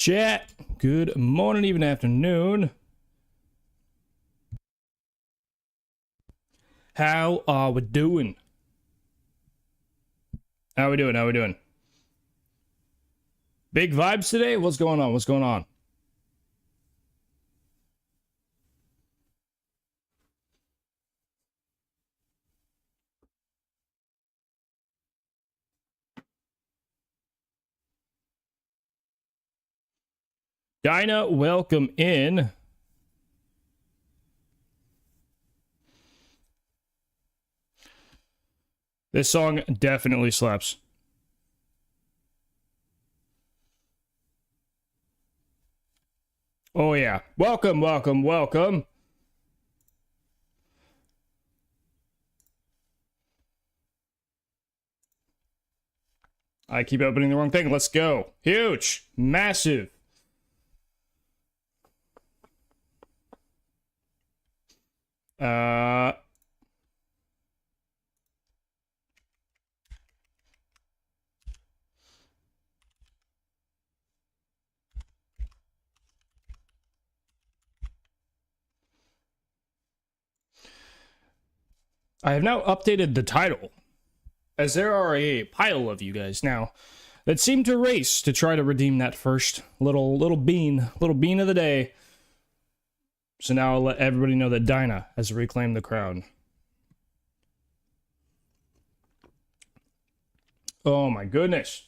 Chat, good morning, even afternoon. How are we doing? How we doing? How we doing? Big vibes today? What's going on? What's going on? Dinah, welcome in. This song definitely slaps. Oh yeah. Welcome, welcome, welcome. I keep opening the wrong thing. Let's go. Huge. Massive. I have now updated the title, as there are a pile of you guys now that seem to race to try to redeem that first little bean of the day. So now I'll let everybody know that Dinah has reclaimed the crown. Oh my goodness.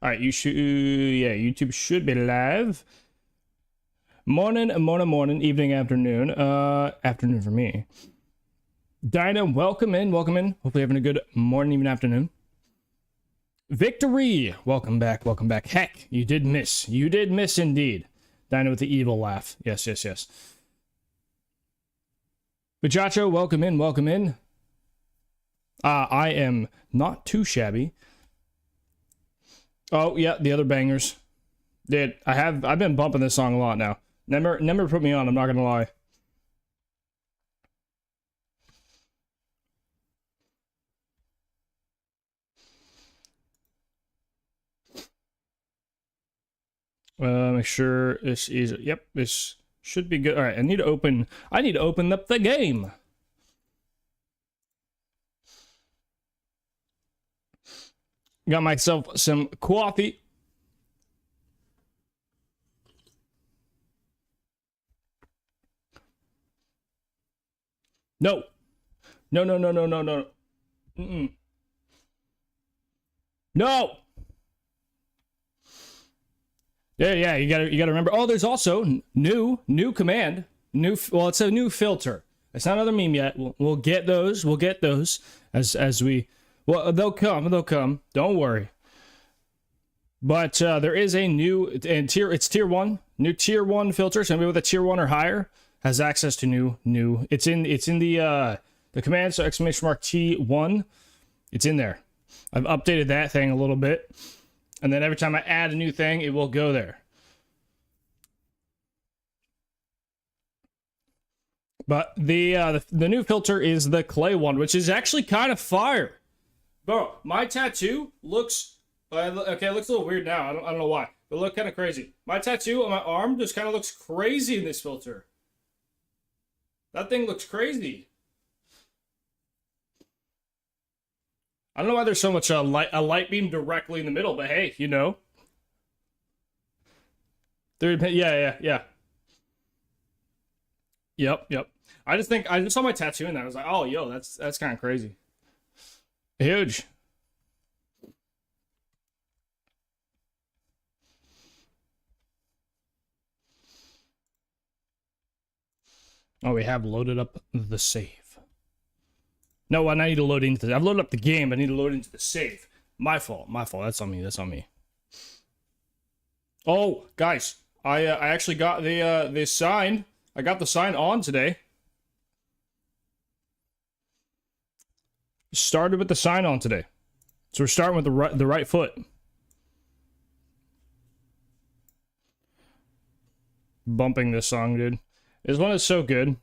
Alright, YouTube should be live. Morning, evening, afternoon. Afternoon for me. Dinah, welcome in. Hopefully having a good morning, even afternoon. Victory! Welcome back. Heck, you did miss. You did miss indeed. Dinah with the evil laugh. Yes. Bajacho, welcome in. I am not too shabby. Oh, yeah, the other bangers. Dude, I've been bumping this song a lot now. Never put me on, I'm not gonna lie. Make sure it's easy. Yep, this should be good. All right, I need to open up the game. Got myself some coffee. No. Mm-mm. No. Yeah, you gotta remember. Oh, there's also new command. Well, it's a new filter. It's not another meme yet. We'll get those. We'll get those as we. Well, they'll come. Don't worry. But there is a new it's tier 1. New tier 1 filter. So anybody with a tier 1 or higher has access to new. It's in the command, so !T1. It's in there. I've updated that thing a little bit. And then every time I add a new thing, it will go there. But the new filter is the clay one, which is actually kind of fire. Bro, my tattoo looks okay. It looks a little weird now. I don't know why. But it looked kind of crazy. My tattoo on my arm just kind of looks crazy in this filter. That thing looks crazy. I don't know why there's so much a light beam directly in the middle, but hey, you know. Yeah. Yep. I just saw my tattoo and I was like, oh, yo, that's kind of crazy. Huge. Oh, we have loaded up the save. No, I need to load into. I've loaded up the game. I need to load into the save. My fault. That's on me. Oh, guys, I actually got the sign. I got the sign on today. Started with the sign on today, so we're starting with the right foot. Bumping this song, dude. This one is so good.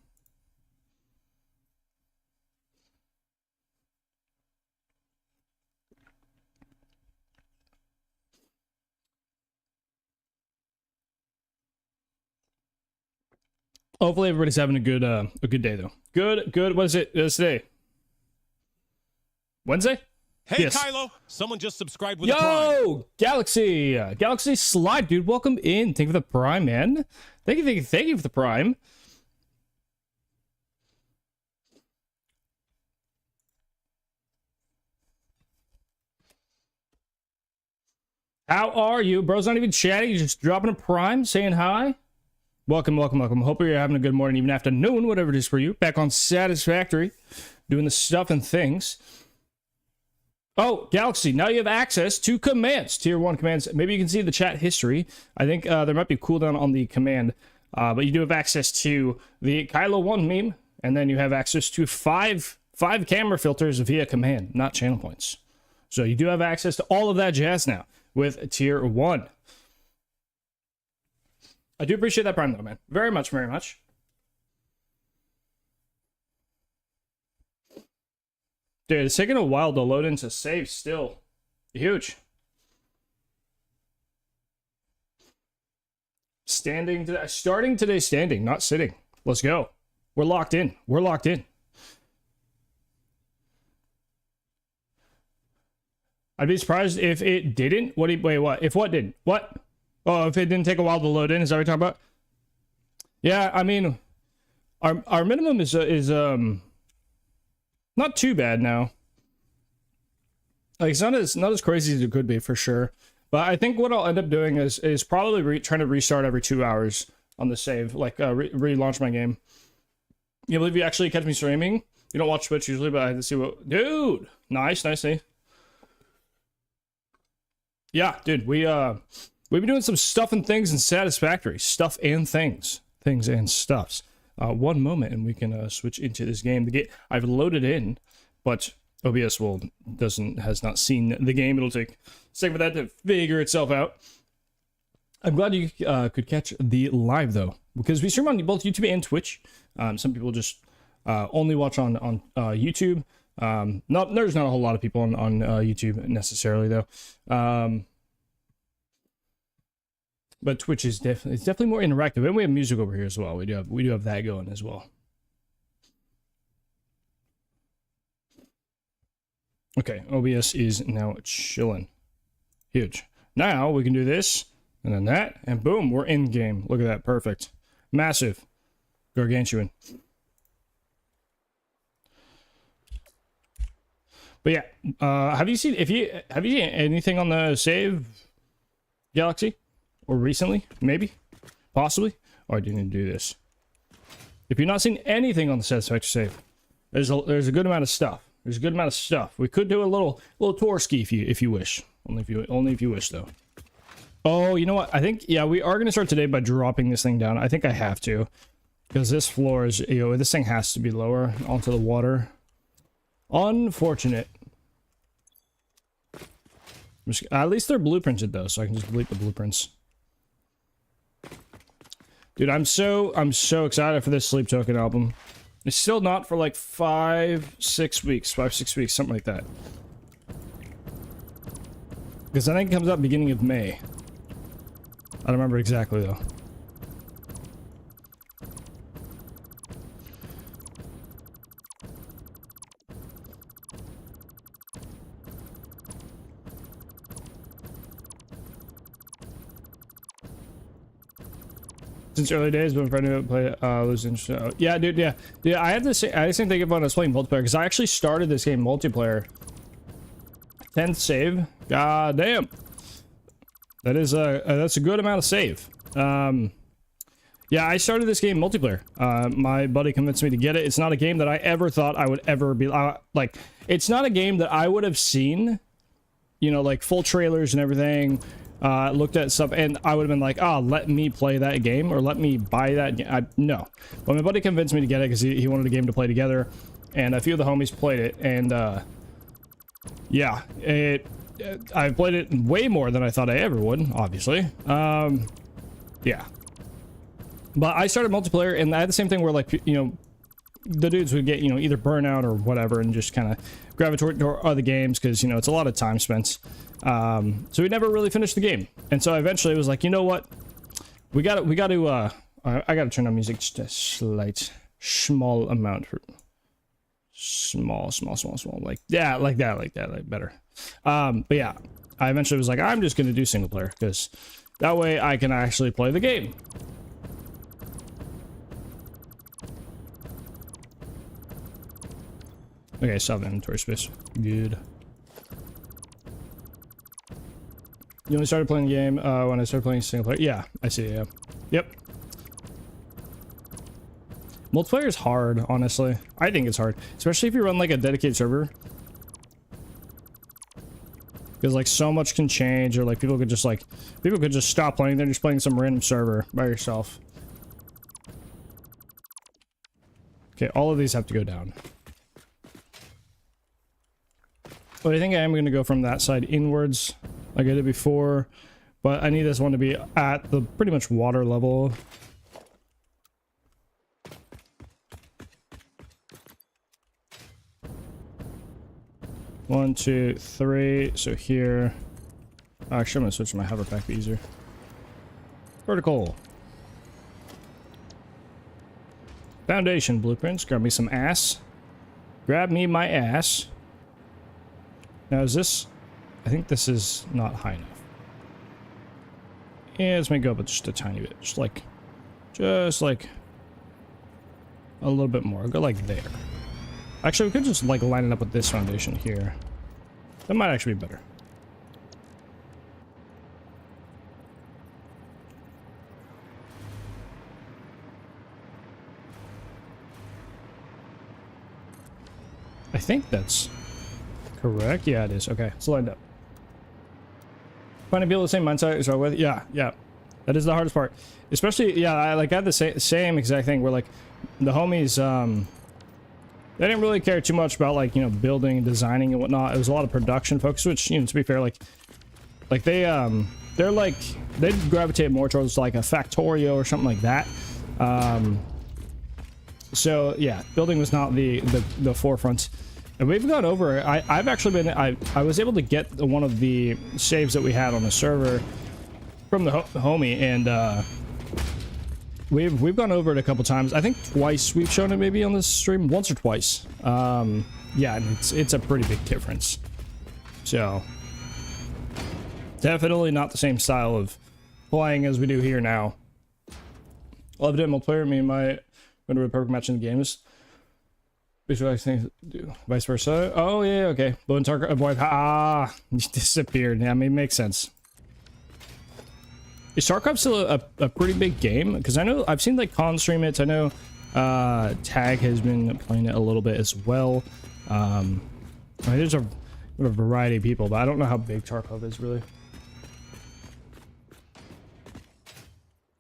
Hopefully everybody's having a good day though. Good. What is it? It's today. Wednesday? Hey, yes. Kylo! Someone just subscribed with a Prime. Yo, Galaxy Slide, dude. Welcome in. Thank you for the Prime, man. Thank you for the Prime. How are you? Bro's not even chatting. You're just dropping a Prime, saying hi. Welcome. Hope you're having a good morning, even afternoon, whatever it is for you. Back on Satisfactory, doing the stuff and things. Oh, Galaxy, now you have access to commands, tier 1 commands. Maybe you can see the chat history. I think there might be a cooldown on the command, but you do have access to the Kylo 1 meme, and then you have access to five camera filters via command, not channel points. So you do have access to all of that jazz now with tier 1. I do appreciate that Prime though, man. Very much. Dude, it's taking a while to load into save still. Huge. Starting today standing, not sitting. Let's go. We're locked in. I'd be surprised if it didn't. Wait, what? If what didn't? What? Oh, if it didn't take a while to load in, is that what you're talking about? Yeah, I mean, our minimum is not too bad now. Like, it's not as crazy as it could be for sure. But I think what I'll end up doing is probably trying to restart every 2 hours on the save, like relaunch my game. You believe you actually catch me streaming? You don't watch Twitch usually, but I had to see what. Dude, nice, see. Yeah, dude, we've been doing some stuff and things in Satisfactory, stuff and things and stuffs. One moment, and we can switch into this game. The game I've loaded in, but OBS has not seen the game. It'll take a second for that to figure itself out. I'm glad you could catch the live though, because we stream on both YouTube and Twitch. Some people just only watch on YouTube. There's not a whole lot of people on YouTube necessarily though. But Twitch is definitely more interactive, and we have music over here as well. We do have that going as well. Okay, OBS is now chilling. Huge. Now we can do this, and then that, and boom, we're in game. Look at that, perfect, massive, gargantuan. But yeah, have you seen anything on the save, Galaxy? Or recently, maybe, possibly. Oh, I didn't do this. If you've not seen anything on the Satisfactory save, there's a good amount of stuff. We could do a little tour ski if you wish. Only if you wish though. Oh, you know what? I think we are gonna start today by dropping this thing down. I think I have to, because this floor is this thing has to be lower onto the water. Unfortunate. At least they're blueprinted though, so I can just delete the blueprints. Dude, I'm so excited for this Sleep Token album. It's still not for like 5-6 weeks, something like that. Because I think it comes out beginning of May. I don't remember exactly though. Since early days, been trying to play lose interest. Yeah, dude, yeah. I had to say, I just didn't think of when I was playing multiplayer, because I actually started this game multiplayer. 10th save. God damn. That's a good amount of save. Yeah, I started this game multiplayer. My buddy convinced me to get it. It's not a game that I ever thought I would ever be like. It's not a game that I would have seen, you know, like full trailers and everything. Looked at stuff and I would have been like, oh, let me play that game or let me buy that game. No, but my buddy convinced me to get it because he wanted a game to play together, and a few of the homies played it, and yeah, I played it way more than I thought I ever would, obviously. Yeah, but I started multiplayer, and I had the same thing where, like, you know, the dudes would get, you know, either burnout or whatever and just kind of gravitate toward other games because, you know, it's a lot of time spent. So we never really finished the game, and so eventually it was like, you know what, we got to I gotta turn on music just a small amount. Small. Like, yeah, like that, like better. But yeah, I eventually was like, I'm just gonna do single player because that way I can actually play the game. Okay, stop inventory space. Good. You only started playing the game when I started playing single player. Yeah, I see. Yeah. Yep. Multiplayer is hard, honestly. I think it's hard, especially if you run like a dedicated server. Because like so much can change, or like people could just stop playing. They're just playing some random server by yourself. Okay, all of these have to go down. But I think I am going to go from that side inwards like I did before, but I need this one to be at the pretty much water level. One, two, three. So here. Actually, I'm going to switch to my hover pack to be easier. Vertical. Foundation blueprints. Grab me some ass. Grab me my ass. Now is this... I think this is not high enough. Yeah, let's make it up just a tiny bit. Just like a little bit more. Go like there. Actually, we could just like line it up with this foundation here. That might actually be better. I think that's correct. Yeah, it is. Okay, it's lined up. Finding people the same mindset is right with. Yeah. That is the hardest part. Especially, yeah, I had the same exact thing where like the homies, they didn't really care too much about like, you know, building, designing and whatnot. It was a lot of production focus, which, you know, to be fair, like they're like, they'd gravitate more towards like a Factorio or something like that. So yeah, building was not the forefront. And we've gone over. I've actually been. I was able to get one of the saves that we had on the server from the homie, and we've gone over it a couple times. I think twice we've shown it maybe on this stream, once or twice. Yeah, and it's a pretty big difference. So definitely not the same style of playing as we do here now. Love doing multiplayer. Me and my going to a perfect match in the games. Visualize things do vice versa. Oh yeah, okay. Blue and Tarkov avoid. You disappeared. Yeah, I mean, makes sense. Is Tarkov still a pretty big game? Because I know I've seen like Con stream it. I know Tag has been playing it a little bit as well. I mean, there's a variety of people, but I don't know how big Tarkov is really.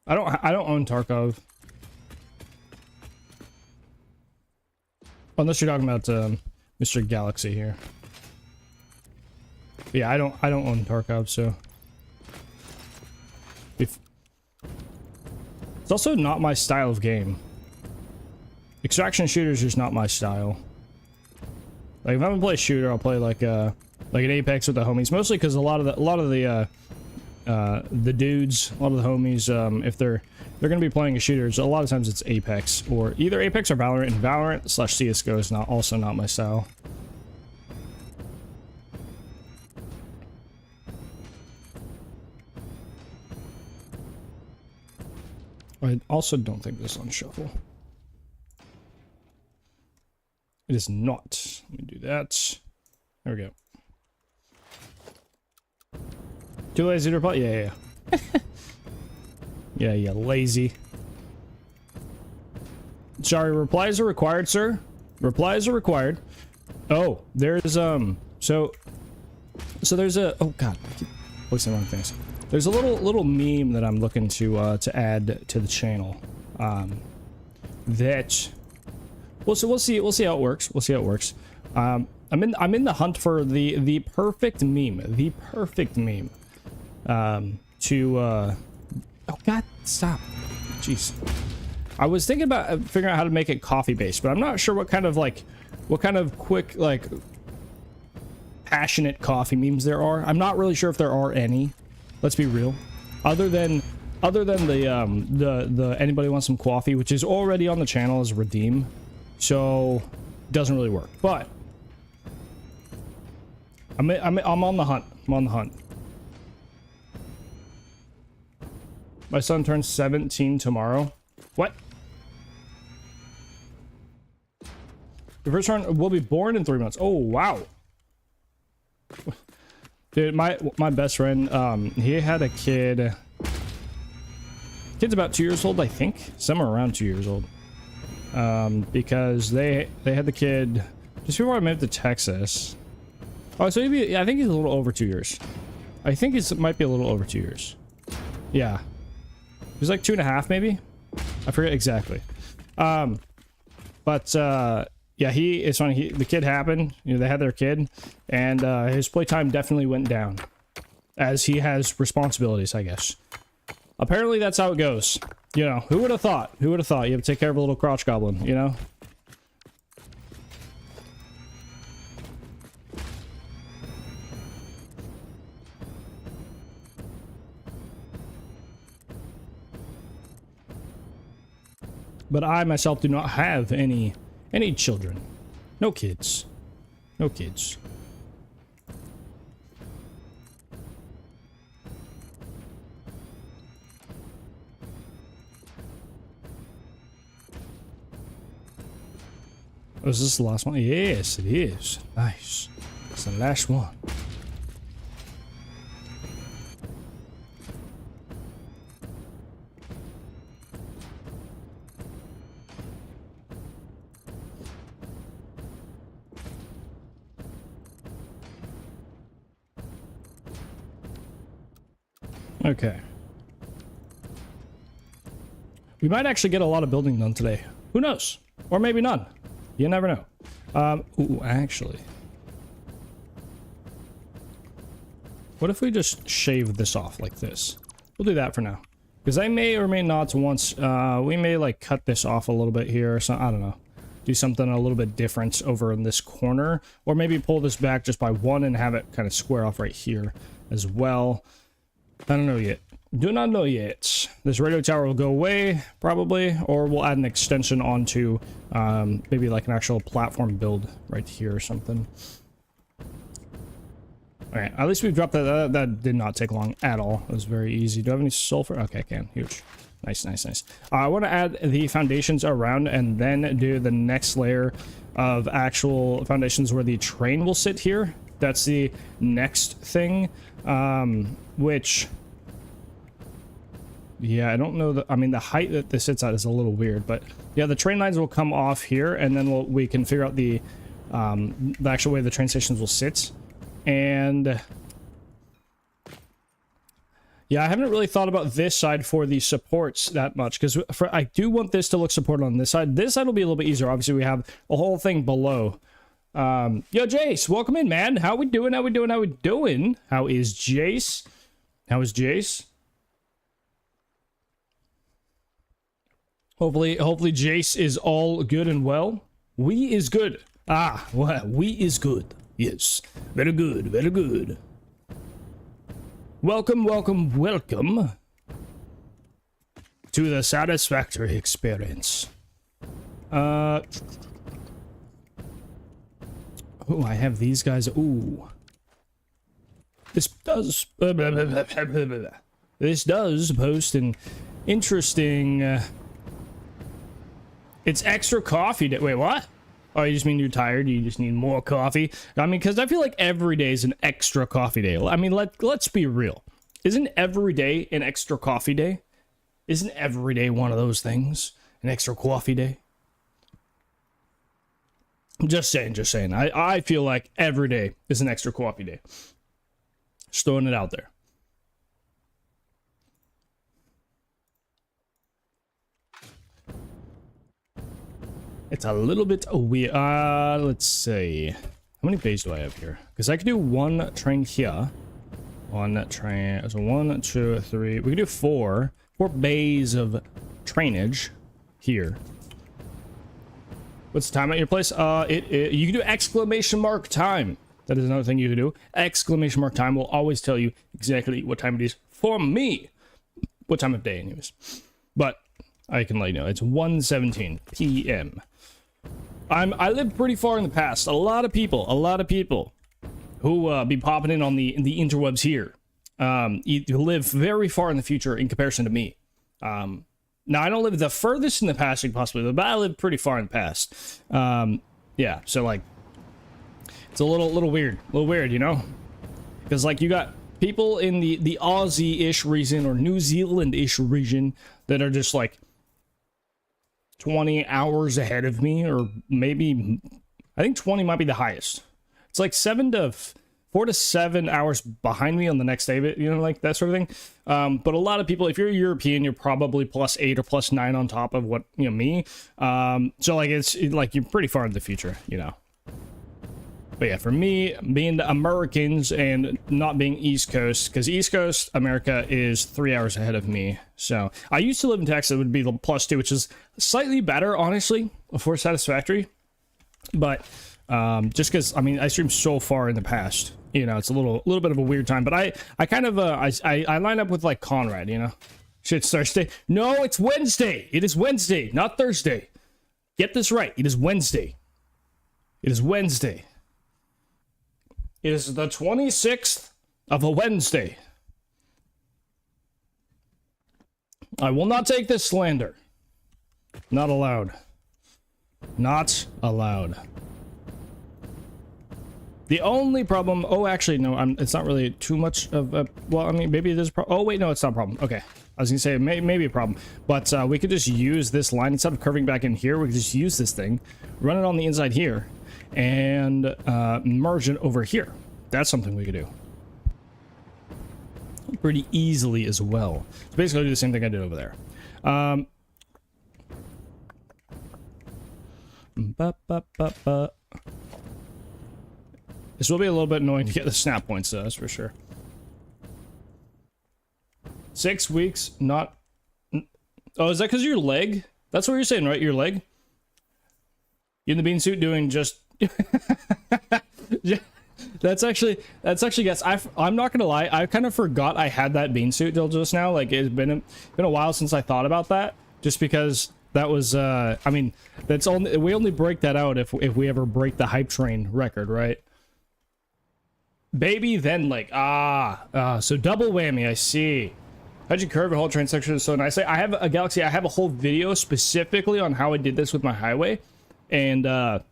I don't own Tarkov. Unless you're talking about Mr. Galaxy here. But yeah, I don't own Tarkov, so it's also not my style of game. Extraction shooters is not my style. Like if I'm gonna play a shooter, I'll play like an Apex with the homies, mostly because a lot of the dudes, a lot of the homies, if they're gonna be playing a shooters, a lot of times it's Apex, or either Apex or Valorant, and Valorant / CSGO is also not my style. I also don't think this is on shuffle. It is not. Let me do that. There we go. Too lazy to reply? Yeah. Yeah, you lazy. Sorry, replies are required, sir. Replies are required. Oh, there's so there's a, oh god, I keep posting the wrong things. There's a little meme that I'm looking to add to the channel. That we'll see how it works. We'll see how it works. I'm in the hunt for the perfect meme. The perfect meme. Oh god, stop. Jeez. I was thinking about figuring out how to make it coffee based, but I'm not sure what kind of quick, like, passionate coffee memes there are. I'm not really sure if there are any. Let's be real. Other than other than the anybody wants some coffee, which is already on the channel as redeem, so it doesn't really work. But I'm on the hunt. I'm on the hunt. My son turns 17 tomorrow. What? The first one will be born in 3 months. Oh wow. Dude, my best friend, he had a kid. Kid's about 2 years old, I think. Somewhere around 2 years old. Because they had the kid just before I moved to Texas. Oh, so I think he's a little over 2 years. I think he might be a little over 2 years. Yeah. He's like 2.5 maybe? I forget exactly. Yeah, it's funny. The kid happened. You know, they had their kid, and his playtime definitely went down, as he has responsibilities, I guess. Apparently, that's how it goes. You know, who would have thought? Who would have thought? You have to take care of a little crotch goblin, you know? But I myself do not have any children. No kids. No kids. Oh, is this the last one? Yes, it is. Nice. It's the last one. Okay. We might actually get a lot of building done today. Who knows? Or maybe none. You never know. Ooh, actually. What if we just shave this off like this? We'll do that for now. Because I may or may not once, we may like cut this off a little bit here or something. I don't know. Do something a little bit different over in this corner. Or maybe pull this back just by one and have it kind of square off right here as well. I don't know yet. Do not know yet. This radio tower will go away, probably, or we'll add an extension onto maybe like an actual platform build right here or something. Alright, at least we've dropped that. That did not take long at all. It was very easy. Do I have any sulfur? Okay, I can. Huge. Nice, nice, nice. I want to add the foundations around and then do the next layer of actual foundations where the train will sit here. That's the next thing. Which, yeah, I don't know. I mean, the height that this sits at is a little weird, but yeah, the train lines will come off here, and then we can figure out the actual way the train stations will sit. And yeah, I haven't really thought about this side for the supports that much, because I do want this to look supported on this side. This side will be a little bit easier. Obviously, we have a whole thing below. Yo, Jace, welcome in, man. How we doing? How we doing? How we doing? How is Jace? How is Jace? Hopefully Jace is all good and well. We is good. Ah, well, we is good. Yes, very good, very good. Welcome, welcome, welcome to the Satisfactory experience. Oh, I have these guys. Ooh. This does post an interesting it's extra coffee day. Wait, what? Oh, you just mean you're tired? You just need more coffee? I mean, because I feel like every day is an extra coffee day. I mean, let's be real. Isn't every day an extra coffee day? Isn't every day one of those things? An extra coffee day? Just saying, just saying. I feel like every day is an extra coffee day. Just throwing it out there. It's a little bit weird. Let's see. How many bays do I have here? Because I could do one train here. One train. So 1, 2, 3. We could do 4 bays of trainage here. What's the time at your place? You can do exclamation mark time. That is another thing you can do. Exclamation mark time will always tell you exactly what time it is for me. what time of day anyways. But I can let you know, it's 1:17 p.m. I lived pretty far in the past. A lot of people who be popping in on the interwebs here you live very far in the future in comparison to me. Now I don't live the furthest in the past you could possibly live, but I live pretty far in the past. Yeah, so like it's a little weird, you know, because like you got people in the Aussie-ish region or New Zealand-ish region that are just like 20 hours ahead of me, or maybe I think 20 might be the highest. It's like 4 to 7 hours behind me on the next day, you know, like that sort of thing. But a lot of people, if you're European, you're probably +8 or +9 on top of what, you know, me. So like it's like you're pretty far in the future, you know. But yeah, for me, being the Americans and not being East Coast, because East Coast America is 3 hours ahead of me. So I used to live in Texas, it would be the +2, which is slightly better, honestly, for Satisfactory. But just because, I mean, I streamed so far in the past, you know, it's a little bit of a weird time. But I kind of, I line up with like Conrad, you know. Shit's Thursday. No, it's Wednesday. It is Wednesday, not Thursday. Get this right. It is Wednesday. It is Wednesday. It is the 26th of a Wednesday. I will not take this slander. Not allowed. Not allowed. The only problem... Oh, actually, no. It's not really too much of a... Well, I mean, maybe it is a problem. Oh, wait, no, it's not a problem. Okay. I was going to say, maybe a problem. But we could just use this line. Instead of curving back in here, we could just use this thing, run it on the inside here, and merge it over here. That's something we could do. Pretty easily as well. So basically do the same thing I did over there. This will be a little bit annoying to get the snap points, though, that's for sure. 6 weeks, not... Oh, is that because of your leg? That's what you're saying, right? Your leg? You in the bean suit doing just... That's actually guys, I'm not gonna lie, I kind of forgot I had that bean suit till just now. Like, it's been a while since I thought about that, just because that was I mean, that's only, we only break that out if we ever break the hype train record, right? Baby, then like so double whammy. I see. How'd you curve a whole train section so nicely? I have a Galaxy. I have a whole video specifically on how I did this with my highway, and I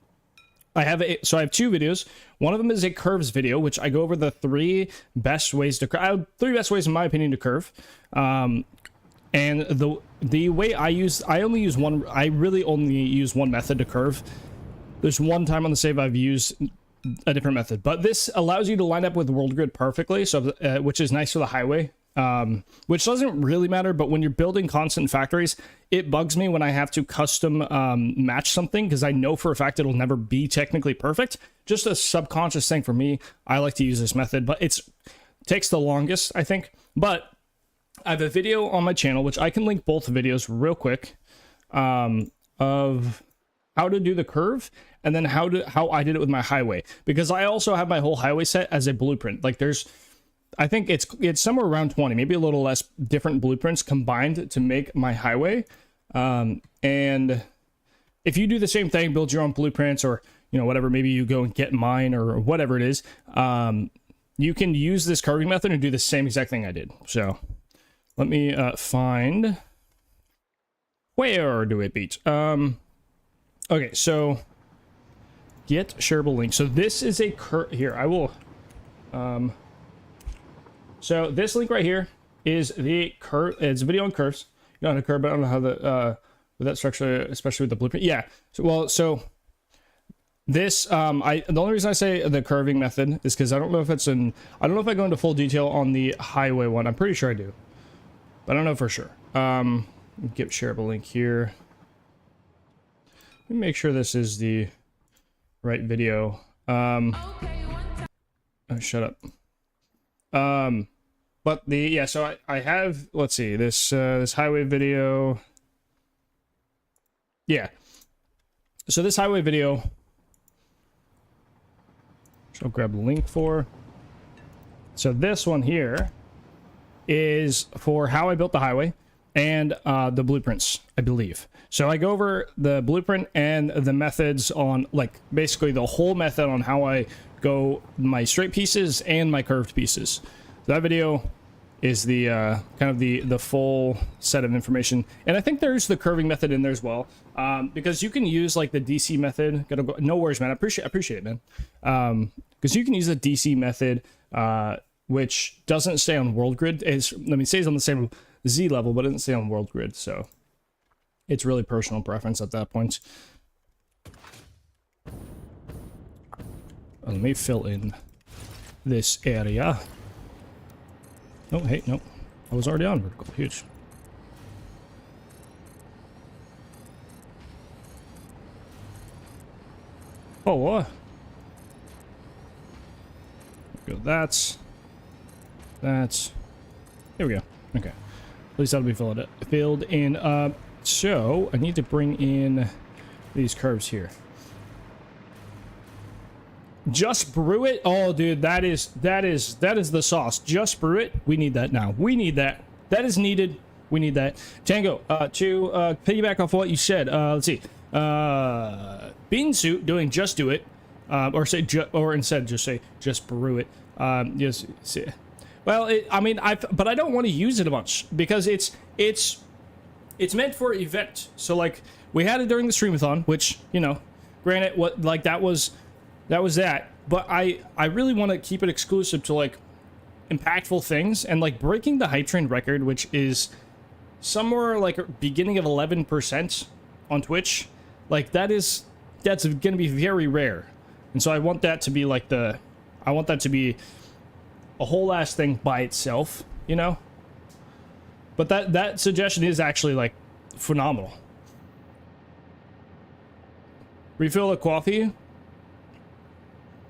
have 2 videos. One of them is a curves video, which I go over the 3 best ways to curve. 3 best ways, in my opinion, to curve. And the way I only use one. I really only use one method to curve. There's one time on the save I've used a different method, but this allows you to line up with the world grid perfectly. So, which is nice for the highway. Which doesn't really matter, but when you're building constant factories, it bugs me when I have to custom match something, because I know for a fact it'll never be technically perfect. Just a subconscious thing for me. I like to use this method, but it takes the longest, I think. But I have a video on my channel, which I can link both videos real quick, of how to do the curve, and then how I did it with my highway, because I also have my whole highway set as a blueprint. Like, there's, I think it's somewhere around 20, maybe a little less, different blueprints combined to make my highway. And if you do the same thing, build your own blueprints, or, you know, whatever, maybe you go and get mine or whatever it is, you can use this curving method and do the same exact thing I did. So let me find, where do it beat? Okay, so get shareable link. So this is a here, I will, so this link right here is the curve. It's a video on curves. You know how to curve, but I don't know how the with that structure, especially with the blueprint. Yeah. So this the only reason I say the curving method is because I don't know if it's I don't know if I go into full detail on the highway one. I'm pretty sure I do, but I don't know for sure. Get shareable link here. Let me make sure this is the right video. Oh, shut up. But so I have, let's see, this this highway video. Yeah. So this highway video, which I'll grab the link for. So this one here is for how I built the highway and the blueprints, I believe. So I go over the blueprint and the methods on, like, basically the whole method on how I go my straight pieces and my curved pieces. That video is the kind of the full set of information, and I think there's the curving method in there as well, because you can use like the DC method. No worries, man. I appreciate it, man. Because you can use the DC method, which doesn't stay on world grid. It stays on the same Z level, but it doesn't stay on world grid. So it's really personal preference at that point. Let me fill in this area. Oh, hey, no. I was already on vertical. Huge. Oh, what? Go. That's. Here we go. Okay. At least that'll be filled in. So I need to bring in these curves here. Just brew it. Oh, dude, that is the sauce. Just brew it. We need that now. We need that. That is needed. We need that. Tango, to piggyback off what you said. Let's see. Beansuit doing just do it, or instead just say just brew it. Yes. Well, but I don't want to use it a bunch because it's meant for event. So like we had it during the streamathon, which, you know, granted, that was that, but I really want to keep it exclusive to like impactful things, and like breaking the hype train record, which is somewhere like beginning of 11% on Twitch. Like that's gonna be very rare, and so I want that to be like a whole ass thing by itself, you know. But that suggestion is actually like phenomenal. Refill the coffee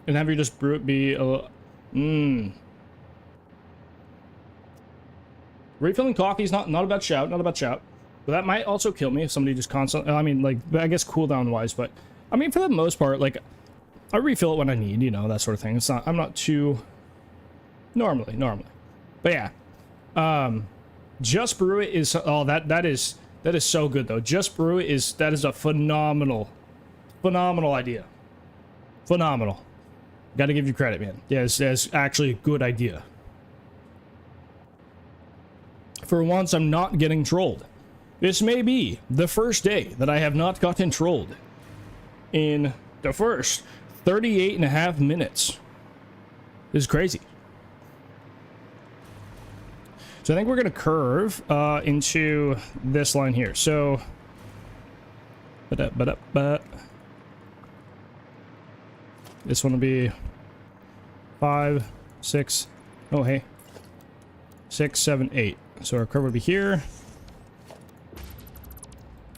and have you just brew it be Refilling coffee is not a bad shout, but that might also kill me if somebody just constantly, I mean, like, I guess cooldown wise, but I mean, for the most part, like, I refill it when I need, you know, that sort of thing. It's not, I'm not too normally, but yeah. Just brew it is, oh, that is so good though. Just brew it is, that is a phenomenal idea. Phenomenal. Gotta give you credit, man. Yeah, it's actually a good idea. For once, I'm not getting trolled. This may be the first day that I have not gotten trolled in the first 38.5 minutes. This is crazy. So I think we're gonna curve into this line here. So, this one will be 5, 6. Oh, hey, 6, 7, 8. So our curve would be here.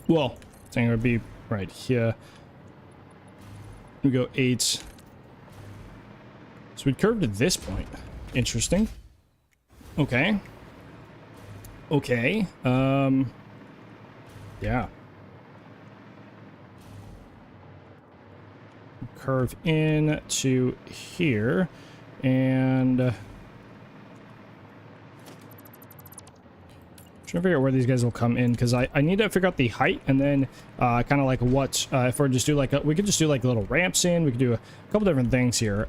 Well, I think it would be right here. We go 8. So we'd curve to this point. Interesting. Okay. Okay. Yeah. Curve in to here, and trying to figure out where these guys will come in, because I need to figure out the height, and then kind of like what if we're just do like we could just do like little ramps in. We could do a couple different things here.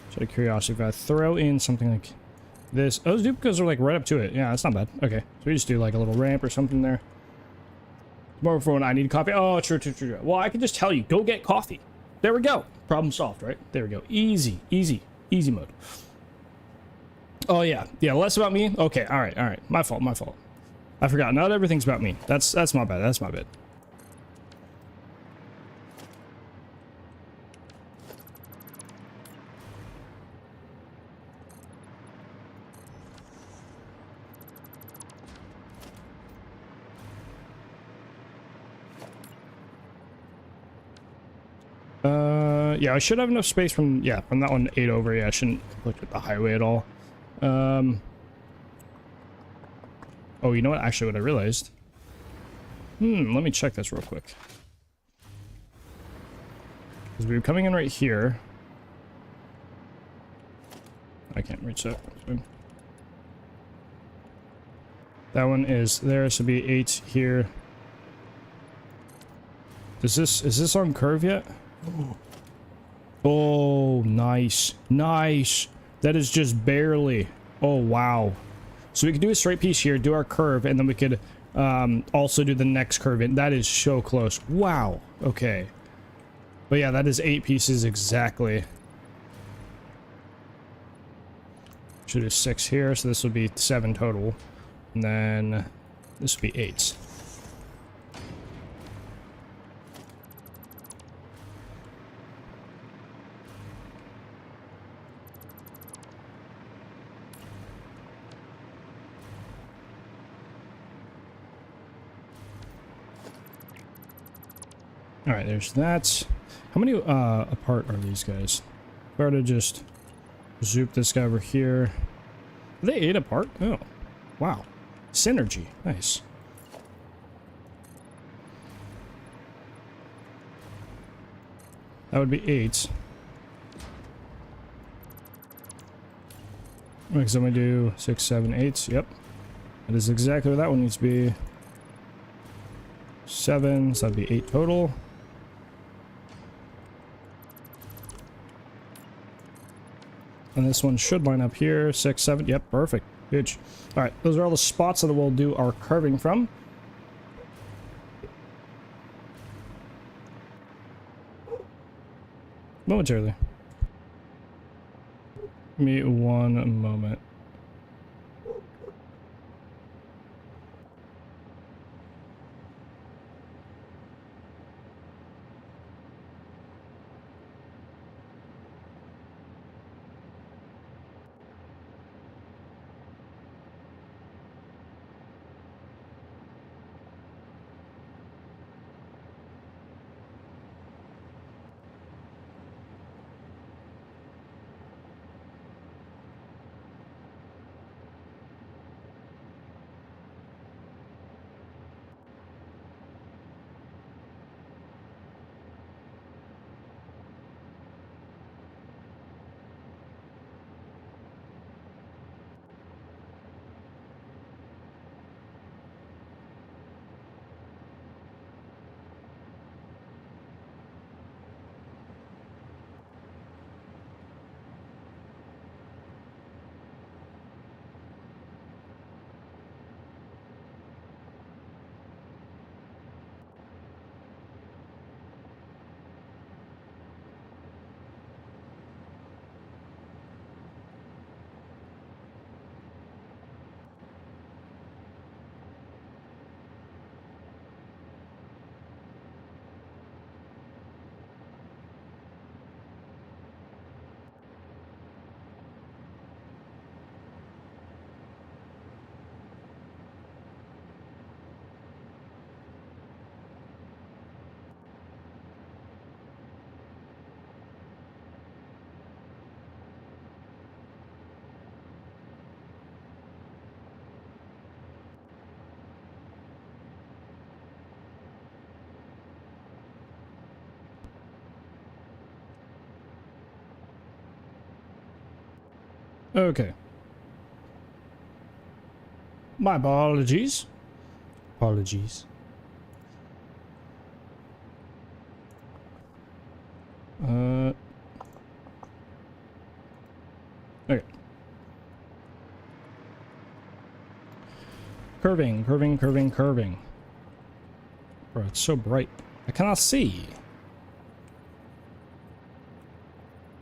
Just out of curiosity, if I throw in something like this, those duplicas are like right up to it. Yeah, that's not bad. Okay, so we just do like a little ramp or something there. More for when I need coffee. Oh, true. Well, I can just tell you, go get coffee. There we go. Problem solved, right? There we go. Easy mode. Oh yeah, less about me. Okay, all right. My fault. I forgot. Not everything's about me. That's my bad. That's my bad. Yeah, I should have enough space from that one 8 over. Yeah, I shouldn't look at the highway at all. Oh, you know what? Actually, what I realized. Let me check this real quick. Because we were coming in right here. I can't reach that. That one is there. Should be 8 here. Is this on curve yet? Oh, nice. Nice. That is just barely. Oh, wow. So we could do a straight piece here, do our curve, and then we could also do the next curve. And that is so close. Wow. Okay. But yeah, that is 8 pieces exactly. Should do 6 here, so this would be 7 total. And then this would be 8. All right, there's that. How many apart are these guys? If I were to just zoop this guy over here. Are they 8 apart? Oh, wow. Synergy. Nice. That would be 8. Because I'm going to do 6, 7, 8. Yep. That is exactly where that one needs to be. 7, so that'd be 8 total. And this one should line up here. 6, 7. Yep, perfect. Huge. All right, those are all the spots that we'll do our curving from. Momentarily. Give me 1 moment. Okay. My apologies. Apologies. Okay. Curving, curving, curving, curving. Bro, it's so bright. I cannot see.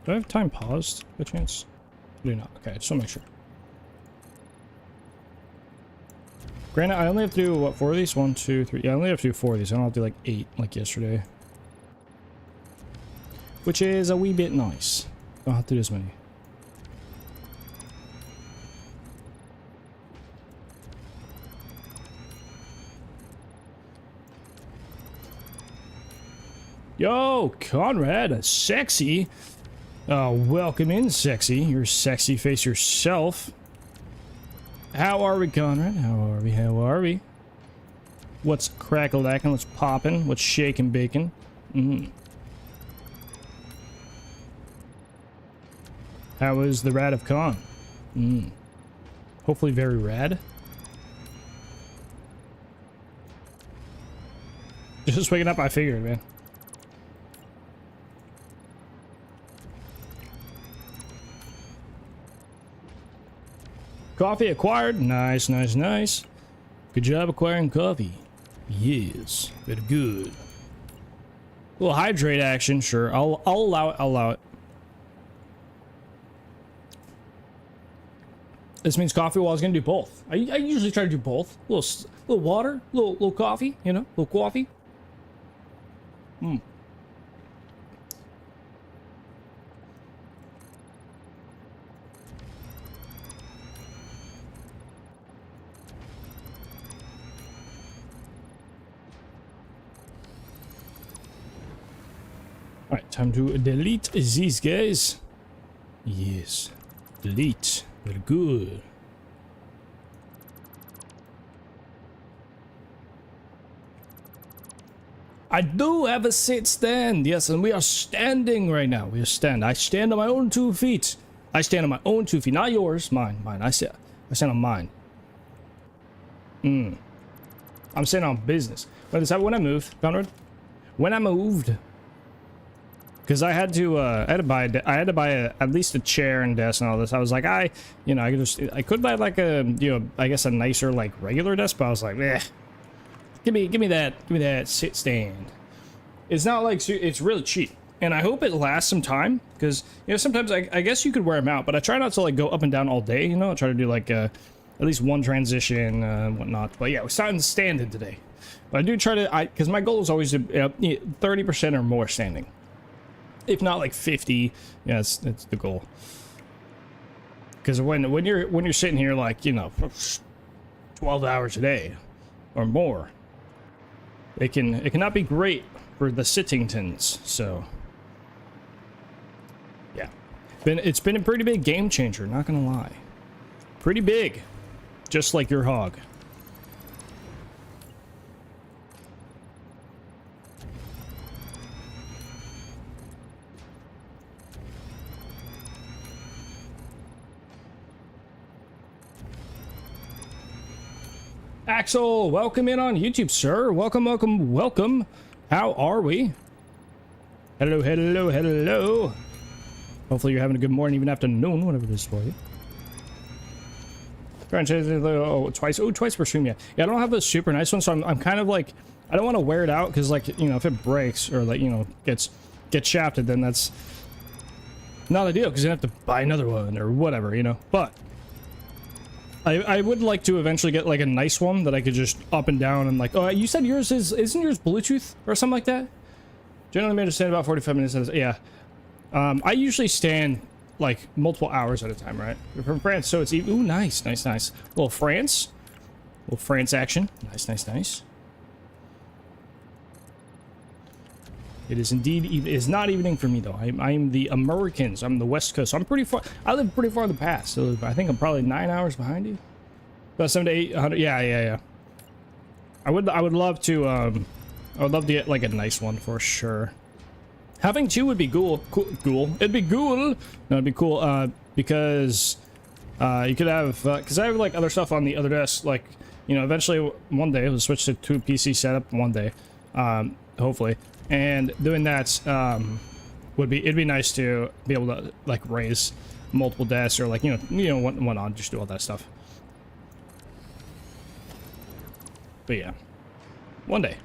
Do I have time paused by chance? I do not. Okay, just want to make sure. Granted, I only have to do, what, 4 of these? 1, 2, 3. Yeah, I only have to do 4 of these. I don't have to do like 8 like yesterday. Which is a wee bit nice. I don't have to do as many. Yo, Conrad, sexy. Welcome in, sexy. You're sexy face yourself. How are we, Conrad? How are we? How are we? What's crackle-lacking? What's popping? What's shaking bacon? How is the Rad of Khan? Hopefully very rad. Just waking up, I figured, man. Coffee acquired. Nice, nice, nice. Good job acquiring coffee. Yes, very good. A little hydrate action, sure. I'll allow it. I'll allow it. This means coffee. Well, I was gonna do both. I usually try to do both. A little water, little coffee. You know, little coffee. Alright, time to delete these guys. Yes. Delete. Very good. I do have a sit stand. Yes, and we are standing right now. We are stand. I stand on my own 2 feet. I stand on my own 2 feet. Not yours. Mine. I stand on mine. I'm standing on business. But this happened when I moved, Conrad. When I moved. Because I had to buy at least a chair and desk and all this. I was like, I could buy like a, I guess a nicer like regular desk, but I was like, eh, give me that sit stand. It's not like, it's really cheap, and I hope it lasts some time, because sometimes I guess you could wear them out, but I try not to like go up and down all day. I try to do like at least one transition and whatnot. But yeah, we're starting standing today, but I do try to because my goal is always to 30% or more standing. If not like 50, yeah, that's the goal. Because when you're sitting here like 12 hours a day or more, it cannot be great for the Sittingtons. So yeah, it's been a pretty big game changer. Not gonna lie, pretty big, just like your hog. Axel, welcome in on YouTube, sir. Welcome, welcome, welcome. How are we? Hello, hello, hello. Hopefully you're having a good morning, even afternoon, whatever it is for you. Twice per stream, yeah. Yeah, I don't have a super nice one, so I'm kind of like, I don't want to wear it out, because like, if it breaks or like, gets shafted, then that's not ideal, because you have to buy another one or whatever, But I would like to eventually get like a nice one that I could just up and down and like, oh, you said yours isn't yours Bluetooth or something like that? Generally made to stand about 45 minutes. Yeah. I usually stand like multiple hours at a time, right? You're from France, so it's even. Ooh, nice, nice, nice. Little France action. Nice, nice, nice. It is indeed. It is not evening for me though. I'm the Americans. I'm the West Coast. So I'm pretty far. I live pretty far in the past. So I think I'm probably 9 hours behind you. About 700 to 800. Yeah. I would love to. I would love to get like a nice one for sure. Having two would be cool. Cool. It'd be cool. No, it'd be cool. Because you could have. Because I have like other stuff on the other desk. Like eventually one day we'll switch to 2 PC setup one day. Hopefully. And doing that it'd be nice to be able to like raise multiple desks or like whatnot, just do all that stuff. But yeah, one day.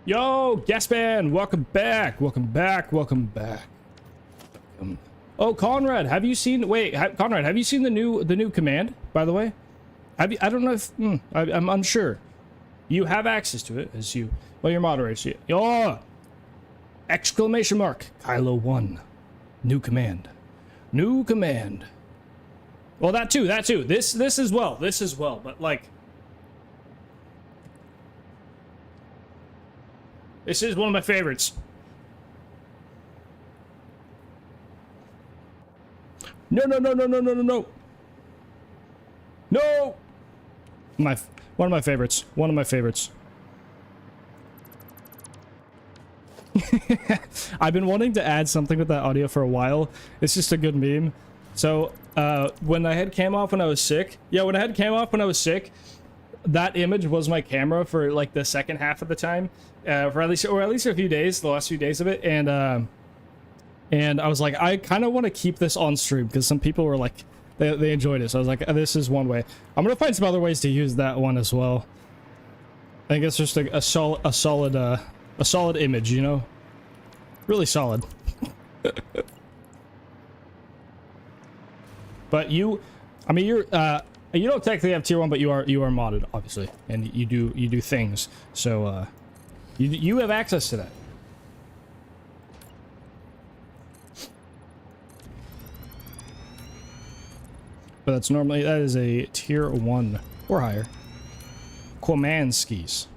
Yo, Gaspan, welcome back. Oh, Conrad, have you seen? Wait, Conrad, have you seen the new command? By the way, have you? I don't know if I'm unsure. You have access to it as you. Well, your moderator. Oh! Exclamation mark. Kylo 1. New command. Well, that too. This as well. But like. This is one of my favorites. No, no, no, no, no, no, no, no. No! One of my favorites. One of my favorites. I've been wanting to add something with that audio for a while. It's just a good meme. So, when I had cam off when I was sick... Yeah, when I had cam off when I was sick, that image was my camera for, like, the second half of the time. For at least a few days, the last few days of it. And I was like, I kind of want to keep this on stream, because some people were like... They enjoyed it, so I was like, this is one way. I'm gonna find some other ways to use that one as well. I think it's just a solid image, you know? Really solid. But I mean, you don't technically have tier 1, but you are modded, obviously, and you do things. So you have access to that. But that is a tier 1 or higher. Command skis.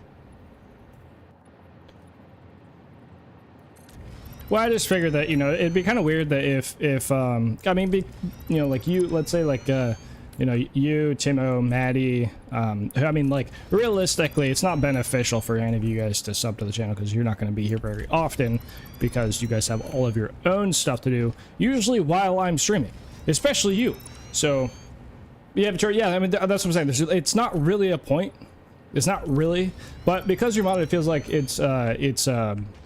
Well, I just figured that, you know, it'd be kind of weird that if I mean, you know, like you, let's say like, you know, you, Timo, Maddie, I mean, like, realistically, it's not beneficial for any of you guys to sub to the channel because you're not going to be here very often because you guys have all of your own stuff to do, usually while I'm streaming, especially you. So, yeah, I mean, that's what I'm saying. It's not really a point. It's not really, but because you're modded, it feels like it's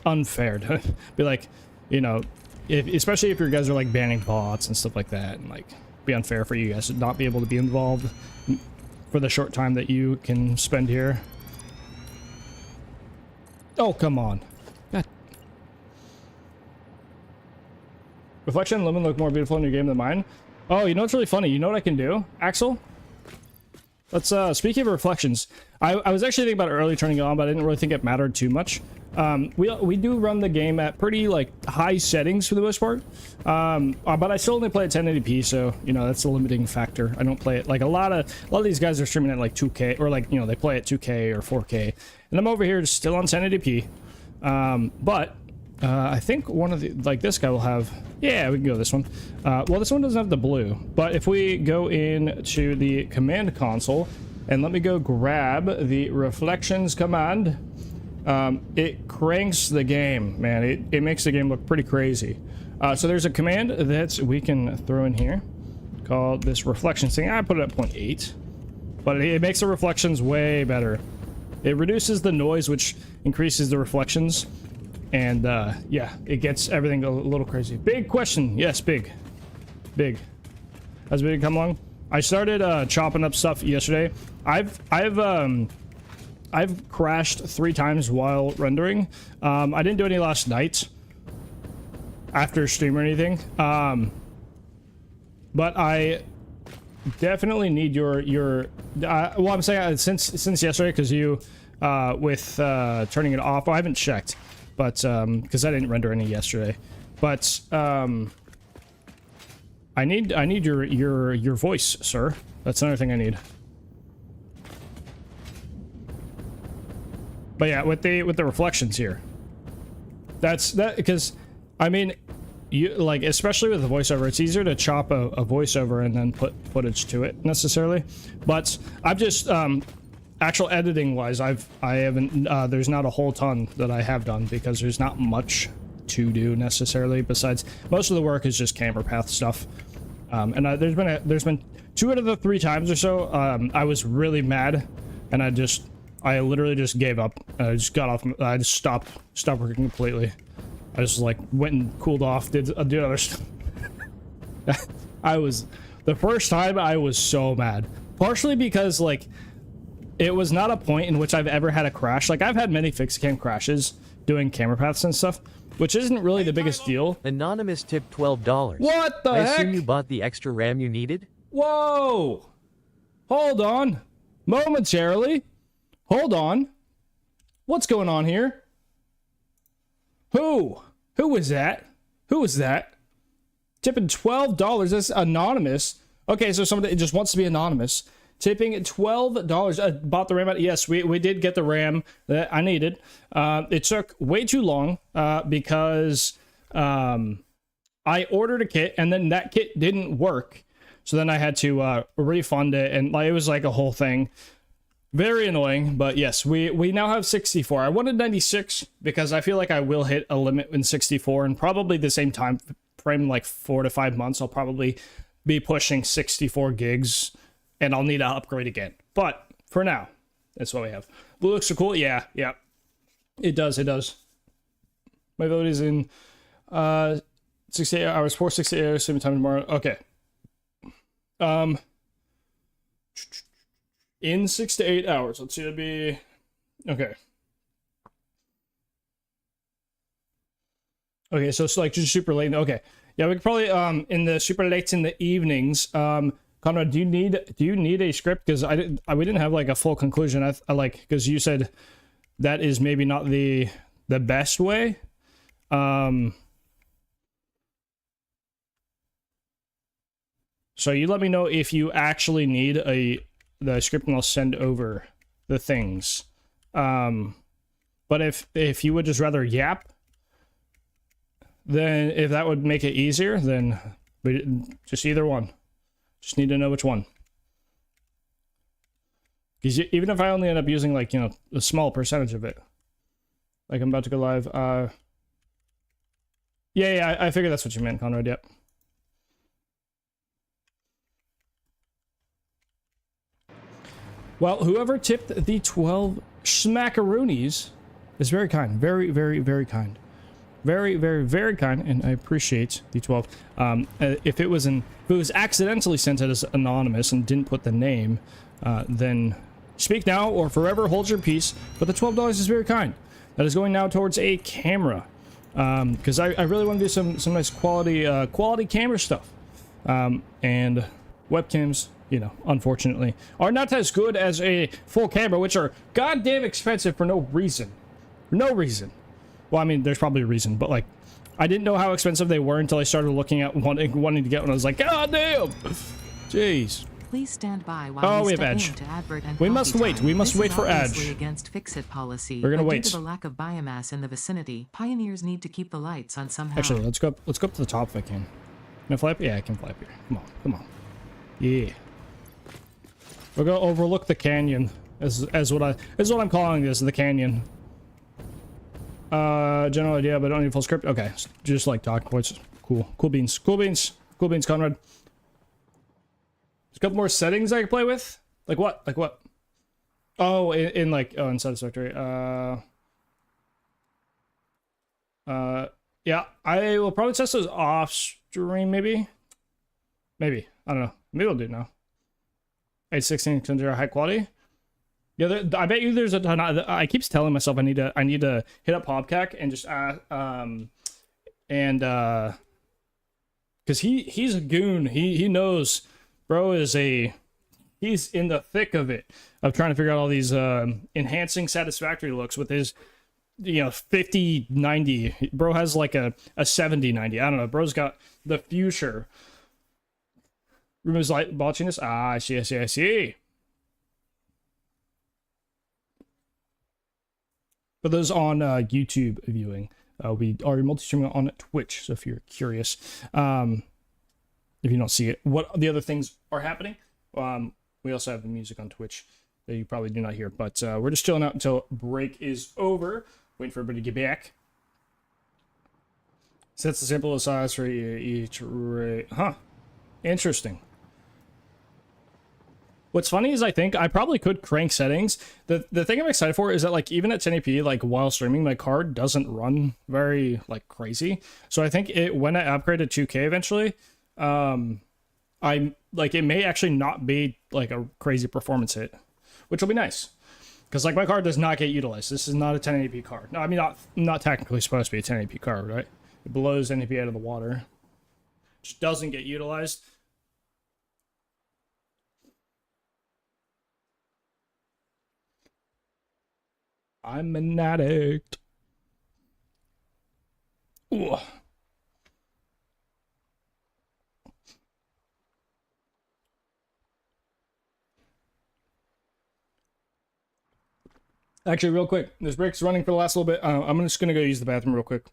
unfair to be like, you know, especially if your guys are like banning bots and stuff like that, and like be unfair for you guys to not be able to be involved for the short time that you can spend here. Oh, come on. God. Reflection and Lumen look more beautiful in your game than mine. Oh, you know what's really funny? You know what I can do, Axel? Let's, speaking of reflections, I was actually thinking about early turning it on, but I didn't really think it mattered too much. We do run the game at pretty, like, high settings for the most part. But I still only play at 1080p, so, you know, that's a limiting factor. I don't play it, like, a lot of these guys are streaming at, like, 2K, or, like, you know, they play at 2K or 4K. And I'm over here just still on 1080p. I think one of the, like, this guy will have, yeah, we can go this one. Well, this one doesn't have the blue, but if we go into the command console, and let me go grab the reflections command, it cranks the game, man. It makes the game look pretty crazy. So there's a command that we can throw in here called this reflections thing. I put it at 0.8, but it makes the reflections way better. It reduces the noise, which increases the reflections. And, yeah, it gets everything a little crazy. Big question. Yes, big. Big. Has big come along? I started, chopping up stuff yesterday. I've crashed 3 times while rendering. I didn't do any last night after stream or anything. But I definitely need your well, I'm saying since yesterday, because you, with, turning it off, I haven't checked. But, because I didn't render any yesterday. But, I need your voice, sir. That's another thing I need. But yeah, with the reflections here. That's because, I mean, you, like, especially with the voiceover, it's easier to chop a voiceover and then put footage to it, necessarily. But I've just, actual editing wise, I haven't, there's not a whole ton that I have done because there's not much to do necessarily, besides most of the work is just camera path stuff. And there's been 2 out of the 3 times or so, I was really mad, and I literally just gave up. I just got off, I just stopped working completely. I just like went and cooled off, did other stuff. The first time I was so mad, partially because like, it was not a point in which I've ever had a crash. Like, I've had many fixed cam crashes doing camera paths and stuff, which isn't really the biggest deal. Anonymous tip $12. What the heck? I assume you bought the extra RAM you needed? Whoa! Hold on. Momentarily. Hold on. What's going on here? Who? Who was that? Who was that? Tipping $12. That's anonymous. Okay, so somebody just wants to be anonymous. Tipping $12. Bought the RAM. Yes, we did get the RAM that I needed. It took way too long because I ordered a kit and then that kit didn't work. So then I had to refund it, and like, it was like a whole thing. Very annoying, but yes, we now have 64. I wanted 96 because I feel like I will hit a limit in 64, and probably the same time frame, like 4 to 5 months, I'll probably be pushing 64 gigs, and I'll need to upgrade again. But for now, that's what we have. Blue looks so cool. Yeah. It does. My ability is in 68 hours, 468 hours, same time tomorrow. Okay. In 6 to 8 hours. Let's see, it'd be okay. Okay, so it's like just super late. Okay, yeah, we could probably in the super late in the evenings. Conrad, do you need a script? Because we didn't have like a full conclusion. I like, because you said that is maybe not the best way. So you let me know if you actually need the script, and I'll send over the things. But if you would just rather yap, then if that would make it easier, then just either one. Just need to know which one. Because even if I only end up using like, a small percentage of it, like I'm about to go live. Yeah, I figured that's what you meant, Conrad. Yep. Well, whoever tipped the 12 smackaroonies is very kind. Very, very, very kind. Very, very, very kind, and I appreciate the 12. If it was accidentally sent out as anonymous and didn't put the name, then speak now or forever hold your peace. But the $12 is very kind. That is going now towards a camera, because I really want to do some nice quality camera stuff, and webcams, unfortunately, are not as good as a full camera, which are goddamn expensive for no reason. No reason. Well, I mean, there's probably a reason, but like, I didn't know how expensive they were until I started looking at wanting to get one. I was like, God damn! Jeez. Please stand by while we have Edge. We must wait. We must wait for Edge. Against fix-it policy. We're gonna but wait. Due to the lack of biomass in the vicinity, pioneers need to keep the lights on somehow. Actually, let's go up to the top if I can. Can I fly up? Yeah, I can fly up here. Come on. Yeah. We're gonna overlook the canyon, as what I'm calling this, the canyon. General idea, but I don't need full script. Okay, just like talking points. Cool beans, Conrad. There's a couple more settings I can play with. Like what? Oh, in Satisfactory. Yeah, I will probably test those off stream, maybe. I don't know. Maybe I'll do it now. 816 consider high quality. Yeah, I bet you there's a ton. I keep telling myself I need to hit up Hobcack and just because he's a goon. He knows, bro he's in the thick of it, of trying to figure out all these enhancing Satisfactory looks with his 50-90. Bro has like a 70-90. I don't know. Bro's got the future. Rumors like watching this. I see. For those on YouTube viewing, we are multi-streaming on Twitch, so if you're curious, if you don't see it, what the other things are happening, we also have the music on Twitch that you probably do not hear, but we're just chilling out until break is over, waiting for everybody to get back. Sets the sample size for each rate. Huh. Interesting. What's funny is I think I probably could crank settings. The thing I'm excited for is that like even at 1080p, like while streaming, my card doesn't run very like crazy. So I think when I upgrade to 2K eventually, I'm like, it may actually not be like a crazy performance hit, which will be nice. Because like my card does not get utilized. This is not a 1080p card. No, I mean not technically supposed to be a 1080p card, right? It blows 1080p out of the water. Just doesn't get utilized. I'm an addict. Ooh. Actually, real quick, this break's running for the last little bit. I'm just gonna go use the bathroom real quick.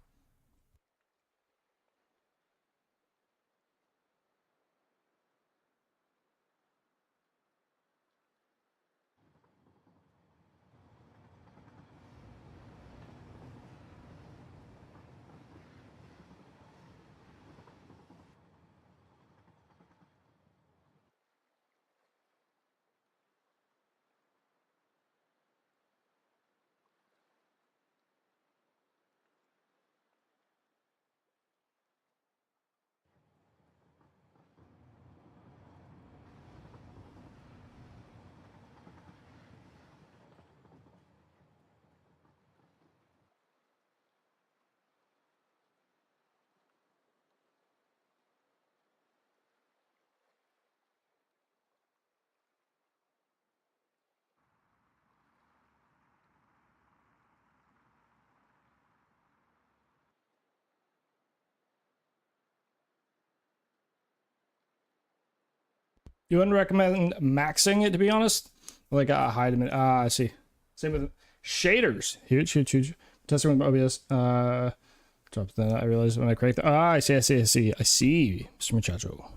You wouldn't recommend maxing it, to be honest? Like a high dimension. I see. Same with shaders. Huge, huge, huge. Testing with OBS. Drops that. I realized when I cracked the. I see, Mr. Muchacho.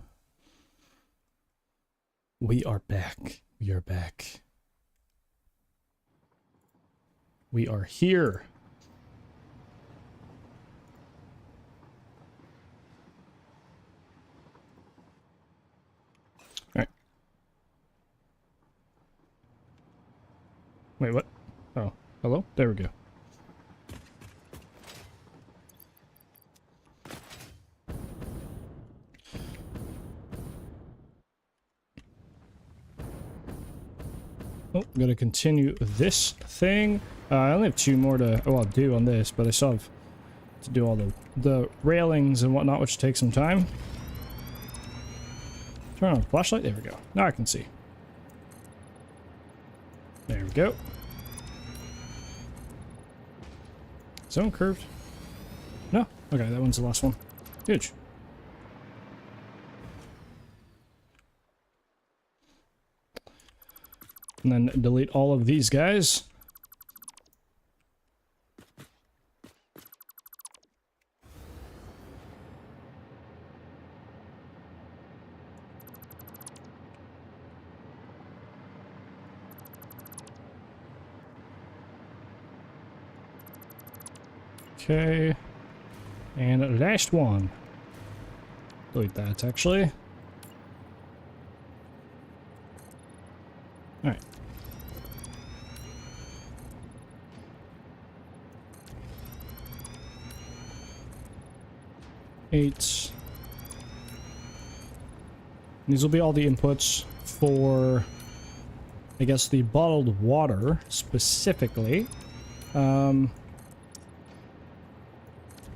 We are back. We are back. We are here. Wait, what? Oh, hello? There we go. Oh, I'm gonna continue this thing. I only have 2 more to, well, do on this, but I still have to do all the railings and whatnot, which takes some time. Turn on the flashlight. There we go. Now I can see. There we go. Zone curved. No? Okay, that one's the last one. Huge. And then delete all of these guys. Okay, and last one. Delete that, actually. Alright. Eight. These will be all the inputs for, I guess, the bottled water, specifically.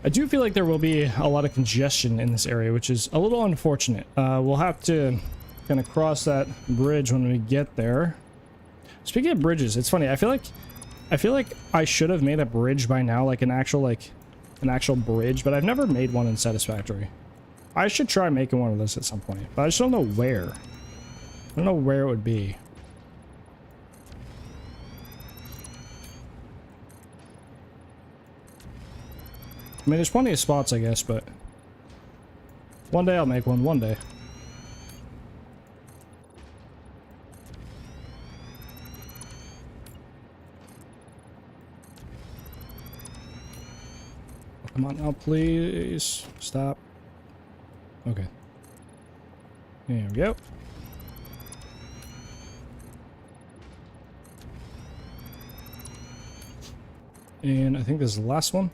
I do feel like there will be a lot of congestion in this area, which is a little unfortunate. We'll have to kind of cross that bridge when we get there. Speaking of bridges, it's funny. I feel like I should have made a bridge by now, like an actual bridge, but I've never made one in Satisfactory. I should try making one of those at some point, but I just don't know where. I don't know where it would be. I mean, there's plenty of spots, I guess, but one day I'll make one, one day. Oh, come on now, please. Stop. Okay. There we go. And I think this is the last one.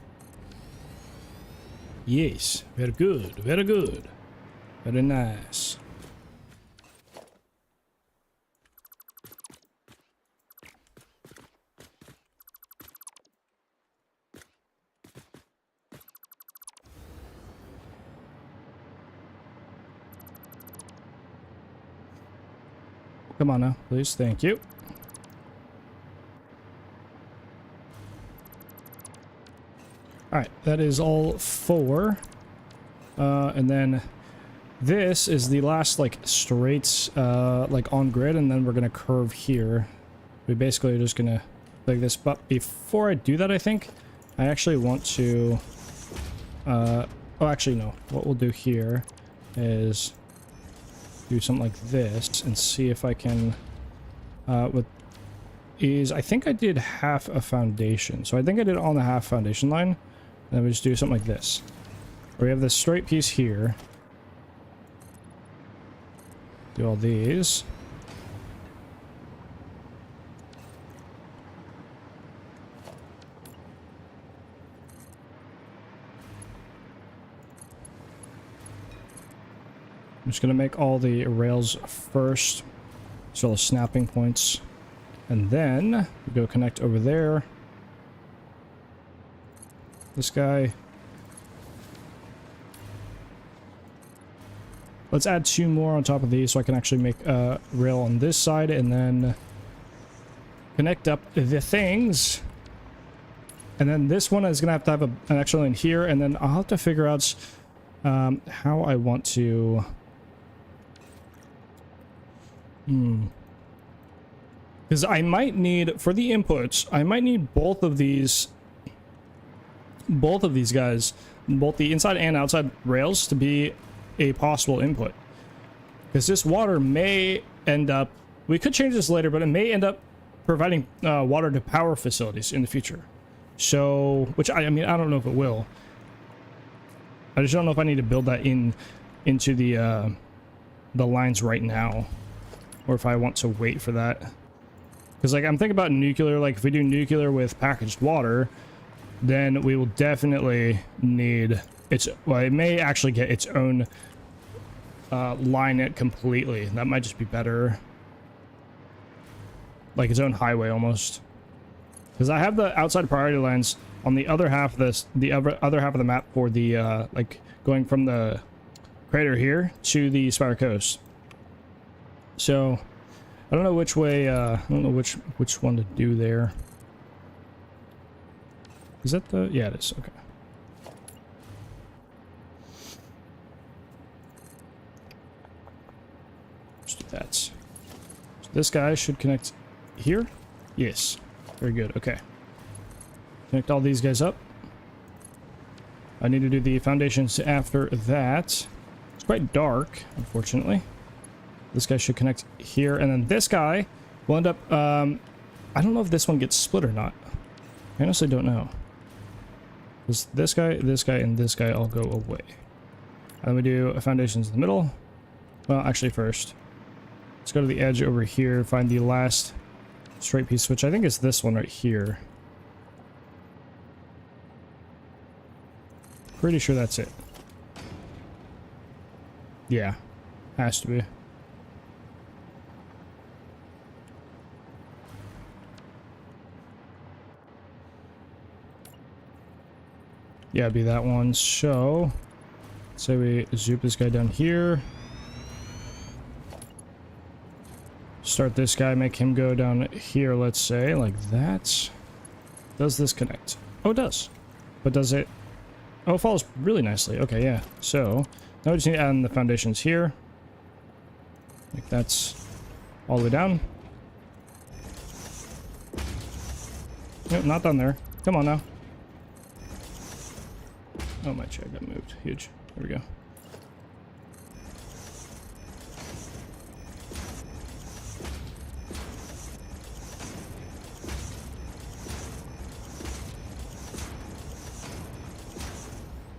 Yes, very good, very good. Very nice. Come on now, please. Thank you. Alright, that is all 4. And then this is the last, like, straight, like, on grid, and then we're gonna curve here. We basically are just gonna like this, but before I do that, I think I actually want to, oh, actually, no. What we'll do here is do something like this and see if I can, I think I did half a foundation. So I think I did it on the half foundation line. And then we just do something like this. We have this straight piece here. Do all these. I'm just gonna make all the rails first. So the snapping points. And then we go connect over there. This guy. Let's add 2 more on top of these so I can actually make a rail on this side and then connect up the things. And then this one is going to have an extra line here, and then I'll have to figure out how I want to Because I might need, for the inputs, I might need both of these guys, both the inside and outside rails, to be a possible input. Because this water may end up, we could change this later, but it may end up providing water to power facilities in the future. So, which I mean, I don't know if it will. I just don't know if I need to build that into the lines right now, or if I want to wait for that. Because like I'm thinking about nuclear. Like if we do nuclear with packaged water, then we will definitely need its. Well, it may actually get its own line it completely. That might just be better. Like its own highway almost. Because I have the outside priority lines on the other half of this, the other half of the map for the like going from the crater here to the Spider Coast. So I don't know which way. I don't know which one to do there. Is that the? Yeah, it is. Okay. Let's do that. So this guy should connect here. Yes. Very good. Okay. Connect all these guys up. I need to do the foundations after that. It's quite dark, unfortunately. This guy should connect here, and then this guy will end up. I don't know if this one gets split or not. I honestly don't know. This guy, and this guy all go away. And then we do foundations in the middle. Well, actually, first, let's go to the edge over here, find the last straight piece, which I think is this one right here. Pretty sure that's it. Yeah, has to be. Yeah, it'd be that one. So, say we zoop this guy down here. Start this guy, make him go down here, let's say, like that. Does this connect? Oh, it does. But does it? Oh, it follows really nicely. Okay, yeah. So, now we just need to add in the foundations here. Like that's all the way down. Nope, not done there. Come on now. Oh, my chair got moved. Huge. There we go.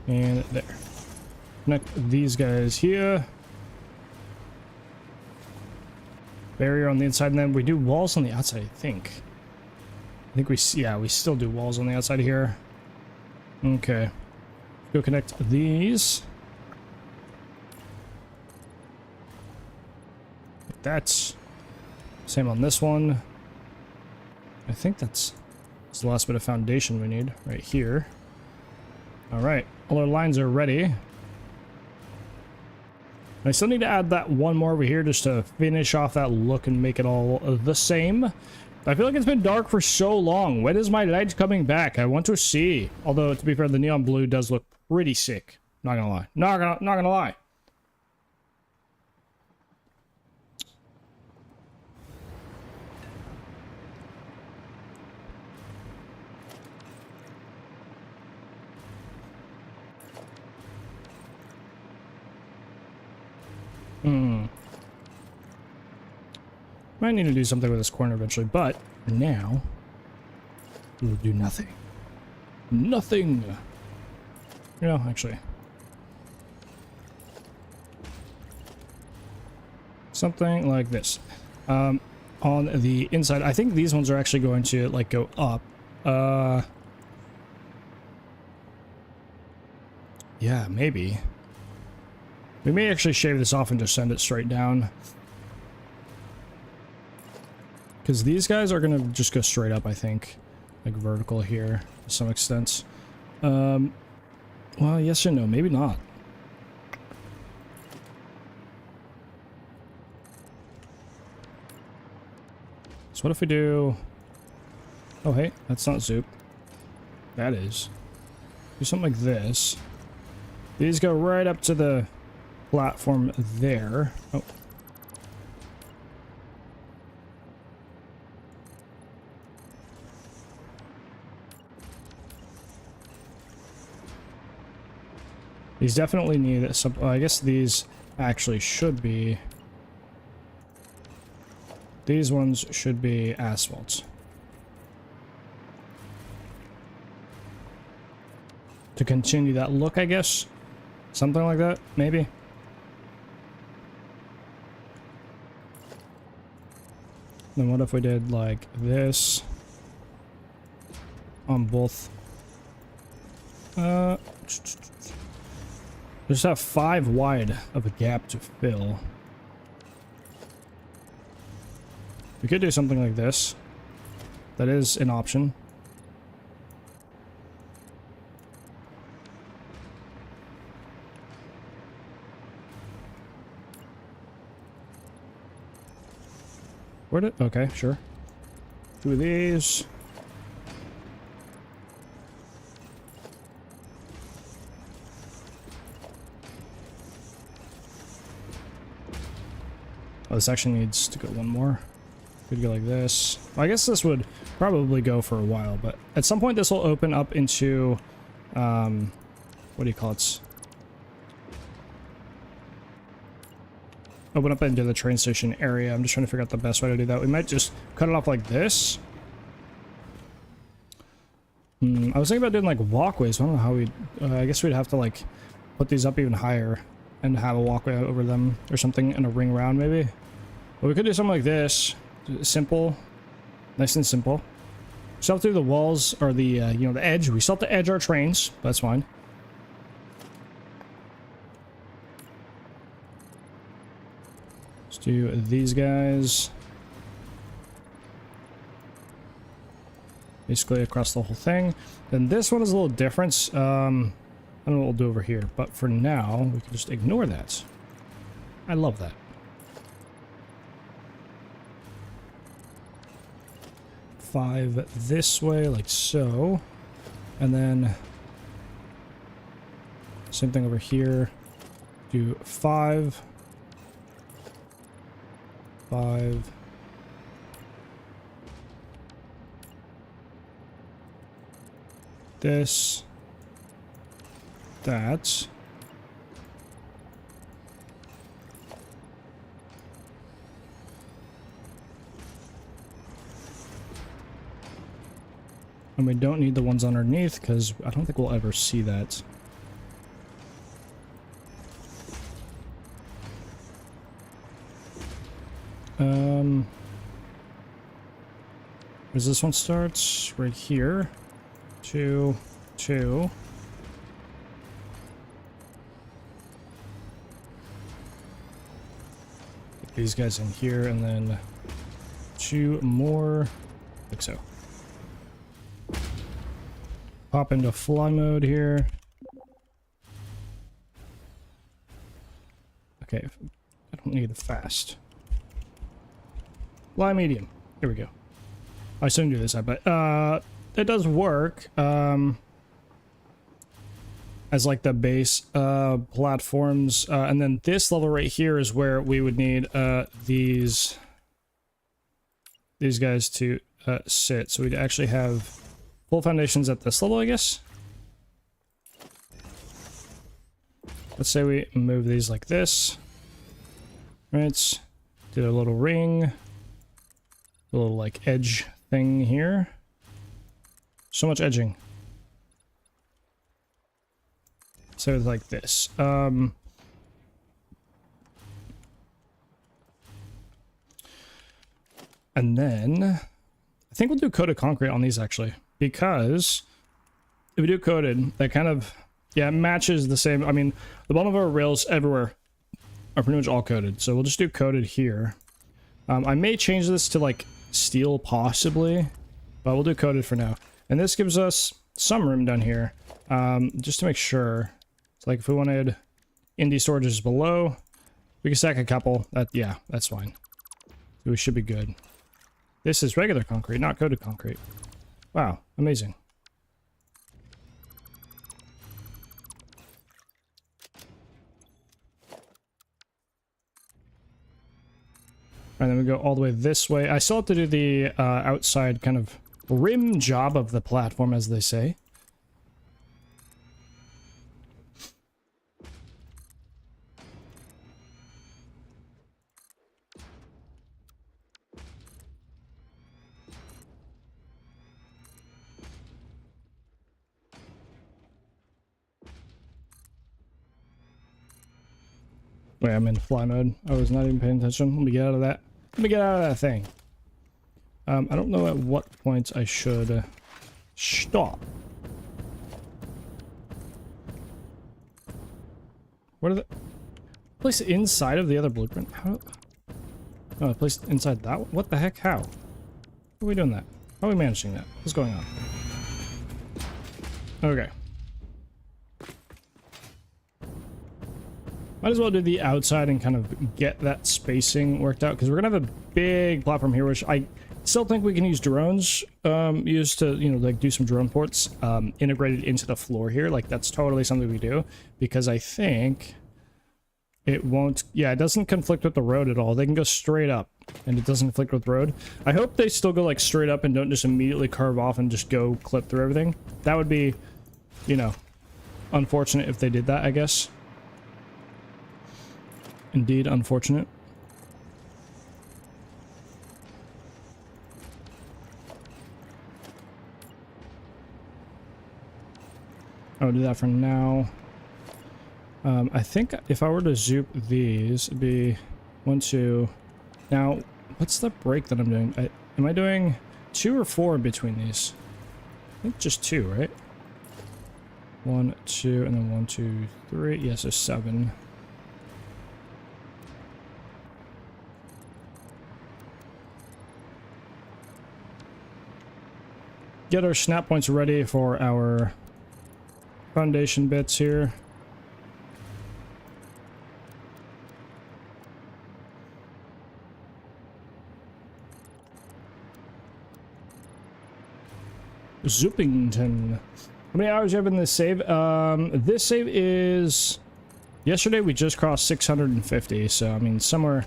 And there. Connect these guys here. Barrier on the inside, and then we do walls on the outside, I think. I think we still do walls on the outside here. Okay. Go connect these. That's same on this one. I think that's the last bit of foundation we need right here. All right, all our lines are ready. I still need to add that one more over here just to finish off that look and make it all the same. I feel like it's been dark for so long. When is my light coming back? I want to see. Although, to be fair, the neon blue does look pretty sick. Not gonna lie. Not gonna lie. Might need to do something with this corner eventually, but now we'll do nothing. Nothing. You know, actually. Something like this. On the inside, I think these ones are actually going to like go up. Yeah, maybe. We may actually shave this off and just send it straight down. Because these guys are going to just go straight up, I think. Like vertical here, to some extent. Well, yes and no. Maybe not. So what if we do... Oh, hey, that's not Zoop. That is. Do something like this. These go right up to the platform there. Oh. These definitely need some. I guess these actually should be. These ones should be asphalt. To continue that look, I guess. Something like that, maybe. Then what if we did like this on both? Just have 5 wide of a gap to fill. We could do something like this. That is an option. Where did? Okay, sure. 2 of these. Oh, this actually needs to go one more. Could go like this. Well, I guess this would probably go for a while, but at some point this will open up into, what do you call it? Open up into the train station area. I'm just trying to figure out the best way to do that. We might just cut it off like this. I was thinking about doing like walkways. I don't know how we'd... I guess we'd have to like put these up even higher and have a walkway over them or something in a ring round maybe. But we could do something like this. Simple. Nice and simple. Still through the walls or the, you know, the edge. We still have to edge our trains. But that's fine. Let's do these guys. Basically across the whole thing. Then this one is a little different. I don't know what we'll do over here. But for now, we can just ignore that. I love that. 5 this way, like so. And then same thing over here. Do 5. 5. This. That. And we don't need the ones underneath because I don't think we'll ever see that. Where's this one starts? Right here. 2, 2. Get these guys in here and then 2 more. Like so. Pop into fly mode here. Okay, I don't need the fast. Fly medium. Here we go. I shouldn't do this, but it does work as like the base platforms, and then this level right here is where we would need these guys to sit. So we'd actually have full foundations at this level, I guess. Let's say we move these like this. Right. Do a little ring. A little like edge thing here. So much edging. So it's like this. And then I think we'll do coated concrete on these actually. Because if we do coated, that kind of, yeah, matches the same. I mean, the bottom of our rails everywhere are pretty much all coated. So we'll just do coated here. I may change this to like steel possibly, but we'll do coated for now. And this gives us some room down here, just to make sure. It's like if we wanted indie storages below, we can stack a couple. That, yeah, that's fine. So we should be good. This is regular concrete, not coated concrete. Wow, amazing. And then we go all the way this way. I still have to do the outside kind of rim job of the platform, as they say. Wait, I'm in fly mode. I was not even paying attention. Let me get out of that. Let me get out of that thing. I don't know at what point I should stop. What are the... Place it inside of the other blueprint? How... Oh, I placed it inside that one? What the heck? How? How are we doing that? How are we managing that? What's going on? Okay. Might as well do the outside and kind of get that spacing worked out, because we're gonna have a big platform here, which I still think we can use drones, used to, you know, like do some drone ports, integrated into the floor here. Like, that's totally something we do, because I think it won't, yeah, it doesn't conflict with the road at all. They can go straight up, and it doesn't conflict with road. I hope they still go, like, straight up and don't just immediately curve off and just go clip through everything. That would be, you know, unfortunate if they did that, I guess. Indeed, unfortunate. I'll do that for now. I think if I were to zoop these, it'd be 1, 2. Now, what's the break that I'm doing? Am I doing 2 or 4 in between these? I think just 2, right? 1, 2, and then 1, 2, 3. Yes, so 7. Get our snap points ready for our foundation bits here. Zoopington. How many hours do you have in this save? This save is... Yesterday we just crossed 650, so I mean somewhere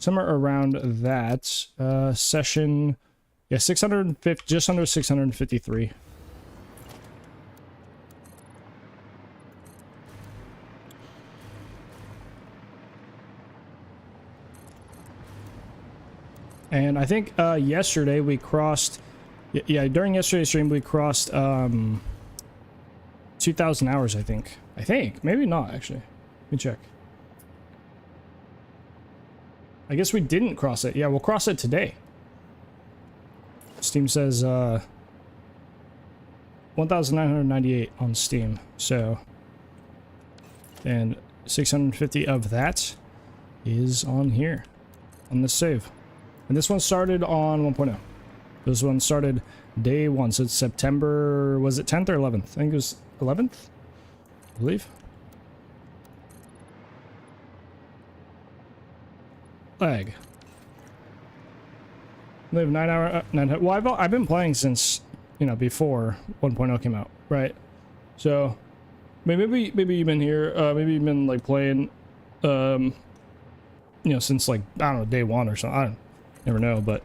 around that. Session... Yeah, 650, just under 653. And I think yesterday we crossed... Yeah, during yesterday's stream we crossed 2,000 hours, I think. Maybe not, actually. Let me check. I guess we didn't cross it. Yeah, we'll cross it today. Steam says 1,998 on Steam, so, and 650 of that is on here, on this save. And this one started on 1.0. This one started day 1, so it's September, was it 10th or 11th? I think it was 11th, I believe. Lag. They have 9 hour, well, I've been playing since, you know, before 1.0 came out, right? So, maybe you've been here, maybe you've been, like, playing, you know, since, like, I don't know, day 1 or something. I never know, but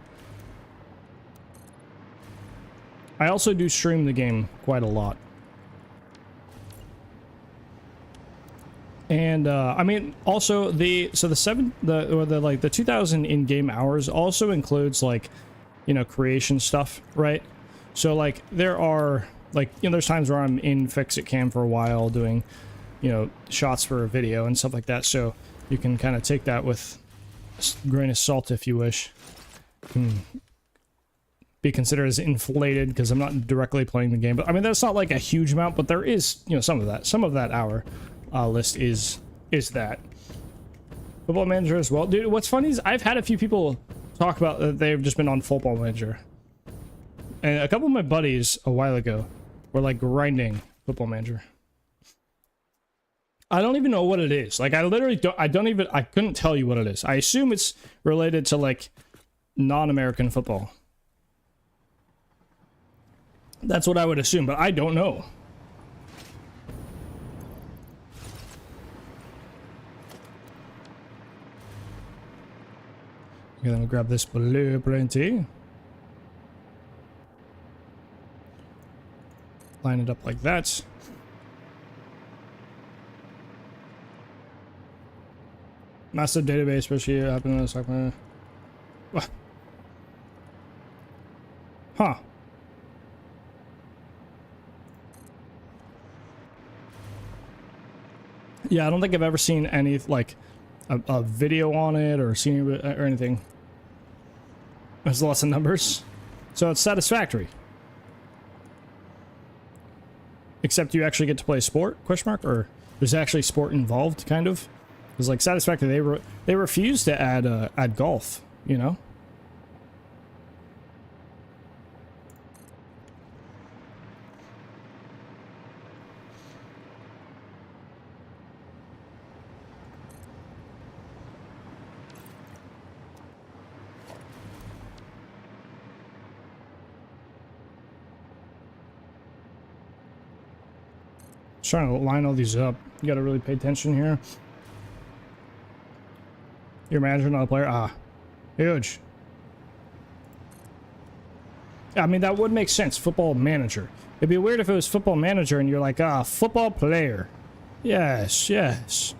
I also do stream the game quite a lot. And I mean, also the 2,000 in-game hours also includes, like, you know, creation stuff, right? So, like, there are, like, you know, there's times where I'm in Fix-It Cam for a while doing, you know, shots for a video and stuff like that. So you can kind of take that with a grain of salt if you wish. Can be considered as inflated because I'm not directly playing the game, but I mean, that's not like a huge amount, but there is, you know, some of that hour list is that. Football Manager as well. Dude, what's funny is I've had a few people talk about that they've just been on Football Manager. And a couple of my buddies a while ago were, like, grinding Football Manager. I don't even know what it is. Like, I literally don't, I couldn't tell you what it is. I assume it's related to, like, non-American football. That's what I would assume, but I don't know. Okay, then we'll grab this blueprint. Line it up like that. Massive database, especially happiness. What? Huh. Yeah, I don't think I've ever seen any, like, a video on it or seen it or anything. There's lots of numbers. So it's Satisfactory. Except you actually get to play sport, question mark, or there's actually sport involved, kind of. Because like Satisfactory, they refuse to add golf, you know? Trying to line all these up. You gotta really pay attention here. Your manager, not a player. Ah, huge. I mean, that would make sense. Football manager. It'd be weird if it was football manager and you're like, ah, football player. Yes, yes.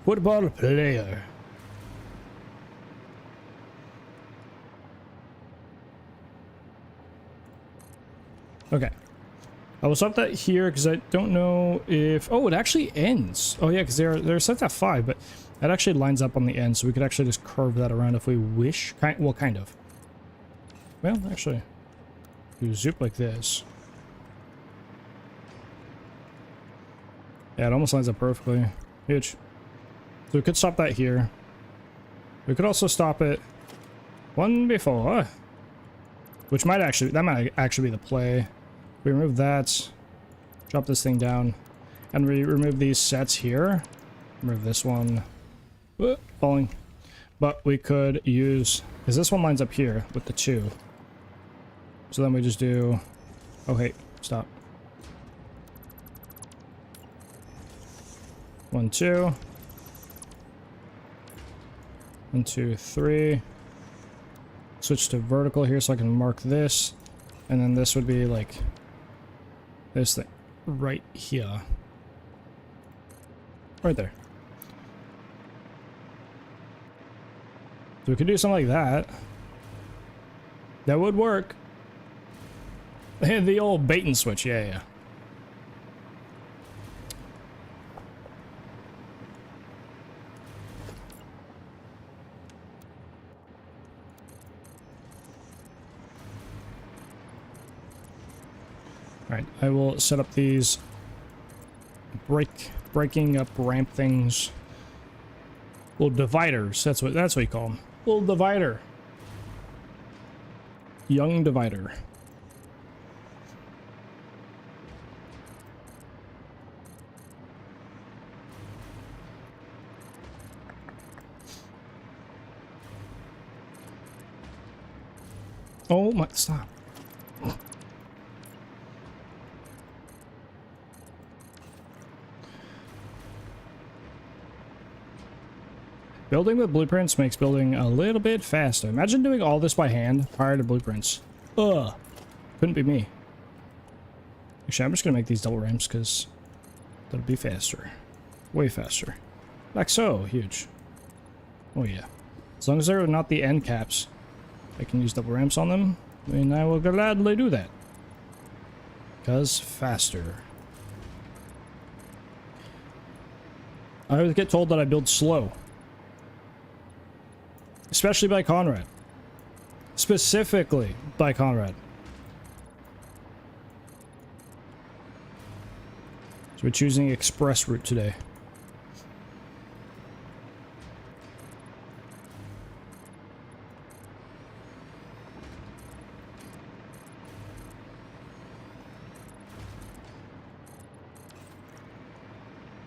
Football player. Okay. I will stop that here because I don't know if... Oh, it actually ends. Oh, yeah, because they're set at 5, but that actually lines up on the end, so we could actually just curve that around if we wish. Well, kind of. Well, actually, you zoop like this. Yeah, it almost lines up perfectly. Huge. So we could stop that here. We could also stop it one before. Which might actually... That might actually be the play. We remove that, drop this thing down, and we remove these sets here. Remove this one. Whoop, falling. But we could use, because this one lines up here with the 2. So then we just do, oh hey, stop. 1, 2. 1, 2, 3. Switch to vertical here so I can mark this. And then this would be like this thing right here. Right there. So we could do something like that. That would work. The old bait and switch, yeah, yeah. Alright, I will set up these breaking up ramp things. Little dividers, that's what you call them. Little divider. Young divider. Oh my, stop. Building with blueprints makes building a little bit faster. Imagine doing all this by hand prior to blueprints. Ugh. Couldn't be me. Actually, I'm just going to make these double ramps because that'll be faster. Way faster. Like so. Huge. Oh yeah. As long as they're not the end caps, I can use double ramps on them, and I will gladly do that. Because faster. I always get told that I build slow. Especially by Conrad. Specifically by Conrad. So we're choosing express route today.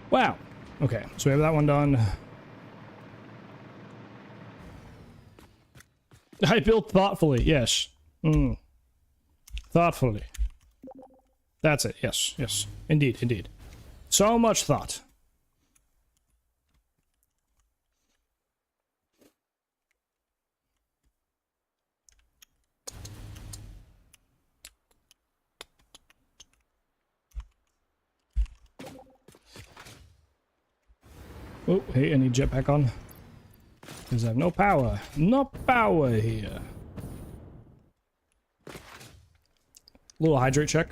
Wow. Okay, so we have that one done. I built thoughtfully, yes. Thoughtfully. That's it, yes, yes. Indeed, indeed. So much thought. Oh, hey, I need jetpack on. Because I have no power. No power here. Little hydrate check.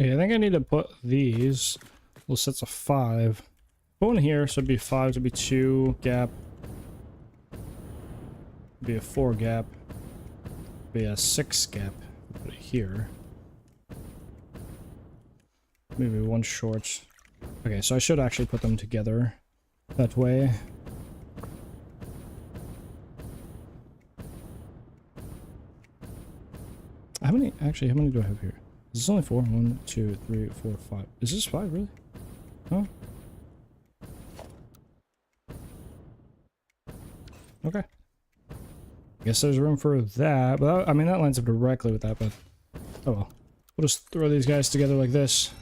Okay, I think I need to put these little sets of 5. Go in here, so it'd be 5, so it'd be 2 gap. It'd be a 4 gap. It'd be a 6 gap. Put it here. Maybe 1 short. Okay, so I should actually put them together that way. How many do I have here? Is this only 4? 1, 2, 3, 4, 5. Is this 5 really? Huh? Okay. Guess there's room for that, but I mean that lines up directly with that, but oh well. We'll just throw these guys together like this.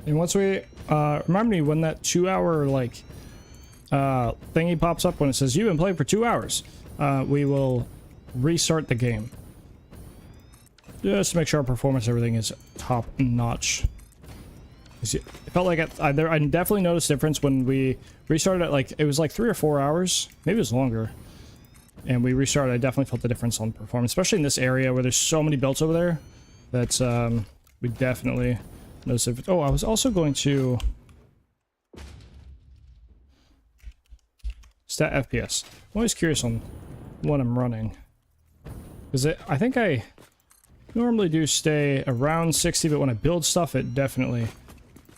And once we remind me when that 2-hour like thingy pops up when it says you've been playing for 2 hours, we will restart the game just to make sure our performance, everything is top notch. It felt like I definitely noticed a difference when we restarted it. Like it was like 3 or 4 hours, maybe it was longer, and we restarted. I definitely felt the difference on performance, especially in this area where there's so many builds over there. That's we definitely noticed it. Oh, I was also going to stat FPS. I'm always curious on what I'm running, because I think I normally do stay around 60, but when I build stuff, it definitely,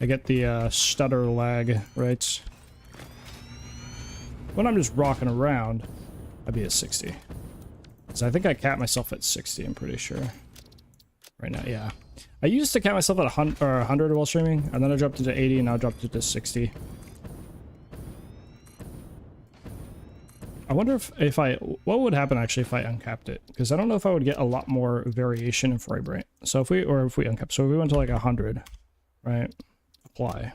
I get the stutter lag, right? When I'm just rocking around, I'd be at 60. So I think I cap myself at 60, I'm pretty sure. Right now, yeah. I used to cap myself at 100 while streaming, and then I dropped it to 80, and now I dropped it to 60. I wonder if what would happen actually if I uncapped it? Because I don't know if I would get a lot more variation in frame rate. So if we uncapped, so if we went to like 100, right? Apply.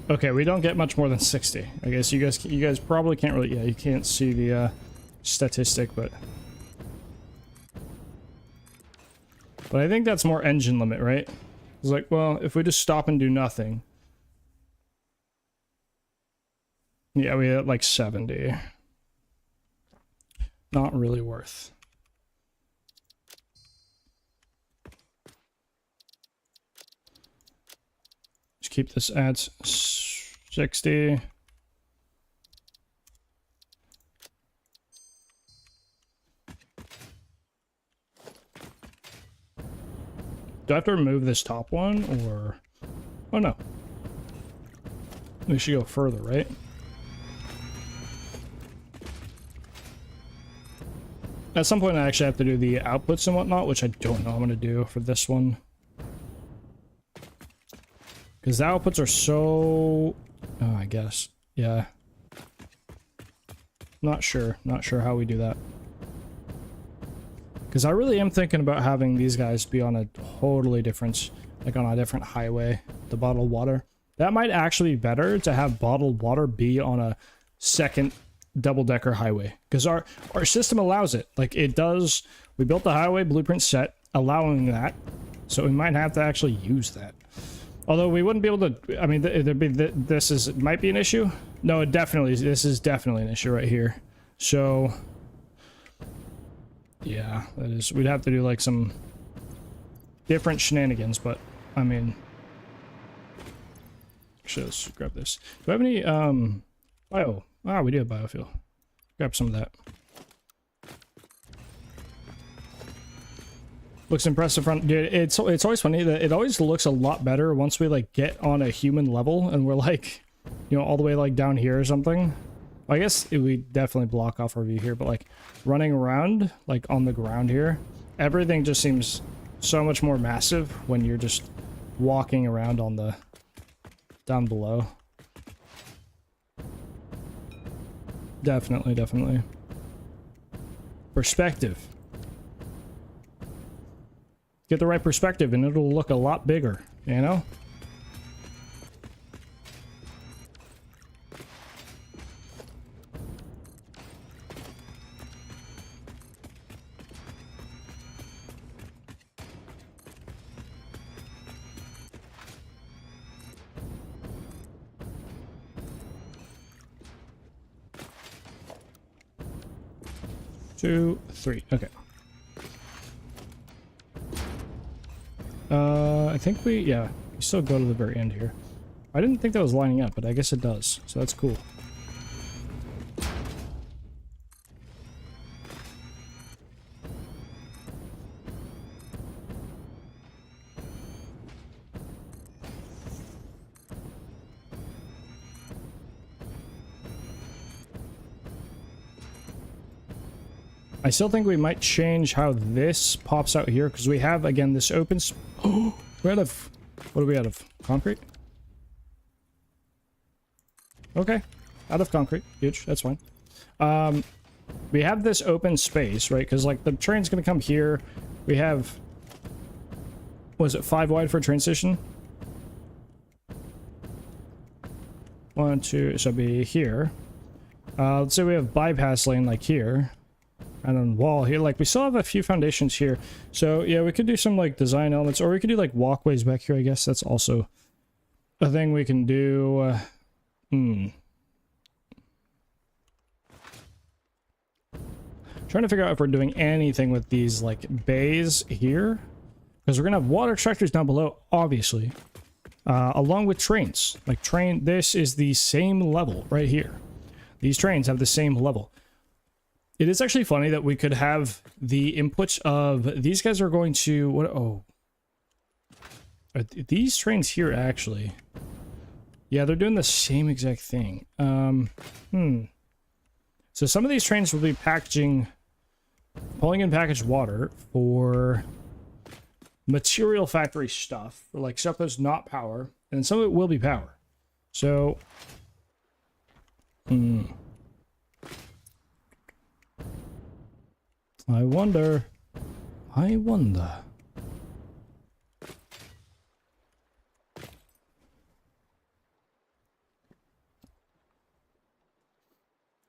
Okay, we don't get much more than 60. I guess you guys probably can't really, yeah, you can't see the statistic, but I think that's more engine limit, right? It's like, well, if we just stop and do nothing. Yeah, we had like 70. Not really worth. Just keep this at 60. Do I have to remove this top one, or... Oh no. We should go further, right? At some point I actually have to do the outputs and whatnot, which I don't know I'm going to do for this one. Because the outputs are so... Oh, I guess. Yeah. Not sure how we do that. Because I really am thinking about having these guys be on a totally different... Like on a different highway. The bottled water. That might actually be better to have bottled water be on a second double-decker highway, because our system allows it. Like it does. We built the highway blueprint set allowing that, so we might have to actually use that. Although we wouldn't be able to. I mean, this might be an issue. No, this is definitely an issue right here. So yeah, that is. We'd have to do like some different shenanigans, but I mean, actually, let's grab this. Do I have any bio? Ah, we do have biofuel. Grab some of that. Looks impressive front, dude. It's always funny that it always looks a lot better once we like get on a human level and we're like, you know, all the way like down here or something. I guess we definitely block off our view here, but like running around like on the ground here, everything just seems so much more massive when you're just walking around on the down below. Definitely. Perspective. Get the right perspective and it'll look a lot bigger, you know? 2, 3. Okay. I think we still go to the very end here. I didn't think that was lining up, but I guess it does. So that's cool. I still think we might change how this pops out here, because we have, again, this open... Oh, we're out of... What are we out of? Concrete? Okay. Out of concrete. Huge. That's fine. We have this open space, right? Because, like, the train's going to come here. We have... Was it 5 wide for a train station? 1, 2... So it'll be here. Let's say we have bypass lane, like, here. And then wall here. Like, we still have a few foundations here. So, yeah, we could do some, like, design elements. Or we could do, like, walkways back here, I guess. That's also a thing we can do. Trying to figure out if we're doing anything with these, like, bays here. Because we're going to have water extractors down below, obviously. Along with trains. Like, this is the same level right here. These trains have the same level. It is actually funny that we could have the inputs of... These guys are going to... What? Oh. Are these trains here, actually? Yeah, they're doing the same exact thing. So some of these trains will be packaging... Pulling in packaged water for... material factory stuff. For, like, stuff that's not power. And some of it will be power. So... I wonder.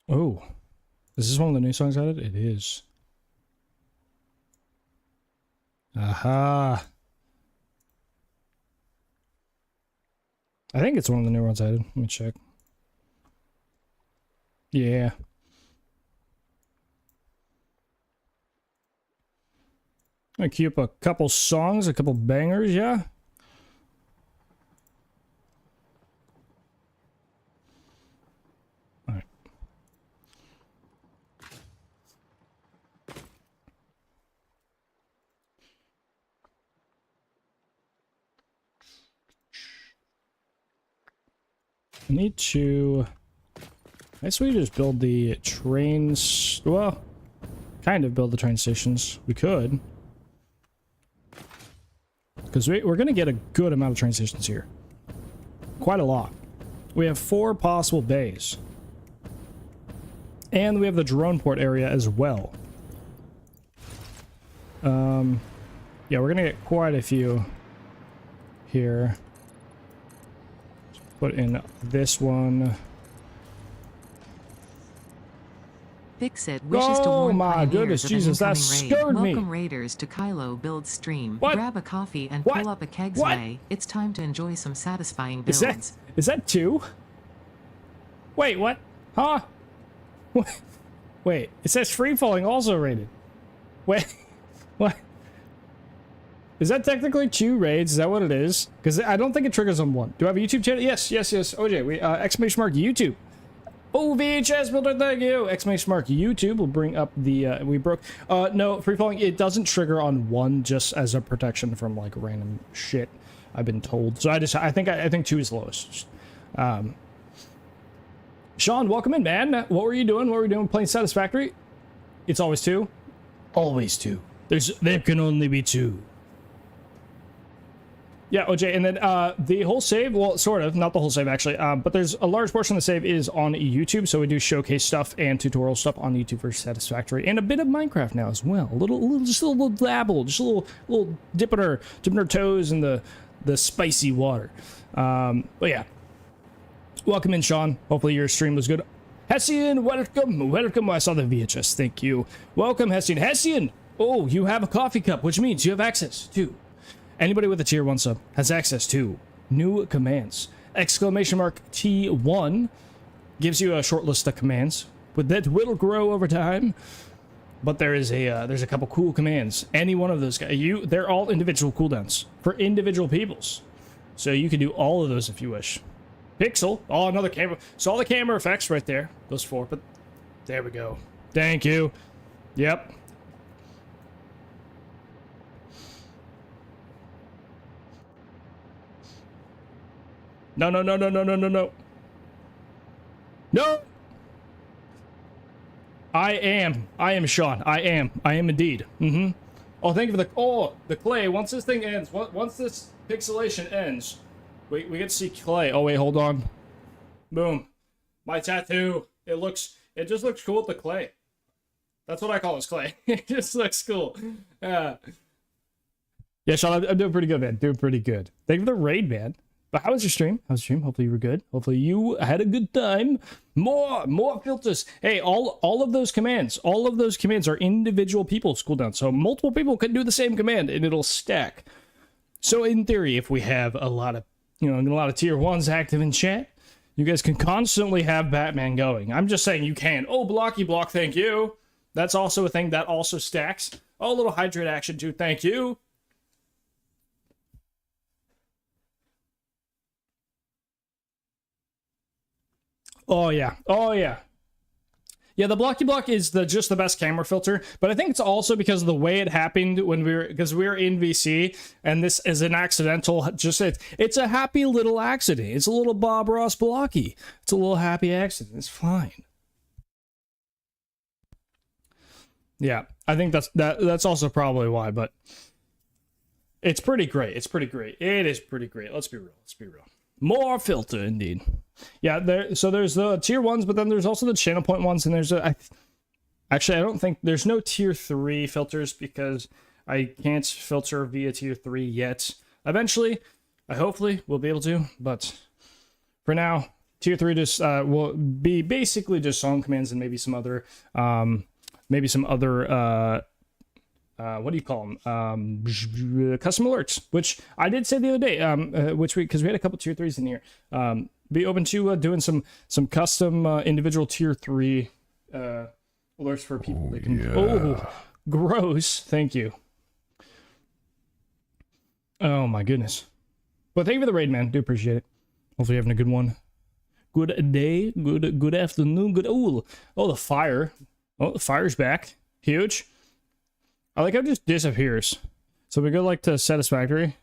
Oh. Is this one of the new songs added? It is. Aha. I think it's one of the new ones added. Let me check. Yeah. I queue up a couple songs, a couple bangers, yeah? Alright. I need to... I guess we just build the trains... Well, kind of build the train stations. We could. Because we're going to get a good amount of train stations here. Quite a lot. We have 4 possible bays. And we have the drone port area as well. Yeah, we're going to get quite a few here. Put in this one. Fixit wishes to warn my pioneers goodness, of Jesus, an that incoming scared raid. me. Welcome raiders to Kylo stream. What? Grab a coffee and What? pull up a keg's What? way. It's time to enjoy some satisfying builds. Is that 2? Wait, what? Huh? Wait, it says free falling also rated. Wait, what? Is that technically 2 raids? Is that what it is? Because I don't think it triggers on 1. Do I have a YouTube channel? Yes. OJ, we exclamation mark YouTube. Oh, VHS builder, thank you! Exclamation mark YouTube will bring up the, we broke, no, free falling, it doesn't trigger on 1 just as a protection from, like, random shit, I've been told. So I think 2 is the lowest. Sean, welcome in, man. What were you doing? What were you doing playing Satisfactory? It's always 2? Always 2. There can only be 2. Yeah, OJ, and then the whole save, well, sort of, not the whole save actually, but there's a large portion of the save is on YouTube, so we do showcase stuff and tutorial stuff on YouTube for Satisfactory, and a bit of Minecraft now as well. Just a little dabble, just a little dipping our toes in the spicy water. But yeah, welcome in, Sean. Hopefully your stream was good. Hessian, welcome. I saw the VHS. Thank you. Welcome, Hessian. Hessian. Oh, you have a coffee cup, which means you have access to. Anybody with a tier 1 sub has access to new commands. Exclamation mark T1 gives you a short list of commands, but that will grow over time. But there's a couple cool commands. Any one of those guys, they're all individual cooldowns for individual peoples. So you can do all of those if you wish. Pixel, oh, another camera. So all the camera effects right there. Those 4, but there we go. Thank you. Yep. No. No! I am Sean. I am indeed. Oh, thank you for the clay. Once this thing ends, once this pixelation ends, we get to see clay. Oh wait, hold on. Boom. My tattoo. It just looks cool with the clay. That's what I call this clay. It just looks cool. Yeah, Sean, I'm doing pretty good, man. Doing pretty good. Thank you for the raid, man. But how was your stream? Hopefully you were good. Hopefully you had a good time. More filters. Hey, all of those commands are individual people's cooldown. So multiple people can do the same command and it'll stack. So in theory, if we have a lot of tier 1s active in chat, you guys can constantly have Batman going. I'm just saying you can. Oh, blocky block, thank you. That's also a thing that also stacks. Oh, a little hydrate action too, thank you. Oh yeah. Yeah, the blocky block is just the best camera filter, but I think it's also because of the way it happened when we were in VC, and this is an accidental. It's a happy little accident. It's a little Bob Ross blocky. It's a little happy accident. It's fine. Yeah, I think that's also probably why, but it's pretty great. It is pretty great. Let's be real. More filter, indeed. Yeah, so there's the tier 1s, but then there's also the channel point ones, and there's actually, I don't think there's no tier 3 filters because I can't filter via tier 3 yet. Eventually, I hopefully will be able to, but for now, tier 3 just will be basically just song commands and maybe some other what do you call them? Custom alerts, which I did say the other day, because we had a couple tier 3s in here. Be open to doing some custom individual tier 3 alerts for people. They can. Yeah. Oh, gross! Thank you. Oh my goodness. But thank you for the raid, man. Do appreciate it. Hopefully you're having a good one. Good day. Good afternoon. Good. Oh, the fire. Oh, the fire's back. Huge. I like how it just disappears. So we go like to Satisfactory.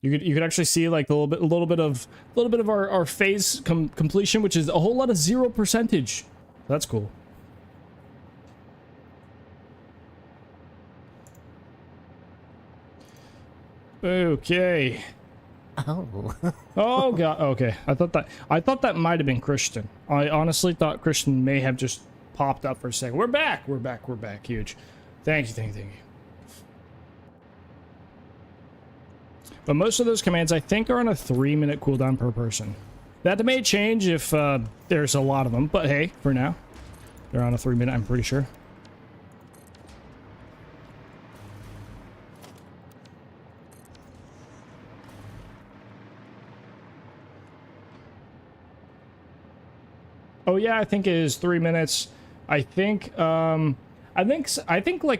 You could actually see like a little bit of our phase completion, which is a whole lot of 0%. That's cool. Okay. Oh. Oh god. Okay. I thought that might have been Christian. I honestly thought Christian may have just popped up for a second. We're back. Huge. Thank you. But most of those commands, I think, are on a 3-minute cooldown per person. That may change if there's a lot of them, but hey, for now, they're on a 3-minute, I'm pretty sure. Oh yeah, I think it is 3 minutes. I think like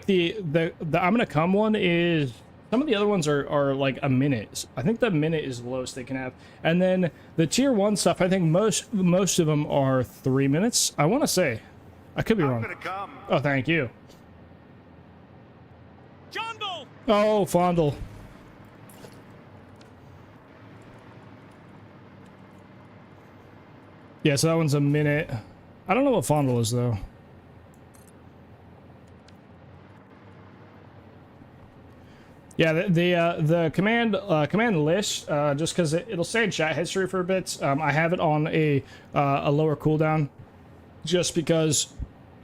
the I'm gonna come one is, some of the other ones are like a minute. I think the minute is the lowest they can have, and then the tier 1 stuff, I think most of them are 3 minutes. I want to say, I could be wrong. Oh, thank you. Jondal! Oh, Fondle. Yeah, so that one's a minute. I don't know what Fondle is though. Yeah, the command list, just because it'll stay in chat history for a bit. I have it on a lower cooldown, just because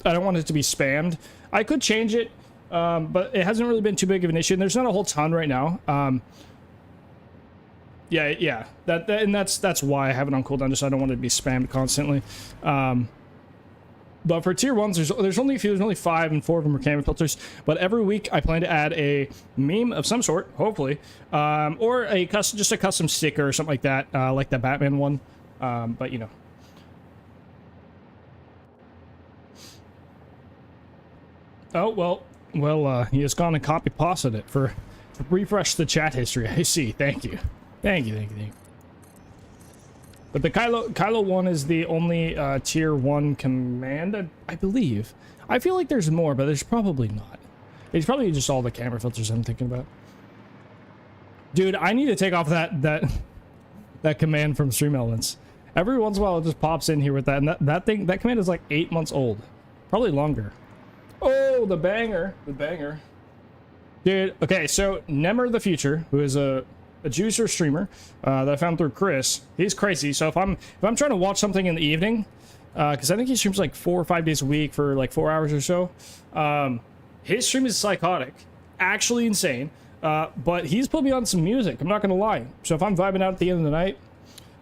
I don't want it to be spammed. I could change it, but it hasn't really been too big of an issue. And there's not a whole ton right now. Yeah, that's why I have it on cooldown, just so I don't want it to be spammed constantly. But for tier 1s, there's only a few. There's only 5, and 4 of them are camera filters. But every week I plan to add a meme of some sort, hopefully, or just a custom sticker or something like that, like the Batman one. But you know. Oh, well, he has gone and copy pasted it for refresh the chat history. I see. Thank you. Thank you. But the Kylo 1 is the only tier 1 command, I believe. I feel like there's more, but there's probably not. It's probably just all the camera filters I'm thinking about. Dude, I need to take off that command from Stream Elements. Every once in a while it just pops in here with that, and that command is like 8 months old. Probably longer. Oh, the banger. Dude, okay, so Nemmer the Future, who is a juicer streamer that I found through Chris, he's crazy. So if I'm trying to watch something in the evening, because I think he streams like 4 or 5 days a week for like 4 hours or so, his stream is psychotic, actually insane. But he's put me on some music, I'm not gonna lie. So if I'm vibing out at the end of the night,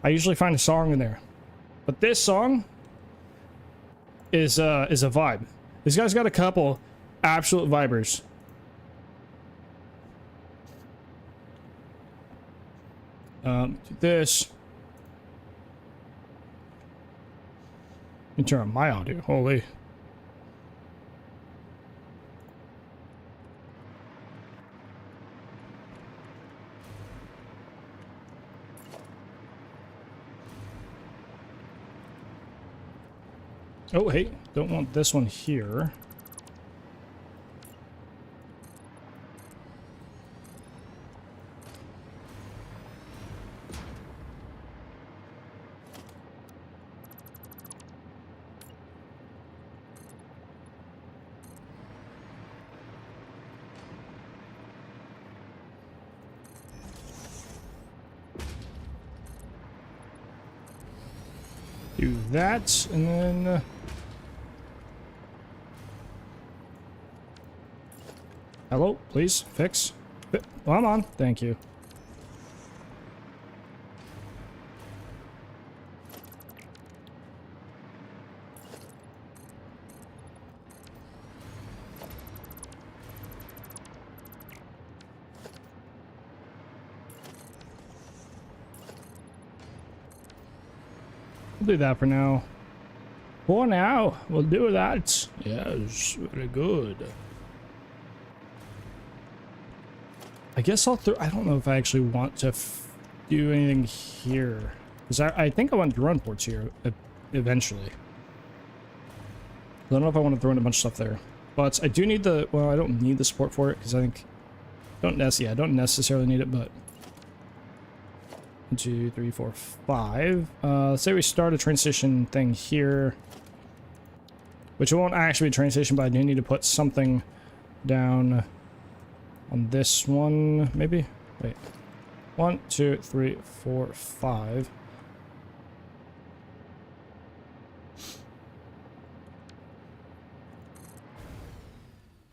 I usually find a song in there. But this song is a vibe. This guy's got a couple absolute vibers. Do this. Let me turn on my audio. Holy. Oh, hey, don't want this one here. Do that, and then... hello, please, fix. Well, I'm on, thank you. We'll do that for now. For now, we'll do that. Yes, very good. I guess I'll I don't know if I actually want to do anything here. Because I think I want drone ports here eventually. I don't know if I want to throw in a bunch of stuff there. But I do need the... well, I don't need the support for it because I think... I don't necessarily need it, but... 1, 2, 3, 4, 5. Let's say we start a train station thing here. Which it won't actually be a train station, but I do need to put something down on this one, maybe? Wait. 1, 2, 3, 4, 5.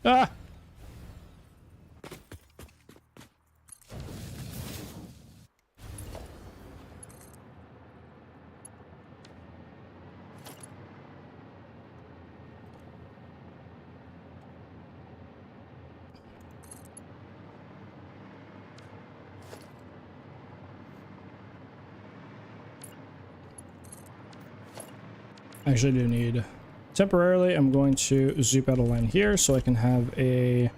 Ah! Actually, I do need... temporarily, I'm going to zoop out a line here so I can have a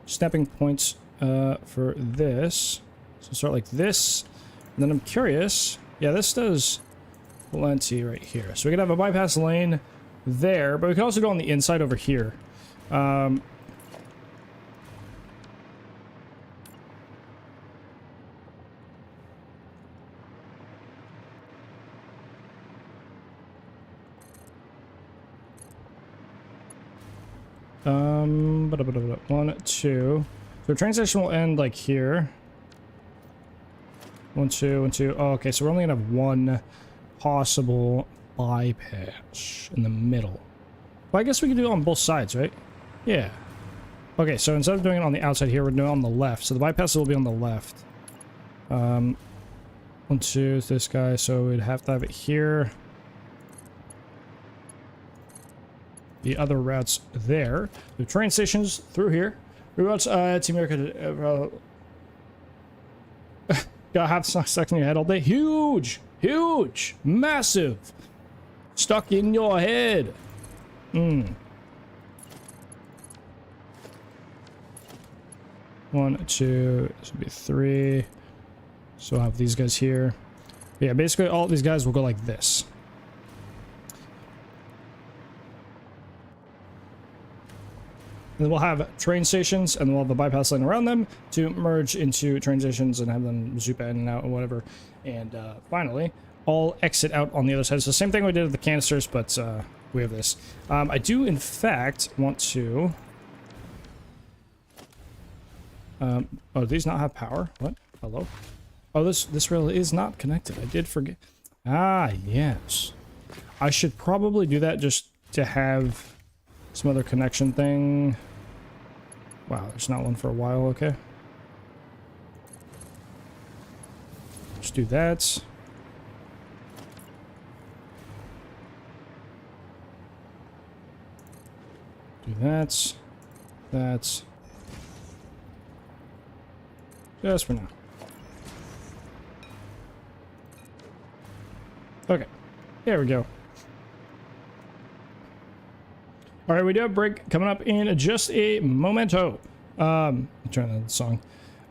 snapping point for this. So start like this. And then I'm curious... yeah, this does plenty right here. So we can have a bypass lane there, but we can also go on the inside over here. One, two. So train station will end like here. 1, 2, 1, 2. Oh, okay, so we're only gonna have one possible bypass in the middle. Well, I guess we can do it on both sides, right? Yeah. Okay, so instead of doing it on the outside here, we're doing it on the left. So the bypass will be on the left. 1, 2 is this guy, so we'd have to have it here. The other routes there. The train stations through here. Routes Team America. Gotta have stuck in your head all day. Huge, huge, massive. Stuck in your head. 1, 2, this would be 3. So I'll have these guys here. But yeah, basically all these guys will go like this. And then we'll have train stations, and we'll have a bypass lane around them to merge into train stations and have them zoop in and out and whatever. And finally, all exit out on the other side. So same thing we did with the canisters, but we have this. I do, in fact, want to... oh, do these not have power? What? Hello? Oh, this rail is not connected. I did forget. Ah, yes. I should probably do that just to have some other connection thing. Wow, there's not one for a while, okay. Just do that. Do that. That. Just for now. Okay. There we go. All right, we do have a break coming up in just a momento. I'm trying the song.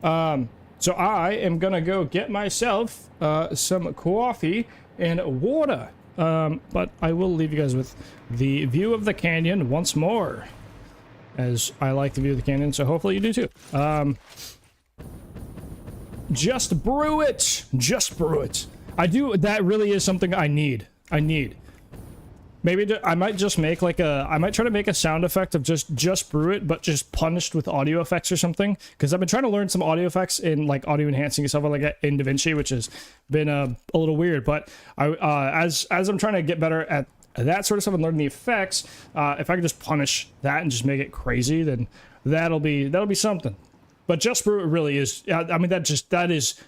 So I am gonna go get myself some coffee and water. But I will leave you guys with the view of the canyon once more, as I like the view of the canyon. So hopefully you do too. Just brew it. Just brew it. I do. That really is something I need. Maybe I might just make like I might try to make a sound effect of just brew it, but just punished with audio effects or something. Because I've been trying to learn some audio effects in like audio enhancing and stuff like that in DaVinci, which has been a little weird. But as I'm trying to get better at that sort of stuff and learning the effects, if I can just punish that and just make it crazy, then that'll be something. But just brew it really is. I mean, that is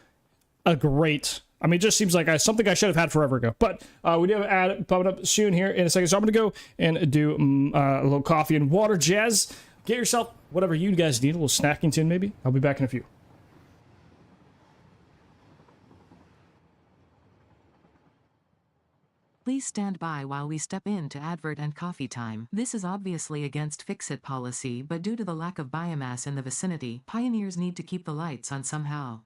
a great. I mean, it just seems like something I should have had forever ago. But we do have an ad popping up soon here in a second. So I'm going to go and do a little coffee and water jazz. Get yourself whatever you guys need. A little snacking tin, maybe. I'll be back in a few. Please stand by while we step into advert and coffee time. This is obviously against fix-it policy, but due to the lack of biomass in the vicinity, pioneers need to keep the lights on somehow.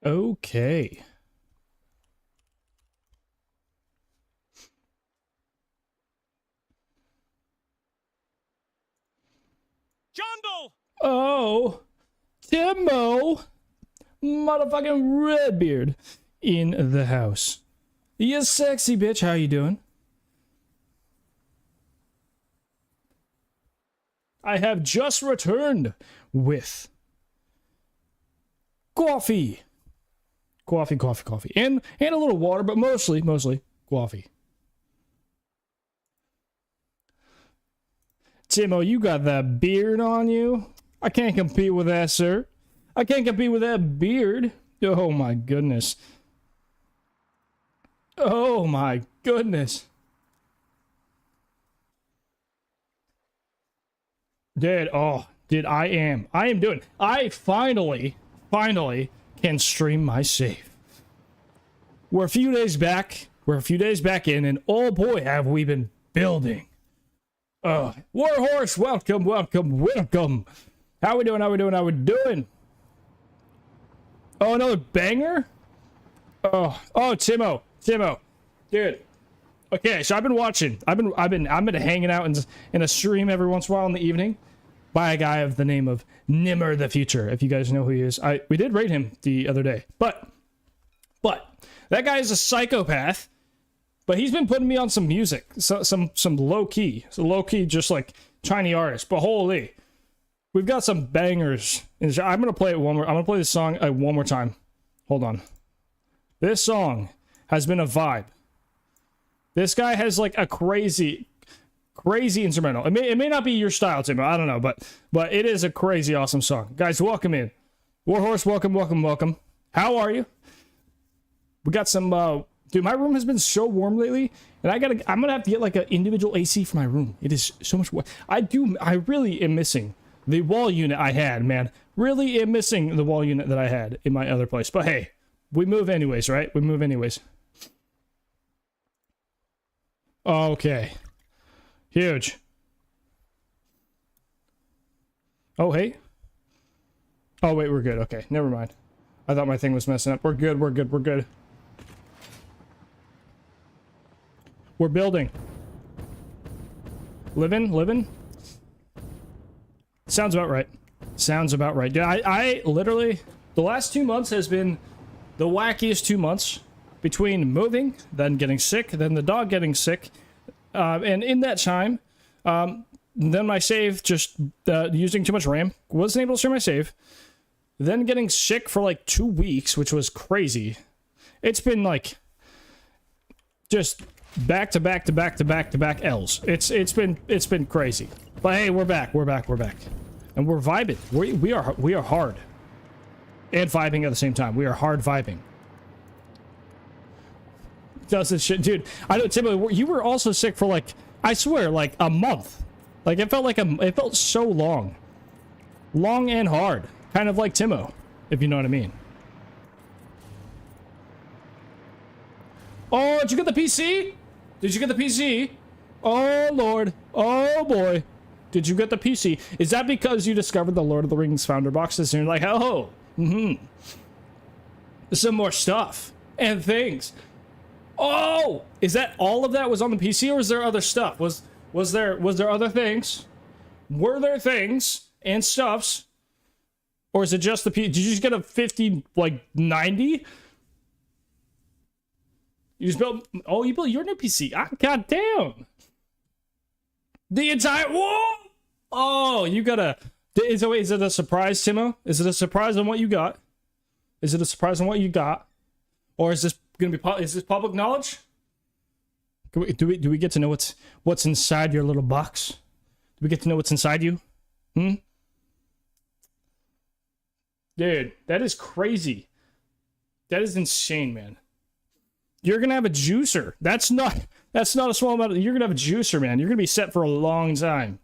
Okay. John Doe! Oh, Timo, motherfucking Redbeard in the house. You sexy bitch, how you doing? I have just returned with coffee. Coffee. And a little water, but mostly coffee. Timo, you got that beard on you. I can't compete with that, sir. I can't compete with that beard. Oh my goodness. Oh my goodness. Dude, I finally can stream my save. We're a few days back in, and oh boy, have we been building. Warhorse, welcome. How we doing? Oh, another banger? Oh, Timo. Dude. Okay, so I've been hanging out in a stream every once in a while in the evening by a guy of the name of Nimmer the Future, if you guys know who he is. We did rate him the other day. But that guy is a psychopath. But he's been putting me on some music, some low key, just like tiny artists. But holy, we've got some bangers. I'm gonna play it one more. I'm gonna play this song one more time. Hold on. This song has been a vibe. This guy has like a crazy instrumental. It may not be your style, Tim. I don't know, but it is a crazy awesome song. Guys, welcome in. Warhorse, welcome. How are you? We got some. Dude, my room has been so warm lately, and I'm gonna have to get like an individual AC for my room. It is so much warm. I really am missing the wall unit I had, man. Really am missing the wall unit that I had in my other place. But hey, we move anyways, right? We move anyways. Okay. Huge. Oh, hey. Oh, wait, we're good. Okay, never mind. I thought my thing was messing up. We're good. We're building. Living? Sounds about right. Dude, I literally... The last 2 months has been the wackiest 2 months. Between moving, then getting sick, then the dog getting sick. And in that time, then my save just using too much RAM. Wasn't able to stream my save. Then getting sick for like 2 weeks, which was crazy. It's been like... just... back to back L's. It's been crazy. But hey, we're back. And we're vibing. We are hard. And vibing at the same time. We are hard vibing. Does this shit, dude. I know, Tim, you were also sick for like, I swear, like a month. Like it felt so long. Long and hard. Kind of like Timo, if you know what I mean. Oh, did you get the PC? Oh, Lord. Oh, boy. Did you get the PC? Is that because you discovered the Lord of the Rings founder boxes and you're like, oh, some more stuff and things. Oh, is that all of that was on the PC, or was there other stuff? Was there other things? Were there things and stuffs? Or is it just the PC? Did you just get a 50, like 90? You just built... Oh, you built your new PC. Ah, God damn. The entire... Whoa! Oh, you got a... Is it a surprise, Timo? Is it a surprise on what you got? Or is this going to be... Is this public knowledge? Do we get to know what's inside your little box? Do we get to know what's inside you? Dude, that is crazy. That is insane, man. You're gonna have a juicer. That's not a small amount. You're gonna have a juicer, man. You're gonna be set for a long time.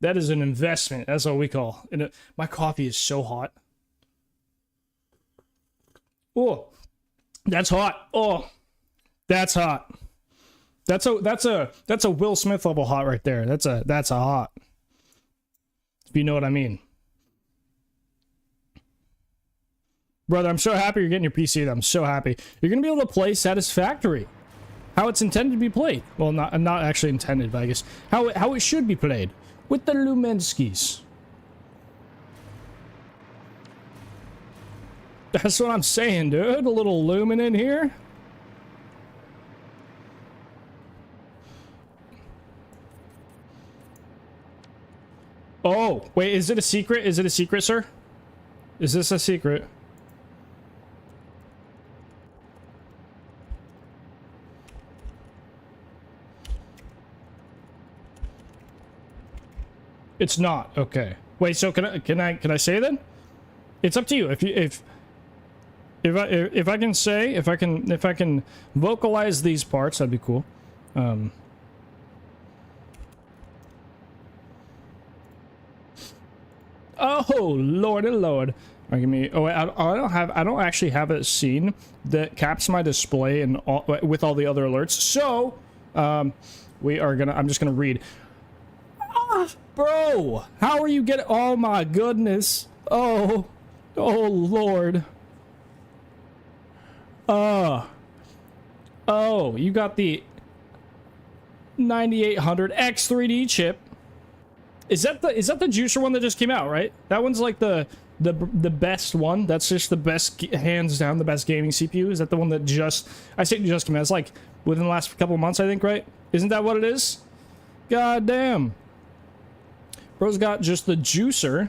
That is an investment. That's what we call it. My coffee is so hot. Oh, that's hot. Oh, that's hot. That's a Will Smith level hot right there. That's a hot. If you know what I mean. Brother, I'm so happy you're getting your PC. I'm so happy. You're going to be able to play Satisfactory. How it's intended to be played. Well, not actually intended, but I guess how it should be played. With the Lumenskis. That's what I'm saying, dude. A little lumen in here. Oh, wait, is it a secret? Is it a secret, sir? Is this a secret? It's not. Okay. Wait, so can I say then? It's up to you. If I can say, if I can vocalize these parts, that'd be cool. Oh, lordy lord. All right, give me. Oh, wait, I don't actually have a scene that caps my display and all, with all the other alerts. So, I'm just gonna read. Ah, bro, how are you getting? Oh my goodness. Oh lord. Oh, you got the 9800X 3D chip. Is that the juicer one that just came out, right? That one's like the best one. That's just the best, hands down, the best gaming CPU. Is that the one that just, I say just came out? It's like within the last couple of months, I think, right? Isn't that what it is? God damn. Bro's got just the juicer.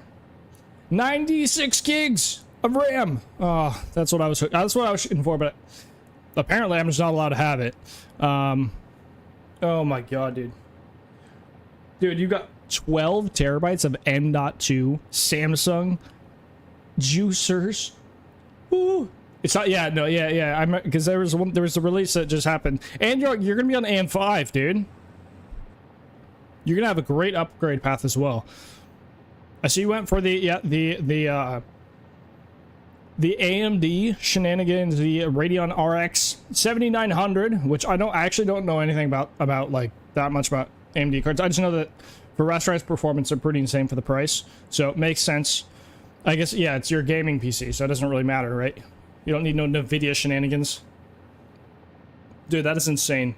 96 gigs of RAM. Oh, that's what I was shooting for, but apparently I'm just not allowed to have it. Oh my god, dude. Dude, you got 12 terabytes of M.2 Samsung juicers. Ooh. It's not, yeah, no, yeah. I'm because there was a release that just happened, and you're gonna be on AM5, dude. You're gonna have a great upgrade path as well. I see you went for the AMD shenanigans, the Radeon RX 7900, which I actually don't know anything about like that much about AMD cards. I just know that for restaurants performance are pretty insane for the price, so it makes sense. I guess, yeah, it's your gaming PC, so it doesn't really matter, right? You don't need no NVIDIA shenanigans. Dude, that is insane.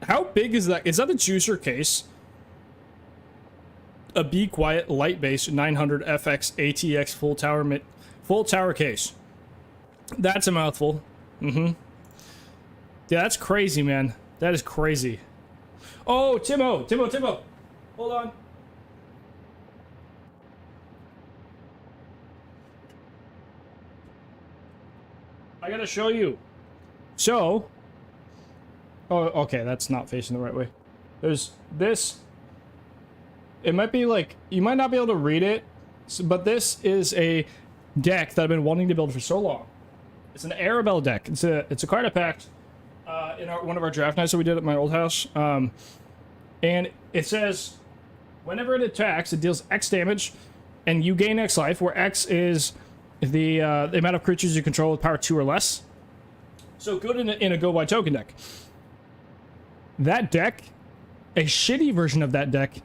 How big is that? Is that a juicer case? A Be Quiet light base 900 FX ATX full tower case. That's a mouthful. Yeah, that's crazy, man. That is crazy. Oh, Timo. Hold on. I gotta show you. So. Oh, okay, that's not facing the right way. There's this. It might be like, you might not be able to read it, but this is a deck that I've been wanting to build for so long. It's an Arabelle deck. It's a card I packed in one of our draft nights that we did at my old house. And it says, whenever it attacks, it deals X damage, and you gain X life, where X is the amount of creatures you control with power 2 or less. So good in a go by token deck. That deck, a shitty version of that deck,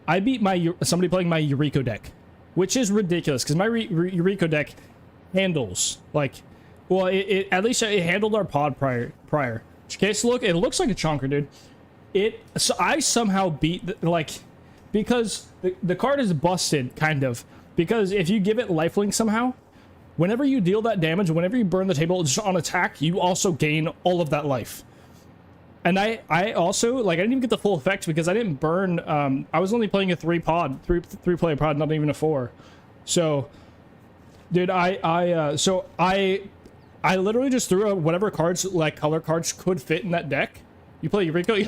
I beat somebody playing my Eureka deck, which is ridiculous because my Eureka deck handles like, well, at least it handled our pod prior. Okay, so look, it looks like a chonker, dude. So I somehow beat because the card is busted kind of, because if you give it lifelink somehow, whenever you deal that damage, whenever you burn the table just on attack, you also gain all of that life. And I also, like, I didn't even get the full effect because I didn't burn, I was only playing a three player pod, not even a 4. So, dude, I literally just threw out whatever cards, like, color cards could fit in that deck. You play Eureka?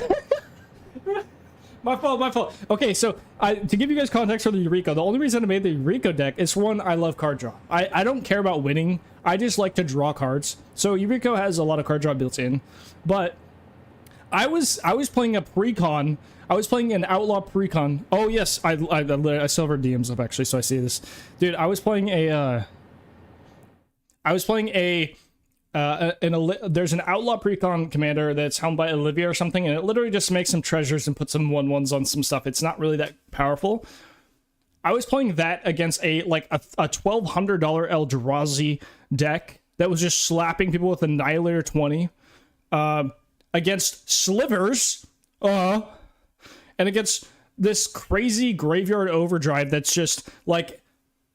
My fault. Okay, so, to give you guys context for the Eureka, the only reason I made the Eureka deck is, one, I love card draw. I don't care about winning, I just like to draw cards. So, Eureka has a lot of card draw built in, but I was playing a precon. I was playing an outlaw precon. Oh yes, I still have her DMs up actually, so I see this, dude. I was playing a. There's an outlaw precon commander that's helmed by Olivia or something, and it literally just makes some treasures and puts some 1/1s on some stuff. It's not really that powerful. I was playing that against a $1,200 Eldrazi deck that was just slapping people with Annihilator 20, against Slivers, and against this crazy Graveyard Overdrive that's just like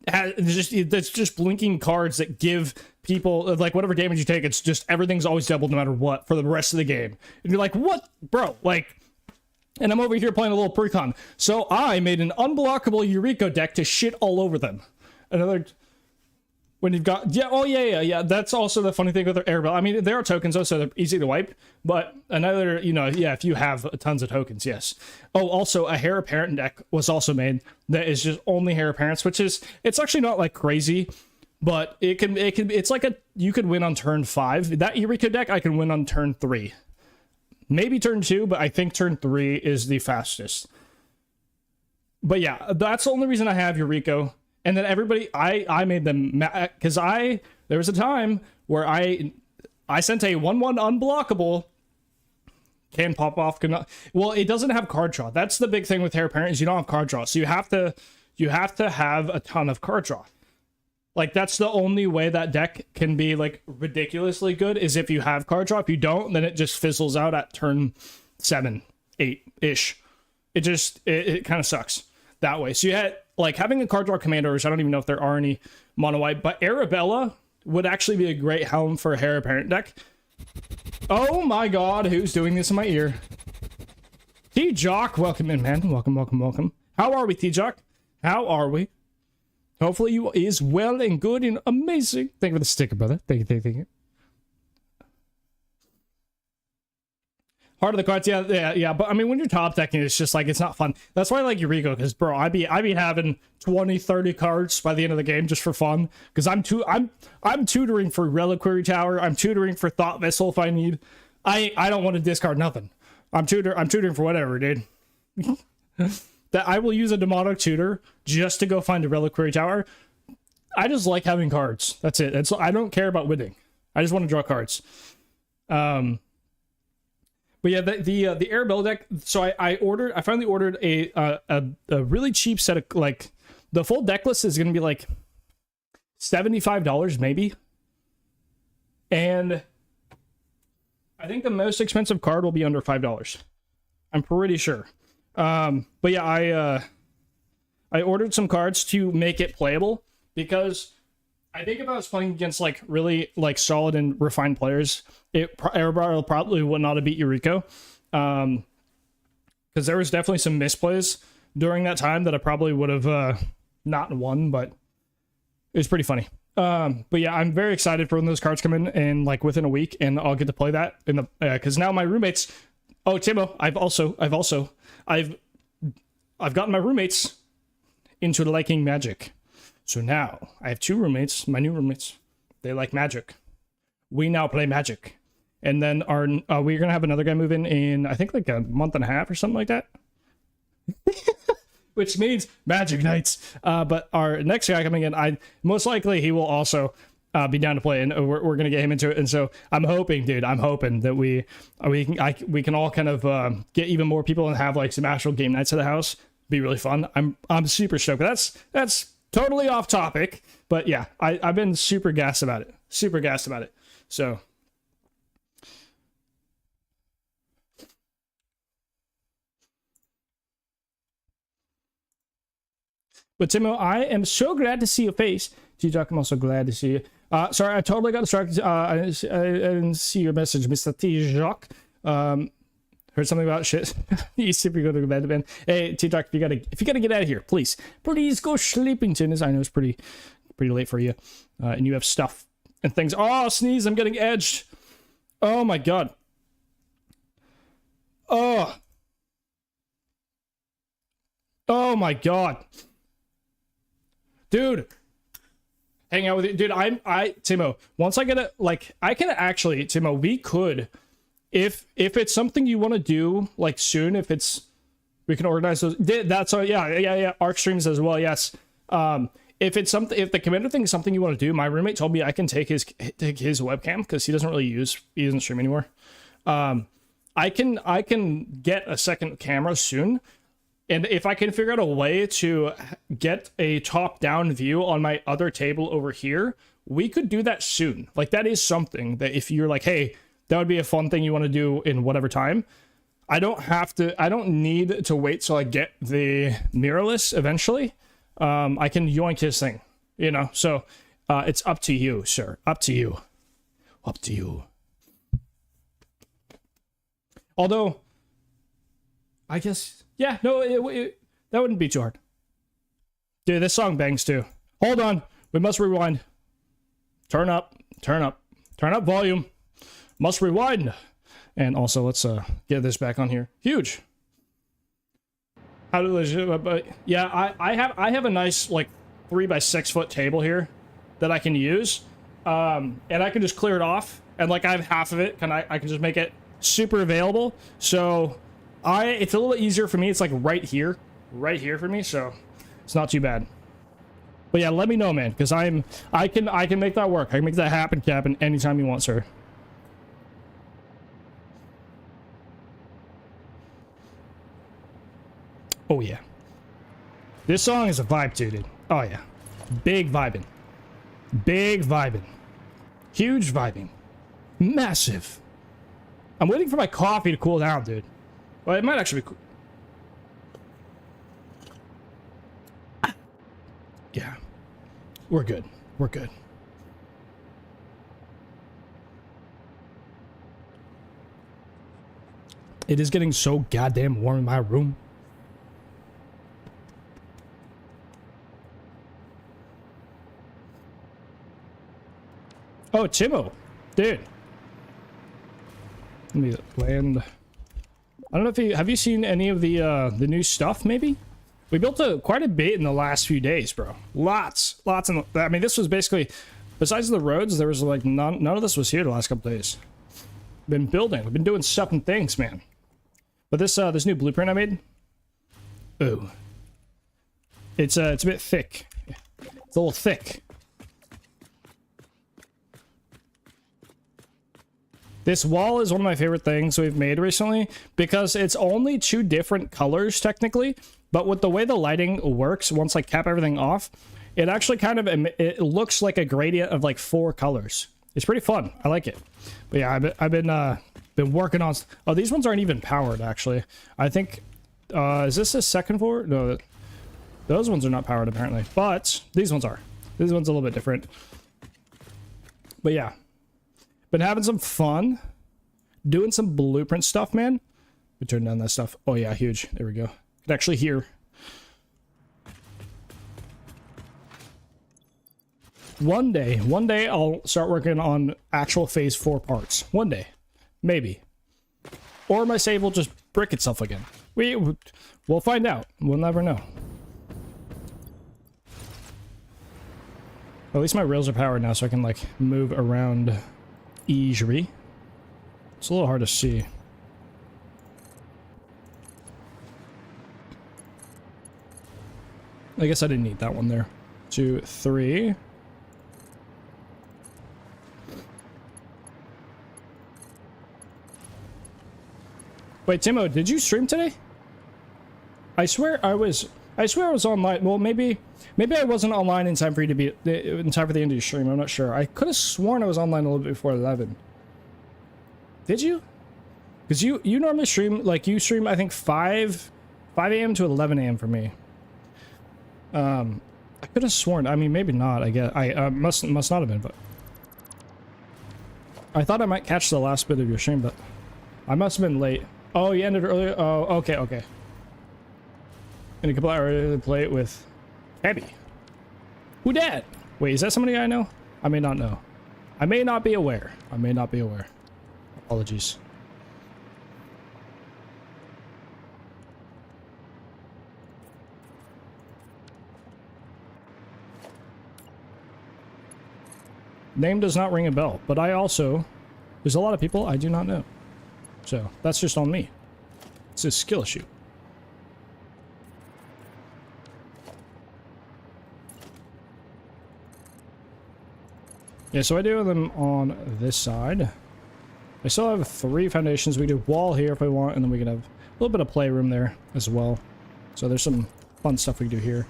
that's just blinking cards that give people like whatever damage you take. It's just everything's always doubled no matter what for the rest of the game, and you're like, what, bro? Like. And I'm over here playing a little precon. So I made an unblockable Eureka deck to shit all over them. Another... When you've got... Yeah, that's also the funny thing with Arabelle. I mean, there are tokens, though, so they're easy to wipe. But another, if you have tons of tokens, yes. Oh, also, a Heir Apparent deck was also made that is just only Heir Apparents, which is... It's actually not, like, crazy, but it's like you could win on turn 5. That Eureka deck, I can win on turn 3. Maybe turn 2, but I think turn 3 is the fastest. But yeah, that's the only reason I have Eureka. And then everybody, I made them, because there was a time where I sent a 1/1 unblockable, can pop off, cannot. Well, it doesn't have card draw. That's the big thing with Heir Apparent is you don't have card draw. So you have to have a ton of card draw. Like, that's the only way that deck can be, like, ridiculously good is if you have card draw. If you don't, then it just fizzles out at turn 7, 8-ish. It kind of sucks that way. So you had, like, having a card draw commander, which I don't even know if there are any mono white, but Arabella would actually be a great helm for a Heir Apparent deck. Oh my god, who's doing this in my ear? T-Jock, welcome in, man. Welcome. How are we, T-Jock? How are we? Hopefully you is well and good and amazing. Thank you for the sticker, brother. Thank you. Heart of the cards, yeah. But I mean, when you're top decking, it's just like, it's not fun. That's why I like Eureka, because bro, I be having 20, 30 cards by the end of the game just for fun. Because I'm tutoring for Reliquary Tower. I'm tutoring for Thought Vessel if I need. I don't want to discard nothing. I'm tutoring for whatever, dude. That I will use a demonic tutor just to go find a Reliquary Tower. I just like having cards. That's it. I don't care about winning. I just want to draw cards. But yeah, the Arabelle deck. So I finally ordered a really cheap set of, like, the full deck list is gonna be like $75 maybe, and I think the most expensive card will be under $5. I'm pretty sure. But yeah, I ordered some cards to make it playable, because I think if I was playing against like really like solid and refined players, Arabelle probably would not have beat Eureka. Because there was definitely some misplays during that time that I probably would have not won, but it was pretty funny. But yeah, I'm very excited for when those cards come in and like within a week, and I'll get to play that in the because now my roommates. Oh, Timo, I've gotten my roommates into liking Magic. So now I have 2 roommates, my new roommates. They like Magic. We now play Magic. And then we're going to have another guy move in I think like a month and a half or something like that. Which means Magic Nights. But our next guy coming in, most likely he will also be down to play, and we're going to get him into it. And so I'm hoping, dude, that we can all kind of get even more people and have like some actual game nights at the house. Be really fun. I'm super stoked. That's totally off topic, but yeah, I've been super gassed about it. So but Timo, I am so glad to see your face. T-Jock, I'm also glad to see you. Sorry, I totally got distracted. I didn't see your message, Mr. T-Jock. Heard something about shit. You super go to bed, man. Hey, T-Jock, if you gotta get out of here, please go sleeping, Tinnis. I know it's pretty late for you, and you have stuff and things. Oh, sneeze! I'm getting edged. Oh my god. Oh my god, dude. Hang out with you, dude. Timo, once I get it, like, I can actually, Timo, we could, if it's something you want to do, like, soon, we can organize those. That's all. Yeah. ARK streams as well. Yes. If the commander thing is something you want to do, my roommate told me I can take his webcam, because he doesn't stream anymore. I can get a second camera soon. And if I can figure out a way to get a top-down view on my other table over here, we could do that soon. Like, that is something that if you're like, hey, that would be a fun thing you want to do in whatever time, I don't need to wait till I get the mirrorless eventually. I can yoink his thing, you know? So, it's up to you, sir. Up to you. Up to you. Although, I guess, yeah, no, that wouldn't be too hard. Dude, this song bangs too. Hold on. We must rewind. Turn up volume. Must rewind. And also, let's get this back on here. Huge. How do I? Yeah, I have a nice like 3x6 foot table here that I can use, and I can just clear it off, and like I have half of it, and I can just make it super available. So it's a little bit easier for me. It's like right here for me, so it's not too bad. But yeah, let me know, man, because I can make that work. I can make that happen, Captain, anytime you want, sir. Oh yeah, this song is a vibe too, dude. Oh yeah, big vibing, huge vibing, massive. I'm waiting for my coffee to cool down, dude. Well, it might actually be cool. Yeah, we're good. We're good. It is getting so goddamn warm in my room. Oh, Timo, dude. Let me land. I don't know if have you seen any of the new stuff? Maybe we built quite a bit in the last few days, bro. Lots. I mean, this was basically, besides the roads, there was like none of this was here the last couple days. Been building. We've been doing stuff and things, man. But this new blueprint I made. Ooh, it's a bit thick. It's a little thick. This wall is one of my favorite things we've made recently because it's only 2 different colors technically, but with the way the lighting works, once I cap everything off, it actually kind of, it looks like a gradient of like 4 colors. It's pretty fun. I like it. But yeah, I've been working on, oh, these ones aren't even powered actually. I think, is this a second floor? No, those ones are not powered apparently, but these ones are. This one's a little bit different. But yeah. Been having some fun doing some blueprint stuff, man. We turn down that stuff. Oh yeah, huge. There we go. Can actually hear. One day I'll start working on actual phase 4 parts. One day, maybe. Or my save will just brick itself again. We'll find out. We'll never know. At least my rails are powered now, so I can like move around easily. It's a little hard to see. I guess I didn't need that one there. 2, 3. Wait, Timo, did you stream today? I swear I was online. Well, maybe I wasn't online in time for you to be in time for the end of your stream. I'm not sure. I could have sworn I was online a little bit before 11. Did you? Because you normally stream, like you stream I think 5 a.m. to 11 a.m. for me. I could have sworn. I mean, maybe not. I guess I must not have been, but I thought I might catch the last bit of your stream, but I must have been late. Oh, you ended earlier. Oh, okay. Gonna play it with Abby. Who dat? Wait, is that somebody I know? I may not know. I may not be aware. Apologies. Name does not ring a bell, but there's a lot of people I do not know. So, that's just on me. It's a skill issue. Yeah, so I do them on this side. I still have 3 foundations. We do wall here if we want, and then we can have a little bit of playroom there as well. So there's some fun stuff we can do here.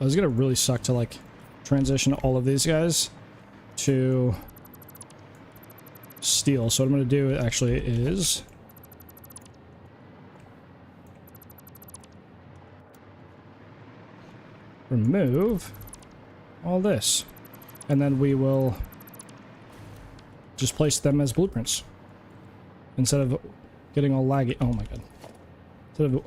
It's gonna really suck to like transition all of these guys to steel. So what I'm gonna do actually is remove all this, and then we will just place them as blueprints instead of getting all laggy. Oh my god. Instead of,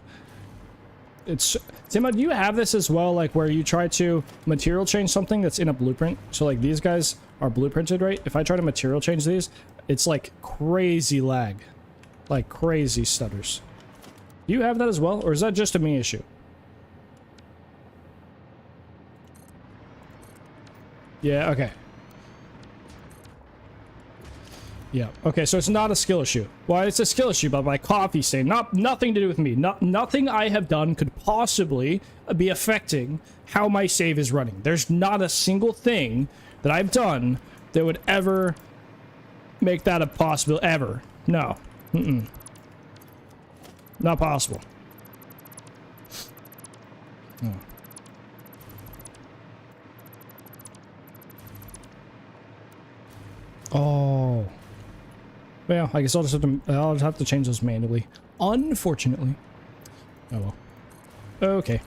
it's Timo, do you have this as well, like where you try to material change something that's in a blueprint? So like these guys are blueprinted, right? If I try to material change these, it's like crazy lag, like crazy stutters. Do you have that as well, or is that just a me issue? Yeah, okay. Yeah, okay, so it's not a skill issue. Well, it's a skill issue, but my coffee stain, nothing to do with me. Nothing I have done could possibly be affecting how my save is running. There's not a single thing that I've done that would ever make that a possible, ever. No. Not possible. Oh. Oh. Well, I guess I'll just have to change those manually. Unfortunately. Oh well. Okay.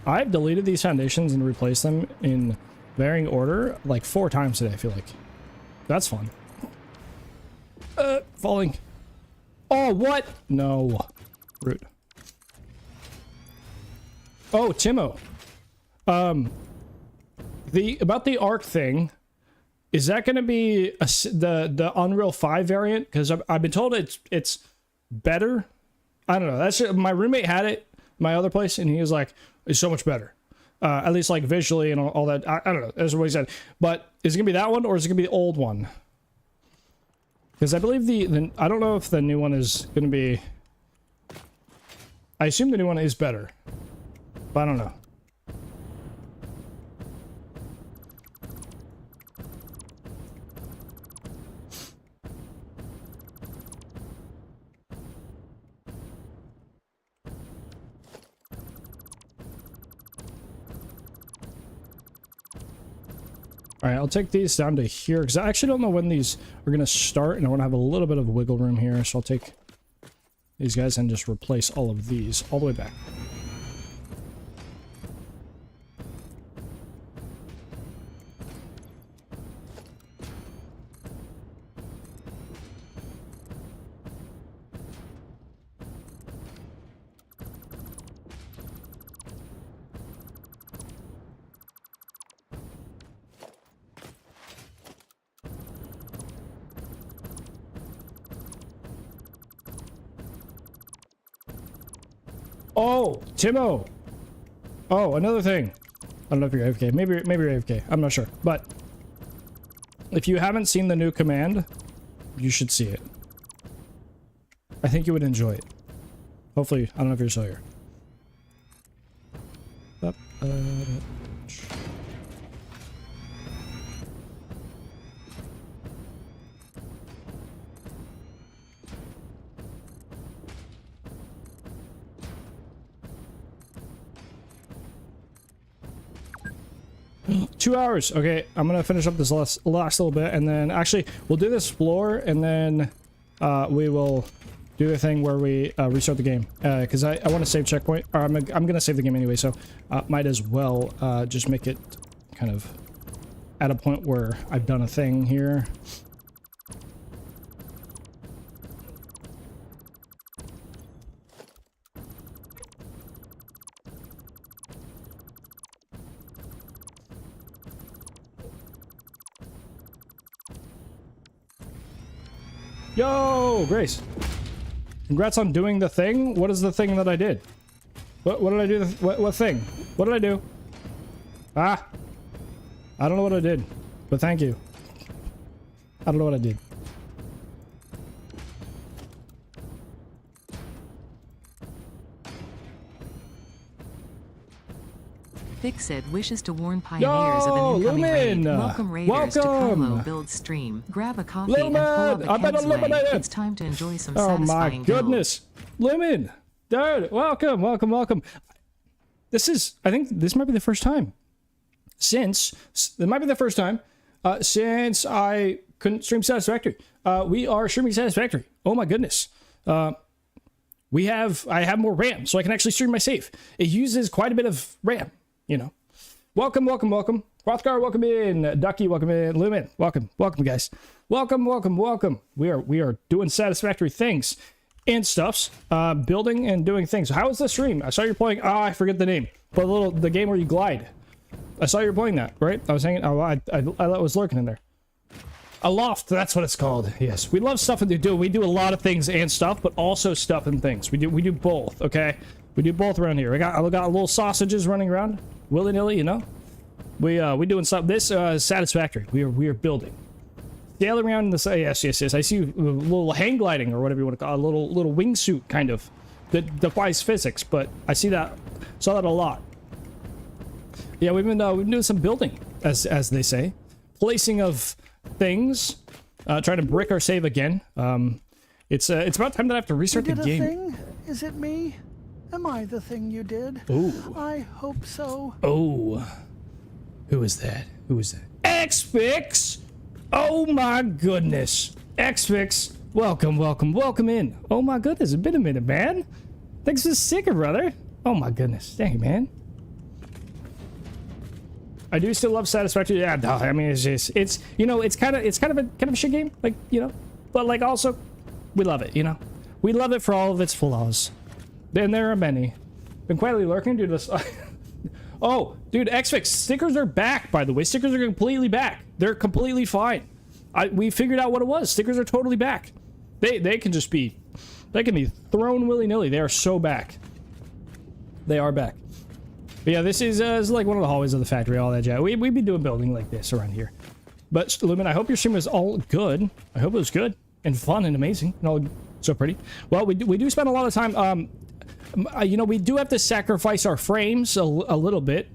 I've deleted these foundations and replaced them in varying order like 4 times today, I feel like. That's fun. Falling. Oh, what? No. Rude. Oh, Timo. About the ARK thing. Is that going to be the Unreal 5 variant? Because I've been told it's better. I don't know. That's my roommate had it my other place, and he was like, "It's so much better." At least like visually and all that. I don't know. That's what he said. But is it going to be that one, or is it going to be the old one? Because I believe I don't know if the new one is going to be. I assume the new one is better, but I don't know. Alright, I'll take these down to here, because I actually don't know when these are going to start, and I want to have a little bit of wiggle room here, so I'll take these guys and just replace all of these all the way back. Oh, Timo! Oh, another thing. I don't know if you're AFK. Maybe you're AFK. I'm not sure. But if you haven't seen the new command, you should see it. I think you would enjoy it. Hopefully, I don't know if you're still here. Two hours. Okay, I'm gonna finish up this last little bit, and then actually we'll do this floor, and then we will do the thing where we restart the game, because I want to save checkpoint, or I'm gonna save the game anyway, so might as well just make it kind of at a point where I've done a thing here. Yo, Grace. Congrats on doing the thing. What is the thing that I did? What did I do? What thing? What did I do? Ah. I don't know what I did, but thank you. I don't know what I did. Fixit wishes to warn pioneers of an incoming raid. Lumen! Welcome raiders to Welcome! KyloBuilds stream. Grab a coffee Lumen! and pull I up a better Ken's way. eliminate it! It's time to enjoy some Oh my satisfying goodness. Lumen! Dude, welcome, welcome, welcome. This is, I think this might be the first time since I couldn't stream Satisfactory. We are streaming Satisfactory. Oh my goodness. I have more RAM, so I can actually stream my save. It uses quite a bit of RAM, you know. Welcome, welcome, welcome. Rothgar, welcome in. Ducky, welcome in. Lumen, welcome, welcome, guys. Welcome, welcome, welcome. We are doing Satisfactory things and stuffs, building and doing things. How is the stream? I saw you're playing. I forget the name, but the game where you glide. I saw you were playing that, right? I was hanging. Oh, I was lurking in there. A loft, that's what it's called. Yes, we love stuff and do. We do a lot of things and stuff, but also stuff and things. We do both. Okay, we do both around here. I got little sausages running around willy nilly. You know, we doing stuff. This Satisfactory. We are building. Sail around in the yes. I see a little hang gliding or whatever you want to call it, a little wingsuit kind of that defies physics, but I saw that a lot. Yeah, we've been doing some building, as they say, placing of things, trying to brick our save again. It's about time that I have to restart the game. You did a thing? Is it me? Am I the thing you did? Ooh. I hope so. Oh, who is that? Who is that? X-Fix! Oh my goodness, X-Fix! Welcome, welcome, welcome in. Oh my goodness, it's been a minute, man. Thanks for the sticker, brother. Oh my goodness, thank you, man. I do still love Satisfactory. Yeah, no, I mean, it's you know, it's kind of a shit game, like, you know, but like also, we love it, you know, we love it for all of its flaws. And there are many. Been quietly lurking due to this. Oh, dude, X-Fix stickers are back. By the way, stickers are completely back. They're completely fine. We figured out what it was. Stickers are totally back. They can just be, they can be thrown willy nilly. They are so back. They are back. But yeah, this is like one of the hallways of the factory, all that jazz. We'd be doing building like this around here. But Lumen, I hope your stream was all good. I hope it was good and fun and amazing and all so pretty. Well, we do spend a lot of time. You know, we do have to sacrifice our frames a little bit,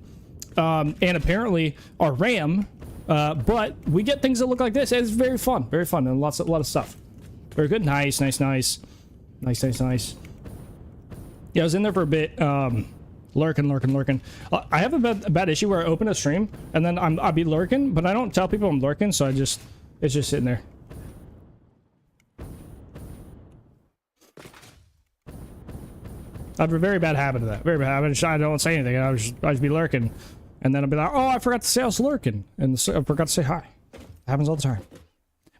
and apparently our RAM. But we get things that look like this. It's very fun, and a lot of stuff. Very good. Nice. Yeah, I was in there for a bit. Lurking. I have a bad issue where I open a stream and then I'll be lurking, but I don't tell people I'm lurking, so it's just sitting there. I have a very bad habit of that. Very bad habit. I don't say anything. I'll just be lurking, and then I'll be like, "Oh, I forgot to say I was lurking," and I forgot to say hi. It happens all the time.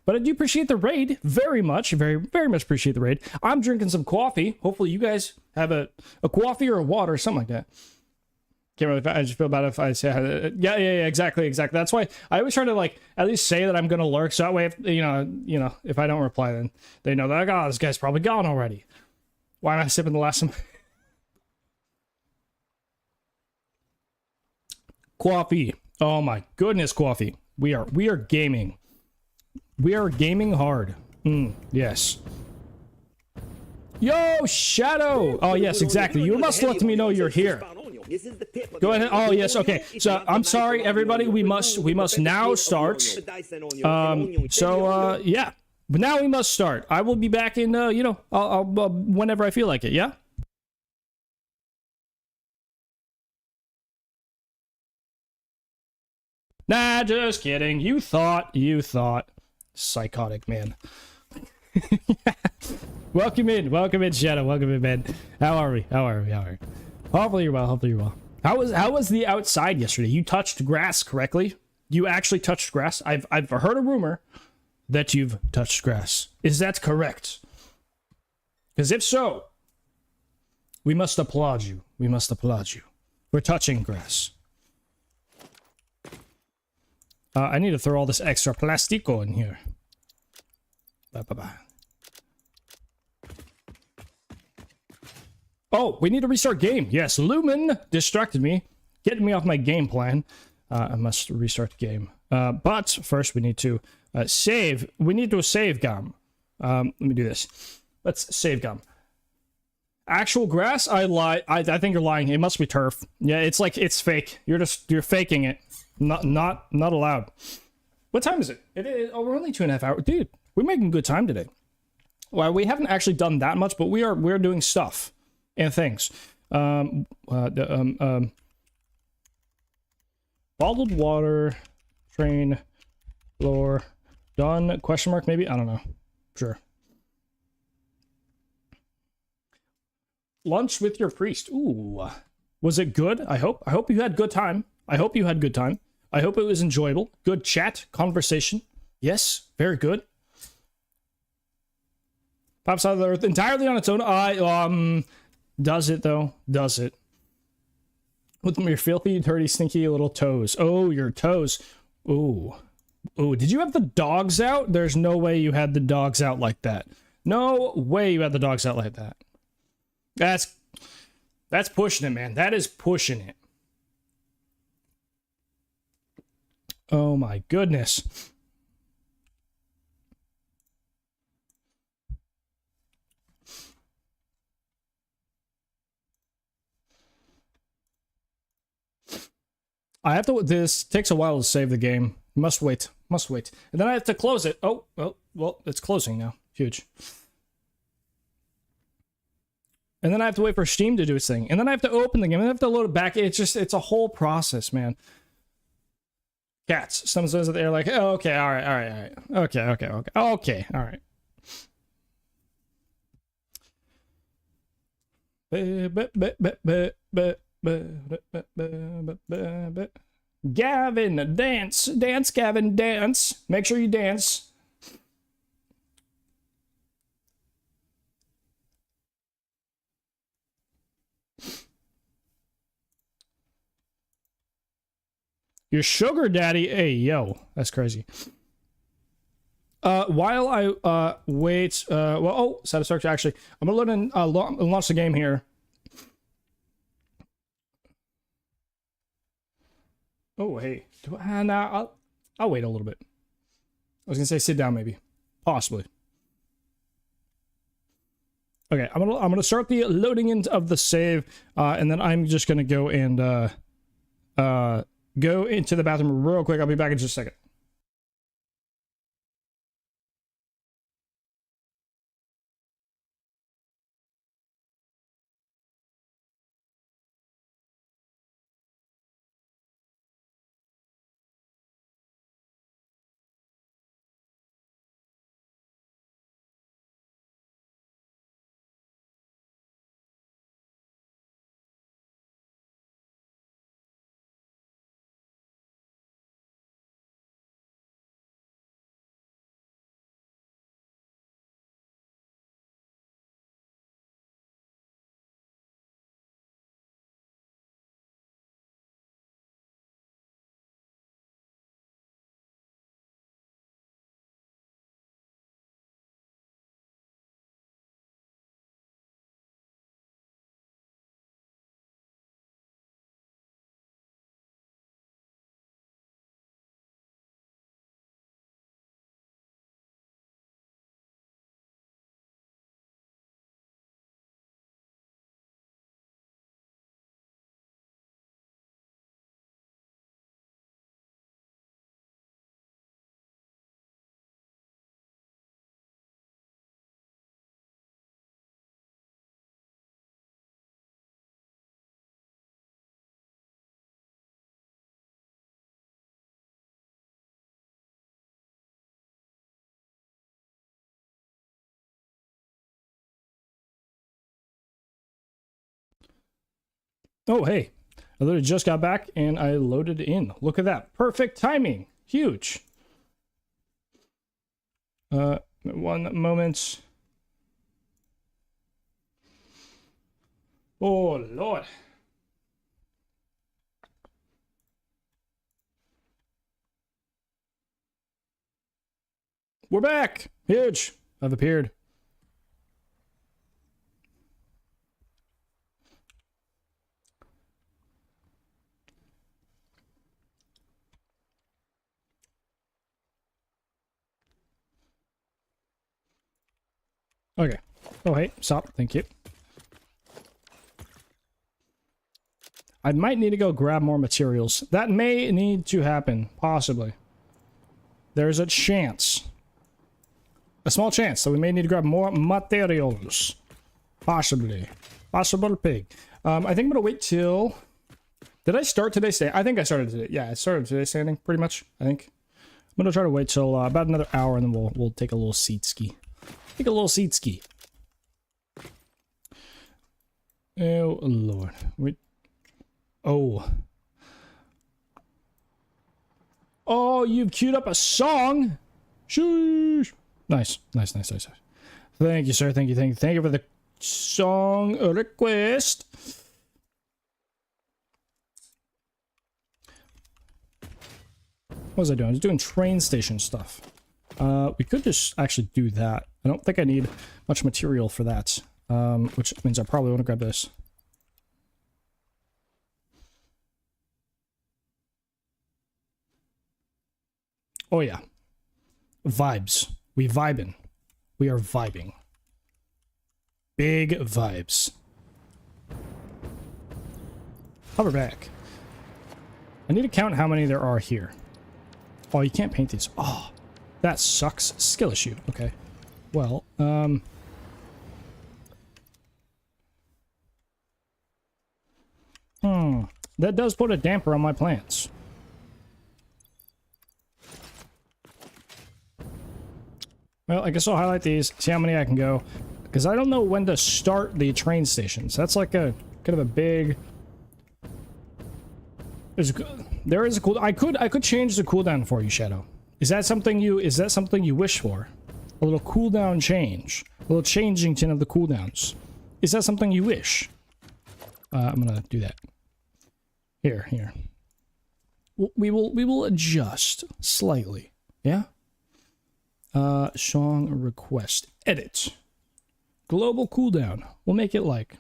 But I do appreciate the raid very much. Very much appreciate the raid. I'm drinking some coffee. Hopefully you guys have a coffee or a water or something like that. Can't really, I just feel bad if I say, yeah, exactly. That's why I always try to like at least say that I'm going to lurk. So that way, if, you know, if I don't reply, then they know that, oh, this guy's probably gone already. Why am I sipping the last one? Coffee. Oh my goodness, coffee. We are gaming. We are gaming hard. Yes. Yo, Shadow! Oh, yes, exactly. You must let me know you're here. Go ahead. Oh, yes, okay. So, I'm sorry, everybody. We must now start. Yeah. But now we must start. I will be back in, you know, I'll whenever I feel like it, yeah? Nah, just kidding. You thought. Psychotic, man. Welcome in, Shadow. Welcome in, man. How are we? Hopefully you're well. How was the outside yesterday? You touched grass correctly? You actually touched grass? I've heard a rumor that you've touched grass. Is that correct? Because if so, we must applaud you. for touching grass. I need to throw all this extra plastico in here. Oh, we need to restart game. Yes, Lumen distracted me, getting me off my game plan. I must restart the game. But first we need to save. We need to save GOM. Let me do this. Let's save GOM. Actual grass? I lie. I think you're lying. It must be turf. Yeah, it's like it's fake. You're faking it. Not allowed. What time is it? It is. Oh, we're only 2.5 hours, dude. We're making good time today. Well, we haven't actually done that much, but we're doing stuff and things. Bottled water, train, floor, done? Question mark? Maybe I don't know. Sure. Lunch with your priest. Ooh. Was it good? I hope. I hope you had good time. I hope you had good time. I hope it was enjoyable. Good chat, conversation. Yes, very good. Pops out of the earth entirely on its own. Does it though? Does it? With your filthy, dirty, stinky little toes. Oh, your toes. Ooh. Ooh, did you have the dogs out? There's no way you had the dogs out like that. No way you had the dogs out like that. That's pushing it, man. That is pushing it. Oh my goodness. I have to. This takes a while to save the game. Must wait. Must wait. And then I have to close it. Oh, well, it's closing now. Huge. And then I have to wait for Steam to do its thing. And then I have to open the game. And I have to load it back. It's a whole process, man. Cats. Someone says that they're like, oh, okay, all right. Okay, all right. Gavin, dance, Gavin, dance. Make sure you dance. Your sugar daddy? Hey, yo. That's crazy. While I wait, Satisfactory, actually, I'm gonna load in, launch the game here. Oh, hey. Nah, I'll wait a little bit. I was gonna say sit down, maybe. Possibly. Okay, I'm gonna start the loading in of the save, and then I'm just gonna go and go into the bathroom real quick. I'll be back in just a second. Oh, hey. I literally just got back and I loaded in. Look at that. Perfect timing. Huge. 1 moment. Oh, Lord. We're back. Huge. I've appeared. Okay. Oh, hey, stop. Thank you. I might need to go grab more materials. That may need to happen, possibly. There's a chance. A small chance that we may need to grab more materials. Possibly. Possible pig. I think I'm gonna wait till... Did I start today's standing? I think I started today. Yeah, I started today's standing, pretty much, I think. I'm gonna try to wait till about another hour, and then we'll take a little seat ski. Take a little seat ski. Oh, Lord. Wait. Oh. Oh, you've queued up a song? Sheesh. Nice. Nice, nice, nice, nice. Thank you, sir. Thank you, thank you. Thank you for the song request. What was I doing? I was doing train station stuff. We could just actually do that. I don't think I need much material for that. Which means I probably want to grab this. Oh yeah. Vibes. We vibing. We are vibing. Big vibes. Hover back. I need to count how many there are here. Oh, you can't paint these. Oh, that sucks. Skill issue. Okay. Well, that does put a damper on my plans. Well, I guess I'll highlight these, see how many I can go. Because I don't know when to start the train stations. That's like a kind of a big... There is a cool... I could change the cooldown for you, Shadow. Is that something you wish for? A little cooldown change. A little changing of the cooldowns. Is that something you wish? I'm gonna do that. Here. We will adjust slightly. Yeah? Song request. Edit. Global cooldown. We'll make it like...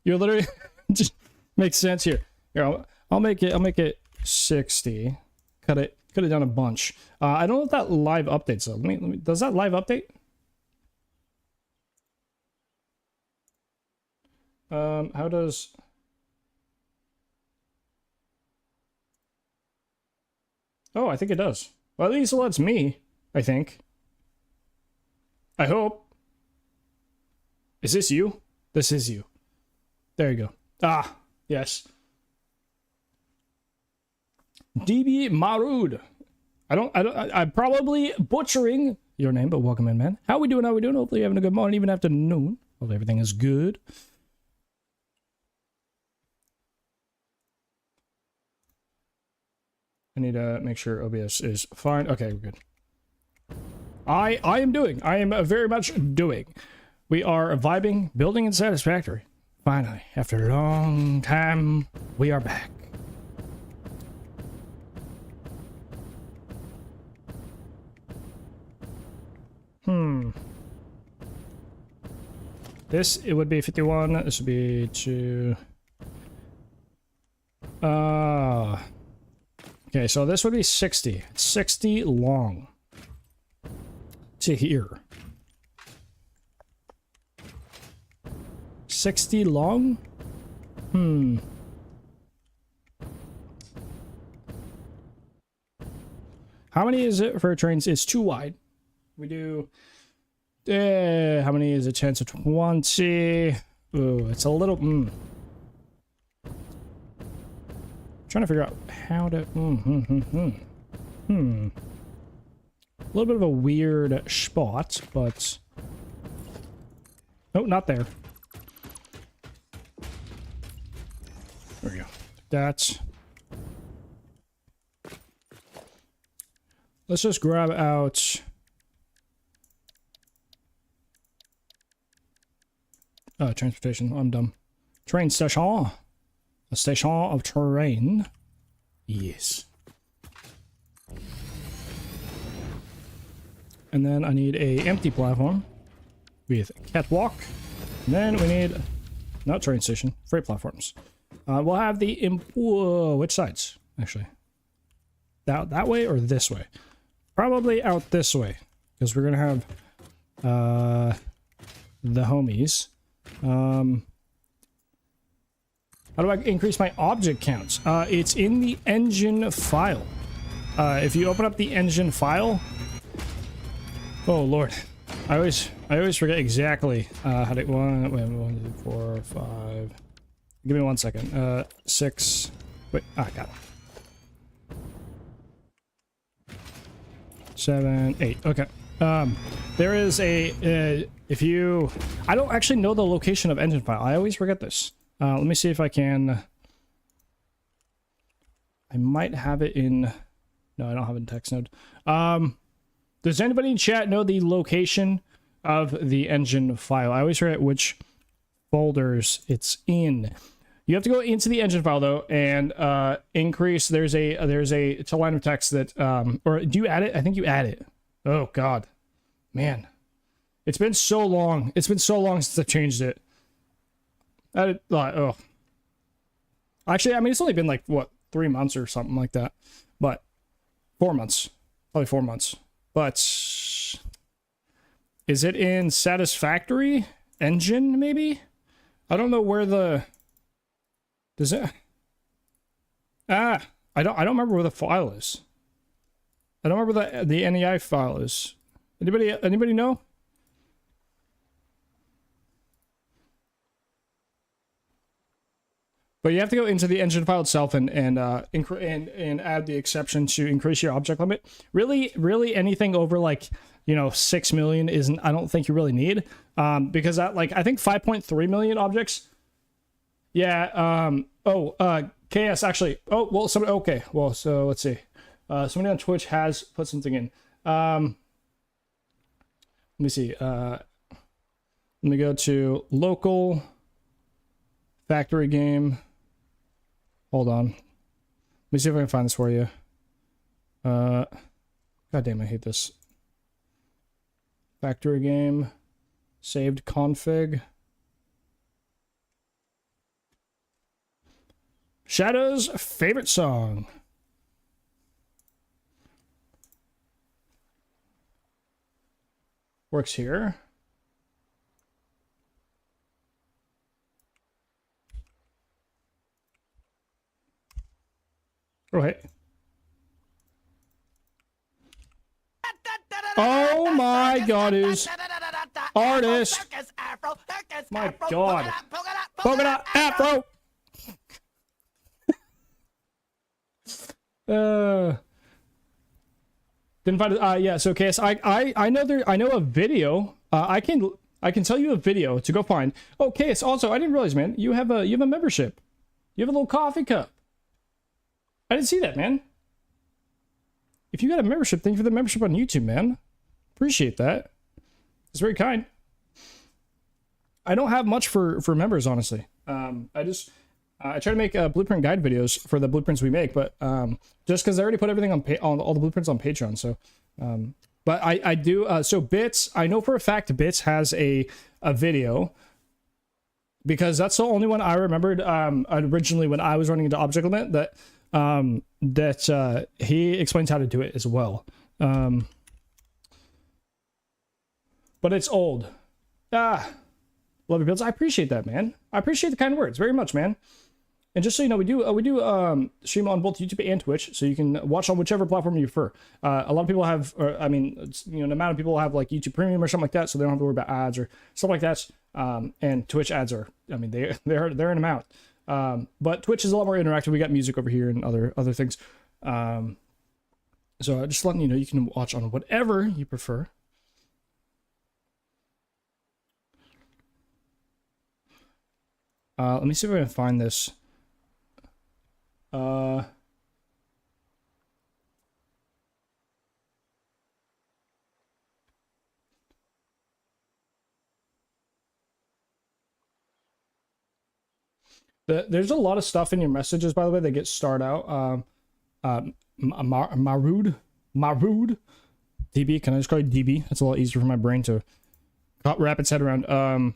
You're literally... just makes sense here. Here, I'll make it 60. Cut it down a bunch. I don't know if that live updates though. Let me does that live update? How does... Oh, I think it does. Well, at least it lets me, I think. I hope. Is this you? This is you. There you go. Ah, yes. DB Marud. I'm probably butchering your name, but welcome in, man. How we doing? Hopefully you're having a good morning, even afternoon. Hopefully everything is good. I need to make sure OBS is fine. Okay, we're good. I am very much doing. We are vibing, building in Satisfactory. Finally, after a long time, we are back. This, it would be 51. This would be 2. Okay, so this would be 60. 60 long. To here. 60 long? How many is it for trains? It's too wide. We do... how many is it? 10 to 20. Ooh, it's a little... Trying to figure out how to... A little bit of a weird spot, but... Oh, not there. There we go. That's... Let's just grab out... transportation. I'm dumb. Train station. A station of terrain. Yes. And then I need a empty platform with catwalk. And then we need not train station, freight platforms. We'll have the which sides actually? That way or this way? Probably out this way because we're gonna have the homies. How do I increase my object counts? It's in the engine file. If you open up the engine file, oh lord, I always forget exactly how to. 1, 2, 4, 5. Give me 1 second. 6. Wait, I got it. 7, 8. Okay. There is a if you. I don't actually know the location of engine file. I always forget this. Let me see if I can. I might have it in. No, I don't have it in text node. Does anybody in chat know the location of the engine file? I always forget which folders it's in. You have to go into the engine file though and increase. There's a line of text that or do you add it? I think you add it. Oh god, man, it's been so long. It's been so long since I've changed it. Oh, actually, I mean it's only been like what 3 months or something like that, but 4 months, probably 4 months. But is it in Satisfactory engine? Maybe I don't know where the. Does it? I don't remember where the file is. I don't remember the NEI file is. Anybody know? But you have to go into the engine file itself and add the exception to increase your object limit. Really anything over like 6 million isn't. I don't think you really need because I think 5.3 million objects. Yeah. KS actually. Oh well. Okay. Well, so let's see. Somebody on Twitch has put something in. Let me see. Let me go to local factory game. Hold on. Let me see if I can find this for you. God damn, I hate this. Factory game. Saved config. Shadow's favorite song. Works here. Oh, hey. Oh my god, who's artist? My god. Polka dot afro! Didn't find it. Yeah, so KS, I know a video. I can tell you a video to go find. Oh, KS, also, I didn't realize, man, you have a membership. You have a little coffee cup. I didn't see that, man. If you got a membership, thank you for the membership on YouTube, man. Appreciate that. It's very kind. I don't have much for members, honestly. I try to make blueprint guide videos for the blueprints we make, but just because I already put everything on all the blueprints on Patreon, so. But I do. So Bits, I know for a fact Bits has a video. Because that's the only one I remembered originally when I was running into object limit that he explains how to do it as well. But it's old. Love your builds. I appreciate that, man. I appreciate the kind words very much, man. And just so you know, we do stream on both YouTube and Twitch, so you can watch on whichever platform you prefer. A lot of people have, the amount of people have like YouTube Premium or something like that, so they don't have to worry about ads or stuff like that. And Twitch ads are, they're an amount. But Twitch is a lot more interactive. We got music over here and other things. So just letting you know, you can watch on whatever you prefer. Let me see if I can find this. There's a lot of stuff in your messages, by the way, that get starred out. Marud DB. Can I just call you DB? That's a lot easier for my brain to wrap its head around.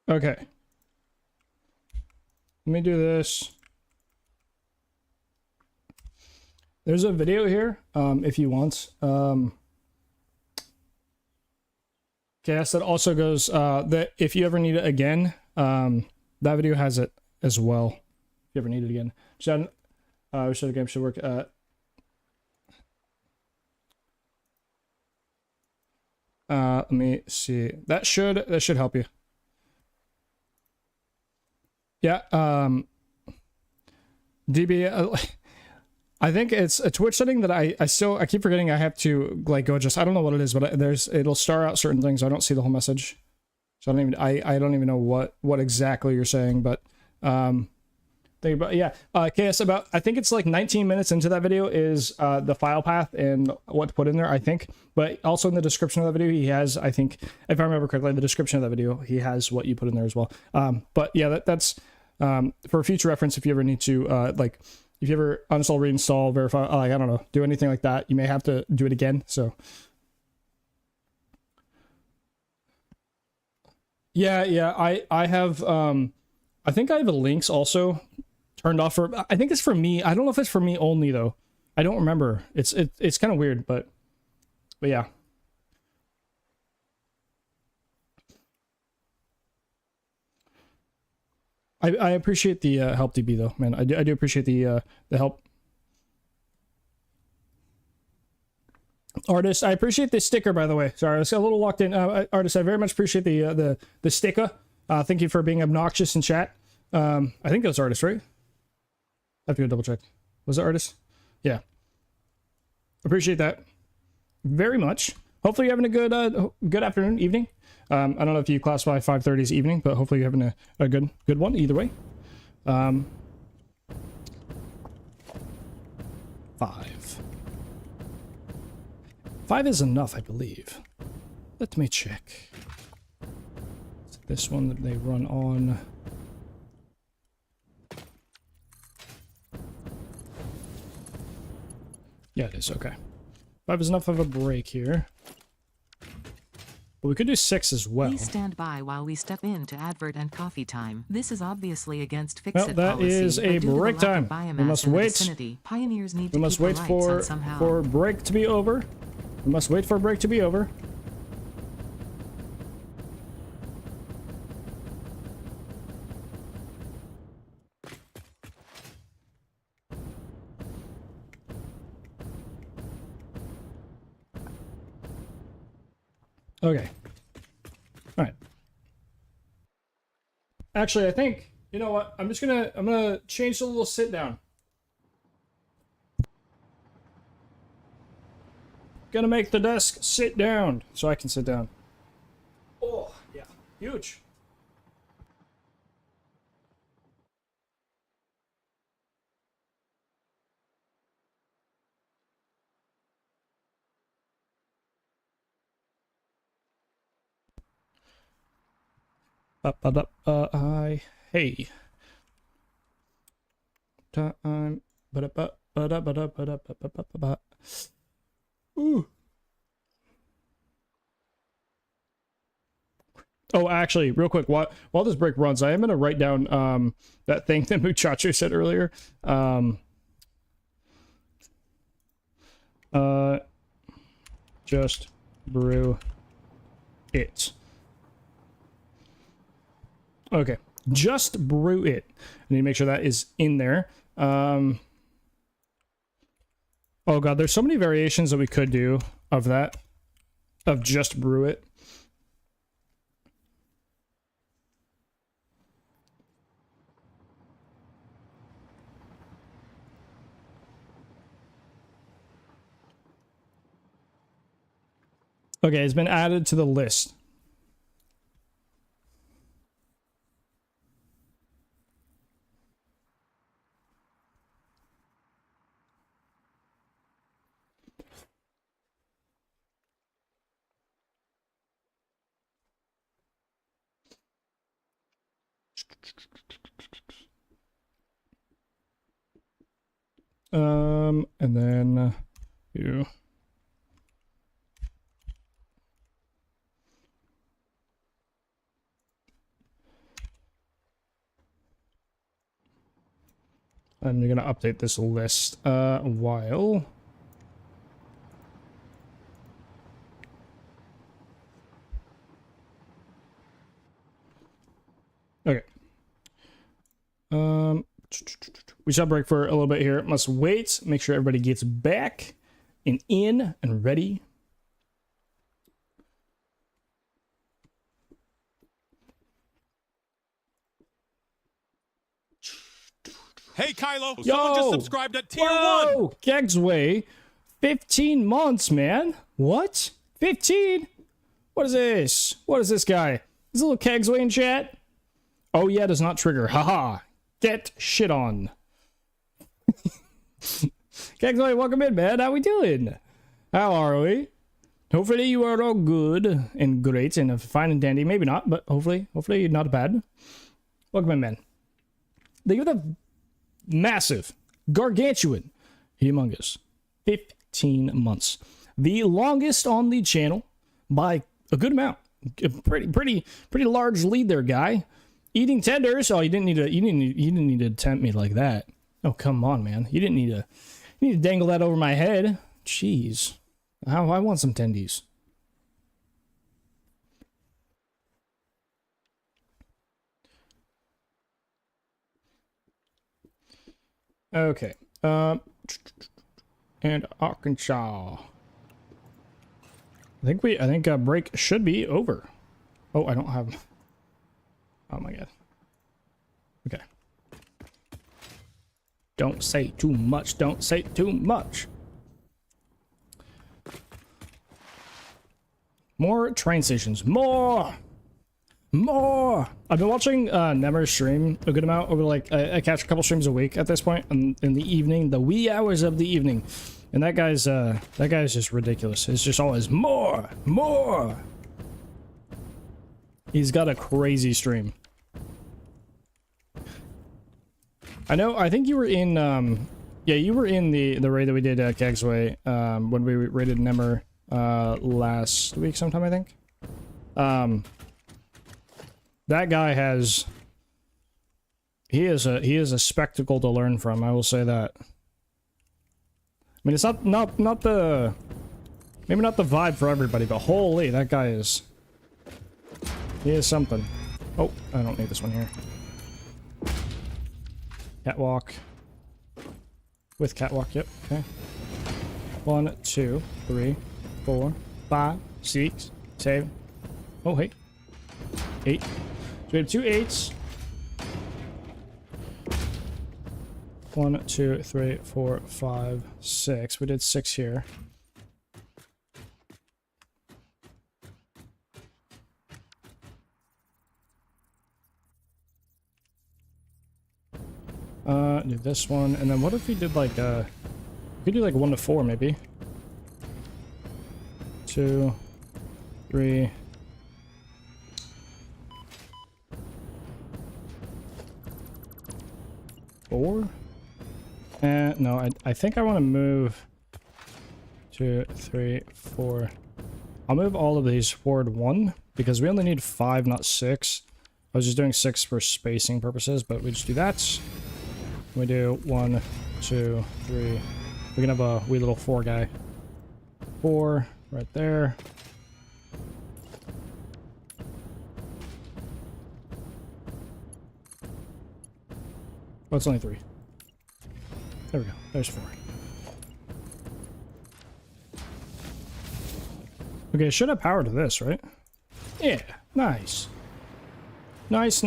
Okay. Let me do this. There's a video here, if you want. Yes, that also goes, that if you ever need it again, that video has it as well. If you ever need it again. So, we said the game should work. Let me see. That should help you. Yeah. DB. I think it's a Twitch setting that I keep forgetting I have to like go adjust. I don't know what it is, but it'll star out certain things. I don't see the whole message, so I don't even know what exactly you're saying. But yeah. KS, about I think it's like 19 minutes into that video is the file path and what to put in there. I think, but also in the description of the video he has, I think if I remember correctly, in the description of the video he has what you put in there as well. But yeah, that's for future reference if you ever need to like. If you ever uninstall, reinstall, verify, like, I don't know, do anything like that, you may have to do it again, so. Yeah, I have, I think I have the links also turned off for, I think it's for me. I don't know if it's for me only, though. I don't remember. It's kind of weird, but yeah. I appreciate the help, DB, though, man. I do appreciate the help. Artist, I appreciate the sticker, by the way. Sorry, I was a little locked in. Artist, I very much appreciate the sticker. Thank you for being obnoxious in chat. I think that was Artist, right? I have to go double check. Was it Artist? Yeah. Appreciate that very much. Hopefully you're having a good afternoon, evening. I don't know if you classify 5:30 as evening, but hopefully you're having a good one either way. 5 is enough, I believe. Let me check. Is this one that they run on? Yeah, it is. Okay. 5 is enough of a break here. But we could do 6 as well. Please stand by while we step into advert and coffee time. This is obviously against Well, fix-it that policy, is a but due to the break lack of time. We biomass must in the wait. vicinity, pioneers need We to must keep wait the lights on somehow. for break to be over. We must wait for break to be over. Okay. All right. Actually, I think, you know what? I'm gonna change the little sit down. Gonna make the desk sit down so I can sit down. Oh, yeah. Huge. Hey. Time. Ooh. Oh, actually, real quick, while this break runs, I am gonna write down that thing that Muchacho said earlier. Just brew it. Okay, just brew it. I need to make sure that is in there. Oh god, there's so many variations that we could do of that, of just brew it. Okay, it's been added to the list. And then you. I'm gonna update this list while. Okay. We shall break for a little bit here. Must wait. Make sure everybody gets back and in and ready. Hey, Kylo. Yo! Someone just subscribed at tier 1. Whoa! Kegsway. 15 months, man. What? 15? What is this? What is this guy? Is a little Kegsway in chat? Oh yeah, does not trigger. Haha. Get shit on. Kegsway, welcome in, man. How we doing? How are we? Hopefully you are all good and great and fine and dandy. Maybe not, but hopefully not bad. Welcome in, man. They give the massive, gargantuan, humongous 15 months. The longest on the channel by a good amount. A pretty large lead there, guy. Eating tenders. Oh, you didn't need to tempt me like that. Oh, come on, man. You didn't need to dangle that over my head. Jeez. I want some tendies. Okay. And Arkansas. I think break should be over. Oh, I don't have. Oh my god. Okay. Don't say too much. Don't say too much. More train stations. More. I've been watching Never stream a good amount over like I catch a couple streams a week at this point in the evening, the wee hours of the evening, and that guy's just ridiculous. It's just always more. He's got a crazy stream. I know. I think you were in yeah, you were in the raid that we did at Kegsway when we raided Nemer last week sometime, I think. That guy has he is a spectacle to learn from, I will say that. I mean, it's not the maybe not the vibe for everybody, but holy, that guy is he is something. Oh, I don't need this one here. Catwalk. With catwalk, yep, okay. 1, 2, 3, 4, 5, 6, 7. Oh, hey. 8. So we have 2 8s. 1, 2, 3, 4, 5, 6. We did 6 here. Do this one, and then what if we did like we could do like 1 to 4 maybe. 2, 3. Four? No, I think I want to move 2, 3, 4. I'll move all of these forward 1 because we only need 5, not 6. I was just doing 6 for spacing purposes, but we just do that. We do 1, 2, 3. We can have a wee little 4 guy. 4 right there. Oh, it's only 3. There we go. There's 4. Okay, it should have power to this, right? Yeah, nice. Nice.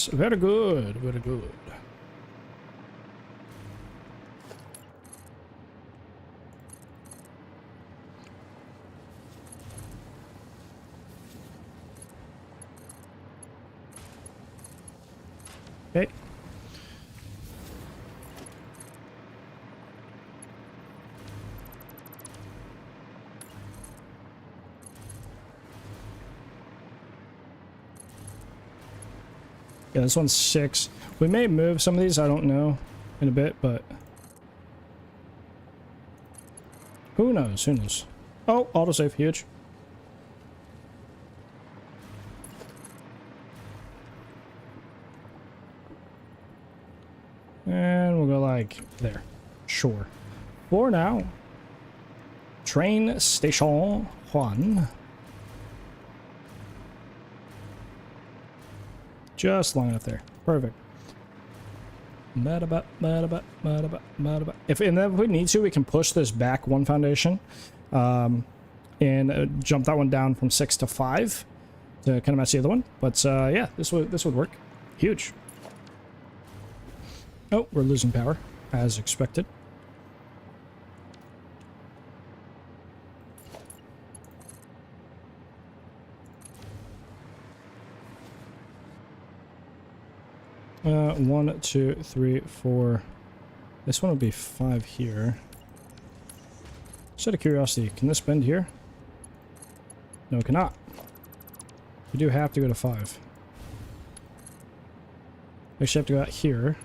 Very good. Very good. Okay. Yeah, this one's 6. We may move some of these, I don't know, in a bit, but who knows? Who knows? Oh, autosave, huge. And And we'll go like there. Sure. For now. Train station 1. Just long enough there. Perfect. If we need to, we can push this back 1 foundation. And jump that one down from 6 to 5 to kind of match the other one. But yeah, this would work. Huge. Oh, we're losing power, as expected. One, two, three, four. This one would be 5 here. Just out of curiosity, can this bend here? No, it cannot. We do have to go to 5. Actually have to go out here.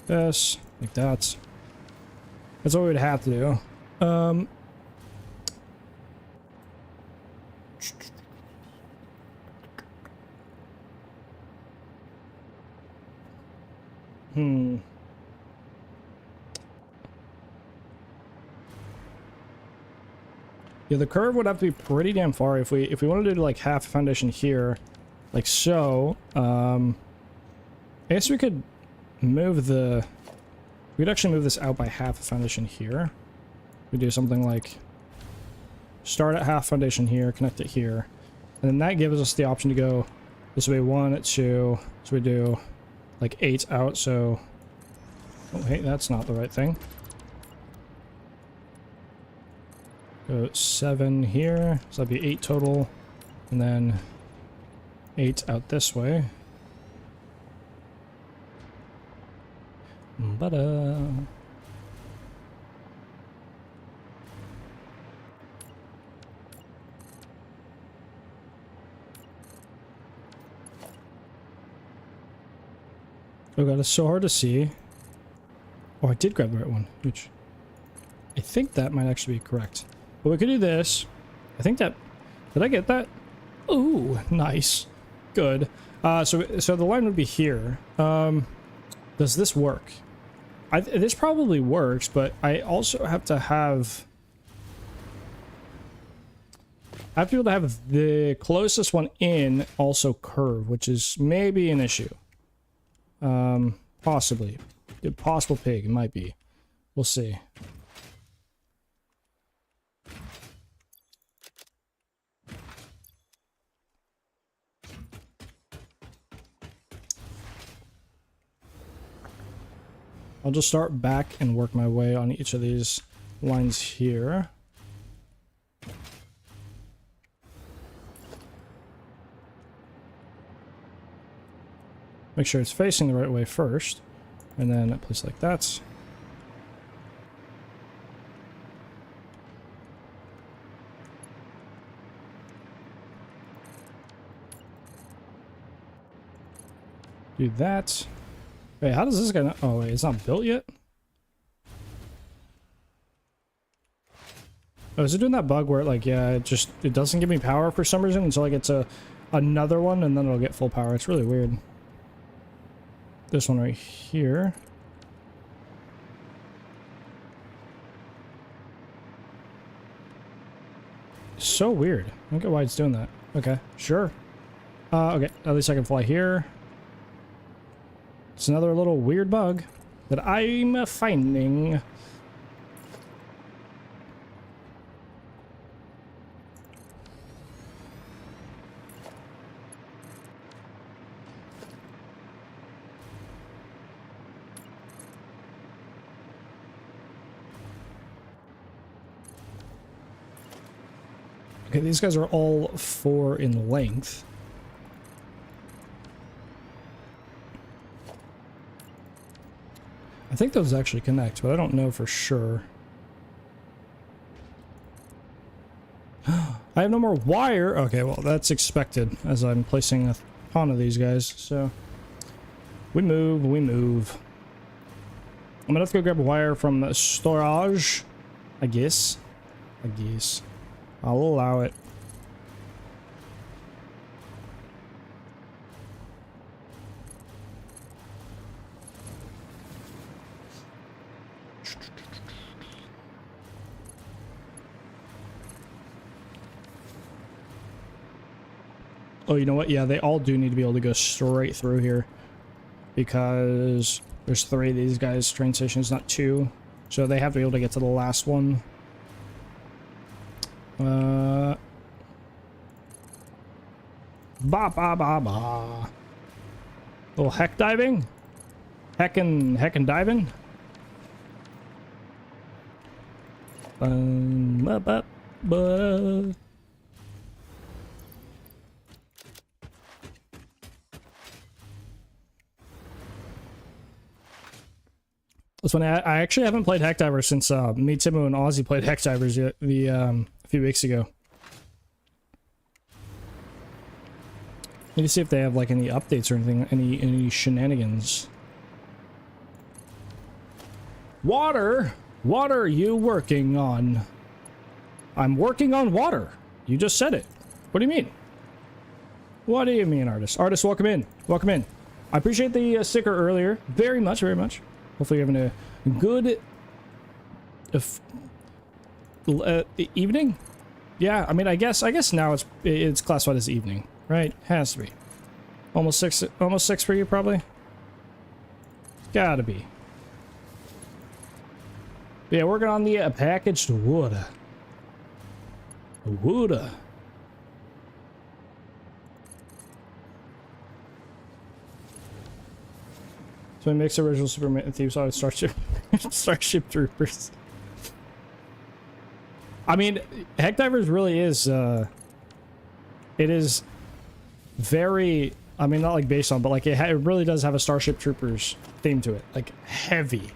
This, like that. That's what we would have to do. Yeah, the curve would have to be pretty damn far if we wanted to do like half a foundation here, like so. I guess we could move the. We'd actually move this out by half a foundation here. We do something like start at half foundation here, connect it here, and then that gives us the option to go this way 1, 2. So we do like 8 out. So, oh hey, that's not the right thing. Go 7 here, so that'd be 8 total, and then 8 out this way. Oh god, it's so hard to see. Oh, I did grab the right one, which I think that might actually be correct. But we could do this. I think that... Did I get that? Ooh, nice. Good. So the line would be here. Does this work? This probably works, but I also have to have... I have to be able to have the closest one in also curve, which is maybe an issue. Possibly. A possible pig, it might be. We'll see. I'll just start back and work my way on each of these lines here. Make sure it's facing the right way first, and then a place like that. Do that. Wait, how does this guy know? Oh, wait, it's not built yet? Oh, is it doing that bug where, like, yeah, it doesn't give me power for some reason until I get to another one, and then it'll get full power. It's really weird. This one right here. So weird. I don't get why it's doing that. Okay, sure. Okay, at least I can fly here. It's another little weird bug that I'm finding. Okay, these guys are all 4 in length. I think those actually connect, but I don't know for sure. I have no more wire. Okay, well, that's expected as I'm placing a ton of these guys. So we move, we move. I'm gonna have to go grab a wire from the storage, I guess. I'll allow it. Oh, you know what? Yeah, they all do need to be able to go straight through here. Because there's 3 of these guys, train stations, not 2. So they have to be able to get to the last one. Ba ba ba ba. Little heck diving? Heckin' diving? Ba ba ba. That's funny. I actually haven't played Heck Divers since me, Timo, and Ozzy played Heck Divers a few weeks ago. Need to see if they have like any updates or anything, any shenanigans. Water? What are you working on? I'm working on water. You just said it. What do you mean? What do you mean, artist? Artist, welcome in. Welcome in. I appreciate the sticker earlier. Very much, very much. Hopefully you're having a good evening. Yeah, I mean, I guess now it's classified as evening, right? Has to be. Almost six for you, probably. Gotta be. Yeah, working on the packaged wood. Wood. So it makes the original Superman theme song Starship Troopers. I mean, Heck Divers really is, it is very, I mean, not like based on, but like it really does have a Starship Troopers theme to it. Like, heavy.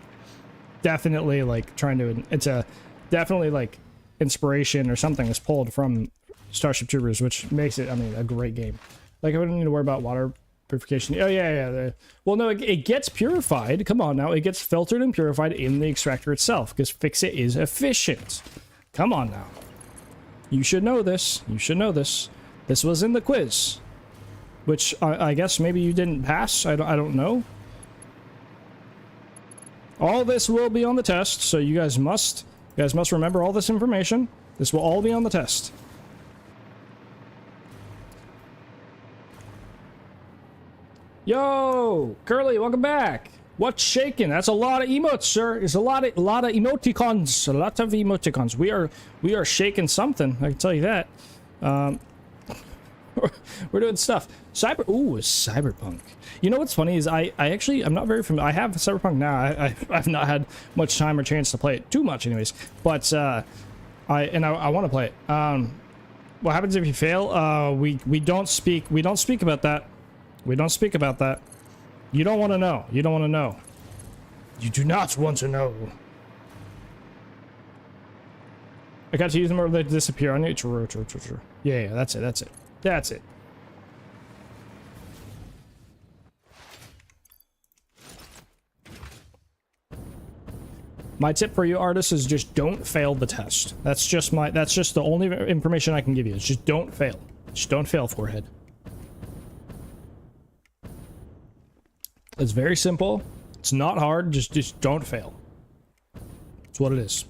Definitely, like, trying to, it's a, definitely, like, inspiration or something is pulled from Starship Troopers, which makes it, I mean, a great game. Like, I wouldn't need to worry about water purification. Oh, yeah. Well, no, it gets purified. Come on now. It gets filtered and purified in the extractor itself, because Fix-It is efficient. Come on now. You should know this. You should know this. This was in the quiz, which I guess maybe you didn't pass. I don't know. All this will be on the test, so you guys must remember all this information. This will all be on the test. Yo, Curly, welcome back. What's shaking? That's a lot of emotes, sir. It's a lot of emoticons. A lot of emoticons. We are shaking something. I can tell you that. We're doing stuff. Cyberpunk. You know what's funny is I'm not very familiar. I have Cyberpunk now. I've not had much time or chance to play it too much, anyways. But I want to play it. What happens if you fail? We don't speak about that. We don't speak about that. You don't want to know. You don't want to know. You do not want to know. I got to use them or they disappear on you. True. Yeah, that's it. That's it. My tip for you artists is just don't fail the test. That's just the only information I can give you. Is just don't fail. Just don't fail, forehead. It's very simple. It's not hard. Just don't fail. That's what it is.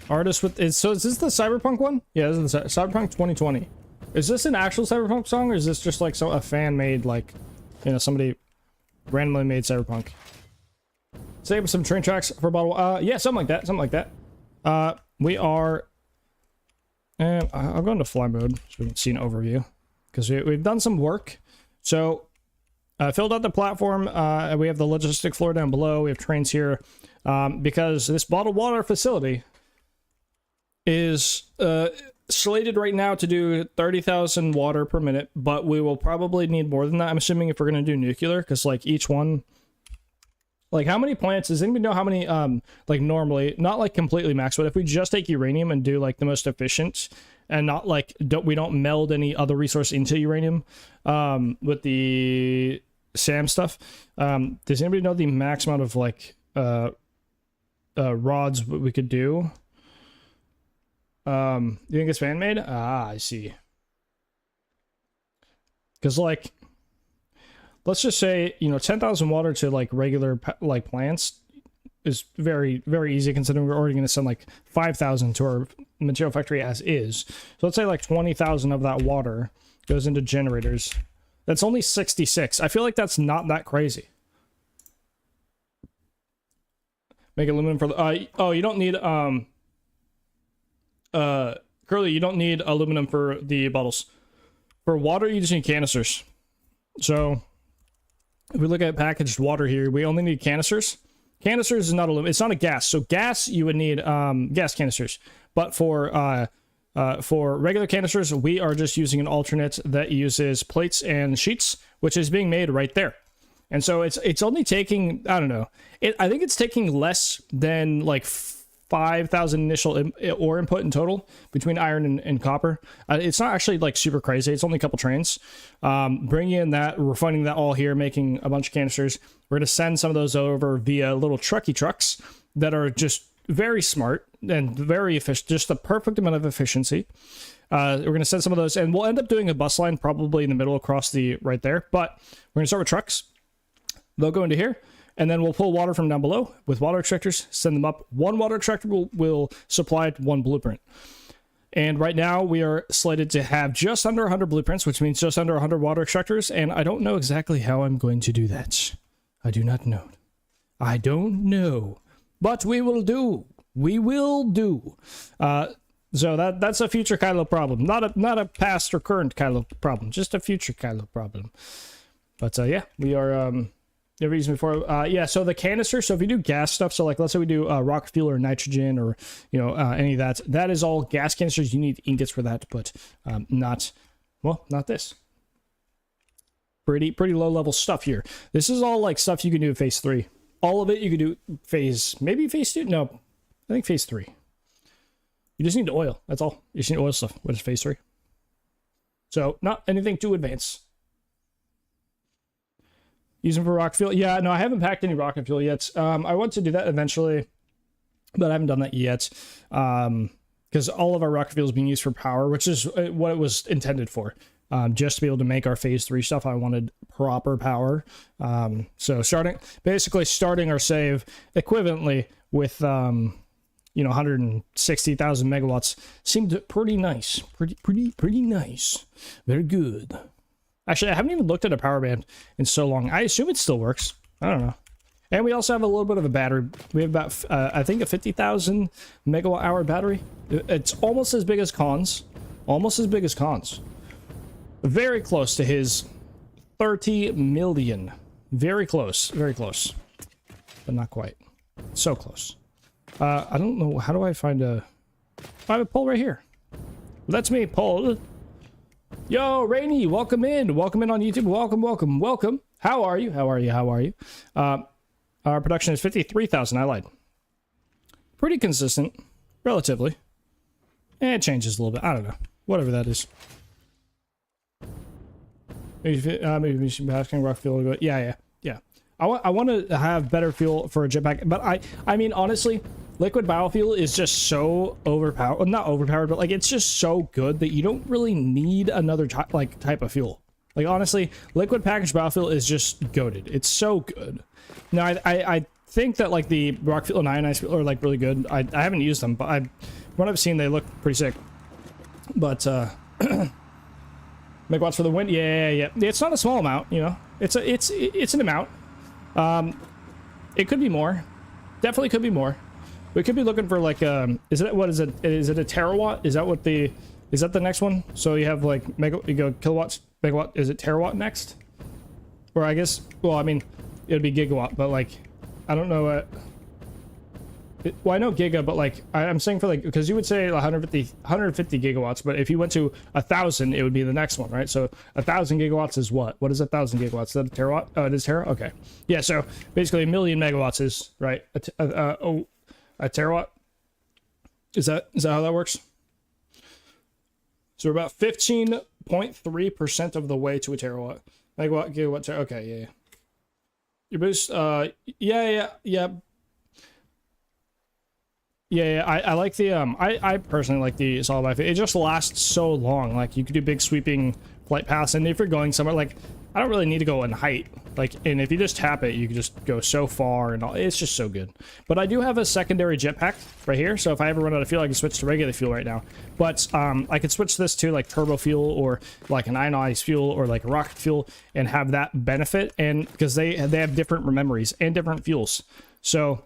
Artist with so is this the Cyberpunk one? Yeah, this is the Cyberpunk 2020. Is this an actual Cyberpunk song, or is this just like a fan made, like, you know, somebody randomly made Cyberpunk? Save some train tracks for a bottle. Yeah, something like that. We are. I'll go into fly mode so we can see an overview, because we've done some work. So, filled out the platform. We have the logistic floor down below. We have trains here, because this bottled water facility is slated right now to do 30,000 water per minute, but we will probably need more than that, I'm assuming, if we're going to do nuclear, because like each one, like how many plants, does anybody know how many, like normally, not like completely max, but if we just take uranium and do like the most efficient and not like, we don't meld any other resource into uranium with the SAM stuff, does anybody know the max amount of like rods we could do? You think it's fan-made? Ah, I see. Because, like, let's just say, you know, 10,000 water to like regular like plants is very, very easy considering we're already going to send like 5,000 to our material factory as is. So let's say like 20,000 of that water goes into generators. That's only 66. I feel like that's not that crazy. Make aluminum for the oh, you don't need Curly, you don't need aluminum for the bottles. For water, you just need canisters. So if we look at packaged water here, we only need canisters. Canisters is not aluminum. It's not a gas. So gas, you would need gas canisters. But for regular canisters, we are just using an alternate that uses plates and sheets, which is being made right there. And so it's only taking, I don't know, I think it's taking less than like 5,000 initial ore input in total between iron and copper. It's not actually like super crazy. It's only a couple trains. Bringing in that, refining that all here, making a bunch of canisters. We're going to send some of those over via little trucky trucks that are just very smart and very efficient, just the perfect amount of efficiency. We're going to send some of those, and we'll end up doing a bus line probably in the middle across the right there. But we're going to start with trucks. They'll go into here. And then we'll pull water from down below with water extractors, send them up. One water extractor will supply one blueprint. And right now we are slated to have just under 100 blueprints, which means just under 100 water extractors. And I don't know exactly how I'm going to do that. I do not know. I don't know. But we will do. We will do. So that's a future Kylo problem. Not a past or current Kylo problem. Just a future Kylo problem. But yeah, we are... The reason before, yeah, so the canister, so if you do gas stuff, so like let's say we do rocket fuel or nitrogen or, you know, any of that, that is all gas canisters. You need ingots for that, but not this. Pretty low level stuff here. This is all like stuff you can do in phase 3. All of it you can do maybe phase 2? No, I think phase 3. You just need oil, that's all. You just need oil stuff, what is phase 3? So not anything too advanced. Use them for rocket fuel. Yeah, no, I haven't packed any rocket fuel yet. I want to do that eventually, but I haven't done that yet. Because all of our rocket fuel is being used for power, which is what it was intended for. Just to be able to make our phase 3 stuff, I wanted proper power. So basically starting our save equivalently with, you know, 160,000 megawatts seemed pretty nice. Pretty nice. Very good. Actually, I haven't even looked at a power band in so long. I assume it still works. I don't know. And we also have a little bit of a battery. We have about, I think, a 50,000 megawatt hour battery. It's almost as big as Khan's. Almost as big as Khan's. Very close to his 30 million. Very close. Very close. But not quite. So close. I don't know. How do I find a... I have a poll right here. That's me, poll. Yo, Rainy, welcome in. Welcome in on YouTube. Welcome. How are you? Our production is 53,000. I lied. Pretty consistent. Relatively. It changes a little bit. I don't know. Whatever that is. Maybe we should be asking rock fuel to go. Yeah. I want to have better fuel for a jetpack. But I mean, honestly... Liquid biofuel is just so overpowered. Well, not overpowered, but like it's just so good that you don't really need another type of fuel. Like honestly, liquid packaged biofuel is just goated. It's so good. Now I think that like the rock fuel and ionized fuel are like really good. I haven't used them, but what I've seen they look pretty sick. But megawatts for the win. Yeah. It's not a small amount, you know. It's an amount. It could be more. Definitely could be more. We could be looking for like is it a terawatt? Is that the next one? So you have like you go kilowatts, megawatt. Is it terawatt next? Or I guess, well, I mean, it would be gigawatt, but like, I don't know. Well, I know giga, but like, I'm saying for like, because you would say 150 gigawatts, but if you went to 1,000, it would be the next one, right? So 1,000 gigawatts is what? What is 1,000 gigawatts? Is that a terawatt? Oh, it is tera? Okay. Yeah, so basically 1,000,000 megawatts is, right? A terawatt? Is that how that works? So we're about 15.3% of the way to a terawatt. Megawatt, gigawatt, okay, yeah. Your boost, yeah. I like the, I personally like the solid life. It just lasts so long. Like, you could do big sweeping flight paths, and if you're going somewhere, like, I don't really need to go in height. Like, and if you just tap it, you can just go so far and all. It's just so good. But I do have a secondary jetpack right here. So if I ever run out of fuel, I can switch to regular fuel right now. But I could switch this to like turbo fuel or like an ionized fuel or like rocket fuel and have that benefit. And because they have different memories and different fuels. So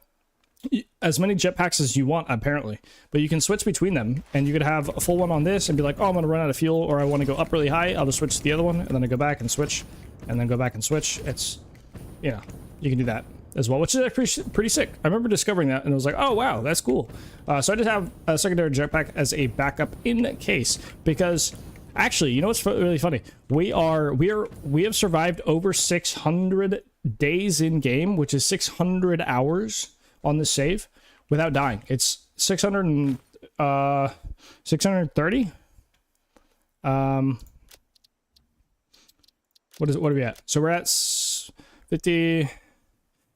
as many jetpacks as you want, apparently, but you can switch between them, and you could have a full one on this and be like, oh, I'm gonna run out of fuel, or I want to go up really high, I'll just switch to the other one, and then I go back and switch, and then go back and switch. It's, you know, you can do that as well, which is actually pretty sick. I remember discovering that, and I was like, oh wow, that's cool. So I just have a secondary jetpack as a backup in case, because actually, you know what's really funny? We have survived over 600 days in game, which is 600 hours on the save without dying. It's 630. What are we at? So we're at 50.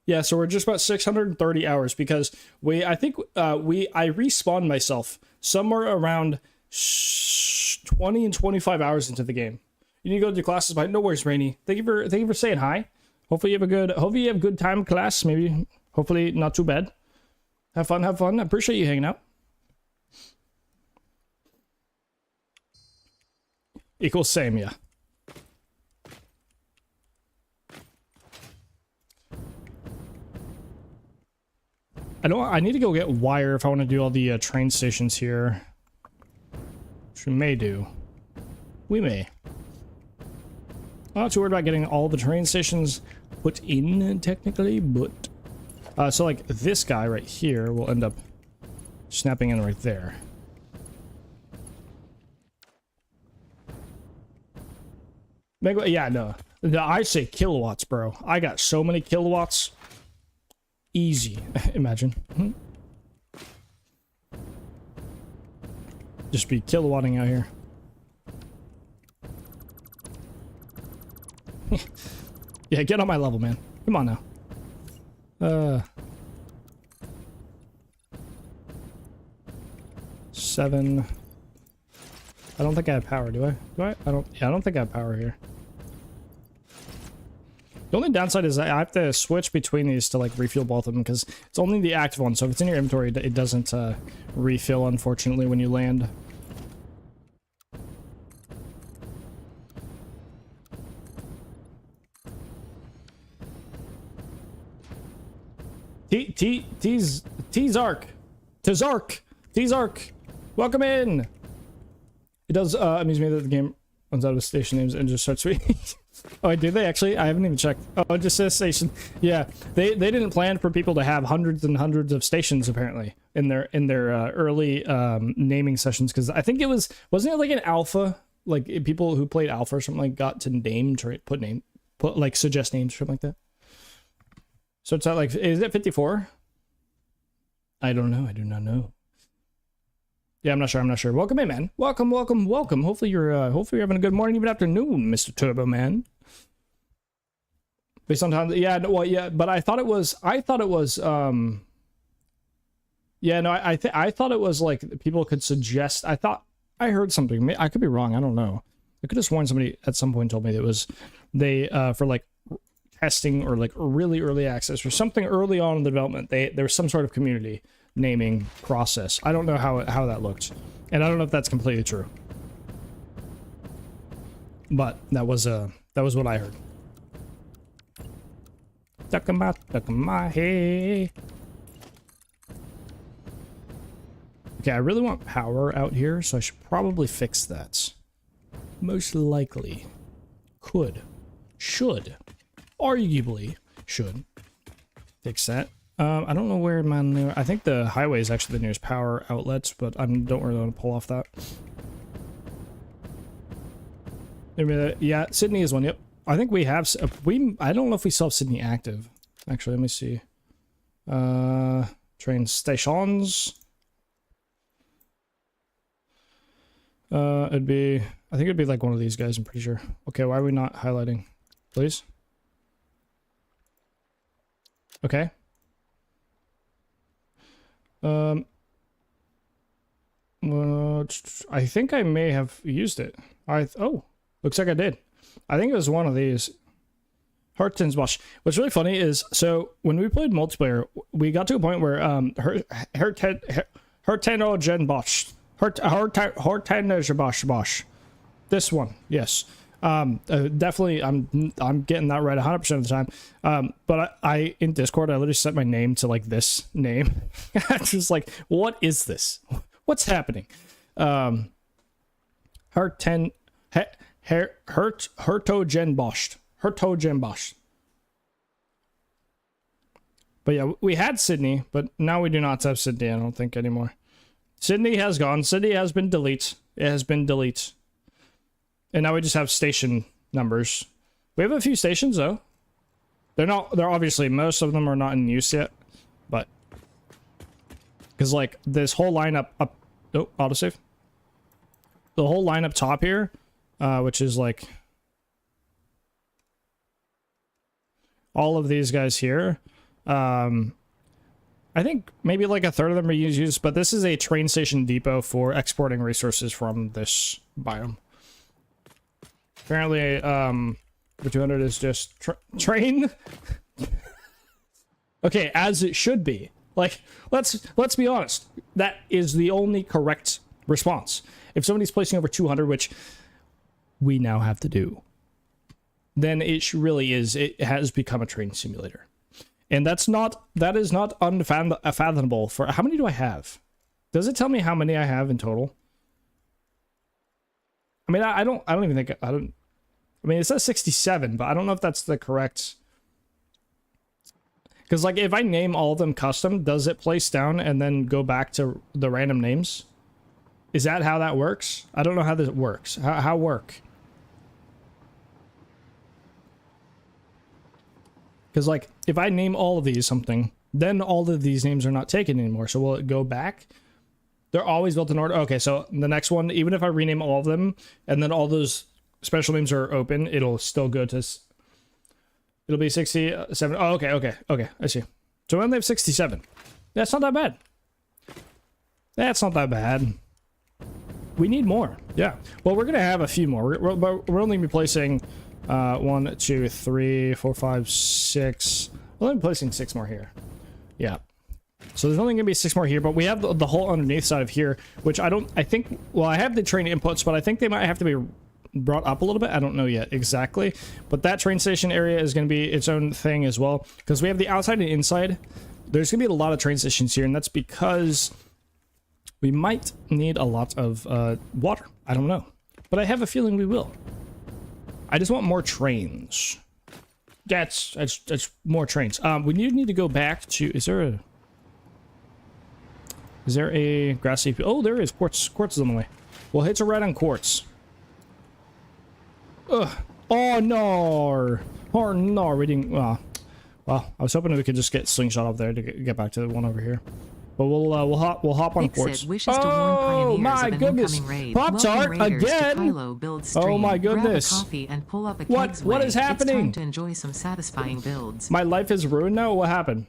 Yeah, so we're just about 630 hours because I respawned myself somewhere around 20 and 25 hours into the game. You need to go to your classes, but no worries, Rainy. Thank you for saying hi. Hopefully you have a good time in class, maybe. Hopefully not too bad. Have fun. I appreciate you hanging out. Equals same, yeah. I need to go get wire if I want to do all the train stations here. Which we may do. We may. I'm not too worried about getting all the train stations put in, technically, but... so, like, this guy right here will end up snapping in right there. Yeah, no. I say kilowatts, bro. I got so many kilowatts. Easy. Imagine. Just be kilowatting out here. Yeah, get on my level, man. Come on now. 7. I don't think I have power, do I? I don't think I have power here. The only downside is I have to switch between these to like refuel both of them because it's only the active one. So if it's in your inventory, it doesn't refill, unfortunately, when you land. T-Zark. Welcome in. It does amuse me that the game runs out of station names and just starts reading. Oh, did they actually? I haven't even checked. Oh, it just says station. Yeah, they didn't plan for people to have hundreds and hundreds of stations apparently in their early naming sessions, because I think wasn't it like an alpha, like people who played alpha or something like got to put like suggest names or something like that. So it's not like, is it 54? I don't know. I do not know. Yeah, I'm not sure. Welcome in, man. Welcome. Hopefully you're having a good morning, even afternoon, Mr. Turbo Man. Based on time, yeah, well, yeah, but I thought it was yeah, no, I thought it was like people could suggest. I thought I heard something. I could be wrong. I don't know. I could have sworn somebody at some point told me that it was they for like testing or like really early access or something early on in the development. There was some sort of community naming process. I don't know how that looked, and I don't know if that's completely true, but that was what I heard. Stuck in my head. Okay, I really want power out here, so I should probably fix that. Most likely, should, arguably should fix that. I don't know where my I think the highway is actually the nearest power outlet, but I don't really want to pull off that. Maybe yeah, Sydney is one. Yep, I think we have. I don't know if we still have Sydney active. Actually, let me see. Train stations. I think it'd be like one of these guys. I'm pretty sure. Okay, why are we not highlighting? Please. Okay. I think I may have used it. Oh, looks like I did. I think it was one of these. Hertensbosch. What's really funny is, so when we played multiplayer, we got to a point where Hertensbosch. This one, yes. Definitely, I'm getting that right 100% of the time. But I in Discord, I literally set my name to like this name. I'm just like, what is this? What's happening? Hertogenbosch. But yeah, we had Sydney, but now we do not have Sydney, I don't think, anymore. Sydney has gone. Sydney has been delete. It has been delete. And now we just have station numbers. We have a few stations, though. They're obviously, most of them are not in use yet. But, because, like, this whole lineup up... Oh, autosave. The whole line up top here, which is, like... all of these guys here. I think maybe like a third of them are used, but this is a train station depot for exporting resources from this biome. Apparently, the 200 is just train. Okay, as it should be. Like, let's be honest. That is the only correct response. If somebody's placing over 200, which we now have to do, then it really is. It has become a train simulator, and that is not unfathomable. For how many do I have? Does it tell me how many I have in total? I mean, I don't even think I mean, it says 67, but I don't know if that's the correct. Because like, if I name all of them custom, does it place down and then go back to the random names? Is that how that works? I don't know how this works. How work? Because, like, if I name all of these something, then all of these names are not taken anymore. So will it go back? They're always built in order. Okay, so the next one, even if I rename all of them, and then all those special names are open, it'll still go to... It'll be 67. Oh, okay, I see. So we only have 67. That's not that bad. That's not that bad. We need more. Yeah. Well, we're going to have a few more. We're only replacing... 1, 2, 3, 4, 5, 6. Well, I'm placing 6 more here. Yeah. So there's only gonna be 6 more here, but we have the whole underneath side of here, which I think, well, I have the train inputs, but I think they might have to be brought up a little bit. I don't know yet exactly, but that train station area is gonna be its own thing as well, because we have the outside and inside. There's gonna be a lot of train stations here, and that's because we might need a lot of water. I don't know, but I have a feeling we will. I just want more trains. That's more trains. We need to go back to... Is there a grassy... Oh, there is. Quartz is on the way. We'll hit a red on quartz. Ugh. Oh, no. Oh, no. We didn't... Well, I was hoping we could just get slingshot up there to get back to the one over here. But we'll hop on quartz. Oh my goodness! Pop-Tart again! Oh my goodness! What is happening? It's time to enjoy some satisfying builds. My life is ruined now. What happened?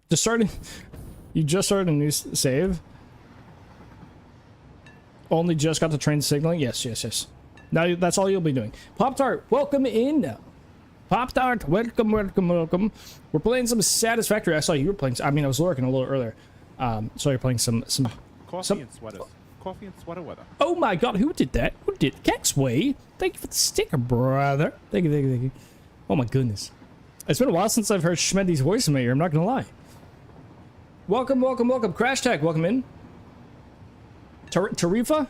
You just started a new save. Only just got the train signaling. Yes. Now that's all you'll be doing. Pop-Tart, welcome in. Pop-Tart, welcome. We're playing some Satisfactory. I saw you were playing. I mean, I was lurking a little earlier. So you're playing some Coffee and sweater weather. Oh my god, who did that? Who did? Kexway? Thank you for the sticker, brother. Thank you. Oh my goodness. It's been a while since I've heard Schmeddy's voice in my ear, I'm not gonna lie. Welcome. Crash Tech, welcome in. Tarifa?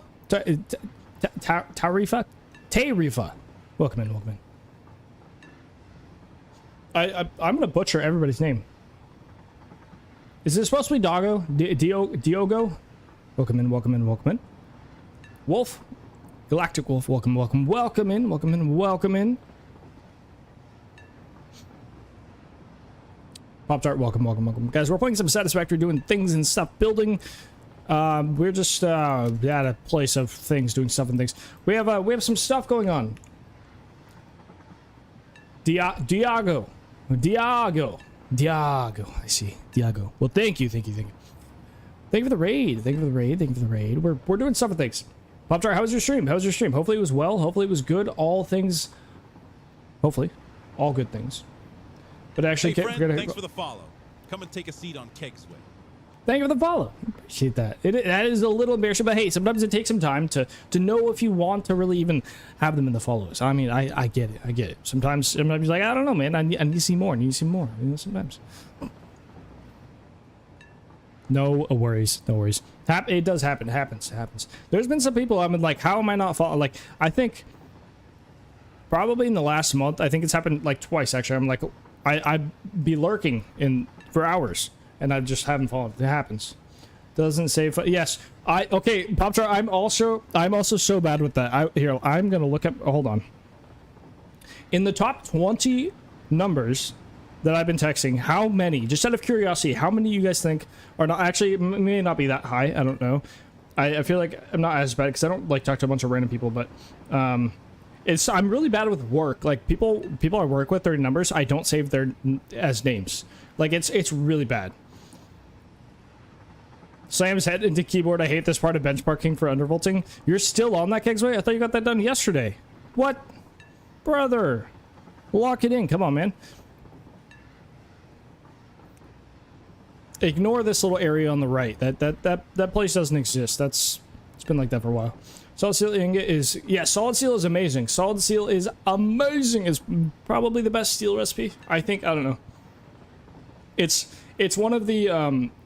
Tarifa. Welcome in. I'm gonna butcher everybody's name. Is this supposed to be Doggo? Diogo? Welcome in. Wolf? Galactic Wolf, welcome in. Pop-Tart, welcome. Guys, we're playing some Satisfactory, doing things and stuff, building. We're just at a place of things, doing stuff and things. We have some stuff going on. Diago. I see. Diago. Well, thank you. Thank you for the raid. We're doing stuff and things. Pop-Tart, how was your stream? How was your stream? Hopefully it was well. Hopefully it was good. All things... Hopefully. All good things. But actually... Hey friend, thanks for the follow. Come and take a seat on Kegsway. Thank you for the follow. Appreciate that. That is a little embarrassing, but hey, sometimes it takes some time to know if you want to really even have them in the follows. I mean, I get it. I get it. Sometimes you're like, I don't know, man. I need to see more. I need to see more. You know, sometimes. No worries. No worries. It does happen. It happens. It happens. There's been some people I'm like, how am I not following? Like, I think probably in the last month, I think it's happened like twice, actually. I'm like, I'd be lurking for hours. And I just haven't followed. It happens. Doesn't save. Yes. Okay, Pop-Tart, I'm also so bad with that. I'm gonna look up. Hold on. In the top 20 numbers that I've been texting, how many? Just out of curiosity, how many you guys think are not actually? It may not be that high. I don't know. I feel like I'm not as bad because I don't like talk to a bunch of random people, but I'm really bad with work. Like people I work with, their numbers I don't save their as names. Like it's really bad. Slams head into keyboard. I hate this part of benchmarking for undervolting. You're still on that, Kegsway? I thought you got that done yesterday. What? Brother. Lock it in. Come on, man. Ignore this little area on the right. That place doesn't exist. It's been like that for a while. Solid steel ingot is... Yeah, solid steel is amazing. Solid steel is amazing. It's probably the best steel recipe. I think. I don't know. It's one of the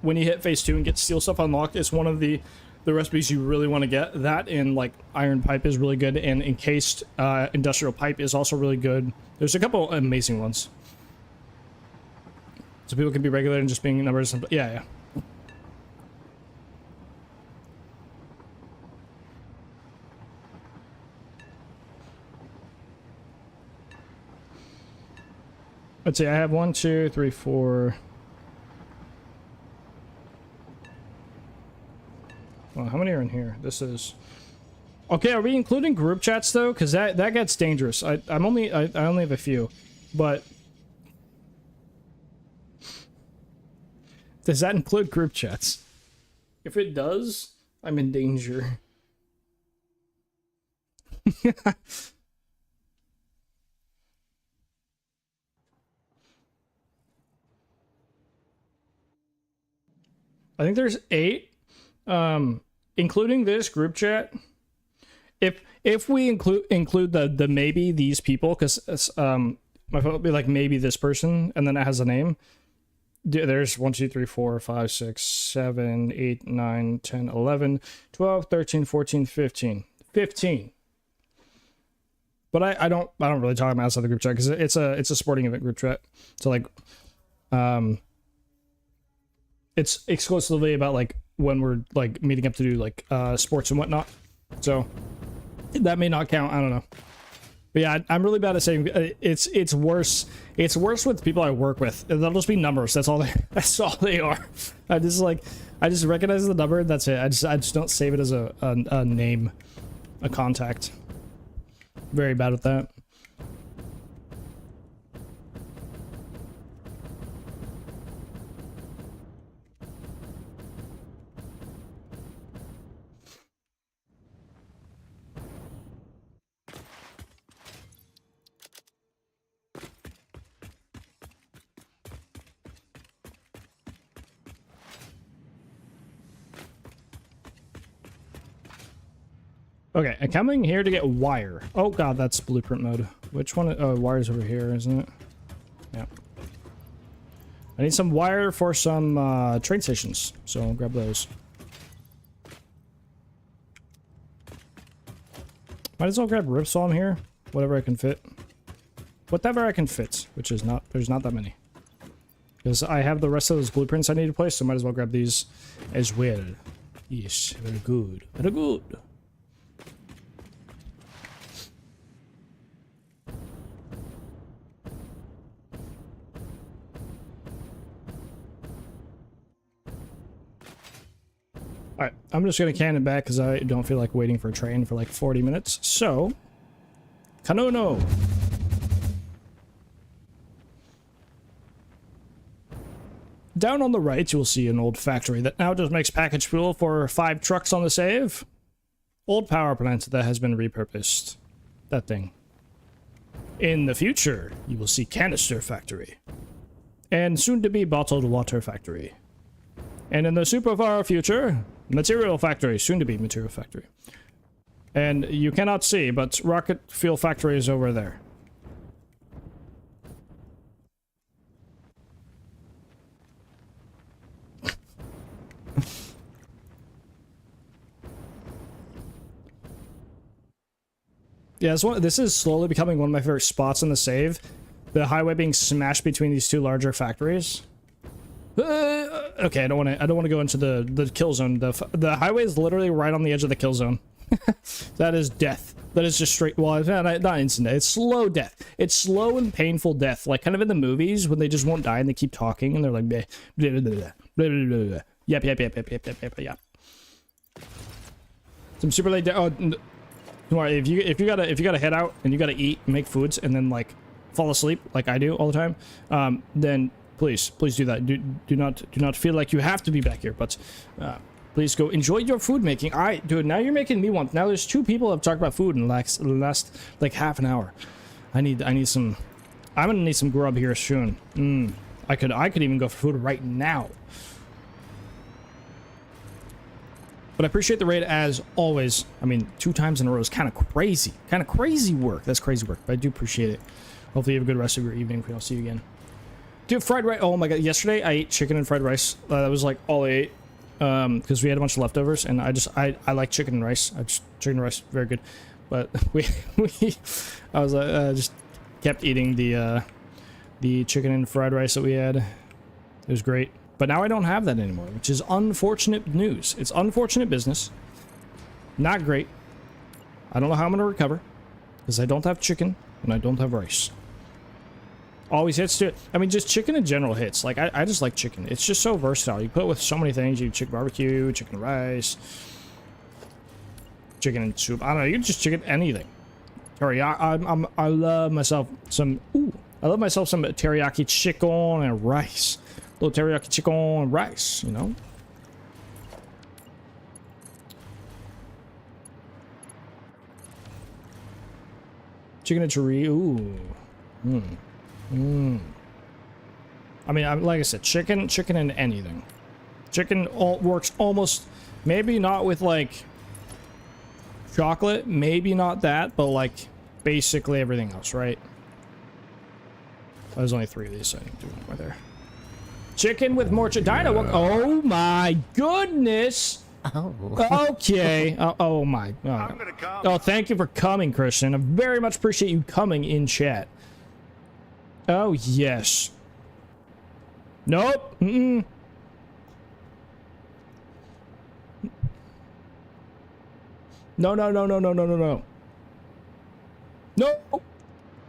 when you hit phase 2 and get steel stuff unlocked, it's one of the recipes you really want to get. That and like iron pipe is really good, and encased industrial pipe is also really good. There's a couple amazing ones. So people can be regulated and just being numbers. Yeah. Let's see, I have 1, 2, 3, 4. Well, how many are in here? This is... Okay, are we including group chats though? Because that gets dangerous. I only have a few, but does that include group chats? If it does, I'm in danger. I think there's 8, including this group chat. If we include the maybe these people, because my phone will be like maybe this person, and then it has a name. There's 1, 2, 3, 4, 5, 6, 7, 8, 9, 10, 11, 12, 13, 14, 15. 15. But I don't really talk about outside the group chat because it's a sporting event group chat. So like, it's exclusively about like when we're like meeting up to do like sports and whatnot. So that may not count. I don't know. But yeah, I'm really bad at saying it's worse. It's worse with people I work with. They'll just be numbers. That's all they are. I just recognize the number and that's it. I just don't save it as a name, a contact. Very bad with that. Okay, I'm coming here to get wire. Oh god, that's blueprint mode. Which one? Oh, wire's over here, isn't it? Yeah. I need some wire for some train stations, so I'll grab those. Might as well grab ripsaw here. Whatever I can fit. Whatever I can fit, which is not, there's not that many. Because I have the rest of those blueprints I need to place, so might as well grab these as well. Yes, very good. Very good. Alright, I'm just going to can it back because I don't feel like waiting for a train for like 40 minutes. So, Kanono! Down on the right, you'll see an old factory that now just makes package fuel for 5 trucks on the save. Old power plant that has been repurposed. That thing. In the future, you will see canister factory. And soon to be bottled water factory. And in the super far future, material factory, soon to be material factory. And you cannot see, but rocket fuel factory is over there. Yeah, this is slowly becoming one of my favorite spots in the save. The highway being smashed between these two larger factories. Okay, I don't want to go into the kill zone. The highway is literally right on the edge of the kill zone. That is death. That is just straight. Well, not instant. It's slow death. It's slow and painful death, like kind of in the movies when they just won't die and they keep talking and they're like, bleh, blah, blah, blah, blah, blah, blah, blah. Yep. Some super late. Oh, don't worry. If you gotta head out and you gotta eat, make foods, and then like fall asleep like I do all the time, then please do that. Do not feel like you have to be back here, but please go enjoy your food making. Dude, now you're making me want. Now there's 2 people have talked about food in the last like half an hour. I need some. I'm gonna need some grub here soon. I could even go for food right now. But I appreciate the raid as always. I mean, 2 times in a row is kind of crazy. Kind of crazy work. That's crazy work, but I do appreciate it. Hopefully you have a good rest of your evening if we don't see you again. Dude, fried rice. Oh my god, yesterday I ate chicken and fried rice. That was like all I ate. Because we had a bunch of leftovers, and I like chicken and rice. Chicken and rice, very good. But I was just kept eating the chicken and fried rice that we had. It was great. But now I don't have that anymore, which is unfortunate news. It's unfortunate business. Not great. I don't know how I'm going to recover, because I don't have chicken, and I don't have rice. Always hits to it. I mean, just chicken in general hits. Like, I just like chicken. It's just so versatile. You put it with so many things. You chicken barbecue, chicken rice, chicken and soup. I don't know. You can just chicken anything. Teriyaki. I love myself some. I love myself some teriyaki chicken and rice. Little teriyaki chicken and rice, you know? Chicken and chori. Ooh. I mean, like I said, chicken and anything. Chicken works almost, maybe not with like chocolate, maybe not that, but like basically everything else, right? There's only 3 of these, so I need to do one more there. Chicken with more Dino. Oh my goodness. Oh. Okay. Oh my. Oh, thank you for coming, Christian. I very much appreciate you coming in chat. Oh, yes. Nope. No. No.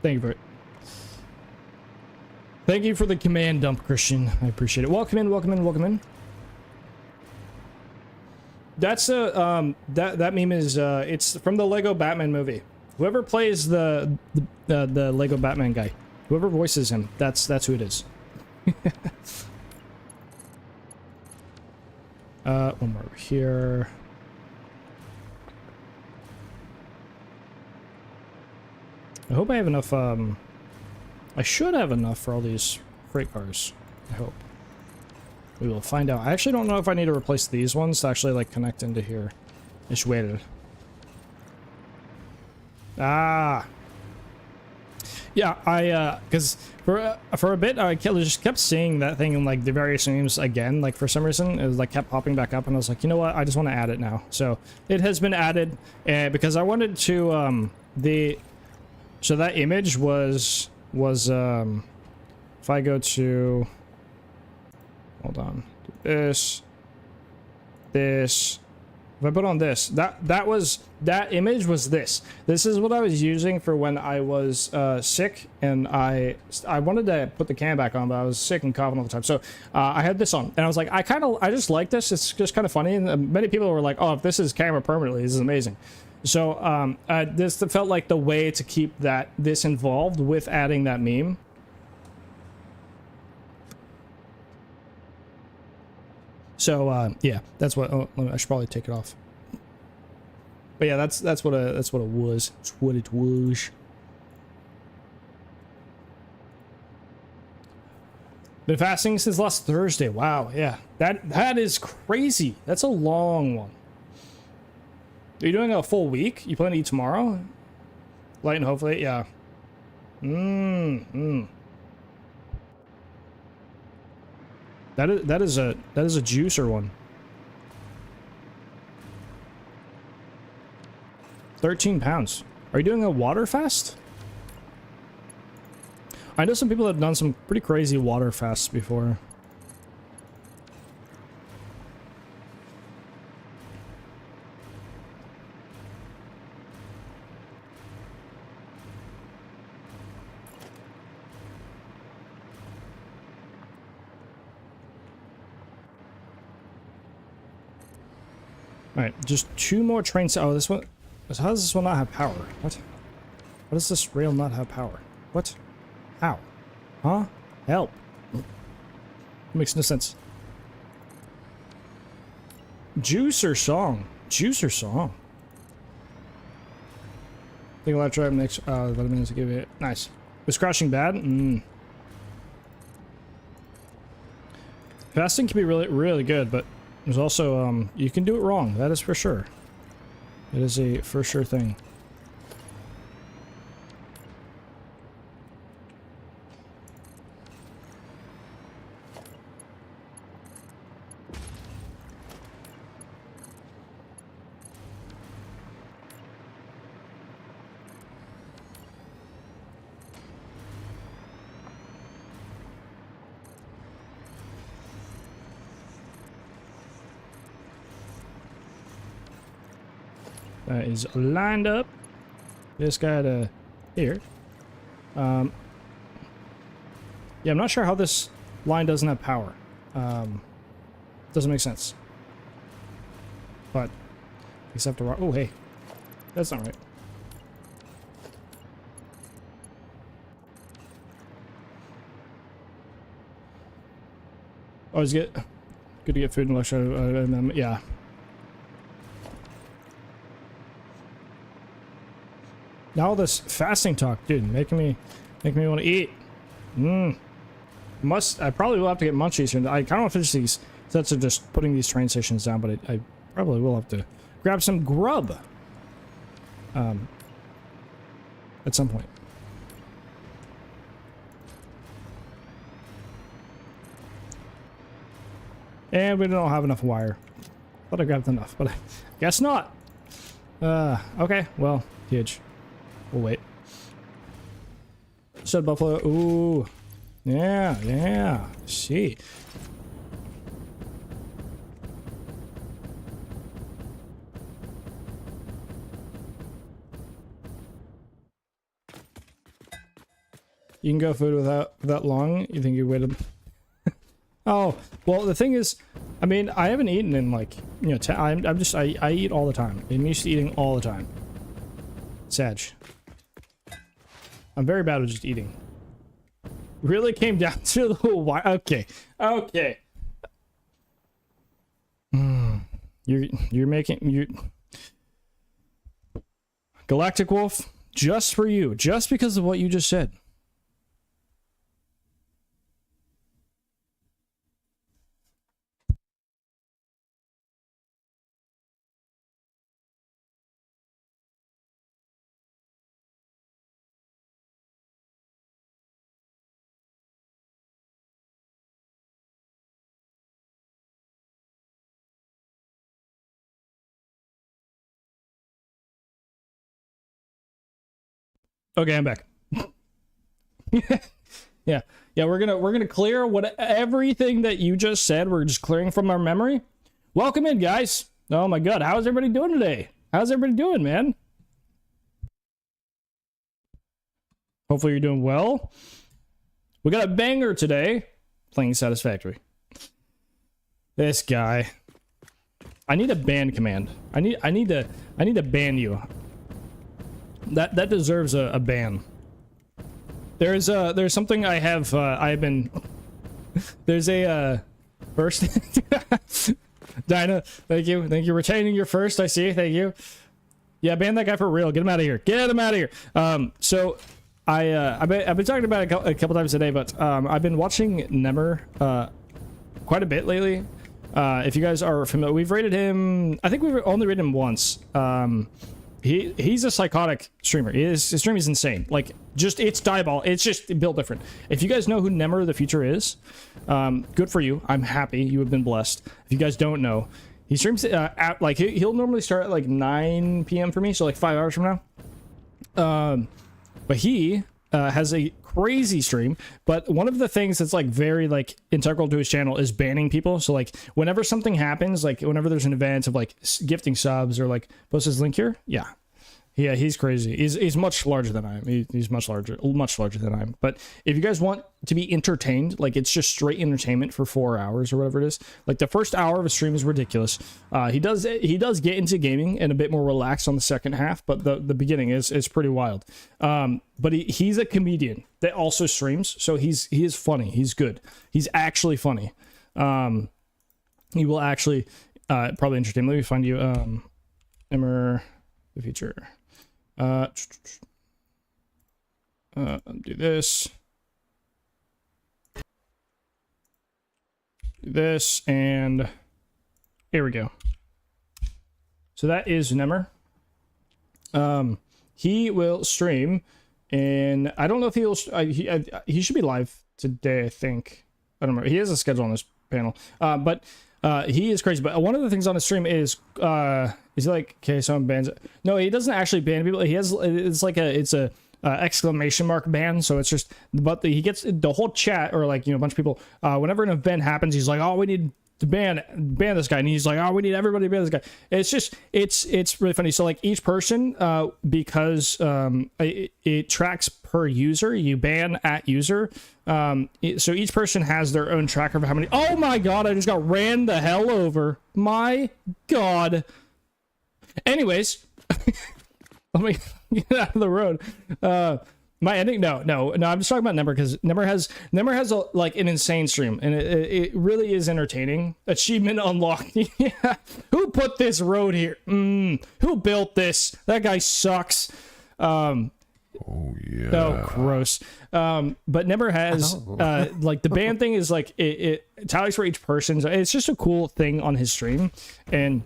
Thank you for it. Thank you for the command dump, Christian. I appreciate it. Welcome in. That's a that meme is it's from the Lego Batman movie. Whoever plays the Lego Batman guy, whoever voices him, that's who it is. One more over here. I hope I have enough. I should have enough for all these freight cars. I hope. We will find out. I actually don't know if I need to replace these ones to actually like connect into here. Just waited. Ah. Yeah, because for a bit I just kept seeing that thing in like the various memes again. Like for some reason it was like kept popping back up, and I was like, you know what? I just want to add it now. So it has been added, because I wanted to so that image was if I go to, hold on, this, if I put on this, that image was this is what I was using for when I was sick, and I wanted to put the cam back on, but I was sick and coughing all the time, so I had this on, and I was like, I just like this. It's just kind of funny, and many people were like, oh, if this is camera permanently, this is amazing. So this felt like the way to keep this involved with adding that meme. So yeah, that's what. Oh, I should probably take it off. But yeah, that's what it was. That's what it was. Been fasting since last Thursday. Wow, yeah. That is crazy. That's a long one. Are you doing a full week? You plan to eat tomorrow? Light and hopefully, yeah. That is a juicer one. 13 pounds. Are you doing a water fast? I know some people have done some pretty crazy water fasts before. Alright, just 2 more trains. Oh, this one. How does this one not have power? What? How does this rail not have power? What? How? Huh? Help. Makes no sense. Juicer song. Juicer song. Think I'll have to try next 11 minutes to give it. Nice. Was crashing bad? Fasting can be really, really good, but there's also, you can do it wrong. That is for sure. It is a for sure thing. That is lined up. This guy to here. Yeah, I'm not sure how this line doesn't have power. Doesn't make sense. But except to oh hey, that's not right. Always good to get food and lecture. Yeah. Now all this fasting talk, dude, making me want to eat. I probably will have to get munchies here. I kind of want to finish these sets of just putting these train stations down, but I probably will have to grab some grub. At some point. And we don't have enough wire. Thought I grabbed enough, but I guess not. Okay, well, huge. We'll wait. Said buffalo. Ooh. Yeah. See. You can go food without that long? You think you waited? Oh, well, the thing is, I mean, I haven't eaten in like, you know, I eat all the time. I'm used to eating all the time. Sag. I'm very bad at just eating. Really came down to the why. Okay. You're making Galactic Wolf just for you, just because of what you just said. Okay, I'm back. Yeah, we're gonna clear everything that you just said. We're just clearing from our memory. Welcome in, guys. Oh my god, how's everybody doing today? How's everybody doing, man? Hopefully you're doing well. We got a banger today. Playing Satisfactory. This guy. I need a ban command. I need to ban you. That deserves a ban. There's something I have I've been there's a first Dinah, thank you retaining your first. I see, thank you. Yeah, ban that guy for real. Get him out of here. Get him out of here. So I've been talking about it a couple times today, but I've been watching Nemr quite a bit lately. If you guys are familiar, we've rated him. I think we've only rated him once. He's a psychotic streamer. His stream is insane. Like, just, it's diabolical. It's just built different. If you guys know who Nemr the Future is, good for you. I'm happy you have been blessed. If you guys don't know, he streams at, like, he'll normally start at like 9 p.m. for me, so like 5 hours from now. But he has a crazy stream, but one of the things that's like very like integral to his channel is banning people. So like whenever something happens, like whenever there's an event of like gifting subs or like post his link here, yeah, he's crazy. He's much larger than I am. He's much larger than I am. But if you guys want to be entertained, like it's just straight entertainment for 4 hours or whatever it is. Like the first hour of a stream is ridiculous. He does get into gaming and a bit more relaxed on the second half, but the beginning is pretty wild. But he's a comedian that also streams, so he is funny. He's good. He's actually funny. He will actually probably entertain. Let me find you Emmer the Future. Do this. Do this, and here we go. So that is Nemr. He will stream, and I don't know if he'll. He should be live today, I think. I don't remember. He has a schedule on this panel, but he is crazy. But one of the things on his stream is he like, okay, someone bans it? No, he doesn't actually ban people. He has, it's like a exclamation mark ban. So it's just, but he gets the whole chat, or like, you know, a bunch of people, whenever an event happens, he's like, oh, we need to ban this guy, and he's like, oh, we need everybody to ban this guy. It's just, it's really funny. So like each person, because it tracks per user, you ban at user, so each person has their own tracker of how many. Oh my god, I just got ran the hell over. My god. Anyways, let me get out of the road. My ending? No, I'm just talking about Nemr, because Nemr has a, like an insane stream, and it really is entertaining. Achievement unlocked. Yeah. Who put this road here? Who built this? That guy sucks. Oh yeah. Oh, gross. But Nemr has like the ban thing is like it tallies for each person. So it's just a cool thing on his stream, and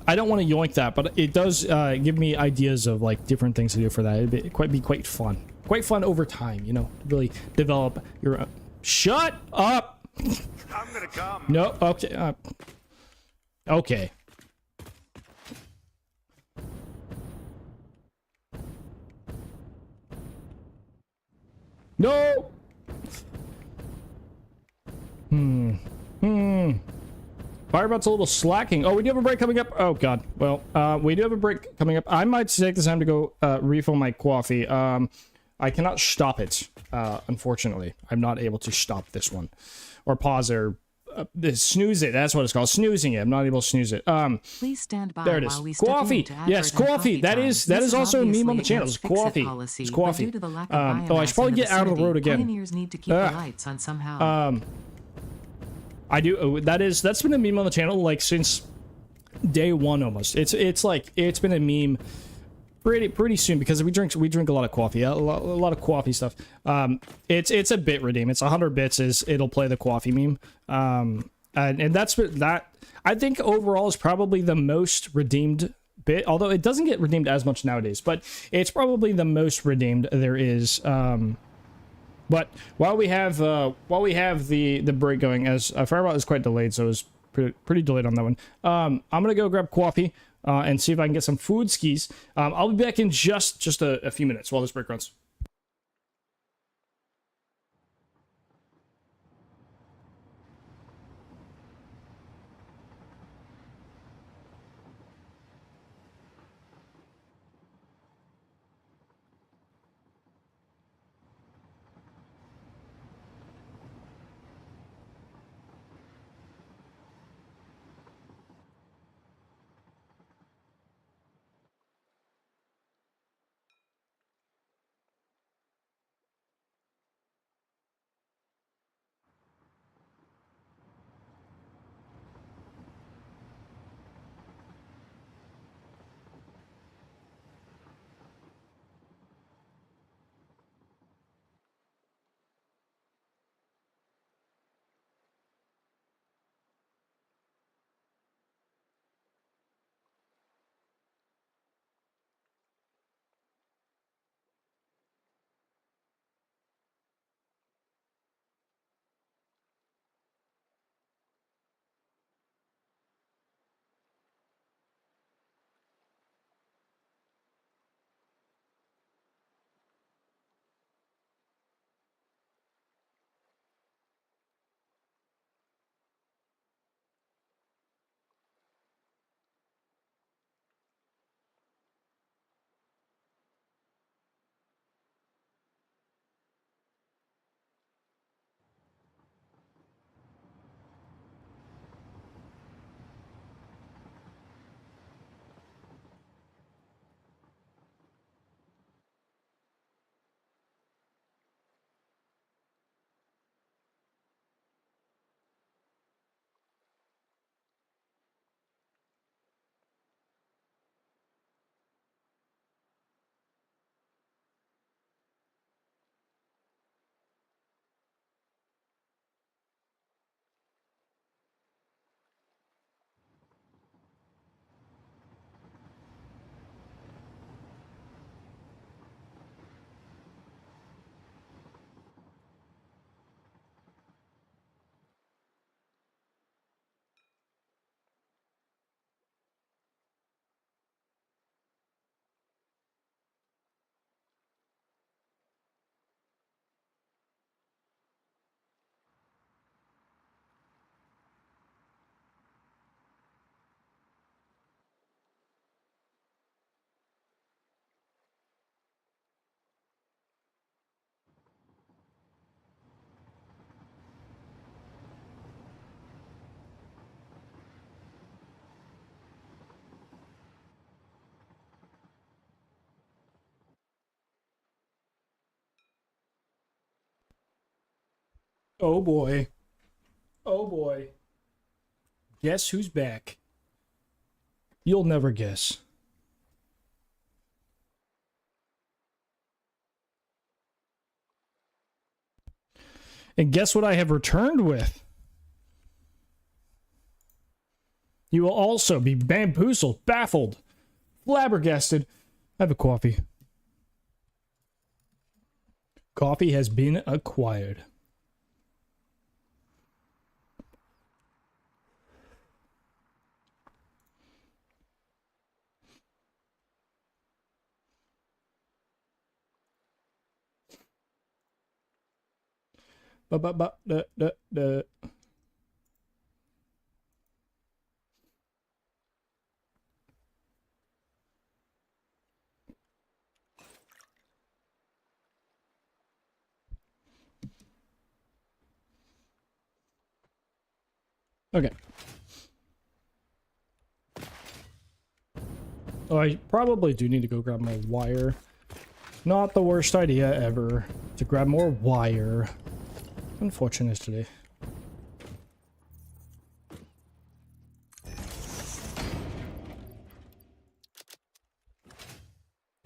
I don't want to yoink that, but it does give me ideas of like different things to do for that. It'd be quite fun. Quite fun over time, you know, really develop your own. Shut up! I'm gonna come. No, okay. Okay. No! Firebot's a little slacking. Oh, we do have a break coming up. Oh, God. Well, we do have a break coming up. I might take this time to go refill my coffee. I cannot stop it, unfortunately. I'm not able to stop this one. Or pause or snooze it. That's what it's called. Snoozing it. I'm not able to snooze it. Please stand by there it is. while we step Coffee. in to Yes, coffee. That is also a meme on the channel. It's coffee. Policy, it's coffee. due to the lack of Oh, I should probably get out of the road again. Pioneers need to keep the lights on somehow. I do. That's been a meme on the channel like since day one almost. It's like it's been a meme pretty soon, because we drink a lot of coffee, a lot of coffee stuff. It's a bit redeem. It's 100 bits it'll play the coffee meme. And that's what that I think overall is probably the most redeemed bit, although it doesn't get redeemed as much nowadays, but it's probably the most redeemed there is. But while we have the break going, as Fireball is quite delayed, so it's pretty delayed on that one. I'm gonna go grab coffee and see if I can get some food skis. I'll be back in just a few minutes while this break runs. Oh boy. Oh boy. Guess who's back? You'll never guess. And guess what I have returned with? You will also be bamboozled, baffled, flabbergasted. I have a coffee. Coffee has been acquired. Da. Okay. Oh, I probably do need to go grab my wire. Not the worst idea ever to grab more wire. Unfortunate today.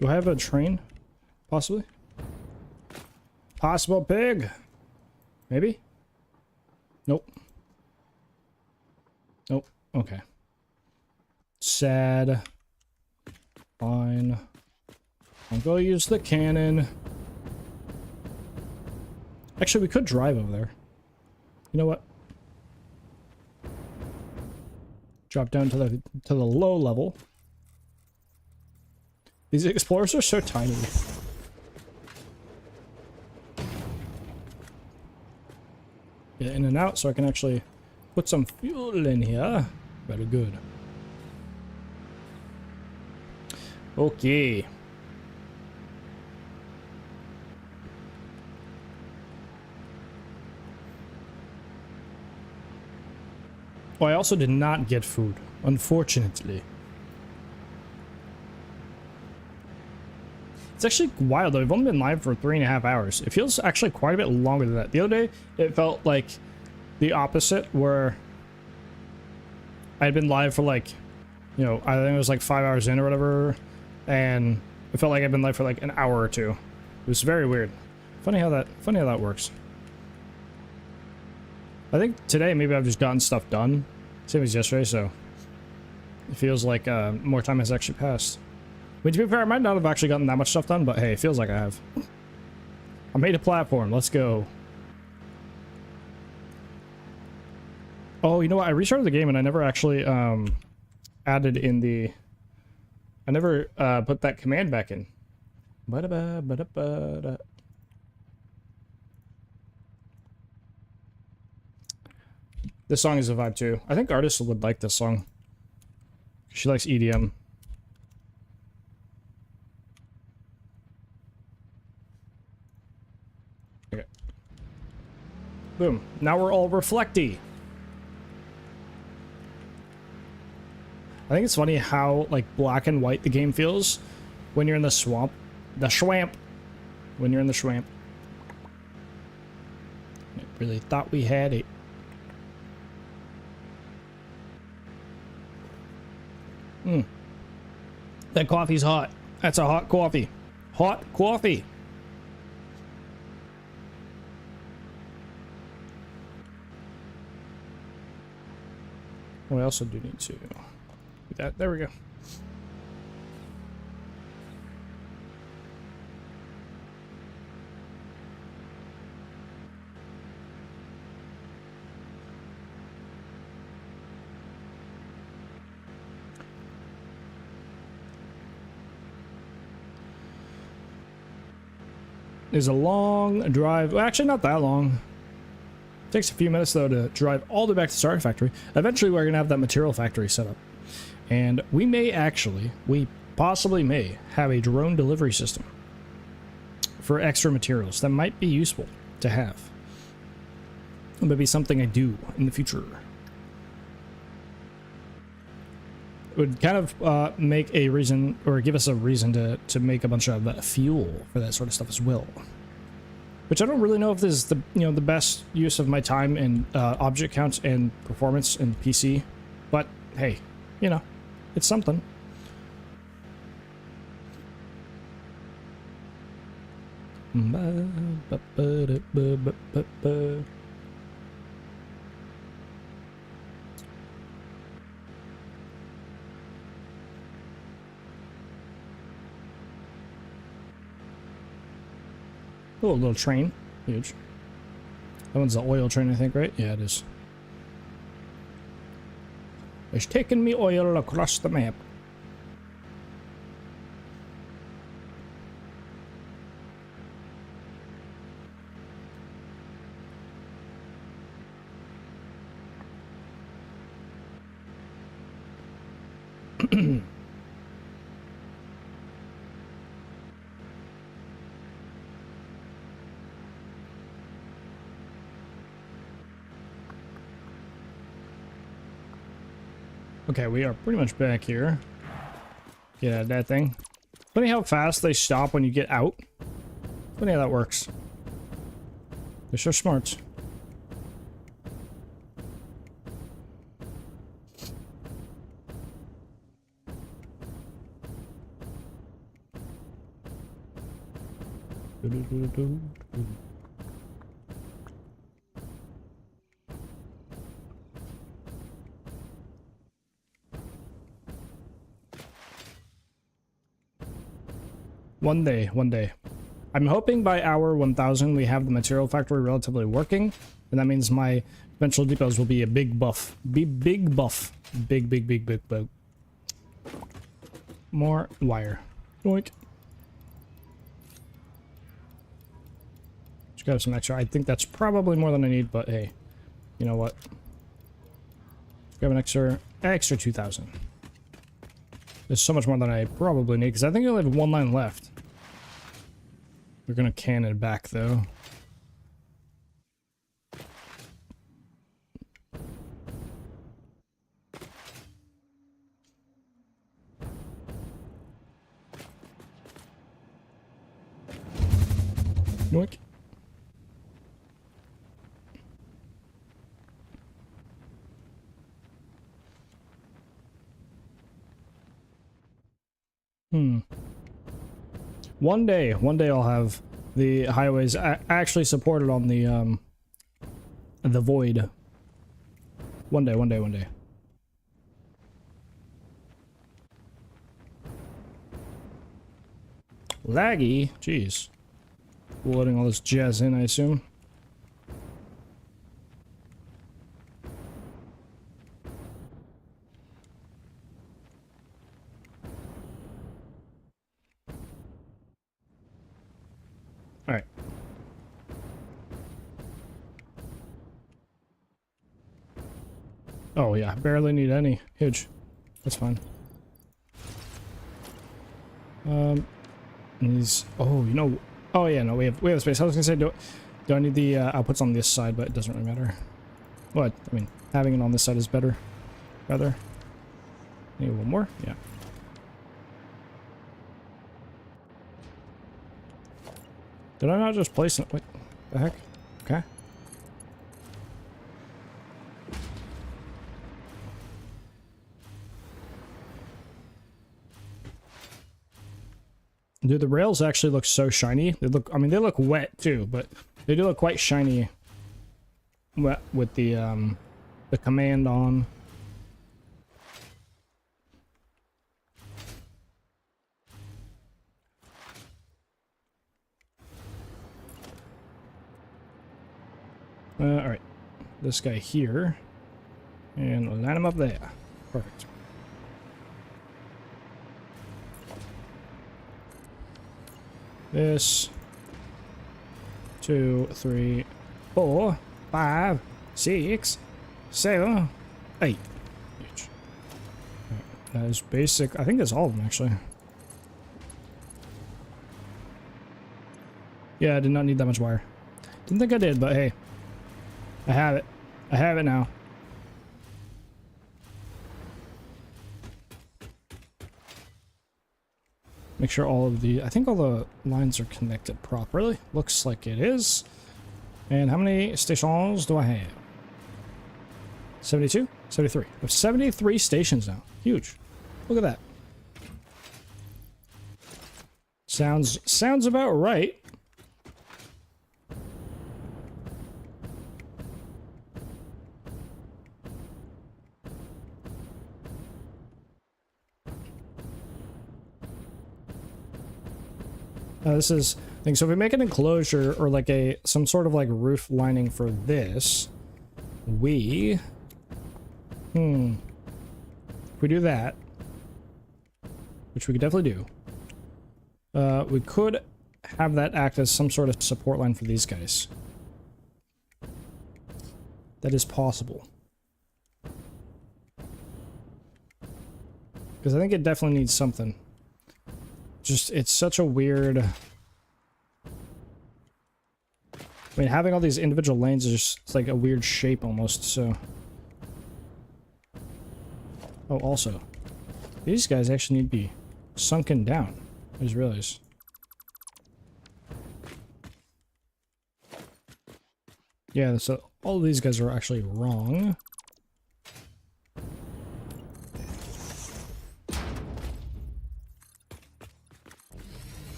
Do I have a train? Possibly? Possible pig? Maybe? Nope. Nope. Okay. Sad. Fine. I'll go use the cannon. Actually, we could drive over there. You know what? Drop down to the low level. These explorers are so tiny. Get in and out so I can actually put some fuel in here. Very good. Okay. Oh, I also did not get food, unfortunately. It's actually wild though. I've only been live for 3.5 hours. It feels actually quite a bit longer than that. The other day, it felt like the opposite, where I had been live for like, you know, I think it was like 5 hours in or whatever, and it felt like I'd been live for like an hour or two. It was very weird. Funny how that works. I think today maybe I've just gotten stuff done, same as yesterday, so it feels like more time has actually passed. I mean, to be fair, I might not have actually gotten that much stuff done, but hey, it feels like I have. I made a platform. Let's go. Oh, you know what? I restarted the game and I never actually added in the... I never put that command back in. Ba-da-ba-ba-da-ba-da. This song is a vibe too. I think artists would like this song. She likes EDM. Okay. Boom. Now we're all reflecty. I think it's funny how like black and white the game feels when you're in the swamp. The schwamp. When you're in the schwamp. I really thought we had it. That coffee's hot. That's a hot coffee. Hot coffee. Oh, I also do need to do that. There we go. Is a long drive. Well, actually, not that long. It takes a few minutes, though, to drive all the way back to Satisfactory. Eventually, we're going to have that material factory set up. And we may actually, we possibly may, have a drone delivery system for extra materials that might be useful to have. It might be something I do in the future. It would kind of make a reason, or give us a reason to make a bunch of fuel for that sort of stuff as well. Which I don't really know if this is the the best use of my time in object counts and performance in PC, but hey, it's something. Oh, a little train. Huge. That one's the oil train, I think, right? Yeah, it is. It's taking me oil across the map. Okay, we are pretty much back here. Get out of that thing. Funny how fast they stop when you get out. Funny how that works. They're so smart. One day, one day. I'm hoping by hour 1000 we have the material factory relatively working, and that means my eventual depots will be a big buff. Big buff. Big buff. More wire. Yoink. Just got some extra. I think that's probably more than I need, but hey, you know what? Grab an extra 2000. There's so much more than I probably need, because I think I only have one line left. We're gonna can it back, though. Yoink. One day I'll have the highways actually supported on the void. One day. Laggy? Jeez. Loading all this jazz in, I assume. Alright. Oh yeah, barely need any. Huge. That's fine. And these, oh, oh yeah, no, we have space. I was gonna say, do I need the outputs on this side, but it doesn't really matter. What? I mean, having it on this side is better. Rather. Need one more? Yeah. Did I not just place it? What the heck? Okay. Dude, the rails actually look so shiny. They look, I mean, they look wet too, but they do look quite shiny wet with the command on. Alright. This guy here. And we'll line him up there. Perfect. This. 2, 3, 4, 5, 6, 7, 8. Each. Right. That is basic. I think that's all of them, actually. Yeah, I did not need that much wire. Didn't think I did, but hey. I have it. I have it now. Make sure all of the, I think all the lines are connected properly. Looks like it is. And how many stations do I have? 72? 73. I have 73 stations now. Huge. Look at that. Sounds about right. This is I think so if we make an enclosure or like some sort of like roof lining for this, if we do that, which we could definitely do, we could have that act as some sort of support line for these guys. That is possible. Because I think it definitely needs something. Just, it's such a weird... I mean, having all these individual lanes is just, it's like a weird shape almost, so... Oh, also, these guys actually need to be sunken down. I just realized. Yeah, so all of these guys are actually wrong.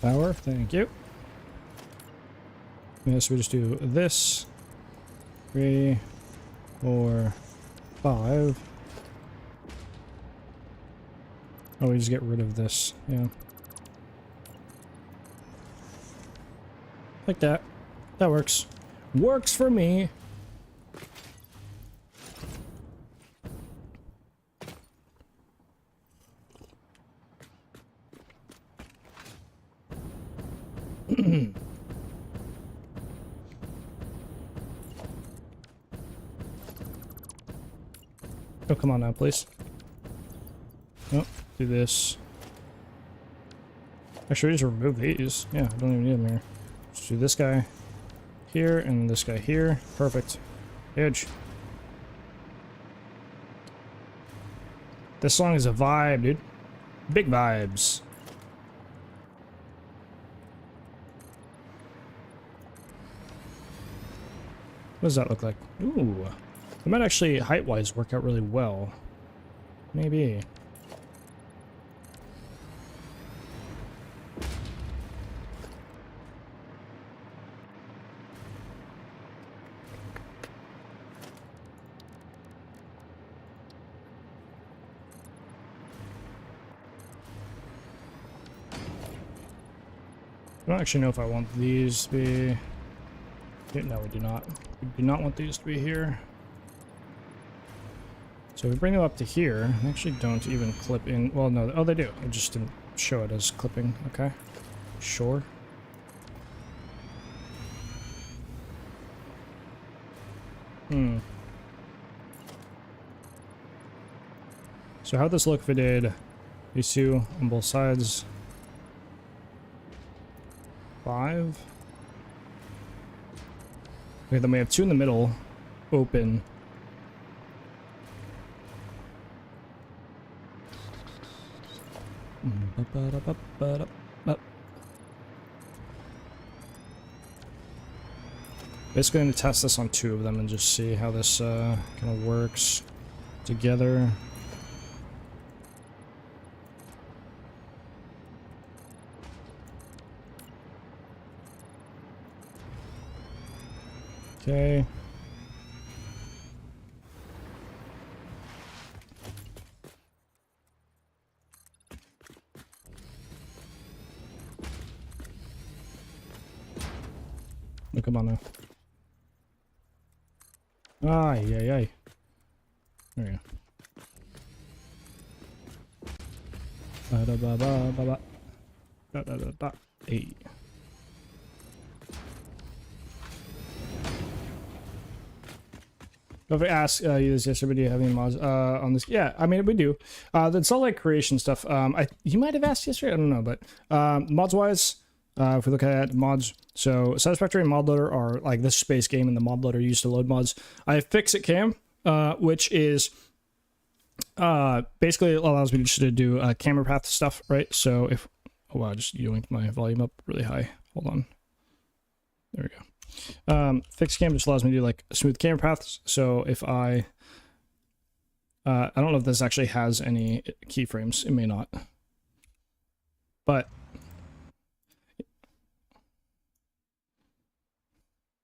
Power, thank you. Yes, we just do this. 3, 4, 5. Oh, we just get rid of this. Yeah. Like that. That works. Works for me. Oh, come on now, please. Nope, do this. Actually, we just remove these. Yeah, I don't even need them here. Just do this guy here and this guy here. Perfect. Huge. This song is a vibe, dude. Big vibes. What does that look like? Ooh. It might actually, height-wise, work out really well. Maybe. I don't actually know if I want these to be... No, we do not. We do not want these to be here. So we bring them up to here. They actually don't even clip in. Well, no. Oh, they do. I just didn't show it as clipping. Okay. Sure. So how'd this look if we did these two on both sides? 5. Okay, then we have 2 in the middle. Open. Basically, I'm going to test this on 2 of them and just see how this kind of works together. Okay. Oh, come on now. Ay, ay, ay. There we go. Ba da ba ba ba ba. Da da da da. Hey. If I ask you this yesterday, do you have any mods on this? Yeah, I mean, we do. It's all like creation stuff. You might have asked yesterday, I don't know, but mods wise, If we look at mods, so Satisfactory and mod loader are like this space game, and the mod loader used to load mods. I have Fixit Cam, which is basically allows me to do camera path stuff, right? So if I just yoinked my volume up really high. Hold on. There we go. Fixit Cam just allows me to do like smooth camera paths. So if I don't know if this actually has any keyframes. It may not, but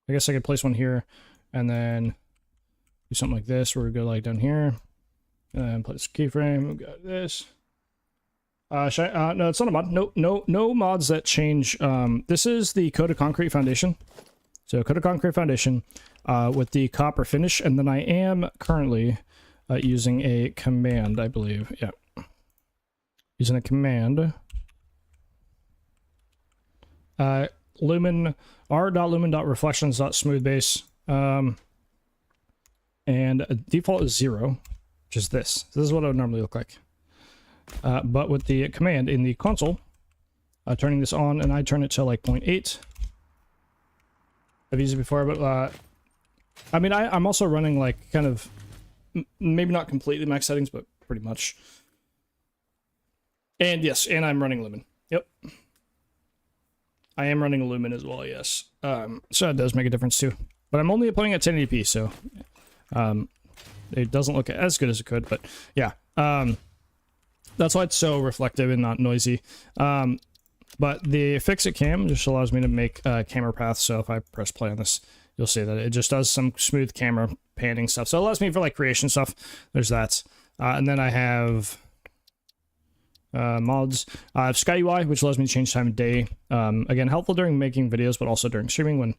I guess I could place one here and then do something like this, where we go like down here and place a keyframe. We got this. No, it's not a mod. No mods that change. This is the Coated Concrete Foundation. So Coated Concrete Foundation with the copper finish, and then I am currently using a command, I believe. Yeah, using a command. Lumen r.lumen.reflections.smooth base, and default is 0, which is this. So this is what it would normally look like. But with the command in the console, turning this on, and I turn it to like 0.8. I've used it before, but I mean, I'm also running like kind of maybe not completely max settings, but pretty much. And yes, and I'm running Lumen. Yep. I am running Lumen as well, yes. So it does make a difference too. But I'm only playing at 1080p, so it doesn't look as good as it could, but yeah. That's why it's so reflective and not noisy. But the Fixit Cam just allows me to make camera paths, so if I press play on this, you'll see that it just does some smooth camera panning stuff. So it allows me for like creation stuff. There's that. And then I have mods. I have Sky UI, which allows me to change time of day. Again, helpful during making videos, but also during streaming when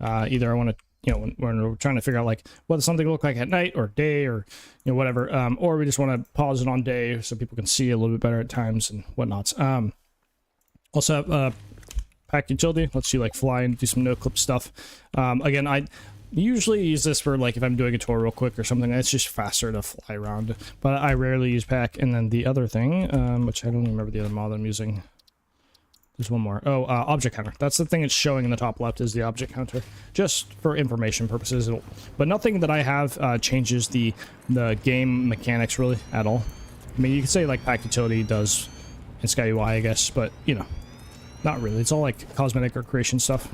either I want to, you know, when we're trying to figure out like what does something look like at night or day, or you know, whatever, or we just want to pause it on day so people can see a little bit better at times and whatnot. Also have pack utility, lets you like fly and do some no clip stuff. Again, I usually use this for like if I'm doing a tour real quick or something. It's just faster to fly around, but I rarely use pack. And then the other thing, which I don't even remember the other mod I'm using. There's one more. Oh, object counter. That's the thing it's showing in the top left, is the object counter, just for information purposes. But nothing that I have changes the game mechanics really at all. I mean, you could say like pack utility does in Sky UI, I guess, but you know, not really. It's all like cosmetic or creation stuff.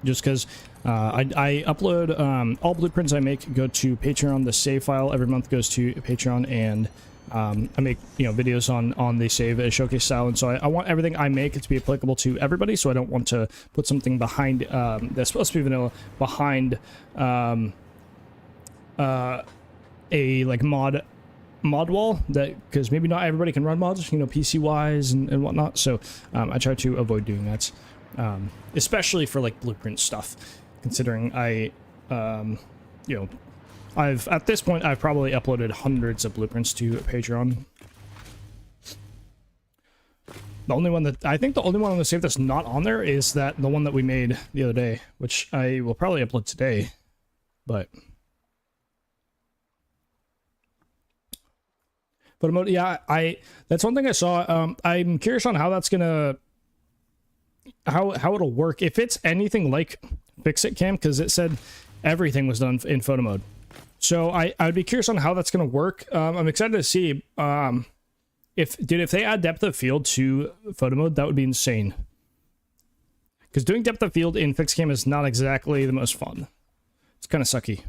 Just because I upload all blueprints I make go to Patreon. The save file every month goes to Patreon, and I make, you know, videos on the save showcase style, and so I want everything I make to be applicable to everybody. So I don't want to put something behind that's supposed to be vanilla behind a like mod wall, that because maybe not everybody can run mods, you know, PC wise and whatnot. So I try to avoid doing that, especially for like blueprint stuff, considering I you know, at this point I've probably uploaded hundreds of blueprints to Patreon. The only one that I think the only one on the save that's not on there is the one that we made the other day, which I will probably upload today. But yeah, that's one thing I saw. I'm curious on how that's gonna how it'll work, if it's anything like Fixit Cam, because it said everything was done in photo mode. So I'd be curious on how that's gonna work. I'm excited to see if they add depth of field to photo mode. That would be insane, because doing depth of field in Fixit Cam is not exactly the most fun. It's kind of sucky.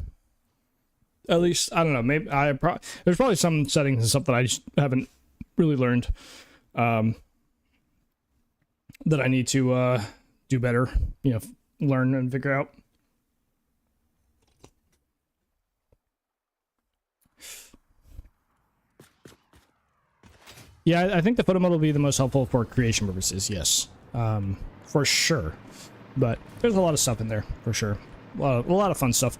At least, I don't know, maybe there's probably some settings and stuff that I just haven't really learned that I need to do better, you know, learn and figure out. Yeah, I think the photo mode will be the most helpful for creation purposes, yes, for sure. But there's a lot of stuff in there, for sure. A lot of fun stuff.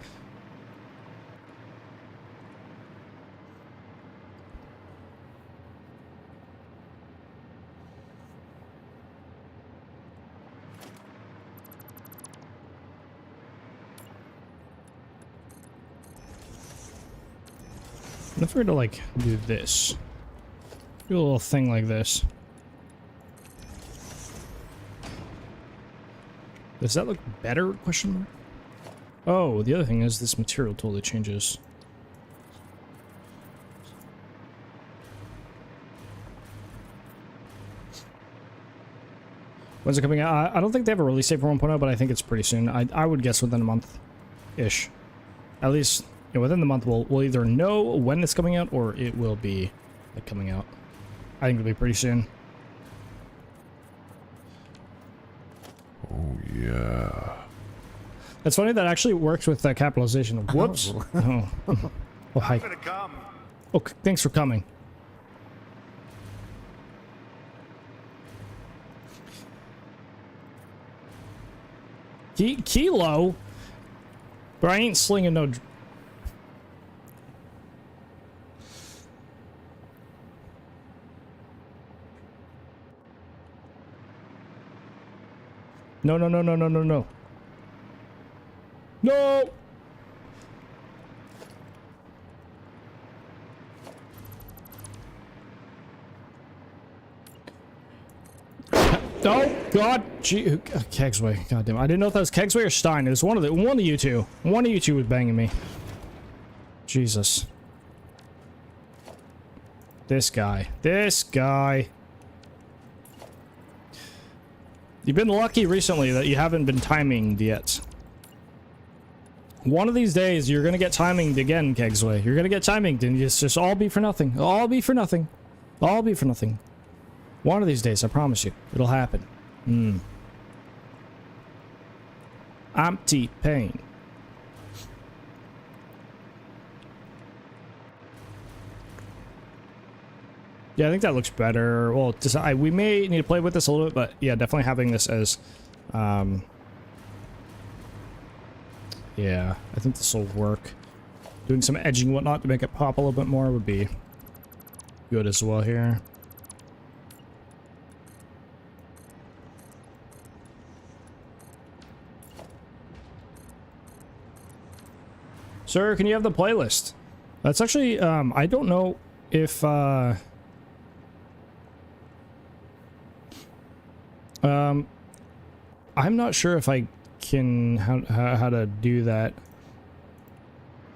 I figured to like do this. Do a little thing like this. Does that look better? Question mark. Oh, the other thing is this material totally changes. When's it coming out? I don't think they have a release date for 1.0, but I think it's pretty soon. I would guess within a month-ish. At least, you know, within the month, we'll either know when it's coming out or it will be like coming out. I think it'll be pretty soon. Oh yeah. It's funny that actually works with capitalization. Whoops. Oh. Oh, hi. Oh, thanks for coming. Kilo? But I ain't slinging no... No, no, no, no, no, no, no. No! Oh God! Gee, Kegsway. God damn! I didn't know if that was Kegsway or Stein. It was one of you two. One of you two was banging me. Jesus. This guy. This guy. You've been lucky recently that you haven't been timinged yet. One of these days, you're gonna get timinged again, Kegsway. You're gonna get timinged, and it's just all be for nothing. All be for nothing. All be for nothing. One of these days, I promise you, it'll happen. I'm T-Pain. Yeah, I think that looks better. Well, we may need to play with this a little bit, but yeah, definitely having this as, yeah, I think this will work. Doing some edging and whatnot to make it pop a little bit more would be good as well here. Sir, can you have the playlist? That's actually, I don't know if, I'm not sure if I can, how to do that.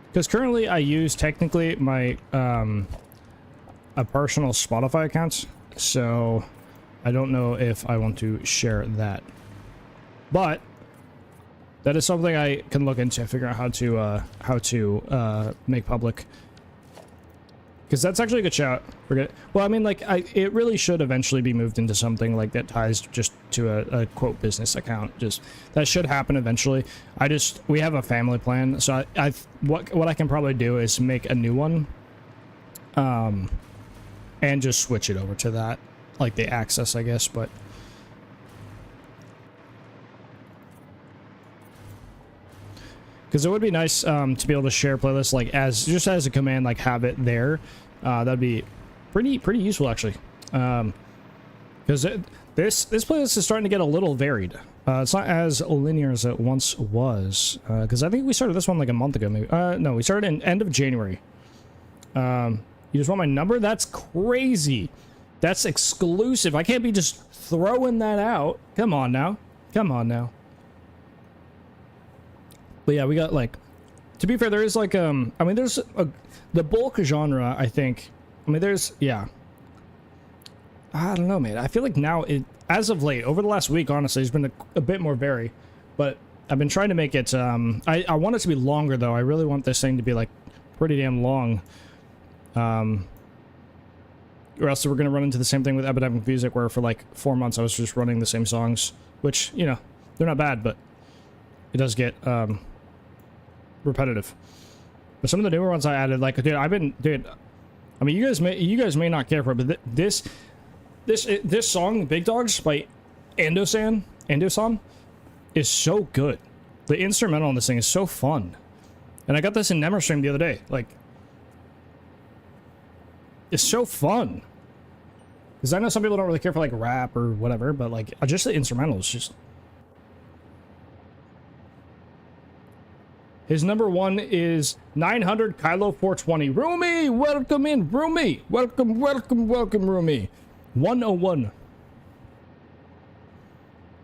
Because currently I use technically my, a personal Spotify account, so I don't know if I want to share that. But that is something I can look into, figure out how to make public. Because that's actually a good shout. Forget. Well, I mean, like, it really should eventually be moved into something like that ties just to a quote business account. Just that should happen eventually. We have a family plan, so what I can probably do is make a new one, and just switch it over to that, like the access, I guess, but. Because it would be nice to be able to share playlists like just as a command, like have it there. That'd be pretty useful actually. Because this playlist is starting to get a little varied. It's not as linear as it once was. Because I think we started this one like a month ago, maybe. No, we started in end of January. You just want my number? That's crazy. That's exclusive. I can't be just throwing that out. Come on now. Come on now. But yeah, we got like, to be fair, there is like, I mean, there's the bulk genre, I think. I mean, yeah. I don't know, man. I feel like now, as of late, over the last week, honestly, there's been a bit more vary. But I've been trying to make it, I want it to be longer, though. I really want this thing to be like pretty damn long. Or else we're going to run into the same thing with Epidemic Music, where for like 4 months I was just running the same songs. Which, you know, they're not bad, but it does get, repetitive. But some of the newer ones I added, like, dude, I mean, you guys may not care for it, but this song, Big Dogs by Endosan, is so good. The instrumental on this thing is so fun. And I got this in Nemmer stream the other day. Like, it's so fun. Because I know some people don't really care for like rap or whatever, but like just the instrumental is just His number 1 is 900 Kylo 420. Rumi, welcome in, Rumi. Welcome, welcome, welcome, Rumi. 101.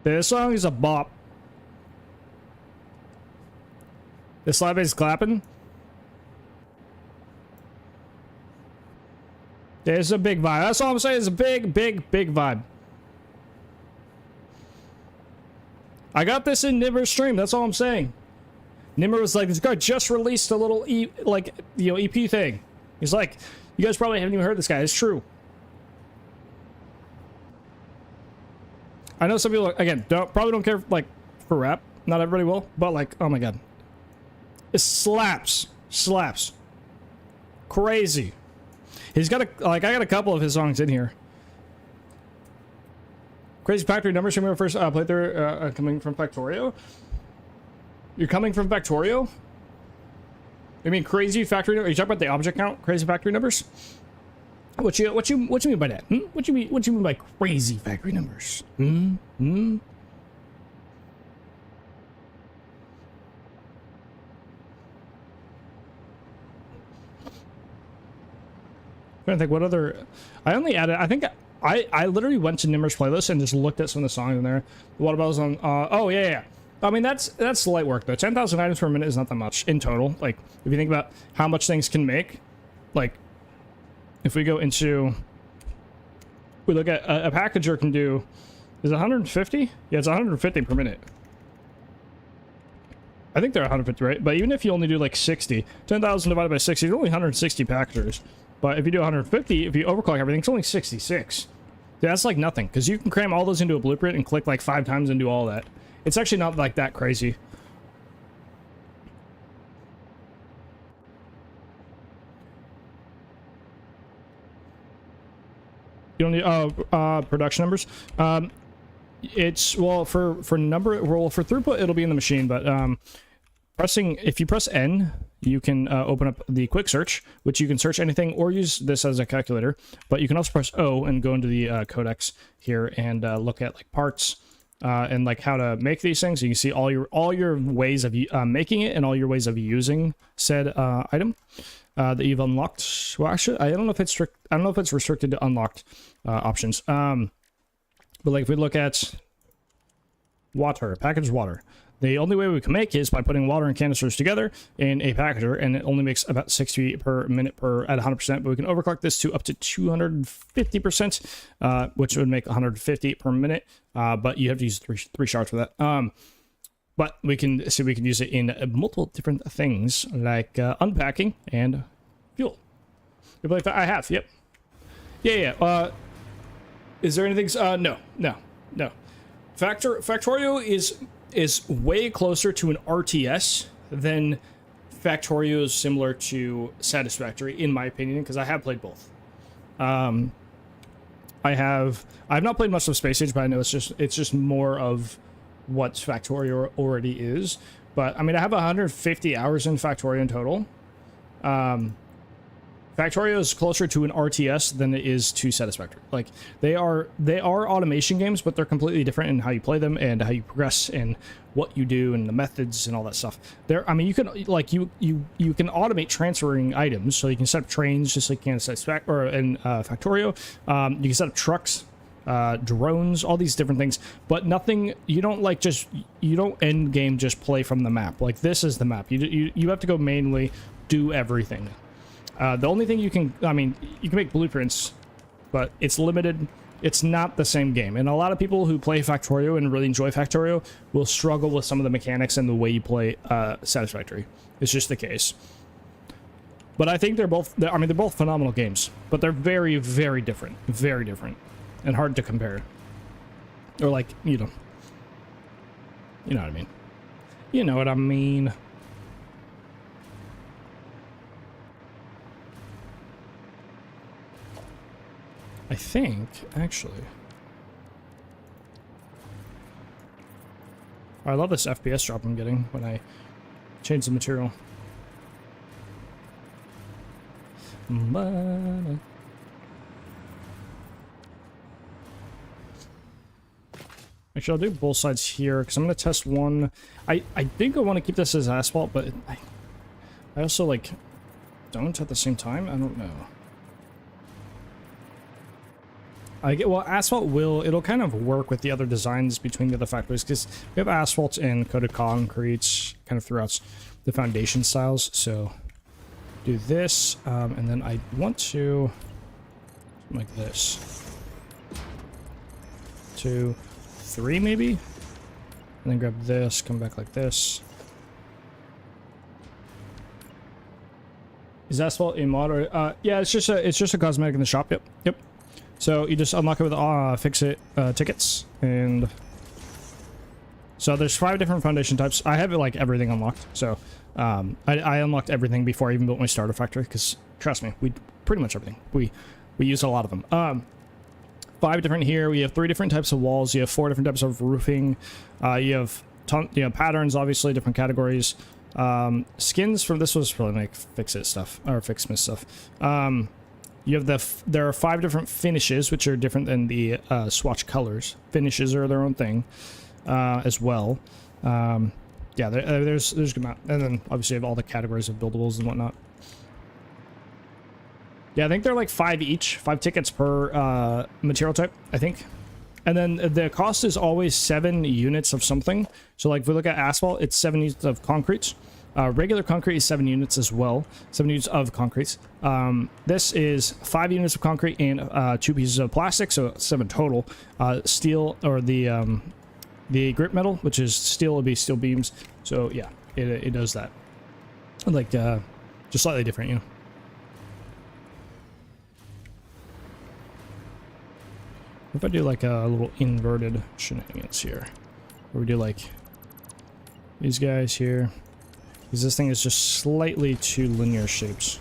This song is a bop. This slide is clapping. It's a big vibe. That's all I'm saying. It's a big, big, big vibe. I got this in Nimmer's stream. That's all I'm saying. Nimmer was like, this guy just released a little EP thing. He's like, you guys probably haven't even heard this guy. It's true. I know some people, again, probably don't care like for rap. Not everybody will, but like, oh my god, it slaps, slaps, crazy. He's got I got a couple of his songs in here. Crazy Factory numbers from your first playthrough, coming from Factorio. You're coming from Factorio? You mean crazy factory? Are you talking about the object count? Crazy factory numbers? What you mean by that? What you mean by crazy factory numbers? Trying to think what other. I only added. I think I literally went to Nimmer's playlist and just looked at some of the songs in there. What about on? Oh yeah. I mean, that's light work, though. 10,000 items per minute is not that much in total. Like, if you think about how much things can make, like, if we go into... We look at... A packager can do... Is it 150? Yeah, it's 150 per minute. I think they're 150, right? But even if you only do, like, 60, 10,000 divided by 60, it's only 160 packagers. But if you do 150, if you overclock everything, it's only 66. Yeah, that's, like, nothing. Because you can cram all those into a blueprint and click, like, 5 times and do all that. It's actually not like that crazy. You don't need production numbers. It's well for number well for throughput it'll be in the machine, but if you press N, you can open up the quick search, which you can search anything or use this as a calculator. But you can also press O and go into the codex here and look at like parts. And like how to make these things. You can see all your ways of making it and all your ways of using said item that you've unlocked. Well, actually, I don't know if it's restricted to unlocked options. But like if we look at water, packaged water, the only way we can make is by putting water and canisters together in a packager, and it only makes about 60 per minute at 100%, but we can overclock this to up to 250%, which would make 150 per minute, but you have to use three shards for that. But we can use it in multiple different things, like unpacking and fuel. You believe that? I have, yep. Yeah. Is there anything? No. Factorio is way closer to an RTS than Factorio is similar to Satisfactory, in my opinion, because I have played both. I've not played much of Space Age, but I know it's just more of what Factorio already is. But I mean, I have 150 hours in Factorio in total. Factorio is closer to an RTS than it is to Satisfactory. Like they are automation games, but they're completely different in how you play them and how you progress and what you do and the methods and all that stuff. I mean, you can like you can automate transferring items, so you can set up trains just like you can in Factorio. You can set up trucks, drones, all these different things, but nothing. You don't end game just play from the map. Like this is the map. You have to go manually do everything. The only thing you can make blueprints, but it's limited. It's not the same game. And a lot of people who play Factorio and really enjoy Factorio will struggle with some of the mechanics and the way you play Satisfactory. It's just the case. But I think they're both phenomenal games, but they're very, very different. Very different. And hard to compare. Or like, you know what I mean. You know what I mean. I think, actually. I love this FPS drop I'm getting when I change the material. Actually, I'll do both sides here because I'm going to test one. I think I want to keep this as asphalt, but I also, like, don't at the same time. I don't know. Well, asphalt it'll kind of work with the other designs between the other factories because we have asphalt and coated concrete kind of throughout the foundation styles. So do this, and then I want to like this. 2, 3 maybe, and then grab this, come back like this. Is asphalt a mod or yeah, it's just a cosmetic in the shop. Yep. So you just unlock it with fix-it tickets, and so there's 5 different foundation types. I have like everything unlocked, so I unlocked everything before I even built my starter factory. Because trust me, we pretty much everything we use a lot of them. 5 different here. We have 3 different types of walls. You have 4 different types of roofing. You have patterns, obviously different categories. Skins from this was probably like fix-it stuff or fix-smith stuff. You have there are 5 different finishes, which are different than the swatch colors. Finishes are their own thing as well. Yeah, there's a good amount. And then obviously you have all the categories of buildables and whatnot. Yeah, I think they're like 5 each, 5 tickets per material type, I think. And then the cost is always 7 units of something. So like if we look at asphalt, it's 7 units of concrete. Regular concrete is 7 units as well. 7 units of concrete. This is 5 units of concrete and 2 pieces of plastic, so 7 total. Steel, or the grip metal, which is steel, will be steel beams. So yeah, it does that. Like just slightly different, you know. If I do like a little inverted shenanigans here, where we do like these guys here, because this thing is just slightly too linear shapes.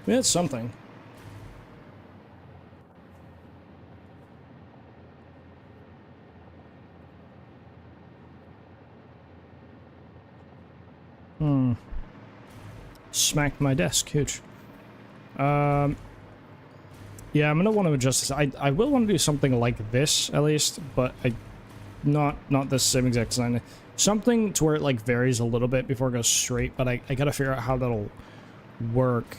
I mean, it's something. Smacked my desk, huge. Yeah, I'm gonna want to adjust this. I will want to do something like this at least, but not the same exact design. Something to where it like varies a little bit before it goes straight, but I gotta figure out how that'll work.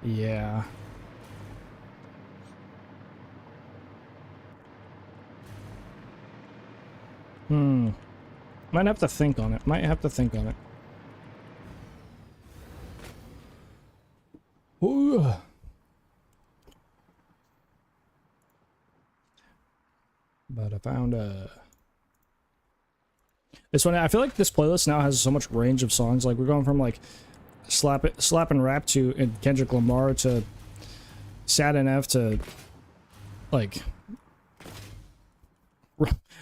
Yeah. Might have to think on it. Ooh. But I found this one. I feel like this playlist now has so much range of songs. Like we're going from like slap and rap to Kendrick Lamar to Sad NF to like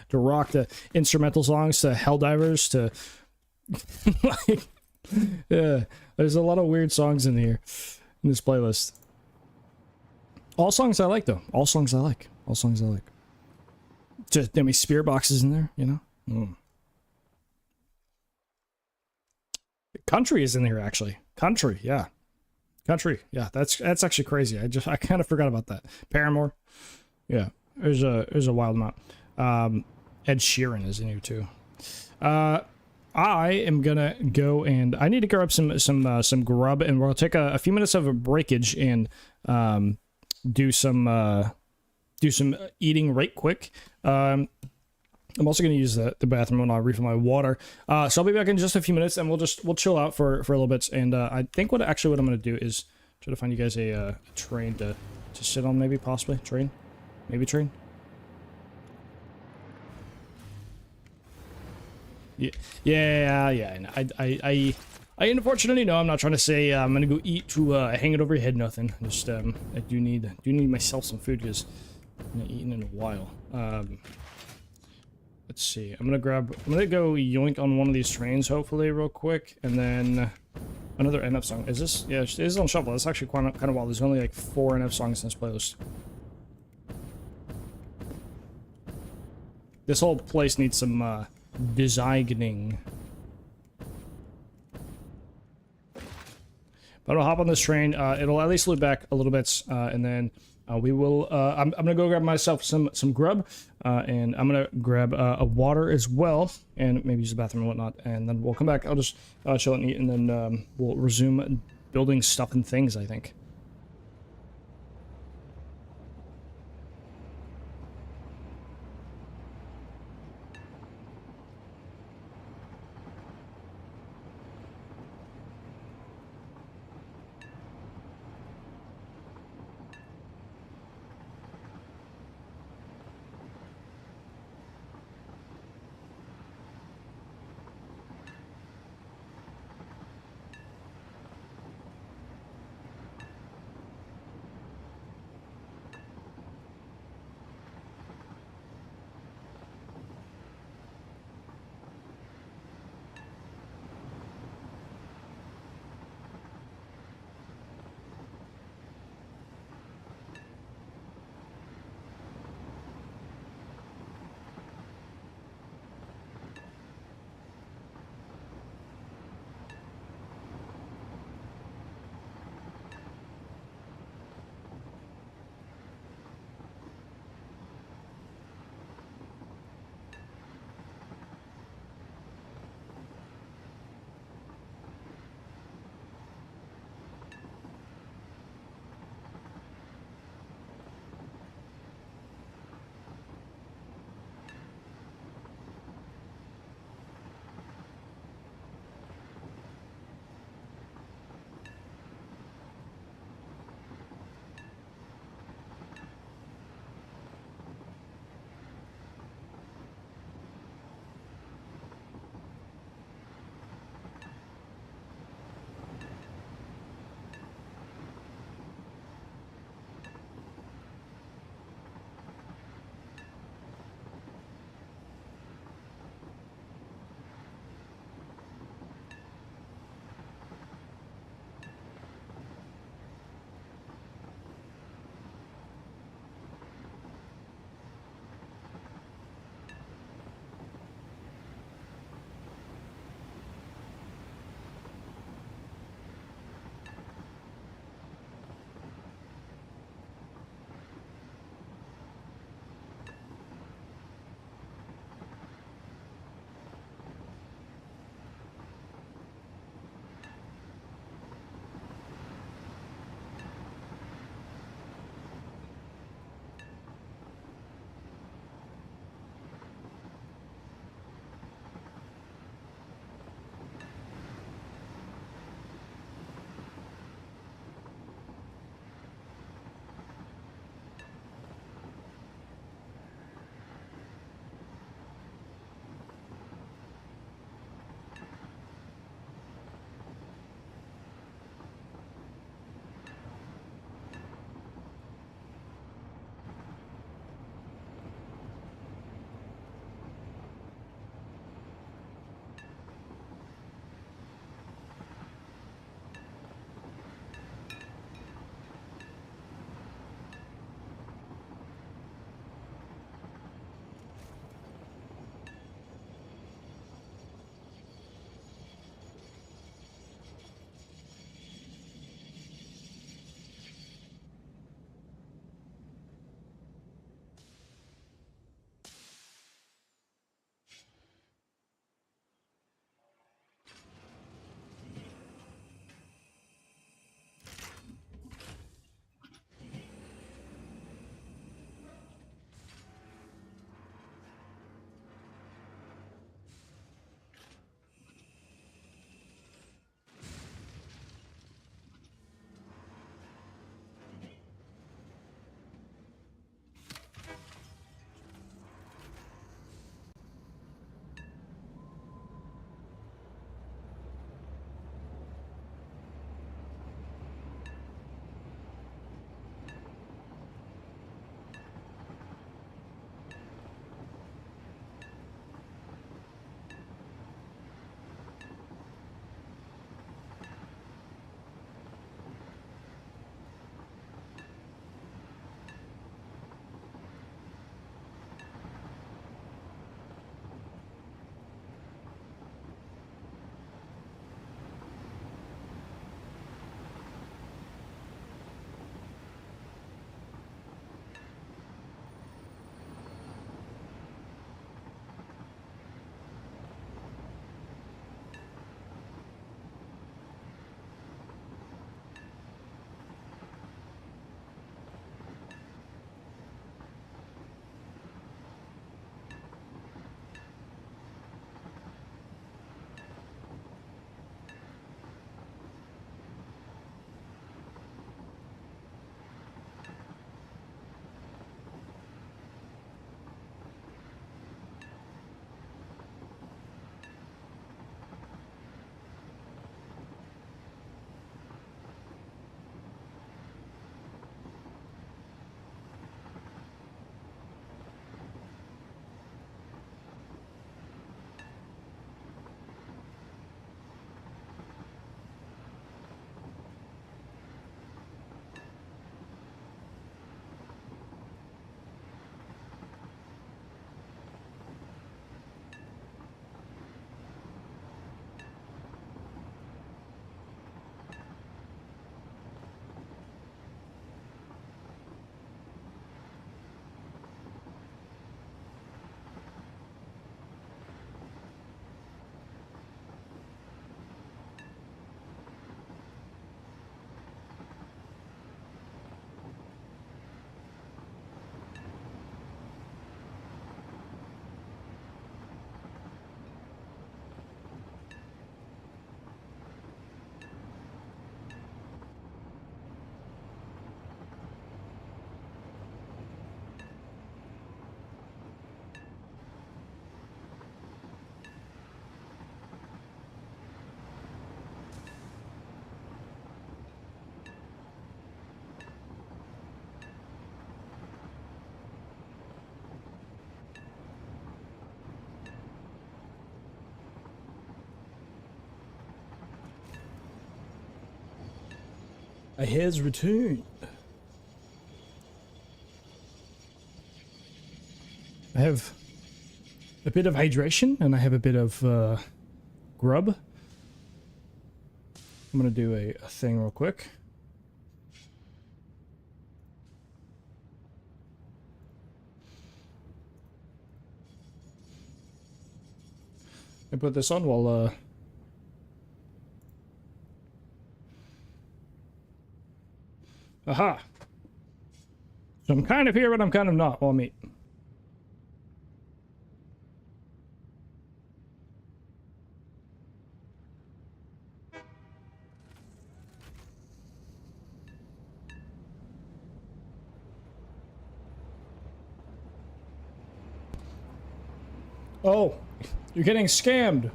to rock to instrumental songs to Helldivers to like yeah. There's a lot of weird songs in here. In this playlist. All songs I like, though. All songs I like. Just, I mean, Sphere boxes in there, you know? Country is in here, actually. Country, yeah. That's actually crazy. I kind of forgot about that. Paramore. Yeah. There's a wild amount. Ed Sheeran is in here, too. I am gonna go and I need to grab some grub, and we'll take a few minutes of a breakage and do some eating right quick. I'm also gonna use the bathroom when I refill my water. So I'll be back in just a few minutes, and we'll chill out for a little bit. And I think what I'm gonna do is try to find you guys a train to sit on, maybe possibly train. Yeah. I unfortunately no. I'm not trying to say I'm gonna go eat to hang it over your head. Nothing. Just I do need myself some food because I'm not eating in a while. Let's see. I'm gonna go yoink on one of these trains hopefully real quick, and then another NF song. Is this? Yeah, it is on shuffle. That's actually kind of wild. There's only like 4 NF songs in this playlist. This whole place needs some designing. But I'll hop on this train. It'll at least loop back a little bit, and then we will. I'm gonna go grab myself some grub, and I'm gonna grab a water as well, and maybe use the bathroom and whatnot. And then we'll come back. I'll just chill and eat, and then we'll resume building stuff and things, I think. his return. I have a bit of hydration and I have a bit of grub. I'm gonna do a thing real quick. I put this on while aha. So I'm kind of here, but I'm kind of not while I'm eating. Oh, you're getting scammed.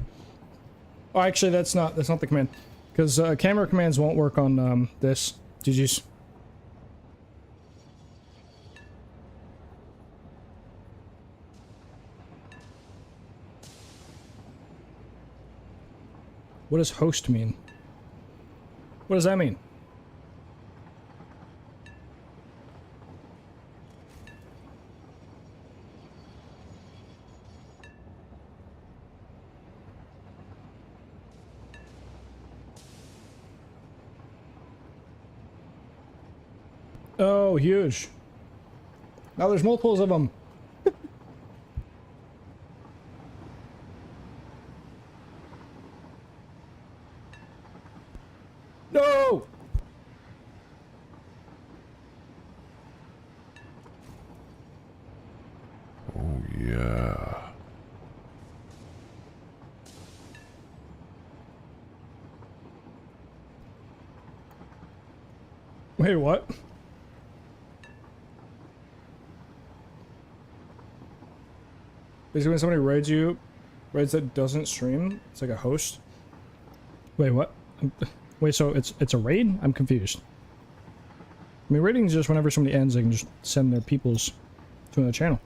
Oh, actually, that's not the command, because camera commands won't work on this. GG's. What does host mean? What does that mean? Oh, huge. Now there's multiples of them. No! Oh, yeah. Wait, what? Basically, when somebody raids that doesn't stream, it's like a host. Wait, what? Wait, so it's a raid? I'm confused. I mean, raiding is just whenever somebody ends, they can just send their peoples to another channel.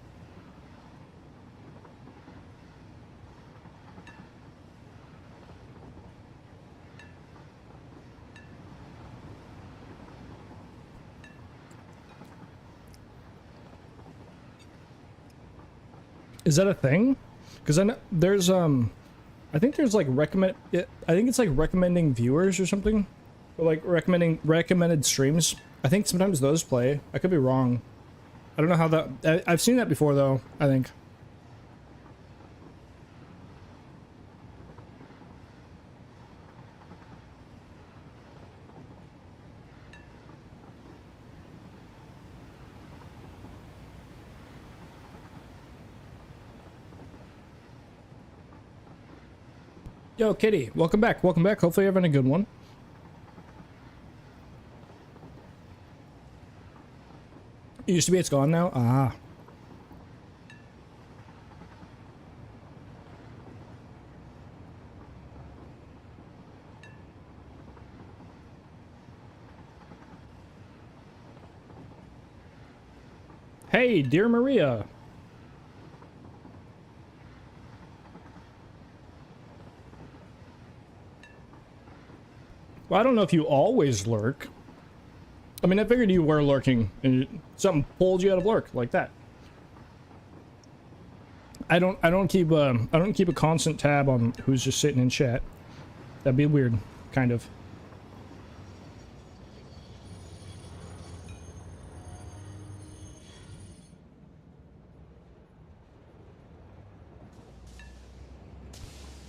Is that a thing? Because I know there's I think there's like I think it's like recommending viewers or something, or like recommended streams. I think sometimes those play. I could be wrong. I don't know how that. I've seen that before though. I think. Yo, Kitty, welcome back. Welcome back. Hopefully you're having a good one. It used to be, it's gone now? Ah. Hey, dear Maria. Well, I don't know if you always lurk. I mean, I figured you were lurking and something pulled you out of lurk like that. I don't keep a constant tab on who's just sitting in chat. That'd be weird, kind of.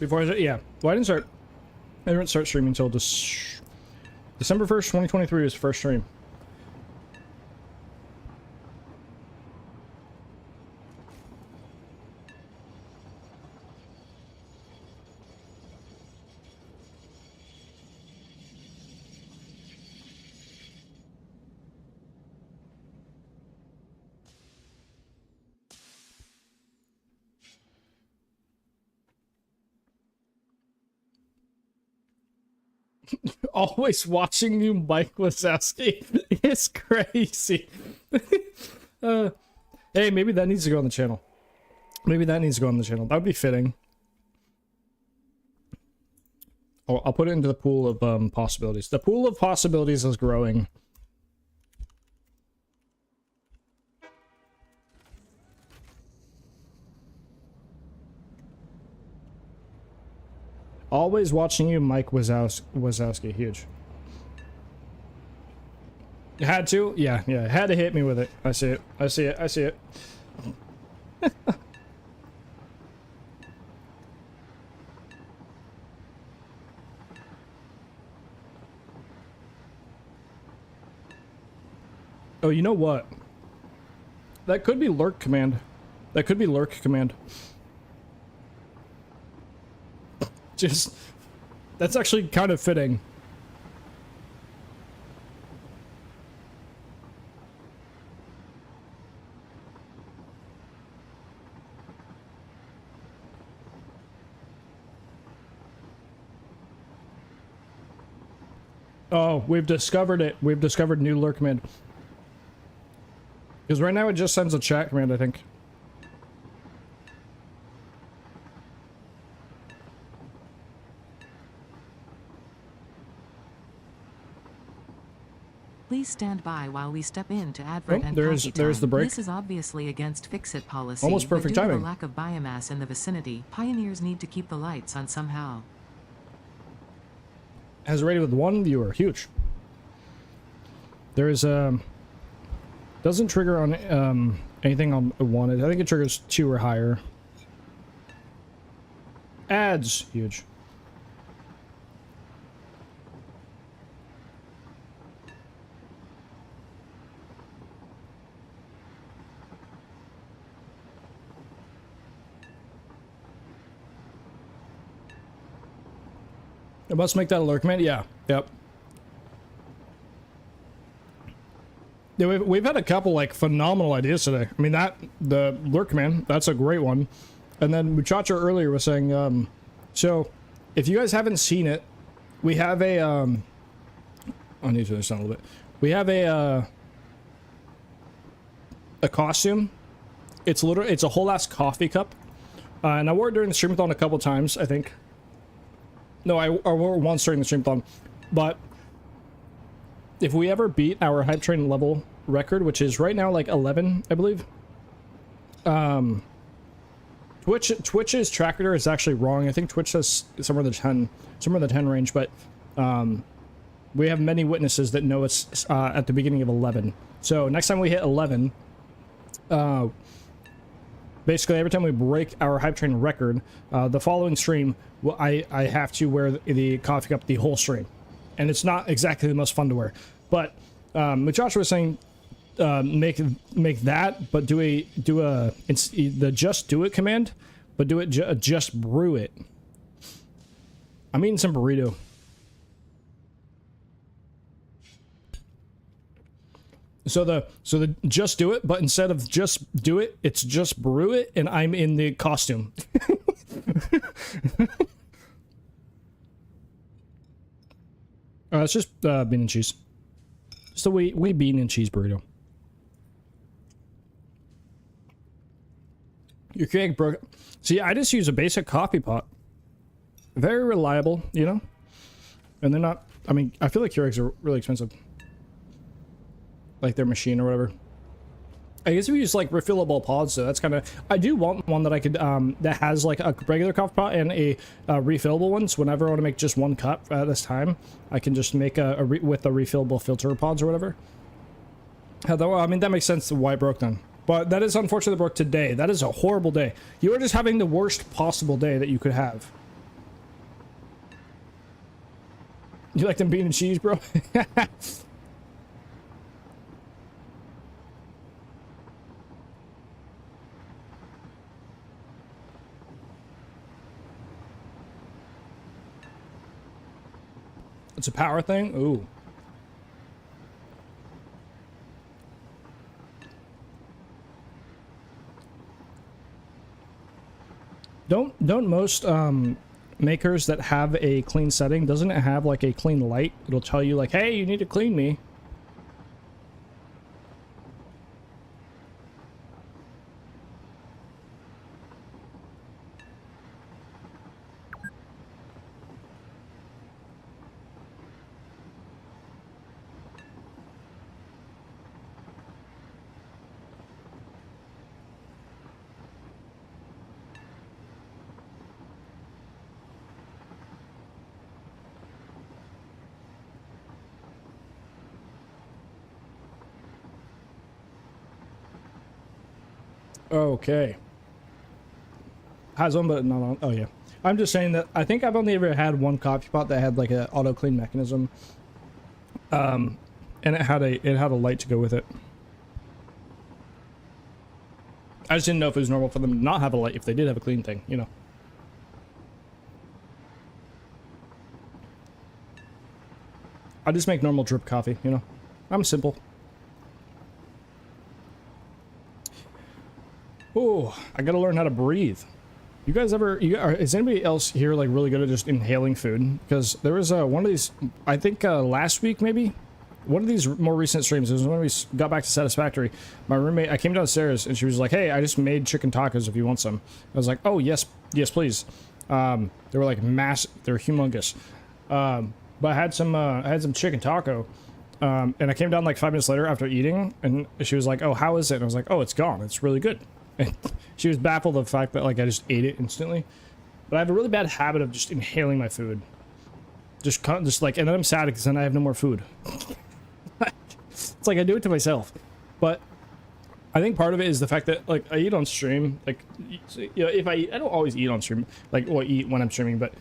Before I yeah. Well, I didn't start streaming until December 1st, 2023 was the first stream. Always watching you, Mike Wazowski. It's crazy. Hey, maybe that needs to go on the channel. Maybe that needs to go on the channel. That would be fitting. I'll put it into the pool of possibilities. The pool of possibilities is growing. Always watching you, Mike Wazowski. Huge. Had to? Yeah. Had to hit me with it. I see it. I see it. I see it. Oh, you know what? That could be lurk command. That could be lurk command. Just... That's actually kind of fitting. Oh, we've discovered it. We've discovered new lurk command. Because right now it just sends a chat command, I think. Please stand by while we step in to advert and there's coffee time. the break. This is obviously against fix-it policy, Almost perfect but due to timing. the lack of biomass in the vicinity, pioneers need to keep the lights on somehow. Has rated with 1 viewer. Huge. There is doesn't trigger on anything on 1. I think it triggers 2 or higher. Ads. Huge. It must make that a lurk command. Yeah. Yep. Yeah, we've had a couple like phenomenal ideas today. I mean, the lurk command, that's a great one. And then Muchacho earlier was saying, so if you guys haven't seen it, we have a I need to understand a little bit. We have a costume. It's a whole ass coffee cup. And I wore it during the streamathon a couple times, I think. No, I wore it once during the streamathon. But if we ever beat our hype train level record, which is right now like 11, I believe. Twitch's tracker is actually wrong. I think Twitch says somewhere in the 10 range, but we have many witnesses that know it's at the beginning of 11. So next time we hit 11, basically every time we break our hype train record, the following stream, I have to wear the coffee cup the whole stream, and it's not exactly the most fun to wear. But Muchacho was saying make that, but do the just do it command, but do it just brew it. I'm eating some burrito. So the just do it, but instead of just do it, it's just brew it, and I'm in the costume. It's just bean and cheese. Just a wee bean and cheese burrito. Your Keurig broke. See, I just use a basic coffee pot. Very reliable, you know? And they're not... I mean, I feel like Keurigs are really expensive. Like their machine or whatever. I guess if you use like refillable pods, so that's kind of... I do want one that I could... that has like a regular coffee pot and a refillable one. So whenever I want to make just one cup at this time, I can just make with the refillable filter pods or whatever. Although, I mean, that makes sense to why it broke then. But that is unfortunately broke today. That is a horrible day. You are just having the worst possible day that you could have. You like them bean and cheese, bro? It's a power thing? Ooh. Don't most makers that have a clean setting, doesn't it have like a clean light? It'll tell you like, hey, you need to clean me. Okay. Has one, but not on. Oh yeah. I'm just saying that I think I've only ever had one coffee pot that had like an auto clean mechanism. And it had a light to go with it. I just didn't know if it was normal for them to not have a light if they did have a clean thing, you know. I just make normal drip coffee, you know. I'm simple. Oh, I gotta learn how to breathe. You guys ever, is anybody else here like really good at just inhaling food? Because there was one of these, I think last week maybe, one of these more recent streams, it was when we got back to Satisfactory. My roommate, I came downstairs and she was like, hey, I just made chicken tacos if you want some. I was like, oh yes, yes please. They were like massive, they were humongous. But I had some chicken taco. And I came down like 5 minutes later after eating and she was like, oh, how is it? And I was like, oh, it's gone. It's really good. And she was baffled of the fact that like I just ate it instantly. But I have a really bad habit of just inhaling my food. Just like, and then I'm sad because then I have no more food. It's like I do it to myself. But I think part of it is the fact that like I eat on stream. Like, you know, if I don't always eat on stream. Like, well, I eat when I'm streaming, but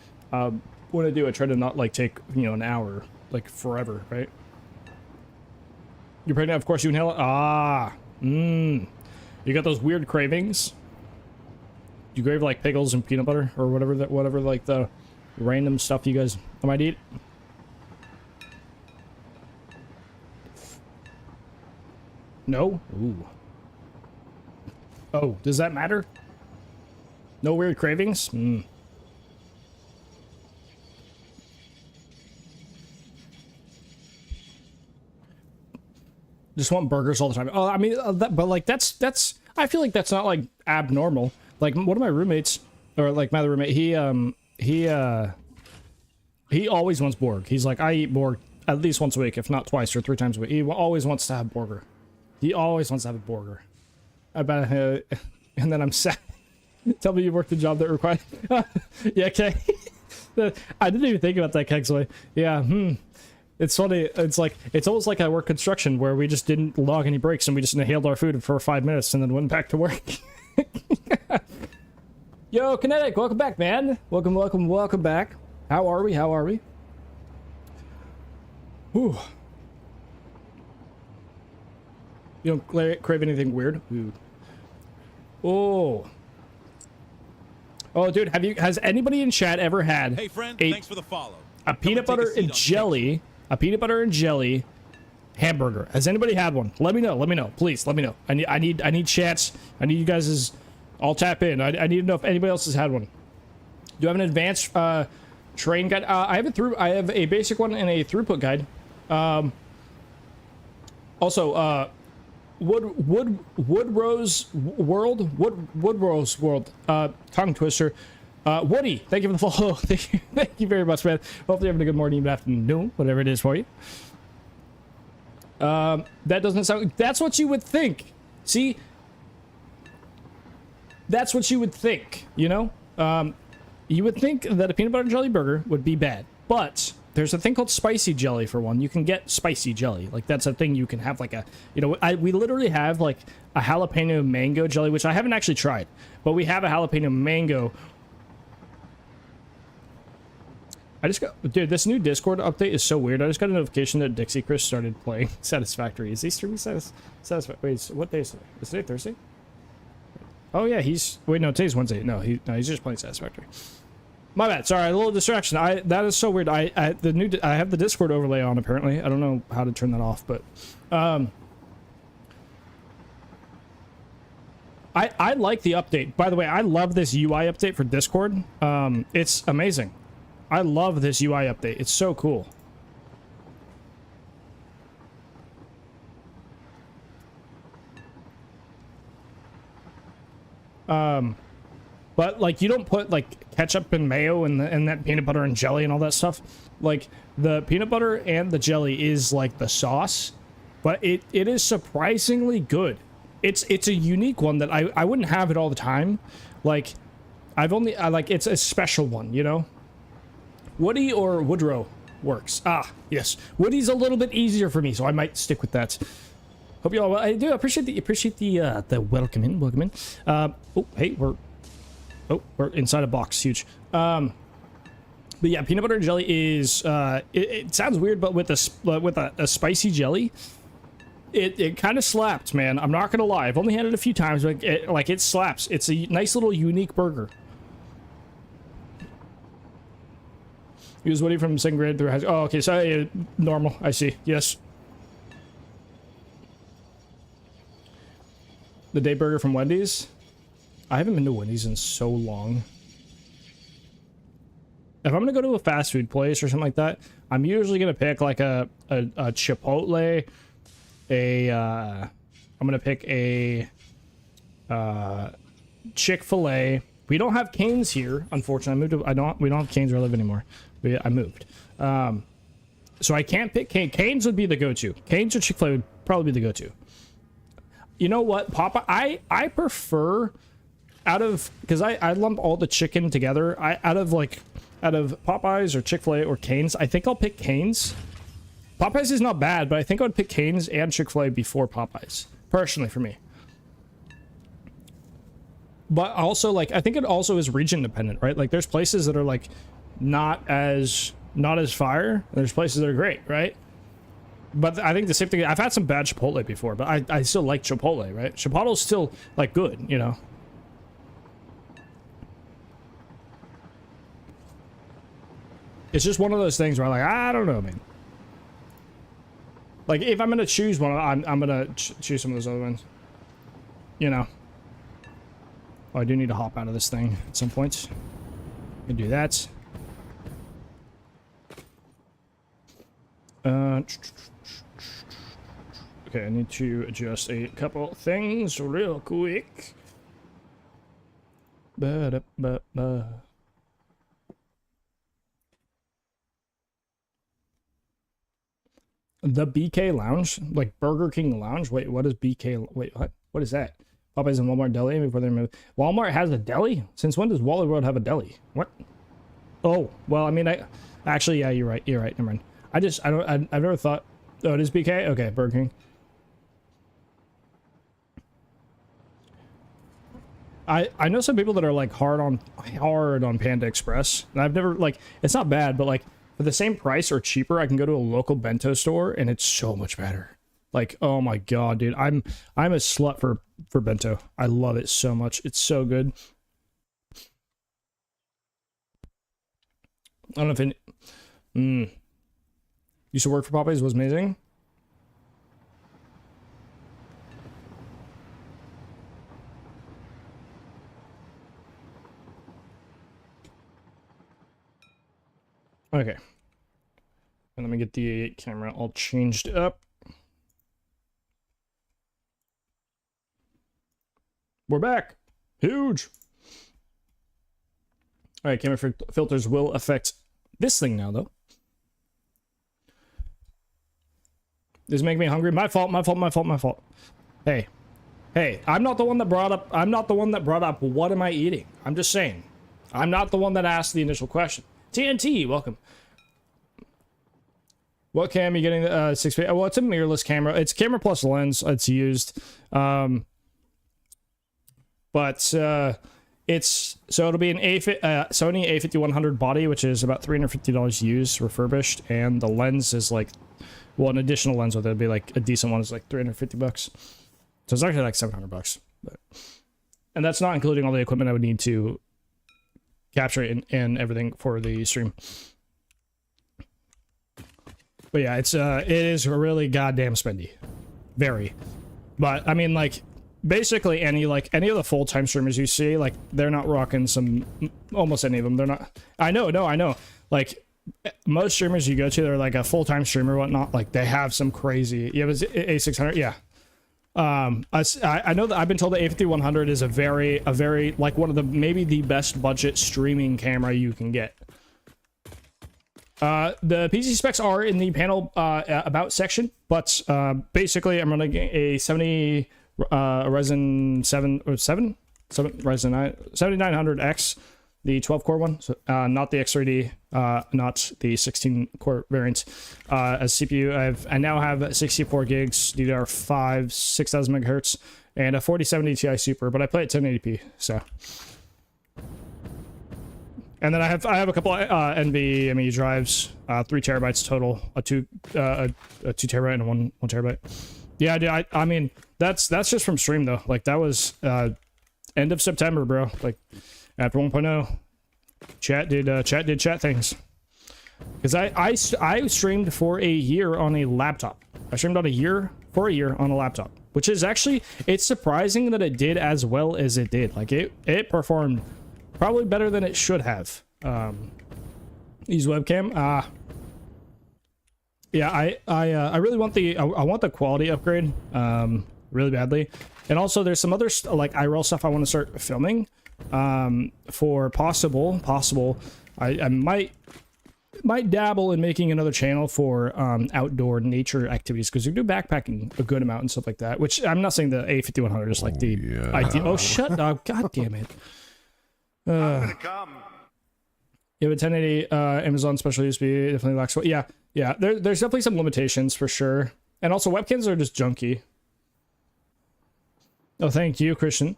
when I do, I try to not like take, you know, an hour, like forever, right? You're pregnant, of course you inhale it. Ah, you got those weird cravings. You crave like pickles and peanut butter or whatever like the random stuff you guys might eat. No? Ooh. Oh, does that matter? No weird cravings? Just want burgers all the time. Oh, I mean, but like that's I feel like that's not like abnormal. Like one of my roommates, or like my other roommate, he always wants Borg. He's like, I eat Borg at least once a week, if not twice or 3 times a week. He always wants to have burger. He always wants to have a burger. I bet, and then I'm sad. Tell me you worked a job that required. Yeah, okay. I didn't even think about that, Kexway. Yeah, It's funny. It's like, it's almost like I work construction where we just didn't log any breaks and we just inhaled our food for 5 minutes and then went back to work. Yo, Kinetic, welcome back, man. Welcome back. How are we? Whew. You don't crave anything weird? Ooh. Oh, dude, has anybody in chat ever had Hey friend, thanks for the follow. Come a peanut and take butter a seat and on jelly, a peanut butter and jelly hamburger? Has anybody had one? Let me know. Please, let me know. I need chats. I need you guys' I'll tap in. I need to know if anybody else has had one. Do I have an advanced train guide? I have a basic one and a throughput guide. Also, Woodrose World, tongue twister. Woody, thank you for the follow. Thank you very much, man. Hopefully you're having a good morning, good afternoon, whatever it is for you. That doesn't sound, that's what you would think. See? That's what you would think, you know? You would think that a peanut butter and jelly burger would be bad, but there's a thing called spicy jelly for one. You can get spicy jelly. Like, that's a thing you can have, like a, you know, we literally have, like, a jalapeno mango jelly, which I haven't actually tried, but we have a jalapeno mango. I just got, dude, this new Discord update is so weird. I just got a notification that Dixie Chris started playing Satisfactory. Is he streaming Satisfactory? Wait, what day is today? Is today Thursday? Oh yeah, wait, no, today's Wednesday. No, he's just playing Satisfactory. My bad. Sorry, a little distraction. That is so weird. I have the Discord overlay on apparently. I don't know how to turn that off, but I like the update. By the way, I love this UI update for Discord. It's amazing. I love this UI update. It's so cool. But like, you don't put like ketchup and mayo and that peanut butter and jelly and all that stuff. Like, the peanut butter and the jelly is like the sauce, but it is surprisingly good. It's a unique one that I wouldn't have it all the time. Like, it's a special one, you know? Woody or Woodrow works. Ah, yes. Woody's a little bit easier for me, so I might stick with that. Hope you all well. I do appreciate the welcome in. Oh, hey, we're inside a box, huge. But yeah, peanut butter and jelly is it sounds weird, but with a spicy jelly, it kind of slaps, man. I'm not gonna lie. I've only had it a few times, but it slaps. It's a nice little unique burger. He was Woody from second grade through high school. Oh, okay, so normal. I see. Yes. The day burger from Wendy's. I haven't been to Wendy's in so long. If I'm gonna go to a fast food place or something like that, I'm usually gonna pick like a Chipotle, I'm gonna pick a Chick-fil-A. We don't have Cane's here, unfortunately. We don't have Cane's where I live anymore. I moved. So I can't pick Cane's. Cane's would be the go-to. Cane's or Chick-fil-A would probably be the go-to. You know what, Popeye? I prefer because I lump all the chicken together. Out of Popeyes or Chick-fil-A or Cane's, I think I'll pick Cane's. Popeyes is not bad, but I think I would pick Cane's and Chick-fil-A before Popeyes, personally for me. But also, I think it also is region dependent, right? Like, there's places that are not as fire. There's places that are great, right? But I think the same thing. I've had some bad Chipotle before, but I still like Chipotle, right? Chipotle's still good, you know. It's just one of those things where I'm I don't know, man. If I'm gonna choose one, I'm gonna choose some of those other ones. You know. Oh, I do need to hop out of this thing at some point. Can do that. Okay, I need to adjust a couple things real quick. Ba-da-ba-ba. The BK Lounge, like Burger King Lounge. Wait, what is BK? Wait, what? What is that? Popeyes and Walmart deli before they move. Walmart has a deli? Since when does Wally World have a deli? What? Oh, well, I mean, actually, yeah, you're right. You're right. Never mind. I've never thought. Oh, it is BK? Okay, Burger King. I know some people that are hard on Panda Express, and I've never it's not bad, but for the same price or cheaper, I can go to a local bento store and it's so much better. Oh my god, dude, I'm a slut for bento. I love it so much. It's so good. I don't know if used to work for Popeyes, was amazing. Okay. And let me get the camera all changed up. We're back. Huge. All right, camera filters will affect this thing now, though. This is making me hungry. My fault. Hey, I'm not the one that brought up what am I eating. I'm just saying. I'm not the one that asked the initial question. TNT, welcome. What cam are you getting? 6P? Well, it's a mirrorless camera. It's camera plus lens. It's used. But it's so it'll be an Sony A5100 body, which is about $350 used, refurbished, and the lens is an additional lens with it would be a decent one is $350. So it's actually $700. But, and that's not including all the equipment I would need to capture it and everything for the stream. But yeah, it is really goddamn spendy. Very. But I mean, basically any of the full-time streamers you see, they're not rocking almost any of them. They're not. I know. Most streamers you go to, they're a full-time streamer, whatnot. They have some crazy. You have a A600, yeah. I know that I've been told the A5100 is a very one of the maybe the best budget streaming camera you can get. The PC specs are in the panel about section, but basically I'm running a 70 Ryzen 7 or 7 Ryzen 9 7900X the 12 core one, so, not the X3D, not the 16 core variant. As CPU, I now have 64 gigs, DDR5, 6000 megahertz, and a 4070 Ti Super, but I play at 1080p. So, and then I have a couple NVMe drives, 3 terabytes total, a 2 terabyte and a 1 terabyte. Yeah, dude, I mean that's just from stream though. Like that was end of September, bro. Like after 1.0, chat did chat things. Because I streamed for a year on a laptop. I streamed on a year on a laptop, which is actually, it's surprising that it did as well as it did. Like it performed probably better than it should have. Use webcam. Yeah, I really want I want the quality upgrade really badly. And also there's some other like IRL stuff I want to start filming for possible I might dabble in making another channel for outdoor nature activities, because we do backpacking a good amount and stuff like that, which I'm not saying the A5100 is like the idea. Oh, shut up. God damn it. I'm gonna come. You have a 1080 Amazon special USB, definitely lacks. Yeah, there's definitely some limitations for sure. And also webcams are just junky. Oh, thank you, Christian.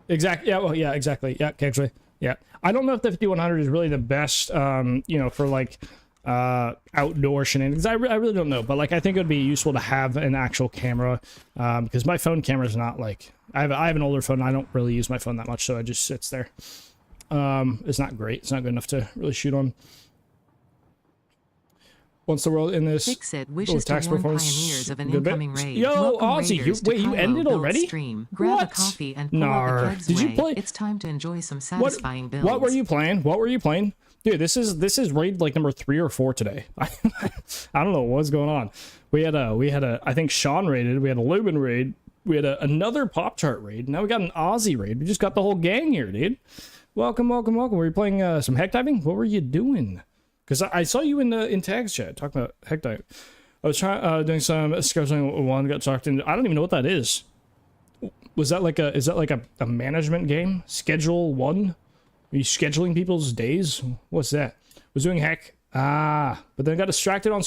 Exactly. Yeah, well, yeah, exactly. Yeah, actually. Yeah. I don't know if the 5100 is really the best, you know, for like outdoor shenanigans. I really don't know, but like I think it would be useful to have an actual camera, because my phone camera is not like, I have an older phone and I don't really use my phone that much, so it just sits there. It's not great. It's not good enough to really shoot on. Once the world in this Fixit wishes to warn pioneers of an incoming raid. Yo, Welcome Ozzy, wait, you ended KyloBuilds already? Stream. Grab What? a coffee and pull out the kegs Did you way. play? It's time to enjoy some satisfying builds. What were you playing? What were you playing? Dude, this is raid like number 3 or 4 today. I don't know what's going on. We had a I think Sean raided. We had a Lubin raid. We had another Pop Tart raid. Now we got an Aussie raid. We just got the whole gang here, dude. Welcome. Were you playing some heck diving? What were you doing? Because I saw you in tags chat talking about heck diving. I was trying doing some scheduling one, got talked into. I don't even know what that is. Is that like a management game? Schedule one? Are you scheduling people's days? What's that? Was doing heck. But then got distracted on.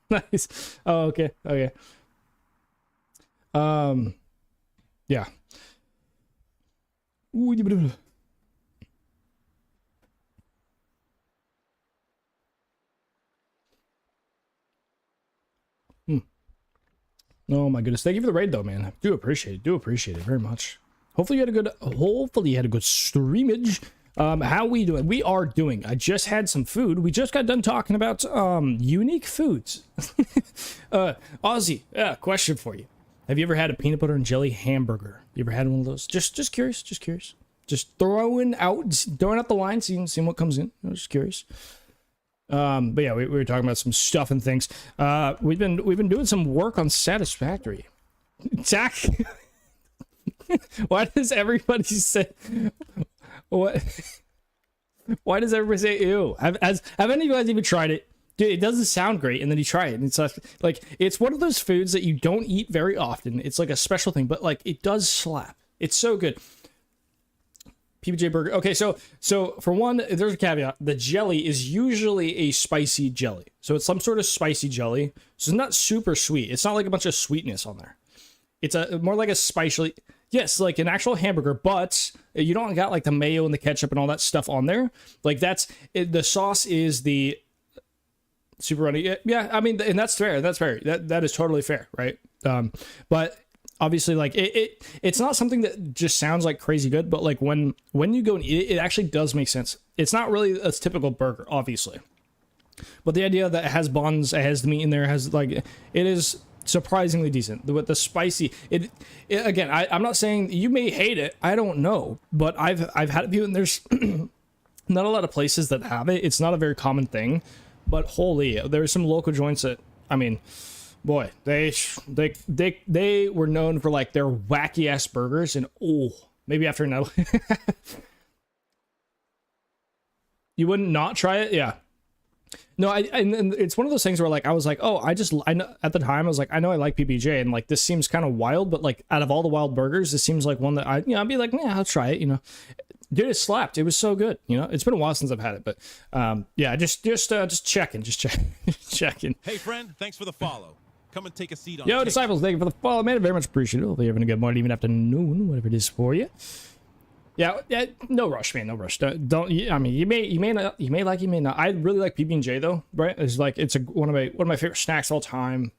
Nice. Oh, okay. Yeah. Oh my goodness. Thank you for the raid though, man. I do appreciate it very much. Hopefully you had a good streamage. How we doing? We are doing. I just had some food. We just got done talking about unique foods. Ozzy, question for you. Have you ever had a peanut butter and jelly hamburger? You ever had one of those? Just curious. Just throwing out the line, seeing what comes in. I was just curious. But yeah, we were talking about some stuff and things. We've been doing some work on Satisfactory. Zach, why does everybody say what? Why does everybody say ew? Have any of you guys even tried it? Dude, it doesn't sound great, and then you try it, and it's like it's one of those foods that you don't eat very often. It's like a special thing, but like it does slap. It's so good. PBJ burger. Okay, so for one, there's a caveat. The jelly is usually a spicy jelly. So it's some sort of spicy jelly. So it's not super sweet. It's not like a bunch of sweetness on there. It's more like a spicy, yes, like an actual hamburger, but you don't got like the mayo and the ketchup and all that stuff on there. Like the sauce is the super runny. Yeah, I mean, and that's fair. That is totally fair, right? But obviously, like it's not something that just sounds like crazy good, but like when you go and eat it, it actually does make sense. It's not really a typical burger, obviously, but the idea that it has buns, it has the meat in there, has like it is surprisingly decent. With the spicy, it again, I'm not saying you may hate it. I don't know, but I've had it before, and there's not a lot of places that have it. It's not a very common thing, but holy, there's some local joints that, I mean, boy, they were known for like their wacky ass burgers, and maybe after another you wouldn't not try it. Yeah, No, and it's one of those things where like I was like, oh, I know at the time I was like, I know I like PBJ, and like this seems kind of wild, but like out of all the wild burgers, this seems like one that I'd be like, yeah, I'll try it, Dude, it slapped. It was so good. It's been a while since I've had it, but yeah, just checking. Hey, friend, thanks for the follow. Come and take a seat on Yo, cake. disciples, thank you for the follow, man. Very much appreciated. Hopefully you're having a good morning, even afternoon, whatever it is for you. Yeah, no rush, man. No rush. Don't. I mean, you may not. You may like. You may not. I really like PB&J though. Right? It's like one of my favorite snacks of all time.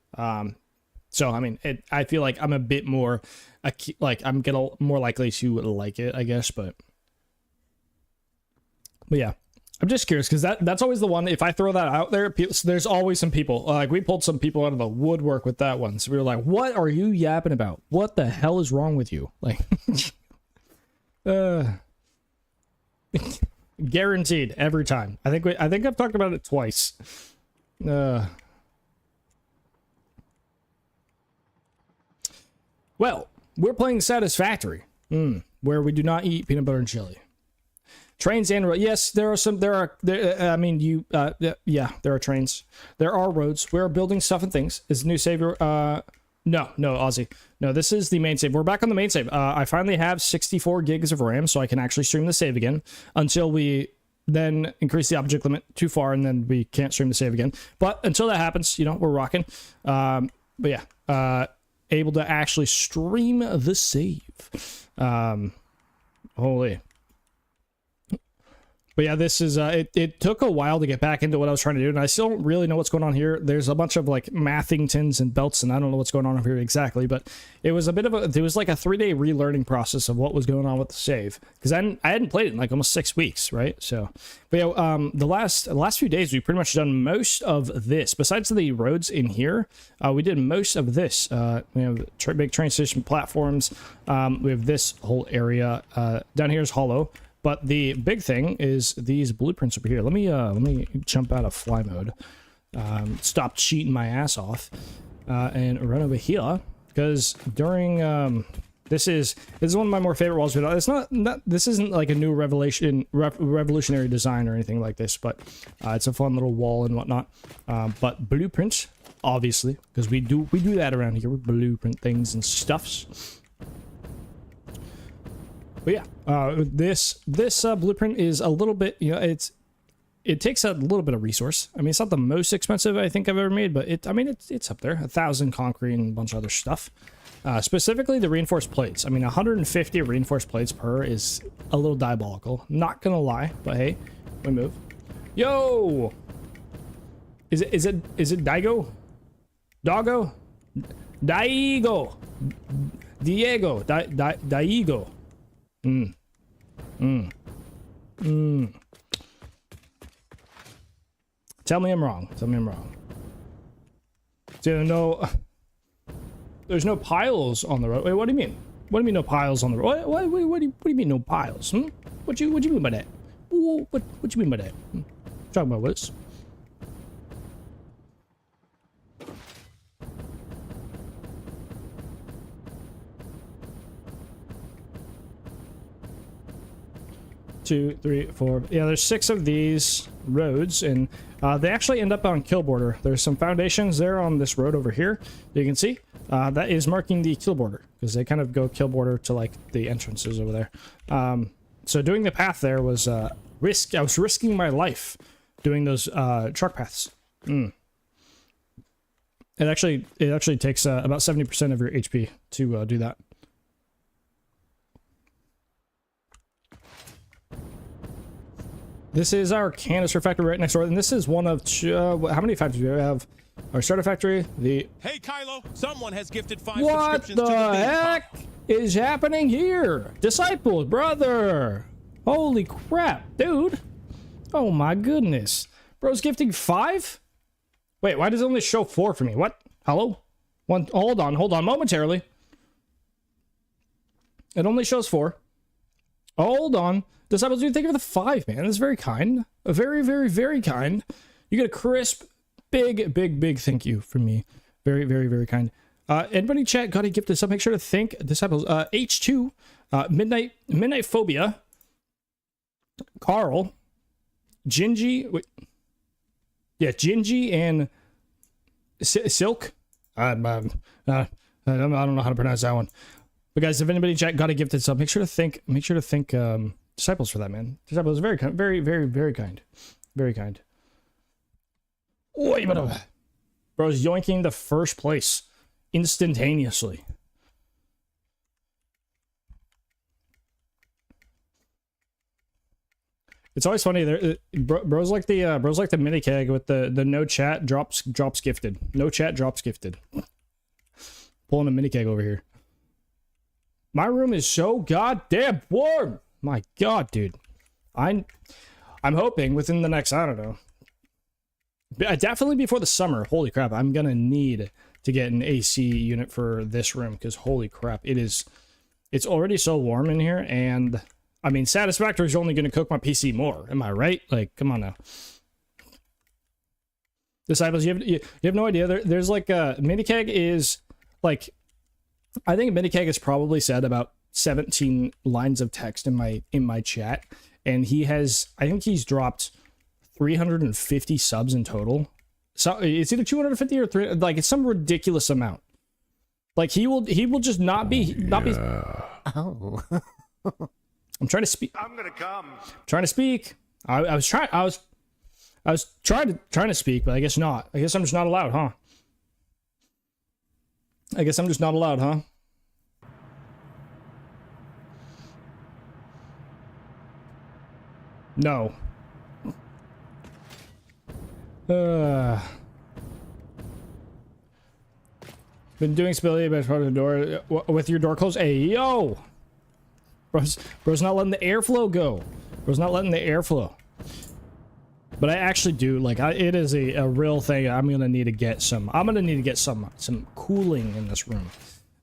So I mean, I feel like I'm a bit more, like I'm more likely to like it, I guess. But yeah, I'm just curious because that's always the one. If I throw that out there, there's always some people. Like we pulled some people out of the woodwork with that one. So we were like, "What are you yapping about? What the hell is wrong with you?" Like. Guaranteed every time. I think I've talked about it twice. Well, we're playing Satisfactory, where we do not eat peanut butter and jelly. Trains and roads. Yes, there are. I mean, yeah, there are trains. There are roads. We are building stuff and things. Is the new savior? No, Aussie. No, this is the main save. We're back on the main save. I finally have 64 gigs of RAM, so I can actually stream the save again until we then increase the object limit too far, and then we can't stream the save again. But until that happens, we're rocking. But yeah, able to actually stream the save. Holy. But yeah, this is, it took a while to get back into what I was trying to do, and I still don't really know what's going on here. There's a bunch of, like, Mathingtons and belts, and I don't know what's going on over here exactly, but it was like a 3-day relearning process of what was going on with the save, because I hadn't played it in, like, almost 6 weeks, right? So, but yeah, the last few days, we've pretty much done most of this. Besides the roads in here, we did most of this. We have big train station platforms. We have this whole area. Down here is hollow. But the big thing is these blueprints over here. Let me jump out of fly mode, stop cheating my ass off, and run over here, because during this is one of my more favorite walls. It's not this isn't like a new revolutionary design or anything like this, but it's a fun little wall and whatnot. But blueprints, obviously, because we do that around here. We blueprint things and stuffs. But yeah, this blueprint is a little bit, it takes a little bit of resource. I mean, it's not the most expensive I think I've ever made, but it's up there. 1,000 concrete and a bunch of other stuff. Specifically the reinforced plates. I mean, 150 reinforced plates per is a little diabolical. Not gonna lie, but hey, we move. Yo! Is it Daigo? Doggo? Daigo! Diego! Daigo! Tell me I'm wrong. There's no piles on the road. Wait, what do you mean? What do you mean no piles on the road? What do you mean no piles? What you mean by that? What you mean by that? Talking about what? 2, 3, 4. Yeah, there's 6 of these roads, and they actually end up on kill border. There's some foundations there on this road over here. You can see that is marking the kill border, because they kind of go kill border to like the entrances over there. So doing the path there was risk. I was risking my life doing those truck paths. It actually takes about 70% of your HP to do that. This is our canister factory right next door, and this is one of how many factories do we have? Our starter factory, the... Hey, Kylo! Someone has gifted 5 what subscriptions to the the theme heck pile. is happening here? Disciples, brother! Holy crap, dude! Oh my goodness. Bro's gifting 5? Wait, why does it only show 4 for me? What? Hello? Hold on, momentarily. It only shows 4. Hold on. Disciples, dude, thank you for the 5, man. That's very kind. Very, very, very kind. You get a crisp, big thank you from me. Very, very, very kind. Anybody in chat got a gift this up? Make sure to thank Disciples. H2, Midnight Phobia, Carl, Gingy. Wait. Yeah, Gingy and Silk. I don't know how to pronounce that one. But guys, if anybody in chat got a gifted sub, make sure to thank Disciples for that, man. Disciples is very kind, very kind, very kind. Oi, bro's yoinking the first place instantaneously. It's always funny. Bro's like the mini keg with the no chat drops gifted. No chat drops gifted. Pulling a mini keg over here. My room is so goddamn warm. My god, dude. I'm hoping within the next, I don't know, definitely before the summer. Holy crap, I'm gonna need to get an AC unit for this room because holy crap, it's already so warm in here. And I mean, Satisfactory is only gonna cook my PC more. Am I right? Like, come on now. Disciples, you have no idea. There's like a mini keg is like, I think mini keg has probably said about 17 lines of text in my chat, and I think he's dropped 350 subs in total. So it's either 250 or 3, like it's some ridiculous amount. Like he will just not be. Oh. I'm trying to speak. I'm gonna come. Trying to speak. I was trying to speak, but I guess not. I guess I'm just not allowed, huh? No. Been doing spilly but part of the door with your door closed. Hey yo, bro's not letting the airflow go. Bro's not letting the airflow. But I actually do like it is a real thing. I'm gonna need to get some. Some cooling in this room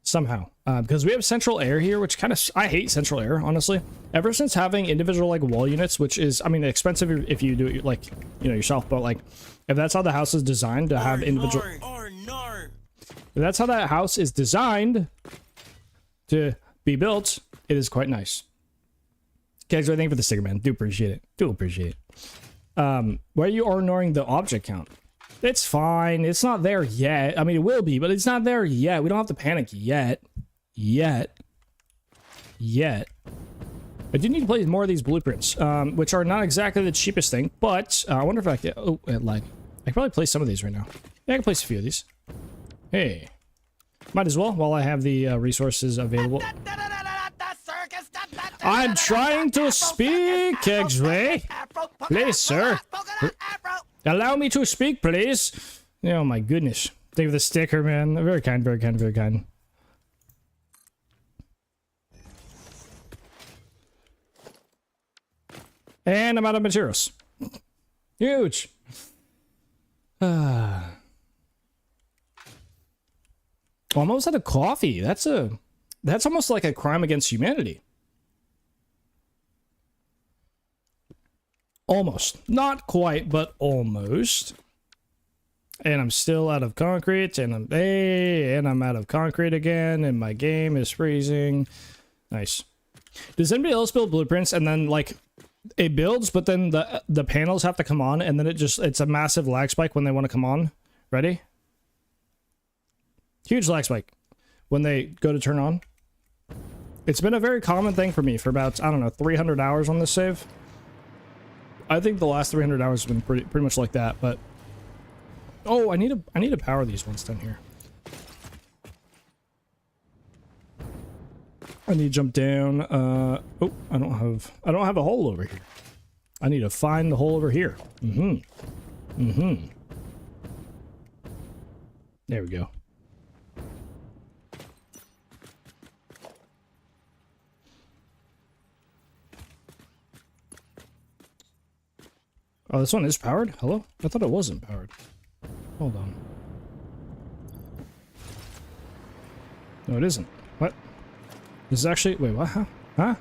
somehow because we have central air here, which kind of I hate central air honestly. Ever since having individual like wall units, which is I mean expensive if you do it like yourself, but like if that's how the house is designed to have individual. If that's how that house is designed to be built, it is quite nice. Okay, so I thank you for the sticker, man. Do appreciate it. Why are you ignoring the object count? It's fine. It's not there yet. I mean, it will be, but it's not there yet. We don't have to panic yet. I do need to play more of these blueprints, which are not exactly the cheapest thing, but I wonder if I can... Oh, it lied. I can probably place some of these right now. Yeah, I can place a few of these. Hey. Might as well, while I have the resources available. I'm trying to speak, Kegsway. Please, sir. Allow me to speak, please. Oh, my goodness. Thank you for the sticker, man. Very kind, very kind, very kind. And I'm out of materials. Huge. Almost out of coffee. That's almost like a crime against humanity. Almost. Not quite, but almost. And I'm still out of concrete, and I'm out of concrete again, and my game is freezing. Nice. Does anybody else build blueprints and then like it builds, but then the panels have to come on, and then it's a massive lag spike when they want to come on? Ready? Huge lag spike when they go to turn on. It's been a very common thing for me for about, I don't know, 300 hours on this save. I think the last 300 hours have been pretty much like that, but oh, I need to power these ones down here. I need to jump down. Oh, I don't have a hole over here. I need to find the hole over here. There we go. Oh, this one is powered? Hello? I thought it wasn't powered. Hold on. No, it isn't. What? This is actually... Wait, what? Huh?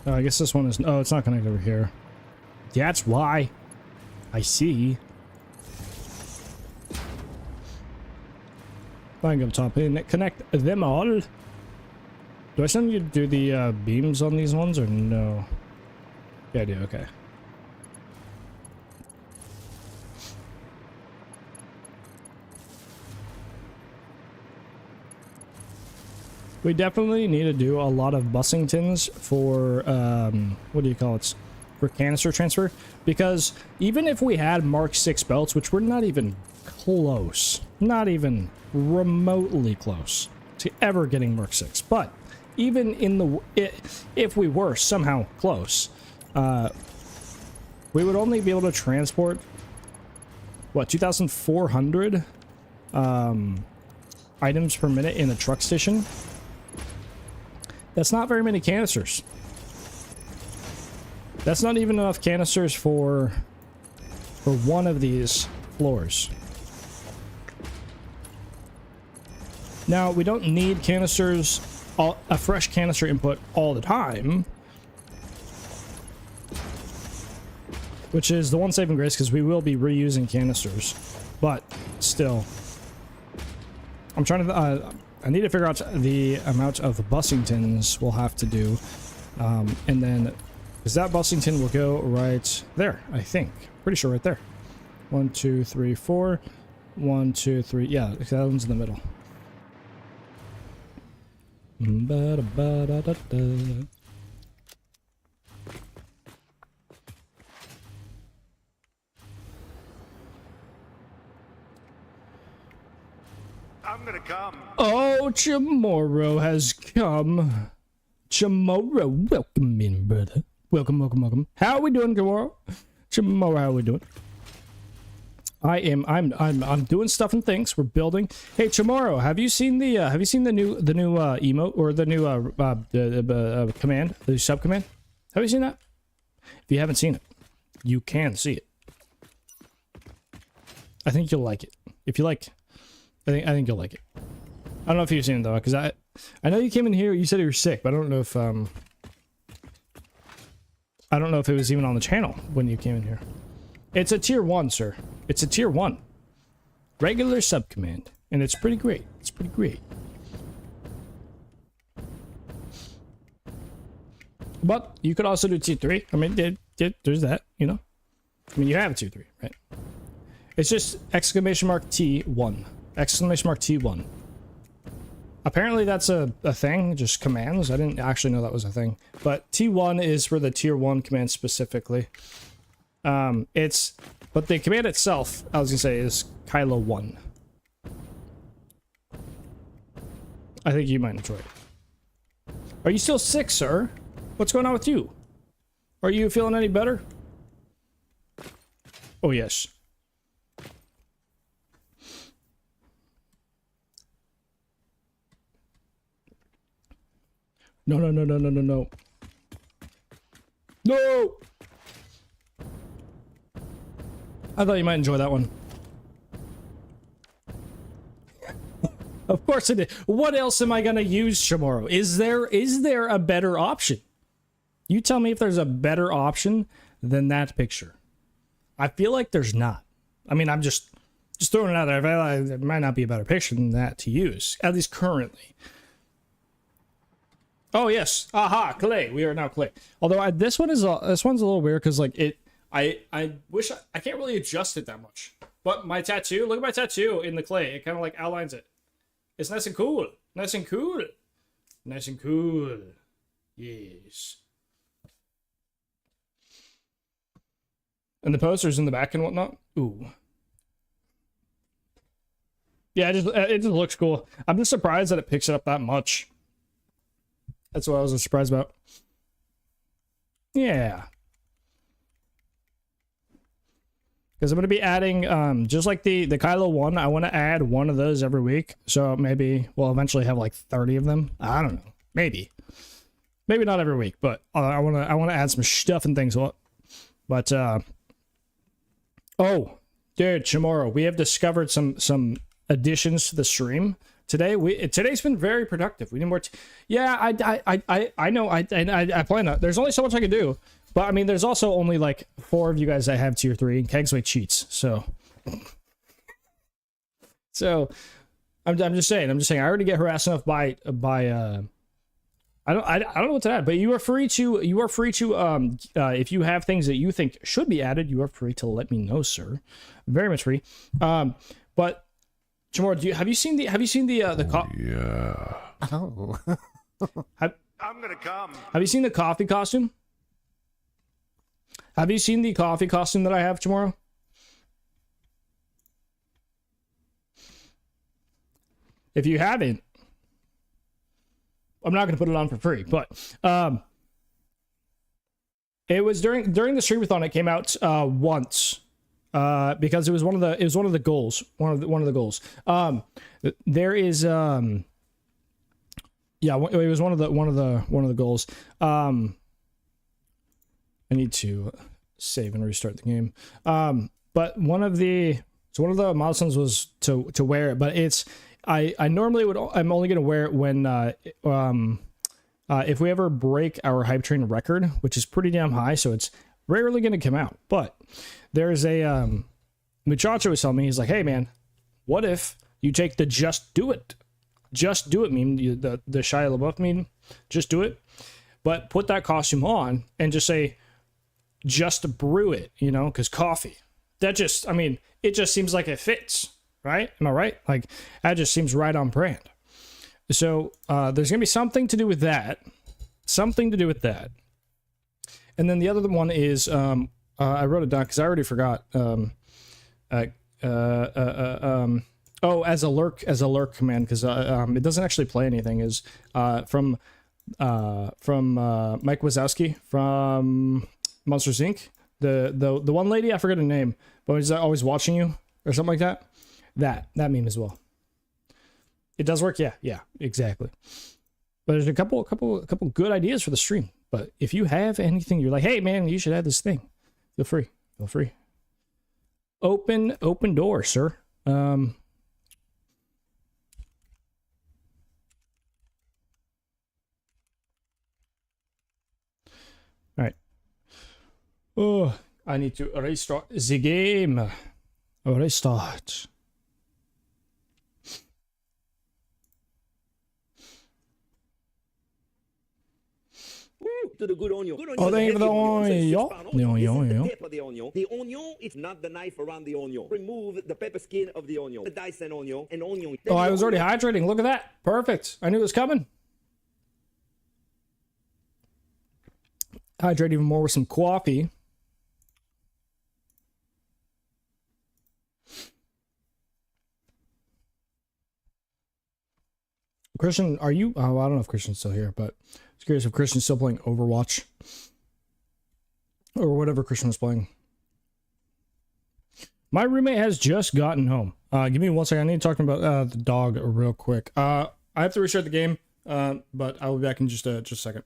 Oh, I guess this one is... Oh, it's not connected over here. That's why. I see. Flying up top in. Connect them all. Do I send you to do the beams on these ones or no? Yeah, I do. Okay. We definitely need to do a lot of Bussingtons for, what do you call it? For canister transfer. Because even if we had Mark 6 belts, which we're not even close, not even remotely close to ever getting Mark 6, but even in the, if we were somehow close, we would only be able to transport, what, 2,400 items per minute in a truck station. That's not very many canisters. That's not even enough canisters for one of these floors. Now, we don't need canisters, a fresh canister input all the time, which is the one saving grace, because we will be reusing canisters, but still. I'm trying to, I need to figure out the amount of Bussingtons we'll have to do, and then, because that Bussington will go right there, I think. Pretty sure right there. 1, 2, 3, 4. 1, 2, 3. Yeah, that one's in the middle. Ba-da-ba-da-da-da. I'm gonna come. Oh, tomorrow has come. Tomorrow, welcome in, brother. Welcome, welcome, welcome. How are we doing tomorrow? Tomorrow, how are we doing? I'm doing stuff and things. We're building. Hey, tomorrow, have you seen the new emote, or the new command, the sub command? Have you seen that? If you haven't seen it, you can see it. I think you'll like it. If you like, I think you'll like it. I don't know if you've seen it though, because I know you came in here. You said you were sick, but I don't know if it was even on the channel when you came in here. It's a tier 1, sir. It's a tier 1. Regular sub command. And it's pretty great. It's pretty great. But you could also do tier 3. I mean, there's that, you know? I mean, you have a tier 3, right? It's just exclamation mark T1. Exclamation mark T1. Apparently that's a thing, just commands. I didn't actually know that was a thing. But T1 is for the tier 1 command specifically. But the command itself, I was gonna say, is Kylo1. I think you might enjoy it. Are you still sick, sir? What's going on with you? Are you feeling any better? Oh, yes. No, no, no, no, no, no, no. No! I thought you might enjoy that one. Of course it is. What else am I gonna use tomorrow? Is there a better option? You tell me if there's a better option than that picture. I feel like there's not. I mean, I'm just throwing it out there. I feel like there might not be a better picture than that to use, at least currently. Oh yes, aha, clay. We are now clay. Although this one's a little weird because like I wish I can't really adjust it that much. But my tattoo, look at my tattoo in the clay. It kind of like outlines it. It's nice and cool. Nice and cool. Nice and cool. Yes. And the posters in the back and whatnot. Ooh. Yeah, it just looks cool. I'm just surprised that it picks it up that much. That's what I was surprised about. Yeah. Because I'm going to be adding, just like the Kylo1, I want to add one of those every week. So maybe we'll eventually have like 30 of them. I don't know. Maybe. Maybe not every week, but I want to add some stuff and things. But, oh, dude, tomorrow we have discovered some additions to the stream. Today's been very productive. We need more. Yeah, I know. I plan on. There's only so much I can do. But I mean, there's also only like 4 of you guys that have tier 3, and Kegsway cheats. So I'm just saying. I already get harassed enough by I don't know what to add. But you are free to if you have things that you think should be added, you are free to let me know, sir. Very much free. But tomorrow, have you seen the Yeah. Oh. Have I'm gonna come. you seen the coffee costume? Have you seen the coffee costume that I have tomorrow? If you haven't, I'm not going to put it on for free, but it was during the streamathon. It came out once because it was one of the goals. One of the goals. There is yeah, it was one of the goals. I need to save and restart the game. But one of the milestones was to wear it, but it's I normally I'm only gonna wear it when if we ever break our hype train record, which is pretty damn high, so it's rarely gonna come out. But there's a Muchacho was telling me, he's like, hey man, what if you take the just do it meme, the Shia LaBeouf meme, just do it, but put that costume on and just say just brew it, you know, because coffee, that just, I mean, it just seems like it fits, right? Am I right? Like, that just seems right on brand. So there's gonna be something to do with that, and then the other one is I wrote it down because I already forgot. Oh, as a lurk command, because it doesn't actually play anything. Is from Mike Wazowski from Monsters Inc. The one lady, I forget her name, but is always watching you or something like that. That meme as well. It does work, yeah, exactly. But there's a couple good ideas for the stream. But if you have anything, you're like, hey man, you should have this thing. Feel free. Open door, sir. All right. Oh, I need to restart the game. Restart. To the good onion. Good Oh, thank you for the onion. The tip of the onion. The onion is not the knife around the onion. Remove the pepper skin of the onion. The Dyson onion. An onion. Oh, I was already hydrating. Look at that. Perfect. I knew it was coming. Hydrate even more with some coffee. Christian, are you? Oh, I don't know if Christian's still here, but I was curious if Christian's still playing Overwatch or whatever Christian was playing. My roommate has just gotten home. Give me 1 second. I need to talk about the dog real quick. I have to restart the game, but I will be back in just a second.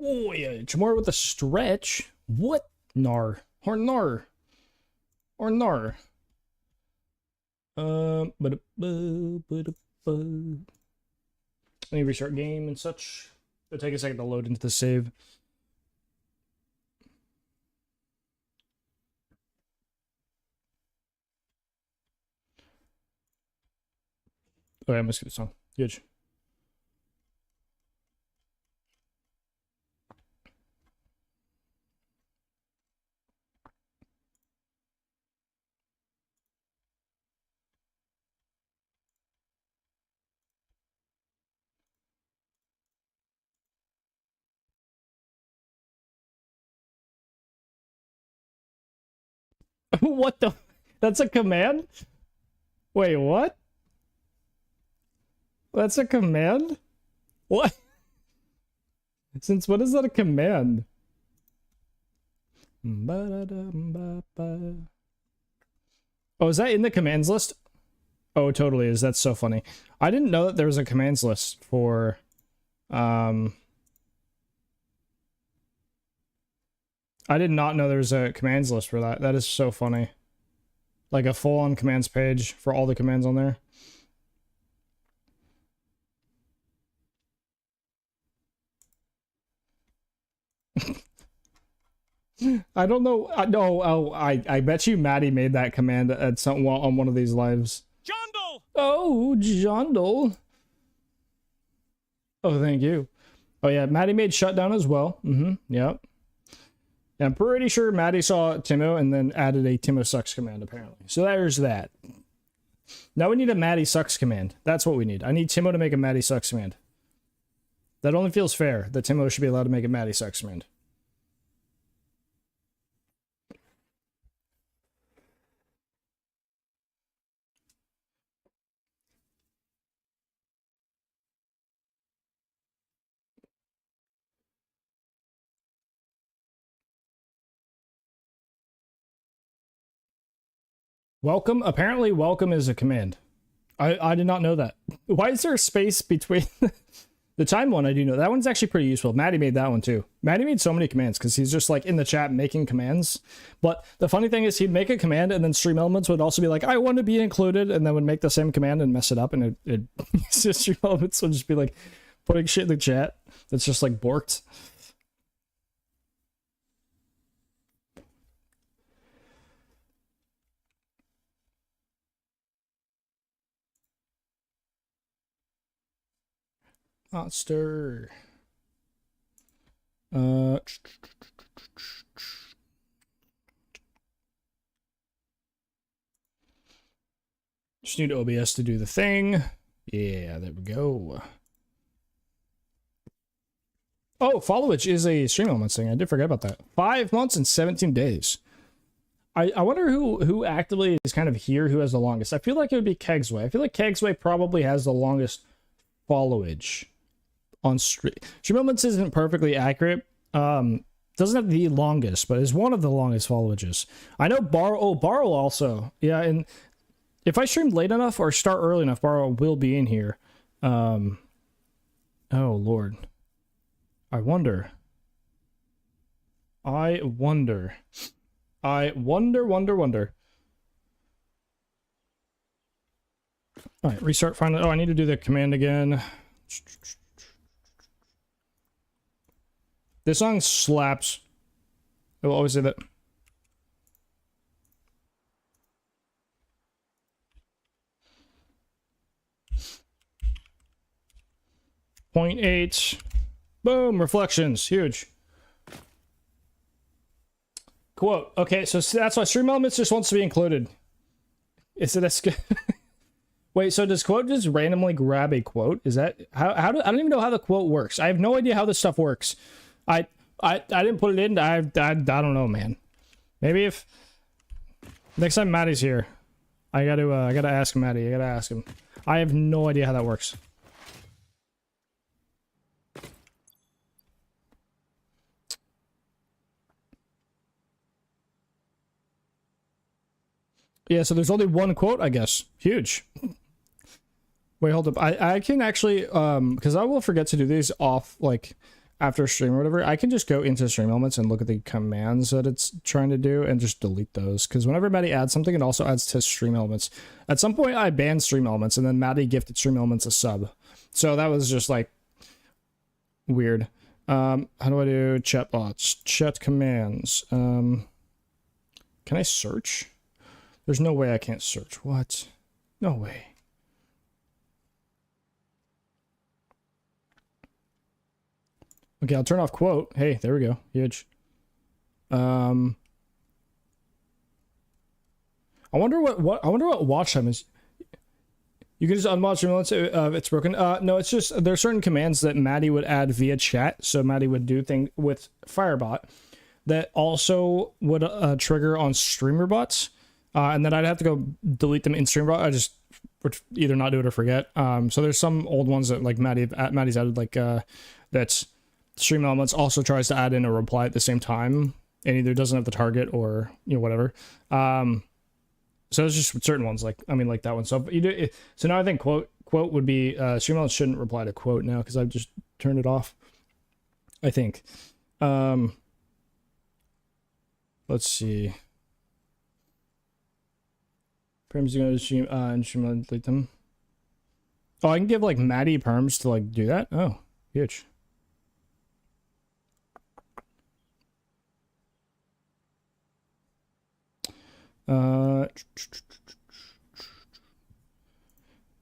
Oh yeah, Chamorro with a stretch. What? Nar. Or nar. Or nar. Let me restart game and such. It'll take a second to load into the save. Oh, yeah, I must skip the song. Huge. What the? That's a command? Wait, what? That's a command? What? Since when is that a command? Oh, is that in the commands list? Oh, it totally is. That's so funny. I didn't know that there was a commands list for, I did not know there was a commands list for that. That is so funny. Like a full-on commands page for all the commands on there. I don't know. I bet you Maddie made that command at some on one of these lives. Jondal! Oh, Jondal. Oh, thank you. Oh yeah, Maddie made shutdown as well. Yep. And I'm pretty sure Maddie saw Timo and then added a Timo sucks command apparently. So there's that. Now we need a Maddie sucks command. That's what we need. I need Timo to make a Maddie sucks command. That only feels fair that Timo should be allowed to make a Maddie sucks command. Welcome. Apparently welcome is a command. I did not know that. Why is there a space between the time one? I do know that one's actually pretty useful. Maddie made that one too. Maddie made so many commands because he's just like in the chat making commands. But the funny thing is he'd make a command and then Stream Elements would also be like, I want to be included, and then would make the same command and mess it up, and it Stream Elements would just be like putting shit in the chat that's just like borked. Monster. Just need OBS to do the thing. Yeah, there we go. Oh, followage is a Stream Elements thing. I did forget about that. 5 months and 17 days. I wonder who actively is kind of here, who has the longest. I feel like it would be Kegsway. I feel like Kegsway probably has the longest followage on Stream Elements. Isn't perfectly accurate. Doesn't have the longest, but is one of the longest follages. I know Barrow also. Yeah, and if I stream late enough or start early enough, Barrow will be in here. Oh Lord. I wonder. Wonder. Alright, restart finally. Oh, I need to do the command again. This song slaps. I will always say that. .8. Boom, reflections, huge. Quote. Okay, so that's why Stream Elements just wants to be included. Is it a Wait, so does quote just randomly grab a quote? Is that how do I don't even know how the quote works. I have no idea how this stuff works. I didn't put it in. I don't know, man. Maybe if next time Maddie's here, I gotta ask Maddie. I gotta ask him. I have no idea how that works. Yeah, so there's only one quote, I guess. Huge. Wait, hold up. I can actually, because I will forget to do these off, like, after stream or whatever, I can just go into stream elements and look at the commands that it's trying to do and just delete those. Because whenever Maddie adds something, it also adds to stream elements. At some point, I banned stream elements, and then Maddie gifted stream elements a sub. So that was just like weird. How do I do chatbots? Chat commands. Can I search? There's no way I can't search. What? No way. Okay, I'll turn off quote. Hey, there we go. Huge. I wonder what watch time is. You can just unwatch remotes if it's broken. No, it's just there are certain commands that Maddie would add via chat. So Maddie would do things with Firebot that also would trigger on streamer bots. And then I'd have to go delete them in streamer bot. I just would either not do it or forget. So there's some old ones that like Maddie's added, like that's stream elements also tries to add in a reply at the same time and either doesn't have the target or, you know, whatever. So it's just certain ones, like, I mean, like that one. So you do it, so now I think quote would be, stream elements shouldn't reply to quote now because I've just turned it off, I think. Let's see. Perms going to stream, and stream delete them. Oh, I can give like Maddie perms to like do that. Oh, huge.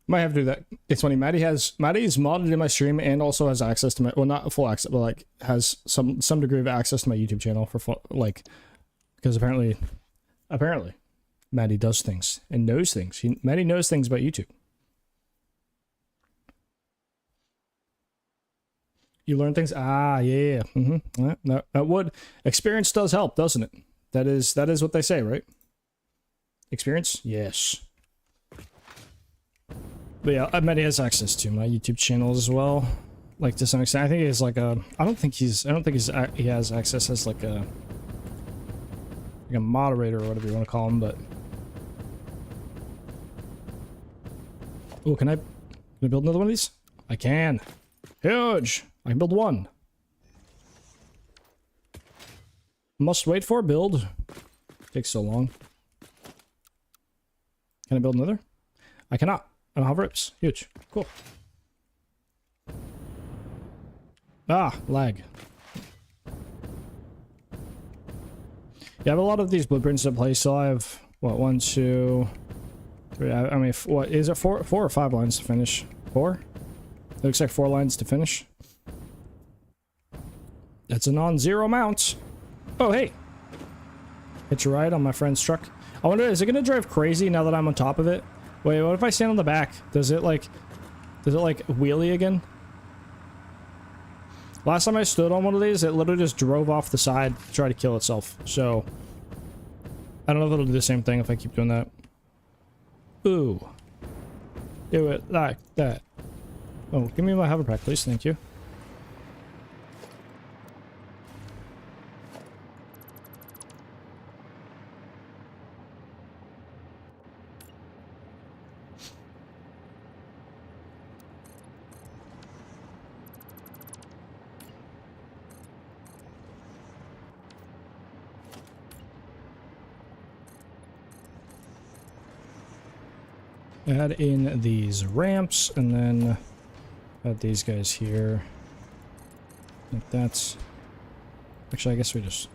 Might have to do that. It's funny. Maddie's modded in my stream and also has access to my, well, not full access, but like has some degree of access to my YouTube channel for like, because apparently Maddie does things and knows things. Maddie knows things about YouTube. You learn things. Ah, yeah. That would, experience does help, doesn't it? That is what they say, right? Experience? Yes. But yeah, Maddie has access to my YouTube channel as well. Like to some extent. I think he's like a, I don't think he has access as like a moderator or whatever you want to call him, but. Oh, can I build another one of these? I can. Huge. I can build one. Must wait for build. Takes so long. Can I build another? I cannot. I don't have rips. Huge. Cool. Ah, lag. Yeah, I have a lot of these blueprints in place, so I have, what, 1, 2, 3, I mean, what, is it 4 or 5 lines to finish? 4? It looks like 4 lines to finish. That's a non-zero mount. Oh, hey. Hitch a ride on my friend's truck. I wonder, is it gonna drive crazy now that I'm on top of it? Wait, what if I stand on the back? Does it like wheelie again? Last time I stood on one of these, it literally just drove off the side to try to kill itself. So, I don't know if it'll do the same thing if I keep doing that. Ooh. Do it like that. Oh, give me my hover pack, please. Thank you. Add in these ramps and then add these guys here. Like that's, actually I guess we just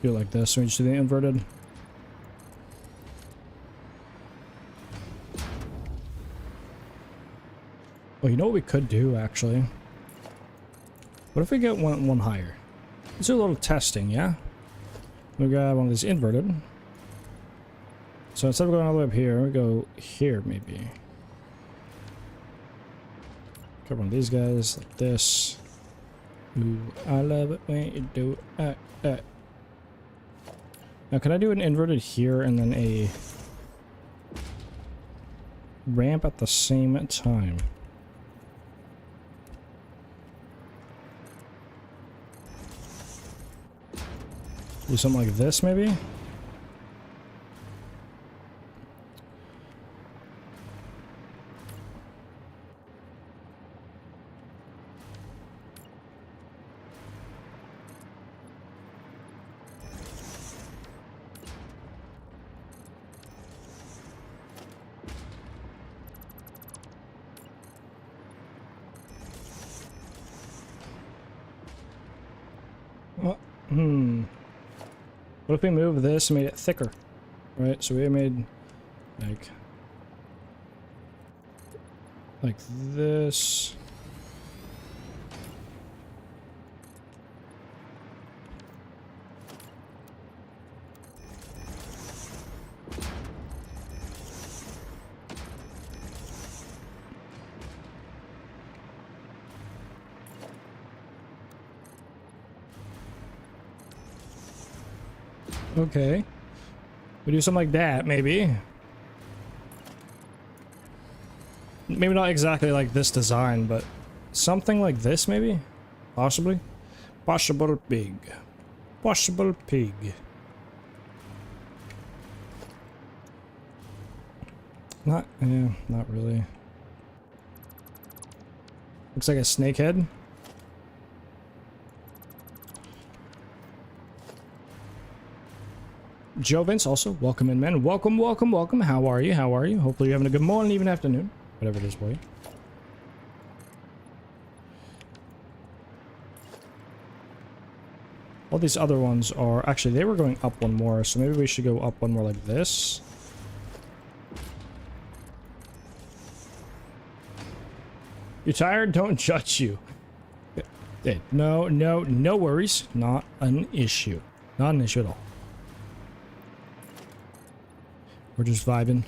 do it like this. So we just do the inverted. Well, you know what we could do actually? What if we get one higher? Let's do a little testing, yeah? We got one of these inverted. So instead of going all the way up here, we go here maybe. Got one of these guys like this. Ooh, I love it when you do it. Now can I do an inverted here and then a ramp at the same time? Do something like this maybe? What if we move this and made it thicker? Right, so we made like this. Okay. We do something like that, maybe. Maybe not exactly like this design, but something like this, maybe? Possibly? Possible pig. Possible pig. Not, yeah, not really. Looks like a snake head. Joe Vince also, welcome in, man. Welcome, welcome, welcome. How are you? How are you? Hopefully you're having a good morning, even afternoon. Whatever it is for you. All these other ones are... Actually, they were going up one more, so maybe we should go up one more like this. You tired? Don't judge you. Hey, no worries. Not an issue. Not an issue at all. We're just vibing.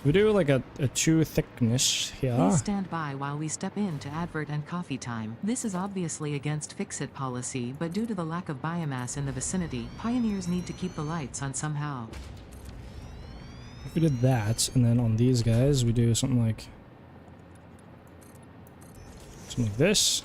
We do like a 2 thickness here. Please stand by while we step in to advert and coffee time. This is obviously against fix-it policy, but due to the lack of biomass in the vicinity, pioneers need to keep the lights on somehow. If we did that, and then on these guys, we do something like this.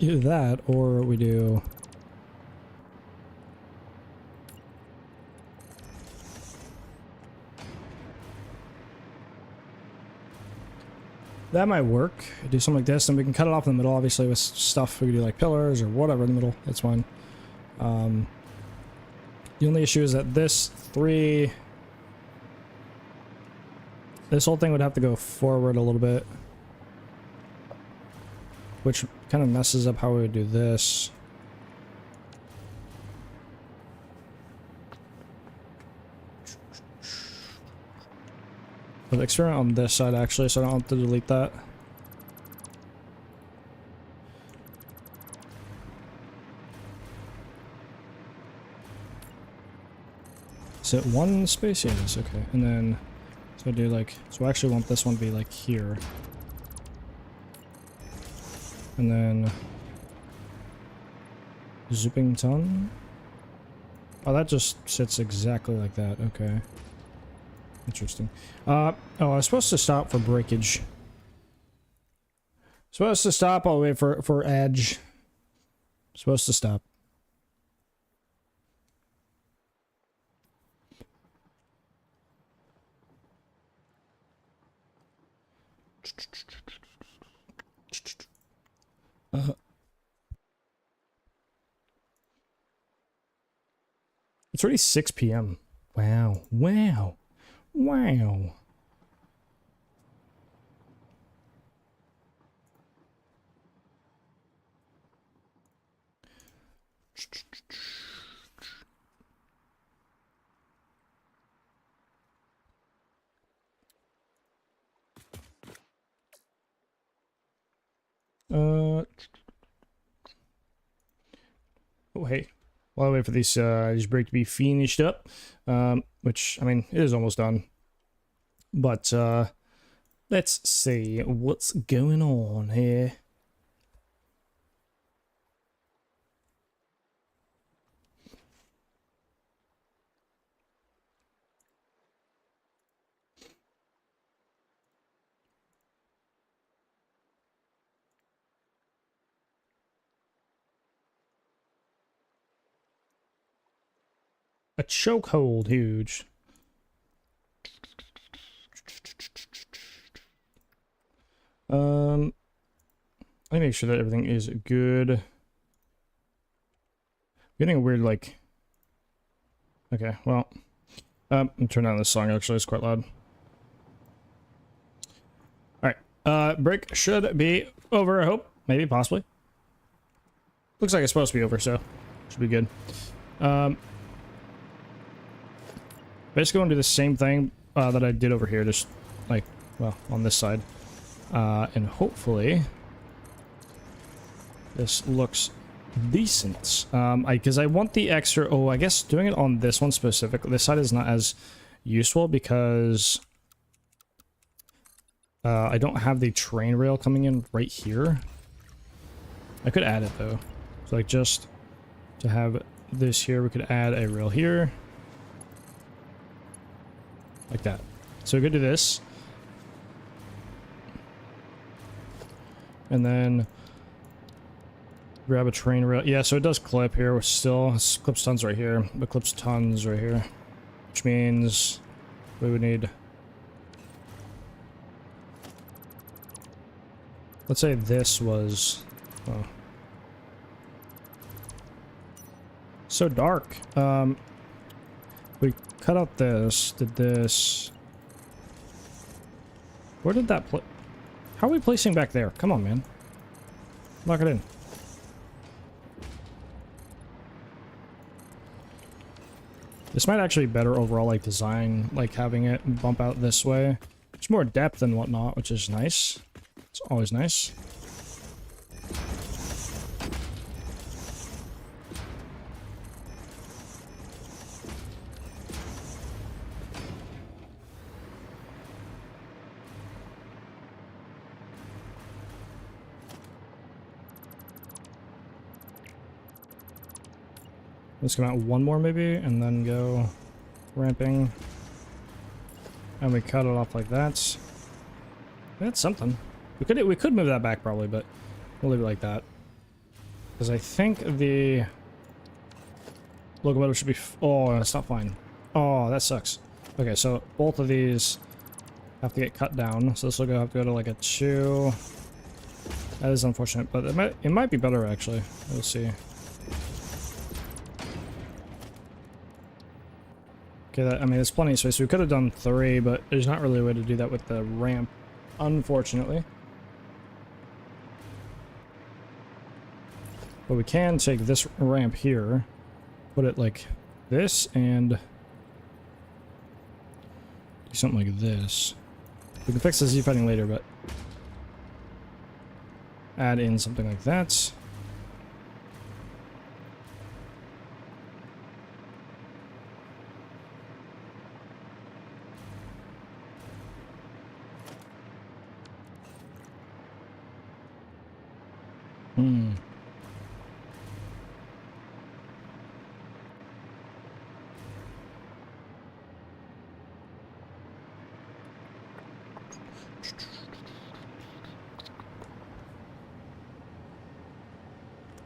Either that, or we do... That might work. Do something like this, and we can cut it off in the middle, obviously, with stuff. We can do like pillars or whatever in the middle. That's fine. The only issue is that this 3... This whole thing would have to go forward a little bit. Which kind of messes up how we would do this. But experiment on this side actually, so I don't have to delete that. Is it one space? Yeah, it is. Okay. And then, so I do like, so I actually want this one to be like here. And then zipping ton. Oh, that just sits exactly like that. Okay. Interesting. Oh, I was supposed to stop for breakage. Supposed to stop all the way for edge. Supposed to stop. It's already 6 p.m. Wow. Wow. Wow. Oh, hey. While I wait for these break to be finished up, which, I mean, it is almost done. But, let's see what's going on here. A chokehold, huge. Let me make sure that everything is good. Getting a weird, like... Okay, well... I'm turning down this song, actually. It's quite loud. Alright. Break should be over, I hope. Maybe, possibly. Looks like it's supposed to be over, so... Should be good. Basically, want to do the same thing that I did over here. Just, like, well, on this side. And hopefully... This looks decent. Because I want the extra... Oh, I guess doing it on this one specifically. This side is not as useful because... I don't have the train rail coming in right here. I could add it, though. So, like, just to have this here, we could add a rail here. Like that. So we could do this. And then... Grab a train rail. Yeah, so it does clip here. We're still clips tons right here, but clips tons right here, which means we would need. Let's say this was. Oh. So dark. We cut out this. Did this? Where did that play? How are we placing back there? Come on, man. Lock it in. This might actually be better overall, like, design, like, having it bump out this way. There's more depth and whatnot, which is nice. It's always nice. Let's come out one more maybe, and then go ramping. And we cut it off like that. That's something. We could move that back probably, but we'll leave it like that. Because I think the locomotive should be... Oh, it's not fine. Oh, that sucks. Okay, so both of these have to get cut down. So this will have to go to like a 2. That is unfortunate, but it might be better actually. We'll see. Okay, I mean, there's plenty of space. We could have done 3, but there's not really a way to do that with the ramp, unfortunately. But we can take this ramp here, put it like this, and do something like this. We can fix the Z-fighting later, but add in something like that.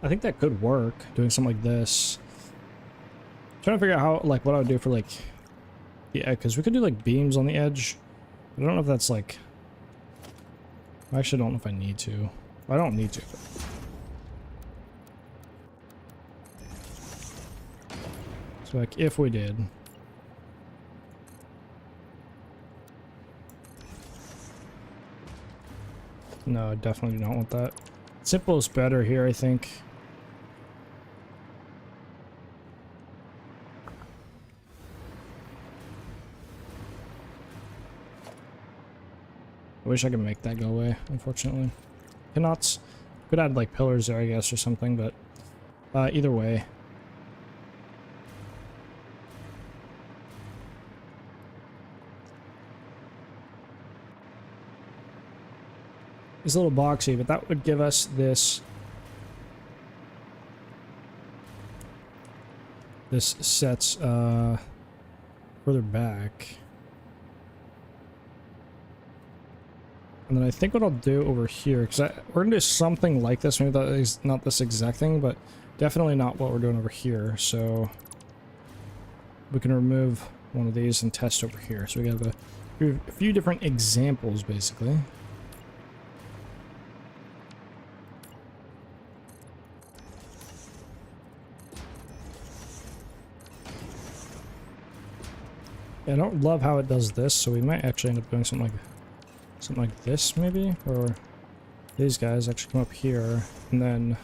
I think that could work, doing something like this. I'm trying to figure out how, like, what I would do for, like, yeah, because we could do, like, beams on the edge. I don't know if that's, like... I actually don't know if I need to. I don't need to. So, like, if we did... No, I definitely do not want that. Simple is better here, I think. I wish I could make that go away, unfortunately. Cannot. Could add, like, pillars there, I guess, or something, but... either way. It's a little boxy, but that would give us this... This sets, further back. And then I think what I'll do over here, because we're going to do something like this. Maybe that is not this exact thing, but definitely not what we're doing over here. So we can remove one of these and test over here. So we have a few different examples, basically. I don't love how it does this, so we might actually end up doing something like this maybe, or these guys actually come up here, and then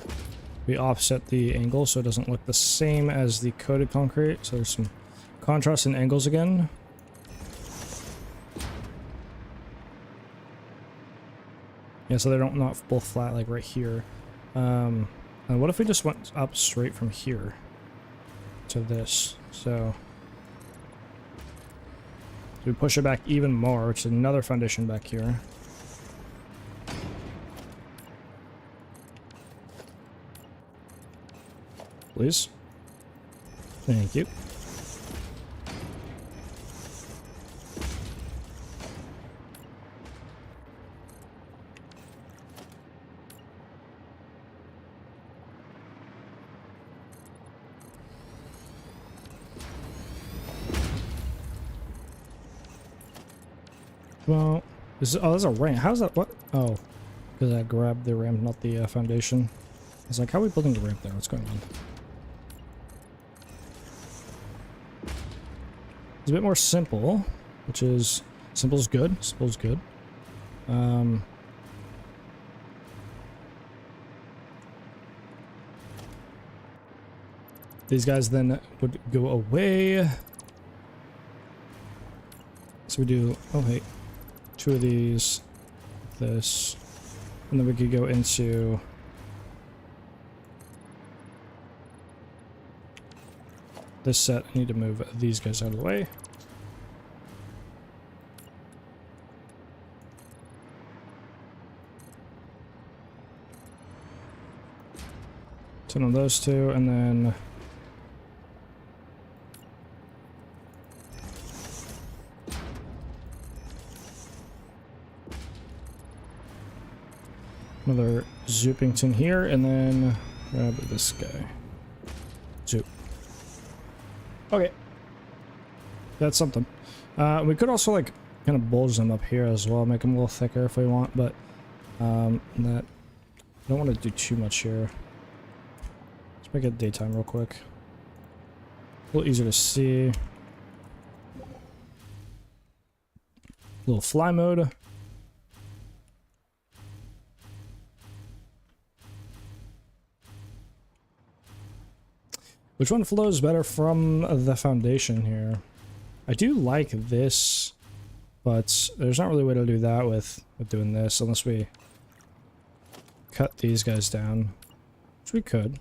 we offset the angle so it doesn't look the same as the coated concrete. So there's some contrast in angles again. Yeah, so they don't not both flat like right here. And what if we just went up straight from here to this? So we push it back even more, which is another foundation back here. Please. Thank you. Well, this is, oh, there's a ramp. How's that? What? Oh, because I grabbed the ramp, not the foundation. I was like, how are we building the ramp there? What's going on? It's a bit more simple, which is simple is good. Simple is good. These guys then would go away. So we do, oh hey, 2 of these, this, and then we could go into this set. I need to move these guys out of the way. Turn on those 2, and then another Zoopington here, and then grab this guy. Zoop. Okay. That's something. We could also, like, kind of bulge them up here as well, make them a little thicker if we want, but that I don't want to do too much here. Let's make it daytime real quick. A little easier to see. A little fly mode. Which one flows better from the foundation here? I do like this, but there's not really a way to do that with doing this unless we cut these guys down, which we could.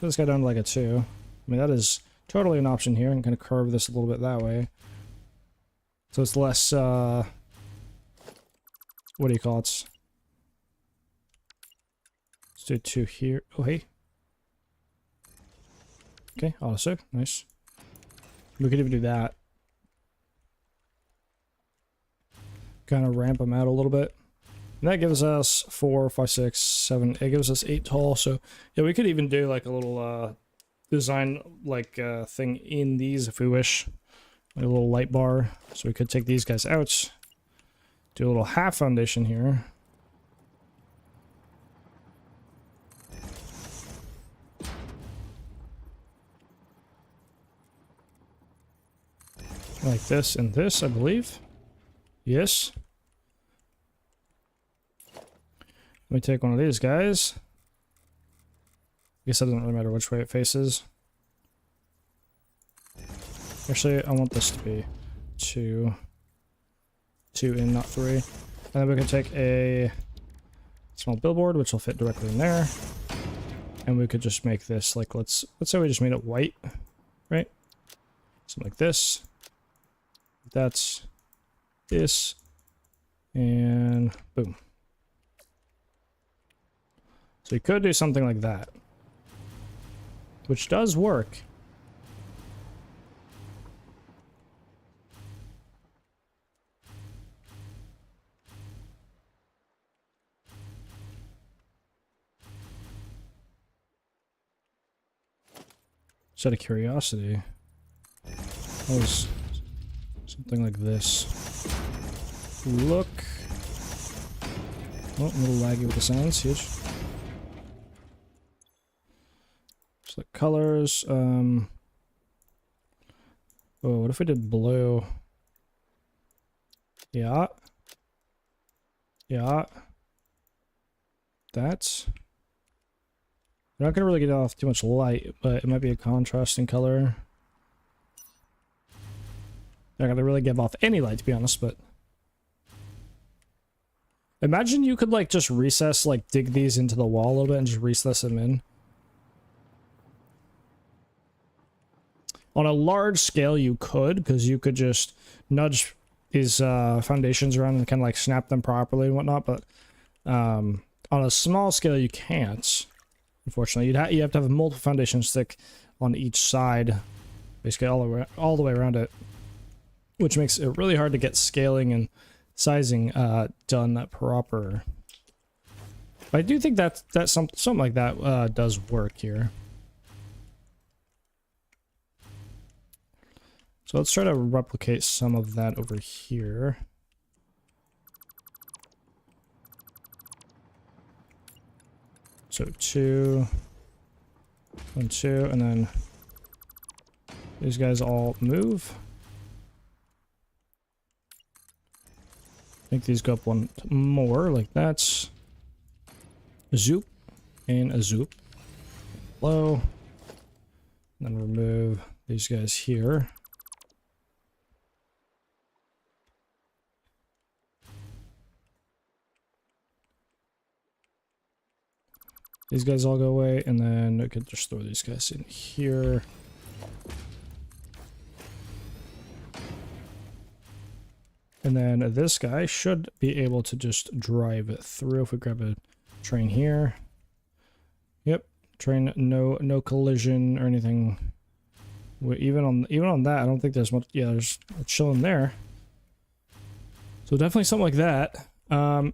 Put this guy down to like a 2. I mean, that is totally an option here. I'm going to curve this a little bit that way. So it's less, what do you call it? Let's do 2 here. Oh, hey. Okay, auto-save. Nice. We could even do that. Kind of ramp them out a little bit. And that gives us 4, 5, 6, 7. It gives us 8 tall. So, yeah, we could even do like a little design like thing in these if we wish. Like a little light bar. So we could take these guys out. Do a little half foundation here. Like this and this, I believe. Yes. Let me take one of these guys. I guess it doesn't really matter which way it faces. Actually, I want this to be 2 in, not 3. And then we can take a small billboard, which will fit directly in there. And we could just make this like, let's say we just made it white, right? Something like this. That's this, and boom. So we could do something like that, which does work. Just out of curiosity, what was something like this? Look. Oh, a little laggy with the sounds. Huge. Just like colors. Oh, what if we did blue? Yeah. Yeah. That's... We're not going to really get off too much light, but it might be a contrasting color. Not going to really give off any light, to be honest, but... Imagine you could, like, just recess, like, dig these into the wall a little bit and just recess them in. On a large scale, you could, because you could just nudge these foundations around and kind of, like, snap them properly and whatnot, but on a small scale, you can't. Unfortunately, you have to have multiple foundations stick on each side, basically all the way around it, which makes it really hard to get scaling and sizing done proper. But I do think that something like that does work here. So let's try to replicate some of that over here. So 2, 1, 2, and then these guys all move. I think these go up one more, like that's a zoop and a zoop. Low. And then remove these guys here. These guys all go away, and then I could just throw these guys in here. And then this guy should be able to just drive it through if we grab a train here. Yep, train, no collision or anything. Even on that, I don't think there's much. Yeah, there's a chilling there. So definitely something like that. And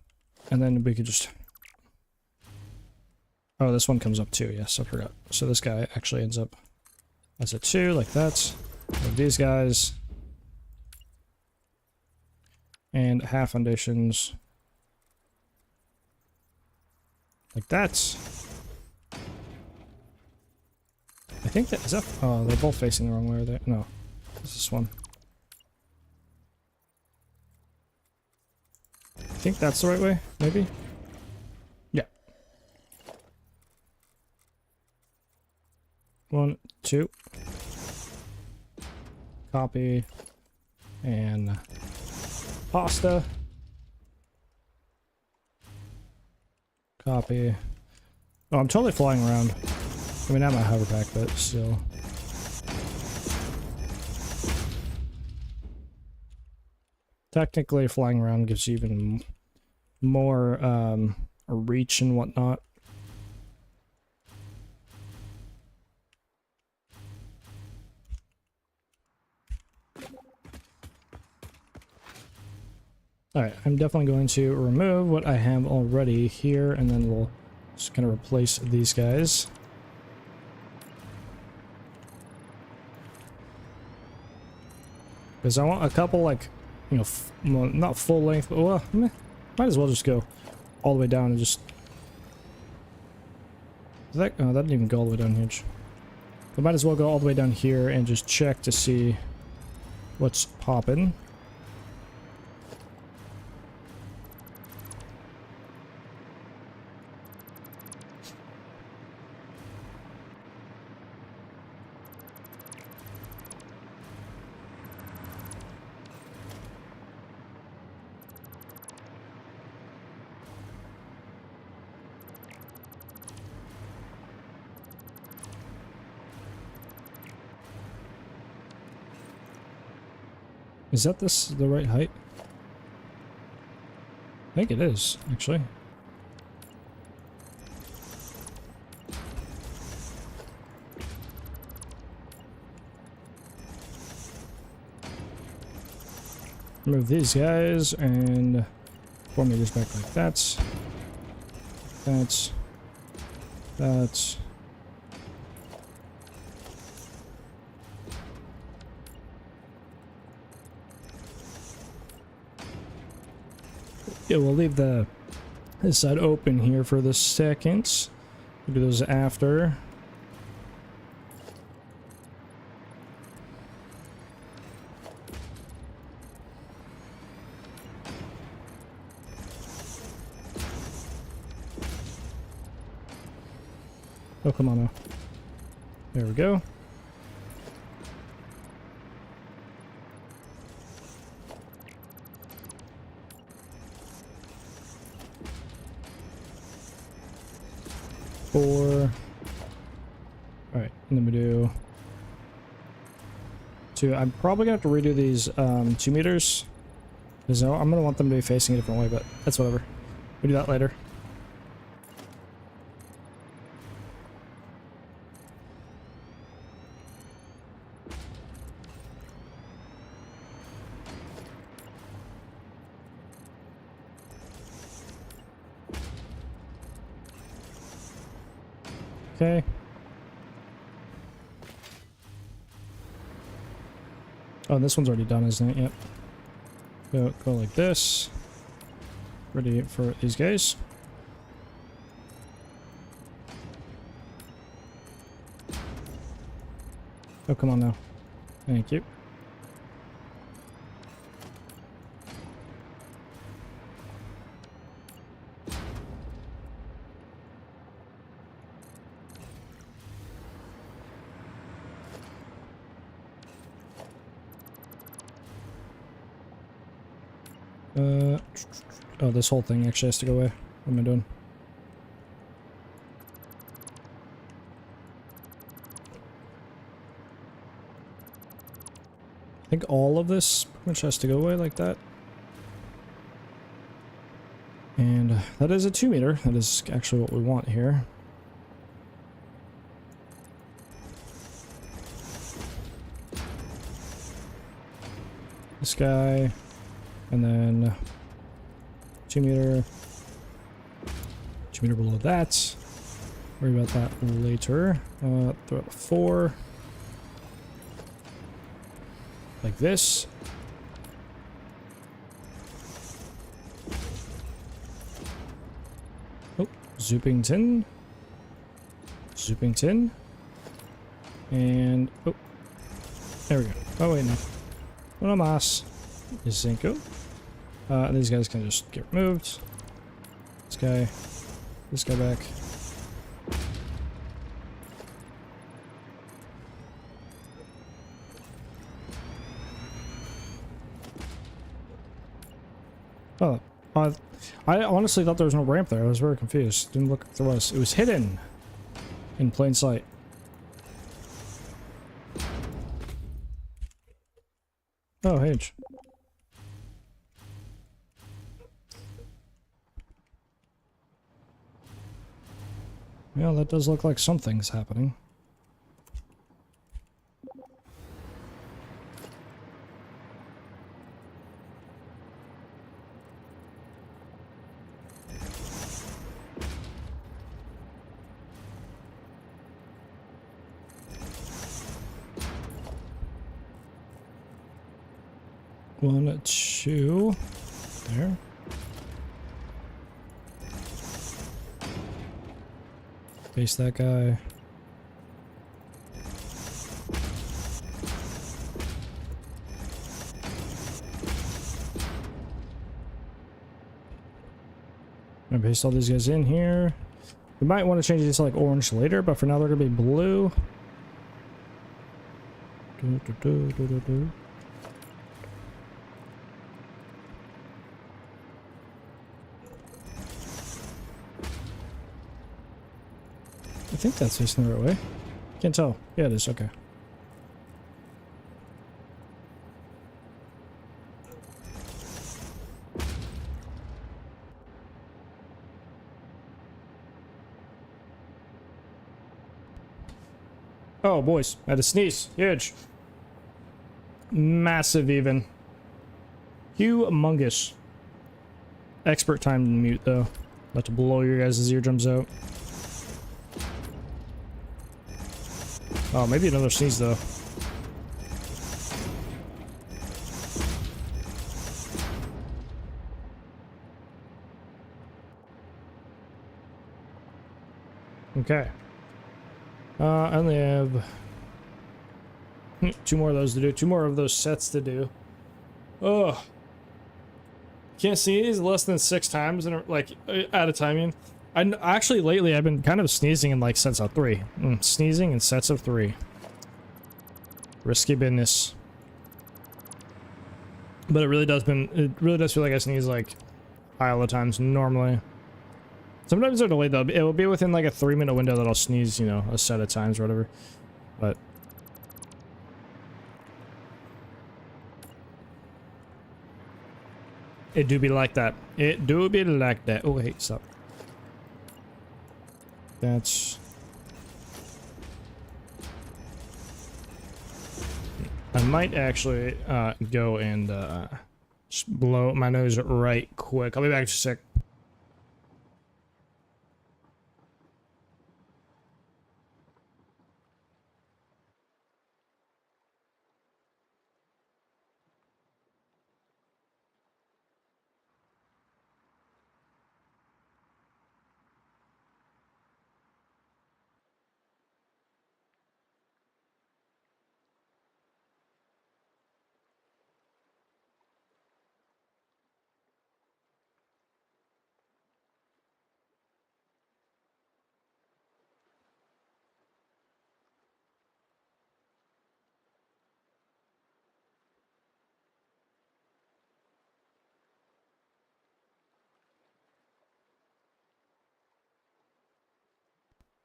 then we could just. Oh, this one comes up too. Yes, I forgot. So this guy actually ends up as a 2, like that. With these guys. And half foundations. Like that. I think that is that. Oh, they're both facing the wrong way, are they? No. It's this one. I think that's the right way, maybe? Yeah. 1, 2. Copy. And pasta. Copy. Oh, I'm totally flying around. I mean, not my hover pack, but still. Technically, flying around gives you even more reach and whatnot. Alright, I'm definitely going to remove what I have already here, and then we'll just kind of replace these guys. Because I want a couple, like, you know, well, not full length, but, well, might as well just go all the way down and just... That, oh, that didn't even go all the way down here. But might as well go all the way down here and just check to see what's popping. Is that the right height? I think it is, actually. Move these guys and 4 meters back like that. That's. Yeah, we'll leave this side open here for the seconds. We'll do those after. Oh, come on now. There we go. Four. Alright, and then we do 2. I'm probably gonna have to redo these 2 meters. Because I'm gonna want them to be facing a different way, but that's whatever. We do that later. Okay. Oh, this one's already done, isn't it? Yep. Go like this. Ready for these guys. Oh, come on now. Thank you. Oh, this whole thing actually has to go away. What am I doing? I think all of this pretty much has to go away like that. And that is a 2 meter. That is actually what we want here. This guy. And then 2 meter. 2 meter below that. Worry about that later. Throw out a 4. Like this. Oh, Zoopington. Zoopington. And, oh, there we go. Oh, wait, no. Una más. Cinco. These guys can just get removed. This guy back. Oh, I honestly thought there was no ramp there. I was very confused. Didn't look like there was. It was hidden in plain sight. Oh, H. Yeah, that does look like something's happening. One, two, there. Face that guy. I'm gonna paste all these guys in here. We might want to change these to like orange later, but for now they're gonna be blue. I think that's facing the right way. Can't tell. Yeah, it is. Okay. Oh, boys. I had a sneeze. Huge. Massive, even. Humongous. Expert time to mute, though. About to blow your guys' eardrums out. Oh, maybe another sneeze, though. Okay. I only have 2 more of those to do. 2 more of those sets to do. Oh. Can't sneeze less than 6 times in like at a time. Actually, lately, I've been kind of sneezing in, like, sets of 3. Sneezing in sets of 3. Risky business. But it really does feel like I sneeze, like, pile of times normally. Sometimes they're delayed, though. It will be within, like, a 3-minute window that I'll sneeze, you know, a set of times or whatever. But... it do be like that. It do be like that. Oh, hey, stop. That's... I might actually go and just blow my nose right quick. I'll be back in a sec.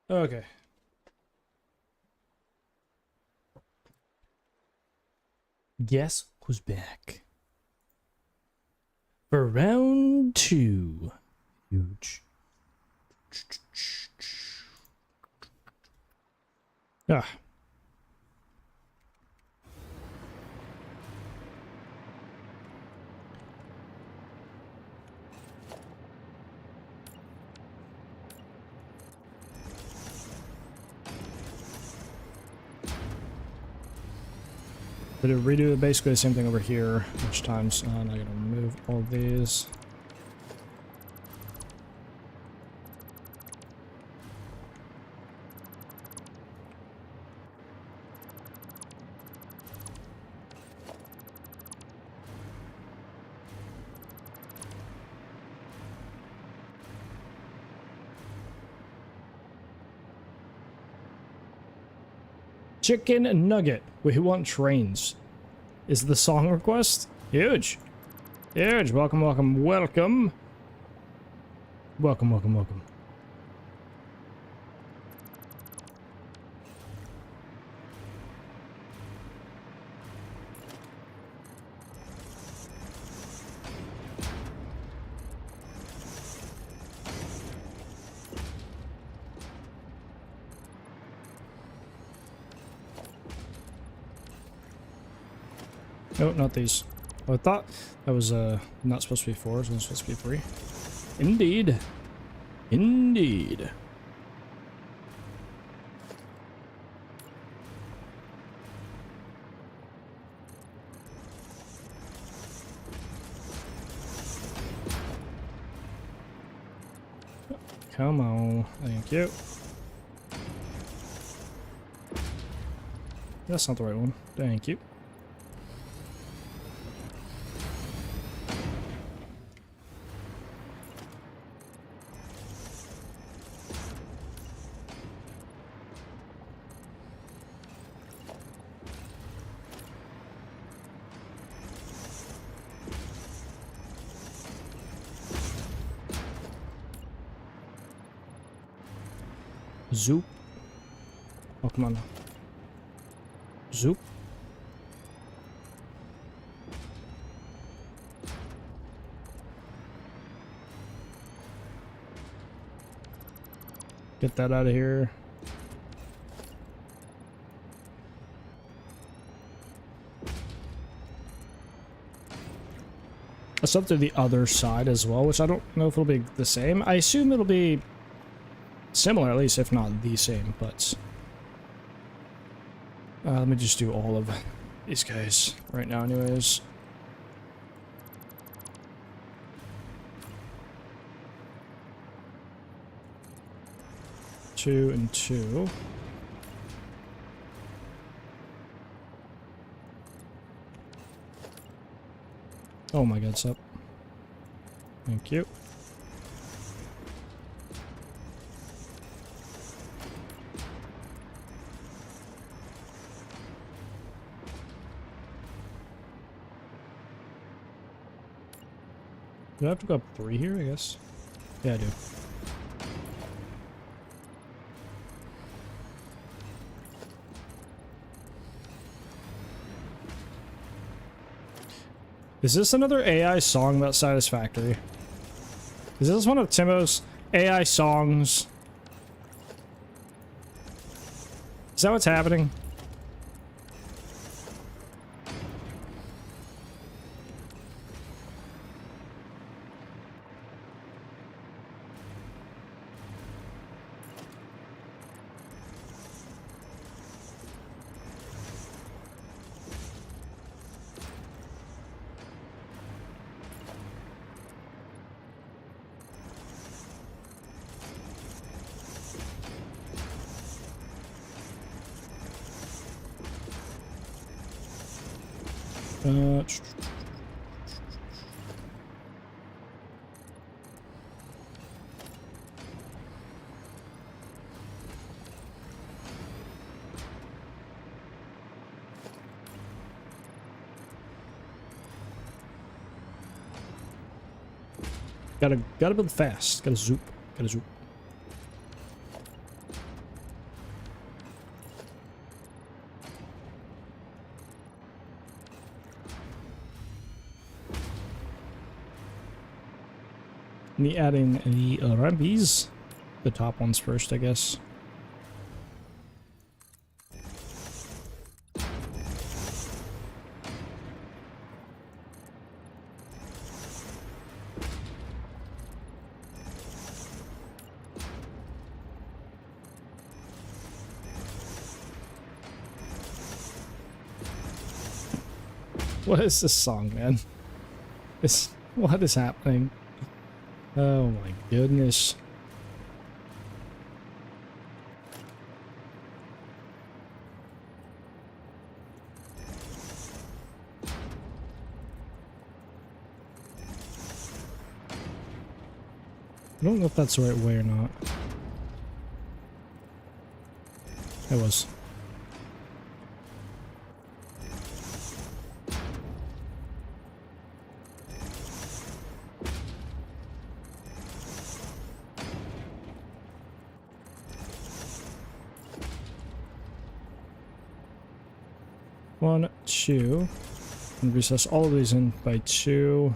Okay. Guess who's back? For round 2. Huge. Ah. But it redo basically the same thing over here each time, so I'm not gonna remove all of these. Chicken nugget. We want trains. Is the song request? Huge. Huge. Welcome, welcome, welcome. Welcome, welcome, welcome. No, not these. Oh, I thought that was not supposed to be 4, it was supposed to be 3. Indeed. Indeed. Come on. Thank you. That's not the right one. Thank you. Zoop. Oh, come on now. Zoop. Get that out of here. It's up to the other side as well, which I don't know if it'll be the same. I assume it'll be similar, at least, if not the same, but let me just do all of these guys right now anyways. Two and two. Oh my god, it's up. Thank you. Do I have to go up 3 here, I guess? Yeah, I do. Is this another AI song about Satisfactory? Is this one of Timo's AI songs? Is that what's happening? Gotta build fast. Gotta zoop. Gotta zoop. Me adding the rampies. The top ones first, I guess. What is this song, man? What is happening? Oh my goodness. I don't know if that's the right way or not. It was. One, two, and recess all of these in by 2.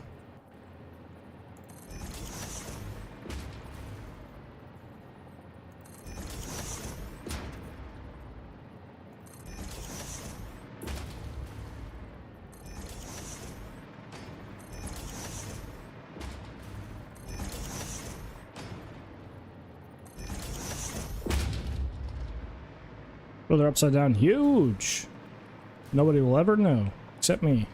Oh, they're upside down. Huge! Nobody will ever know, except me.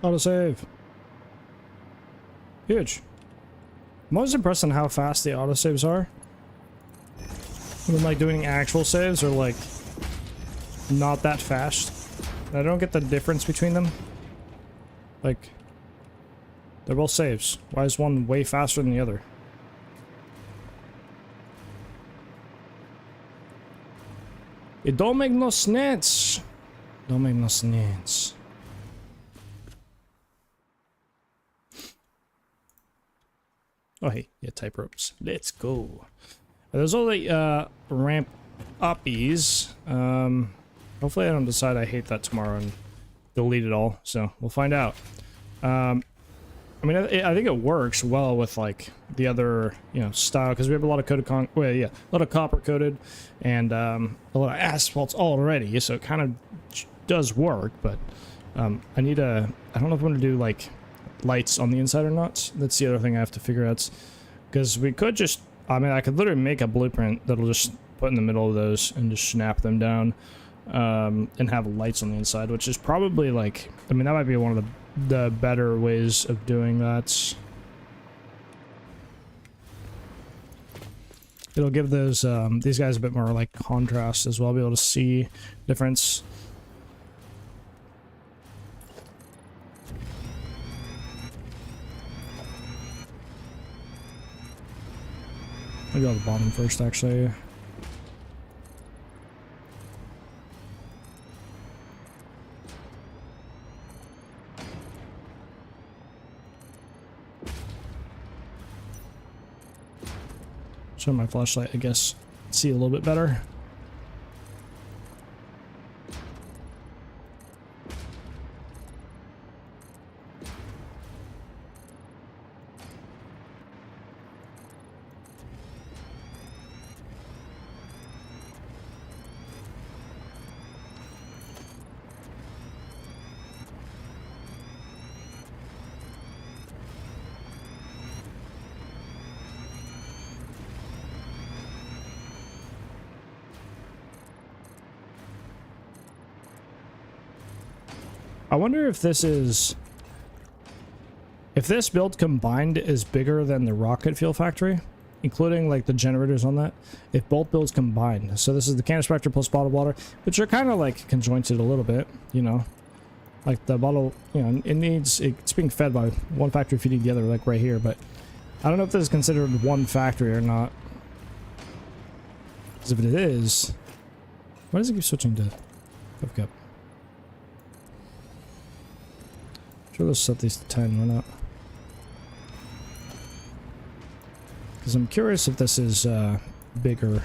Autosave. Huge. I'm always impressed on how fast the autosaves are. When like doing actual saves are like not that fast. I don't get the difference between them. Like they're both saves. Why is one way faster than the other? It don't make no sense. Don't make no sense. Oh hey, yeah, type ropes. Let's go. There's all the ramp uppies. Hopefully I don't decide I hate that tomorrow and delete it all. So we'll find out. I mean, I think it works well with like the other, you know, style because we have a lot of coated a lot of copper coated and a lot of asphalts already. So it kind of does work, but I don't know if I'm gonna do like lights on the inside or not. That's the other thing I have to figure out, because we could just I mean, I could literally make a blueprint that'll just put in the middle of those and just snap them down, and have lights on the inside, which is probably like, I mean, that might be one of the better ways of doing that. It'll give those these guys a bit more like contrast as well, be able to see difference. Maybe on the bottom first, actually. Show my flashlight, I guess. See a little bit better. I wonder if this is... if this build combined is bigger than the rocket fuel factory, including like the generators on that, if both builds combined. So this is the canister plus bottled water, which are kind of like conjointed a little bit, you know. Like the bottle, you know, it's being fed by one factory feeding the other, like right here, but I don't know if this is considered one factory or not. Because if it is, why does it keep switching to cup? Sure, let's set these to 10, why not? Because I'm curious if this is bigger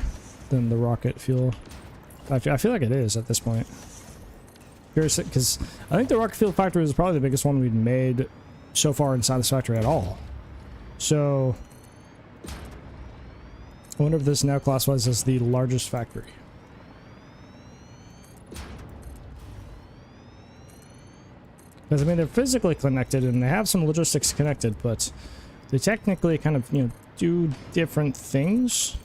than the rocket fuel factory. I feel like it is at this point. Curious, because I think the rocket fuel factory is probably the biggest one we've made so far in Satisfactory at all. So I wonder if this now classifies as the largest factory. Because, I mean, they're physically connected and they have some logistics connected, but they technically kind of, you know, do different things.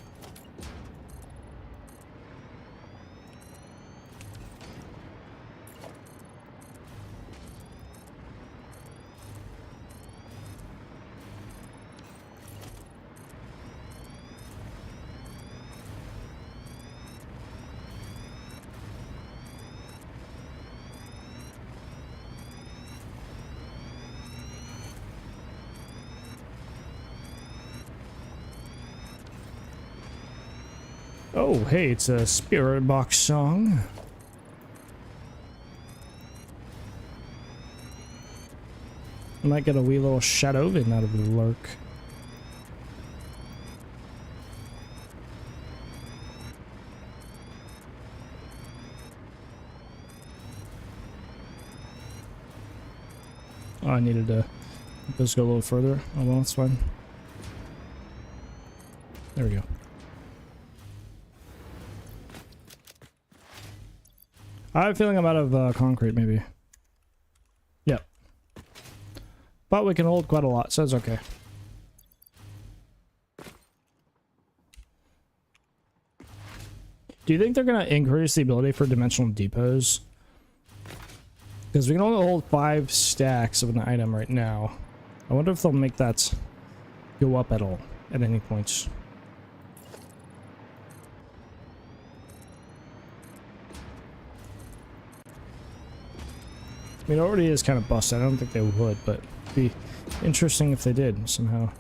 Oh, hey, it's a spirit box song. I might get a wee little shadow in out of the lurk. Oh, I needed to just go a little further. Oh well, that's fine. There we go. I have a feeling I'm out of concrete, maybe. Yep. But we can hold quite a lot, so it's okay. Do you think they're going to increase the ability for dimensional depots? Because we can only hold 5 stacks of an item right now. I wonder if they'll make that go up at all, at any points. I mean, it already is kind of busted. I don't think they would, but it'd be interesting if they did somehow.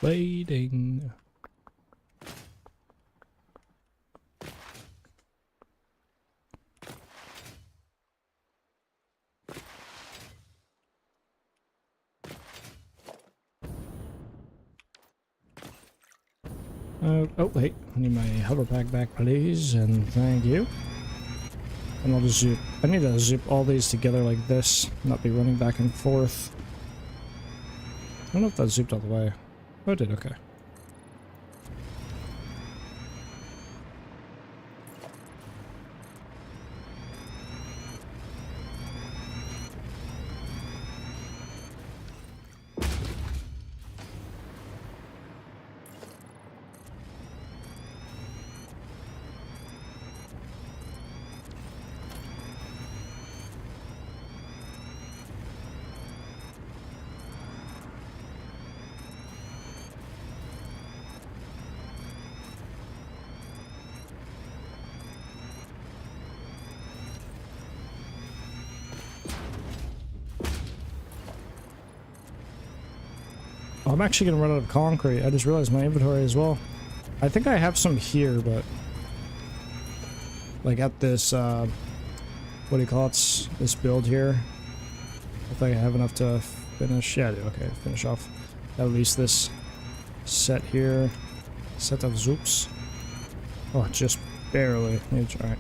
Waiting. Oh, wait. I need my hover pack back, please, and thank you. And I'll just zip. I need to zip all these together like this, not be running back and forth. I don't know if that zipped all the way. Oh, it did, okay. Oh, I'm actually gonna run out of concrete. I just realized my inventory as well. I think I have some here, but like at this what do you call it? This build here. If I have enough to finish. Yeah, I do. Okay, finish off at least this set here. Set of zoops. Oh, just barely. Alright.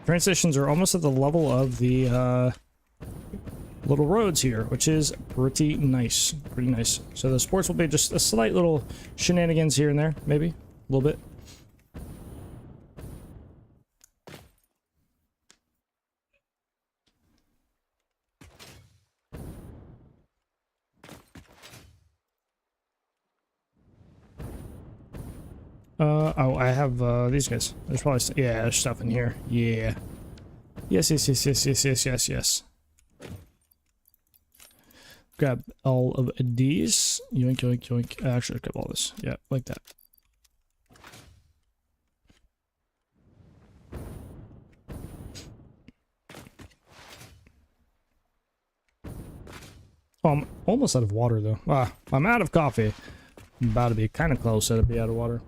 Train stations are almost at the level of the little roads here, which is pretty nice. Pretty nice. So the sports will be just a slight little shenanigans here and there, maybe. A little bit. Oh, I have these guys. There's probably yeah, there's stuff in here. Yeah. Yes. Grab all of these. Yoink, yoink, yoink. Actually, grab all this. Yeah, like that. Oh, I'm almost out of water, though. Ah, I'm out of coffee. I'm about to be kind of close to be out of water.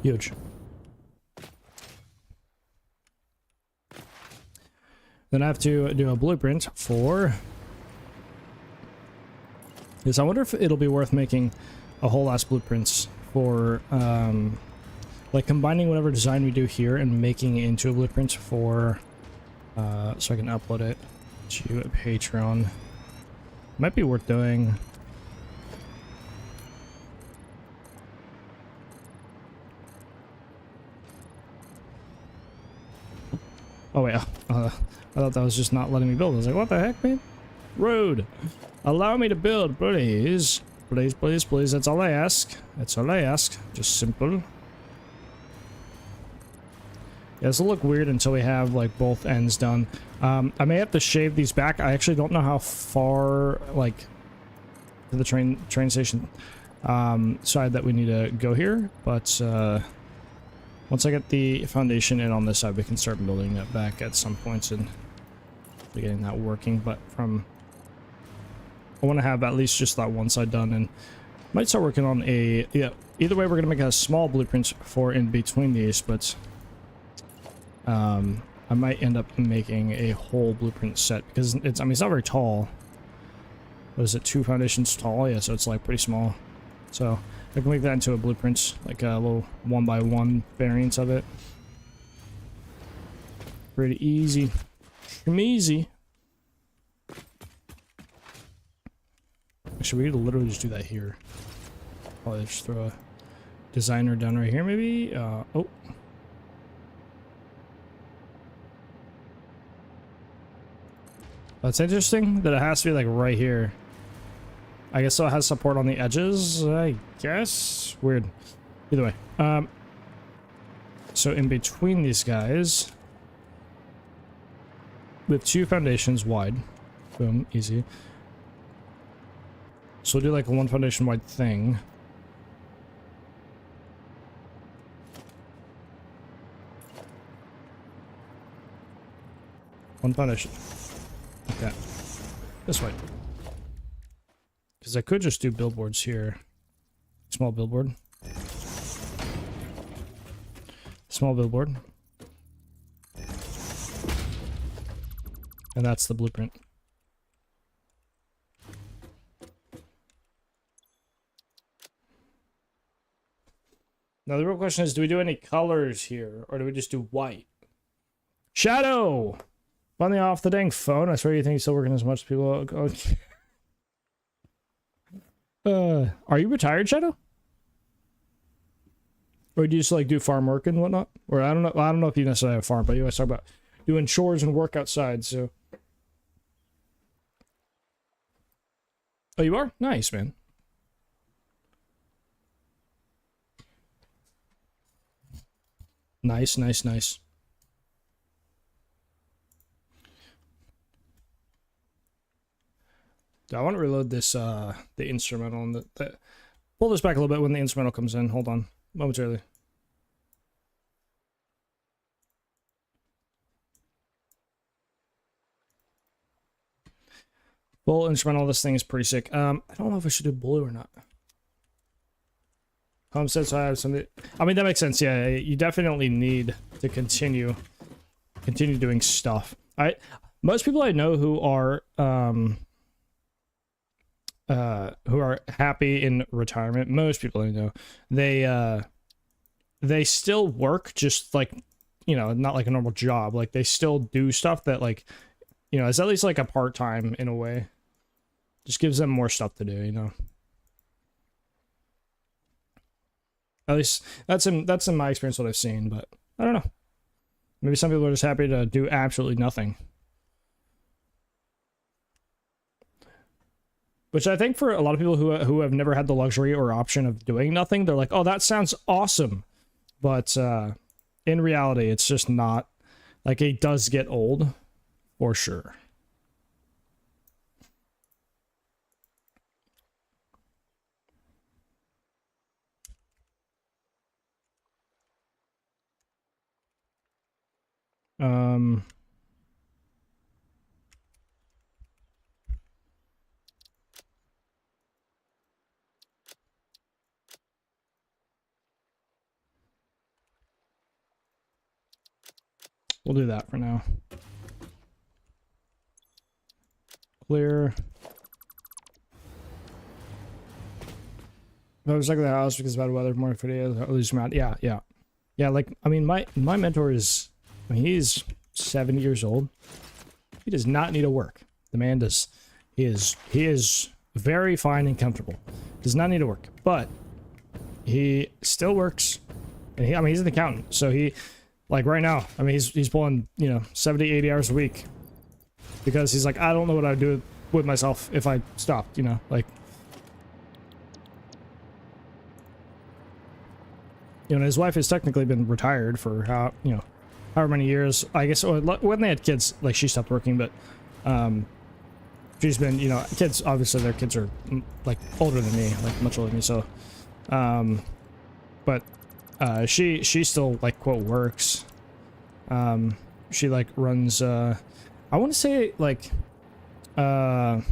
Huge. Then I have to do a blueprint for this. I wonder if it'll be worth making a whole ass blueprints for like combining whatever design we do here and making it into a blueprint for so I can upload it to Patreon. Might be worth doing. Oh wait, I thought that was just not letting me build. I was like, what the heck, man? Road! Allow me to build, please. Please, please, please. That's all I ask. That's all I ask. Just simple. Yeah, this will look weird until we have, like, both ends done. I may have to shave these back. I actually don't know how far, like, to the train station side that we need to go here, but, once I get the foundation in on this side, we can start building that back at some points and getting that working. But from... I want to have at least just that one side done, and might start working on a... Yeah, either way, we're going to make a small blueprint for in between these, but... I might end up making a whole blueprint set, because it's... I mean, it's not very tall. What is it, 2 foundations tall? Yeah, so it's, like, pretty small. So... I can make that into a blueprint, like a little 1x1 variant of it. Pretty easy. Easy. Actually, we could literally just do that here. Probably just throw a designer down right here, maybe? Oh. That's interesting that it has to be like right here. I guess so it has support on the edges, I guess. Weird. Either way. So in between these guys, we have 2 foundations wide. Boom, easy. So we'll do like a 1 foundation wide thing. One foundation. Like that. This way. Because I could just do billboards here. Small billboard. Small billboard. And that's the blueprint. Now the real question is, do we do any colors here, or do we just do white? Shadow! Finally off the dang phone. I swear you think you're still working as much as people. Are you retired, Shadow? Or do you just like do farm work and whatnot? Or I don't know. I don't know if you necessarily have a farm, but you always talk about doing chores and work outside. So, oh, you are? Nice, man. Nice, nice, nice. I want to reload this, the instrumental and pull this back a little bit when the instrumental comes in. Hold on, momentarily. Full instrumental. This thing is pretty sick. I don't know if I should do blue or not. Homestead, so I have something. I mean, that makes sense. Yeah, you definitely need to continue doing stuff. Most people I know who are happy in retirement, most people I know, they still work, just like, you know, not like a normal job. Like they still do stuff that, like, you know, it's at least like a part-time in a way. Just gives them more stuff to do, you know. At least that's in my experience what I've seen, but I don't know. Maybe some people are just happy to do absolutely nothing. Which I think for a lot of people who have never had the luxury or option of doing nothing, they're like, oh, that sounds awesome. But in reality, it's just not. Like, it does get old, for sure. We'll do that for now. Clear. If I was stuck in the house because of bad weather, more videos, I'll lose amount. Yeah, yeah. Yeah, like, I mean, my mentor is, I mean, he's 70 years old. He does not need to work. The man does. He is very fine and comfortable. Does not need to work, but he still works. And I mean, he's an accountant, so he, like right now, I mean, he's pulling, you know, 70, 80 hours a week because he's like, I don't know what I'd do with myself if I stopped, you know, like, you know, his wife has technically been retired for how, you know, however many years, I guess. When they had kids, like, she stopped working, but she's been, you know, kids, obviously their kids are like older than me, like much older than me, so but she still, like, quote, works. She, like, runs I want to say, like, an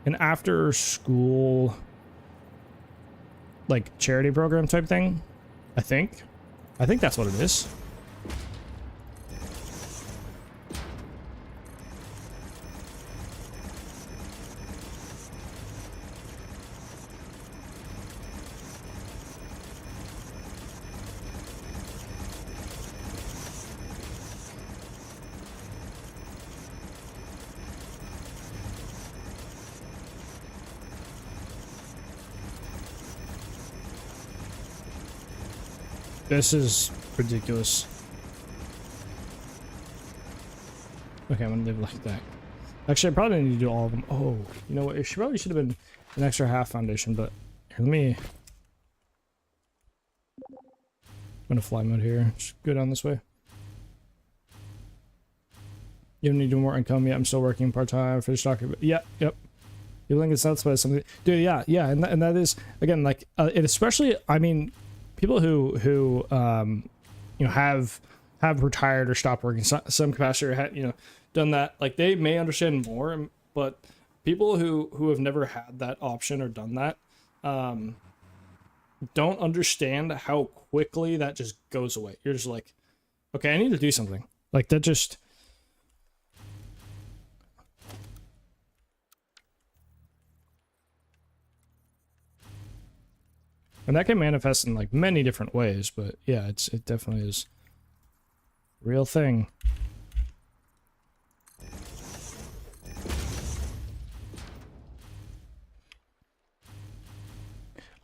after school, like, charity program type thing. I think that's what it is. This is ridiculous. Okay, I'm gonna leave it like that. Actually, I probably need to do all of them. Oh, you know what? It probably should have been an extra half foundation, but here, let me. I'm gonna fly mode here. Just go down this way. You don't need to do more income yet. I'm still working part time for the stock. Yeah, yep. You think it's nuts, but something, dude. Yeah, yeah, and that is, again, like, it especially. I mean, people who you know, have retired or stopped working some capacity, or you know, done that, like, they may understand more, but people who have never had that option or done that don't understand how quickly that just goes away. You're just like, okay, I need to do something. Like, that just. And that can manifest in like many different ways, but yeah, it definitely is a real thing.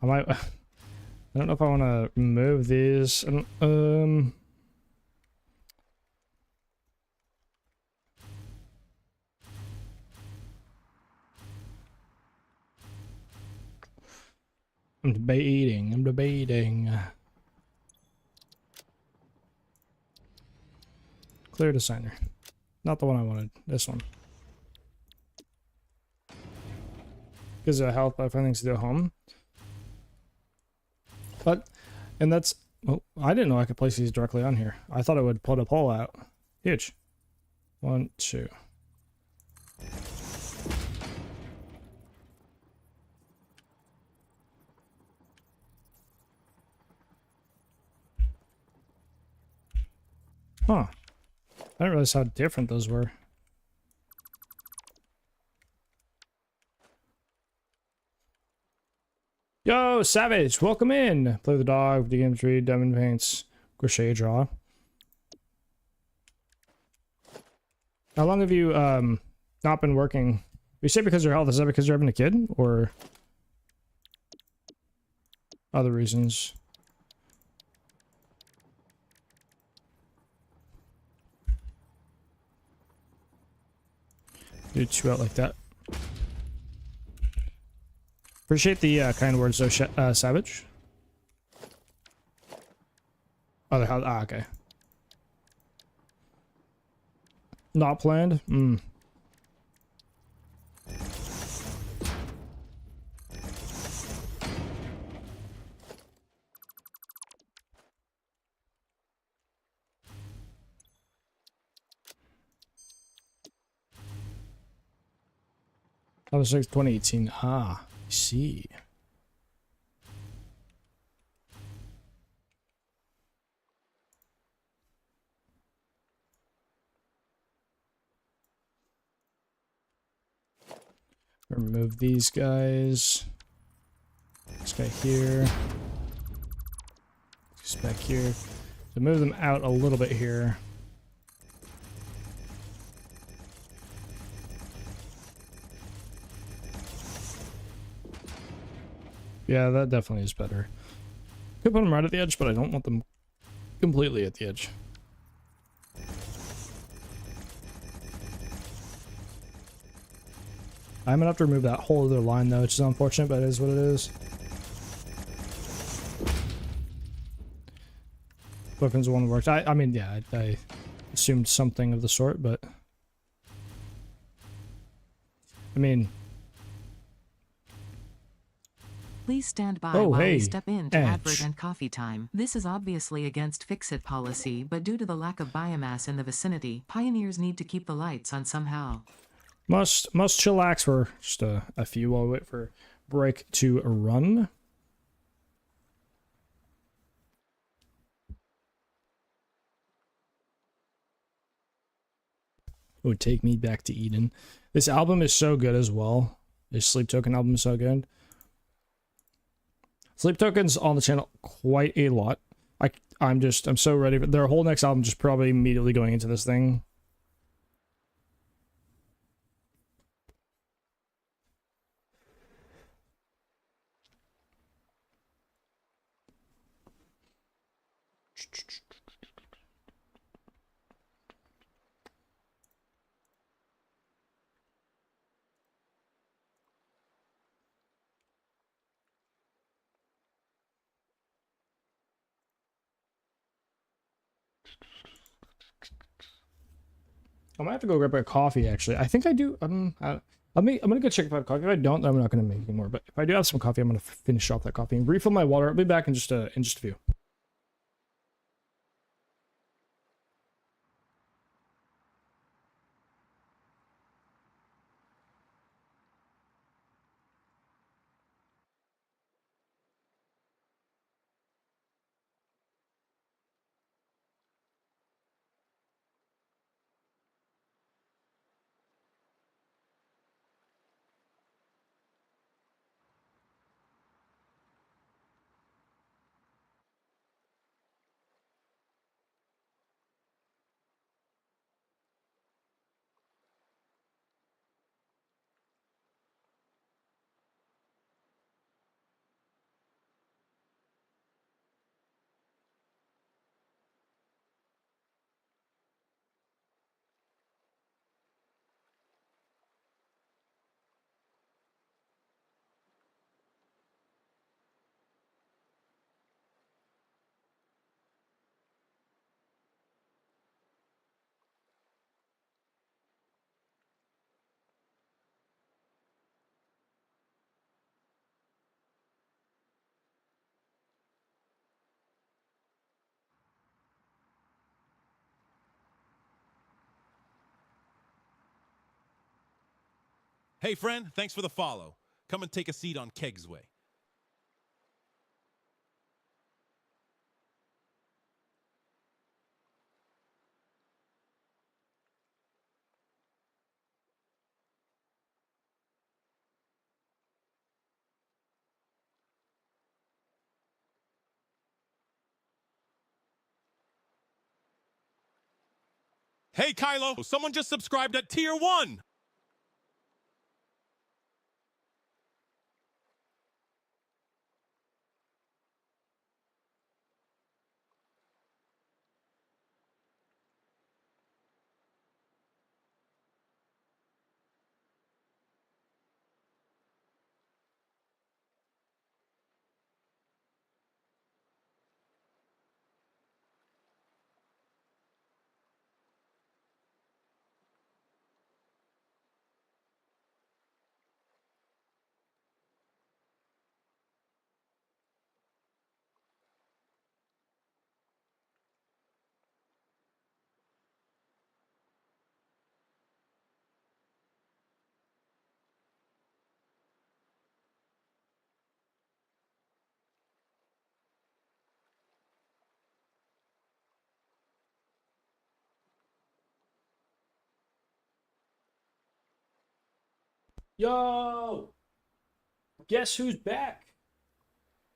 I might I don't know if I want to remove these. I'm debating. Clear designer. Not the one I wanted. This one. Gives it health, but I find things to do at home. But, and that's, well, I didn't know I could place these directly on here. I thought it would put a pole out. Huge. 1, 2. Huh. I didn't realize how different those were. Yo, Savage, welcome in. Play the dog, video game tree, diamond paints, crochet draw. How long have you not been working? You say because of your health, is that because you're having a kid or other reasons? You chew out like that. Appreciate the kind words though, Savage. Oh, the hell? Ah, okay. Not planned? Hmm. That was like 2018. Ah, I see. Remove these guys. This guy here. This back here. So move them out a little bit here. Yeah, that definitely is better. Could put them right at the edge, but I don't want them completely at the edge. I'm gonna have to remove that whole other line though, which is unfortunate, but it is what it is. Weapons one worked. I mean, yeah, I assumed something of the sort, but I mean. Please stand by Oh, while hey, we step in to Edge. advert and coffee time. This is obviously against fix-it policy, but due to the lack of biomass in the vicinity, pioneers need to keep the lights on somehow. Must chillax for just a few while we wait for break to run. It would take me back to Eden. This album is so good as well. This Sleep Token album is so good. Sleep Token's on the channel quite a lot. I'm so ready for their whole next album, just probably immediately going into this thing. I might have to go grab a coffee, actually. I think I do. I'm gonna go check if I have coffee. If I don't, I'm not gonna make any more. But if I do have some coffee, I'm gonna finish off that coffee and refill my water. I'll be back in just a few. Hey, friend, thanks for the follow. Come and take a seat on Keg's Way. Hey, Kylo, someone just subscribed at Tier 1. Yo! Guess who's back?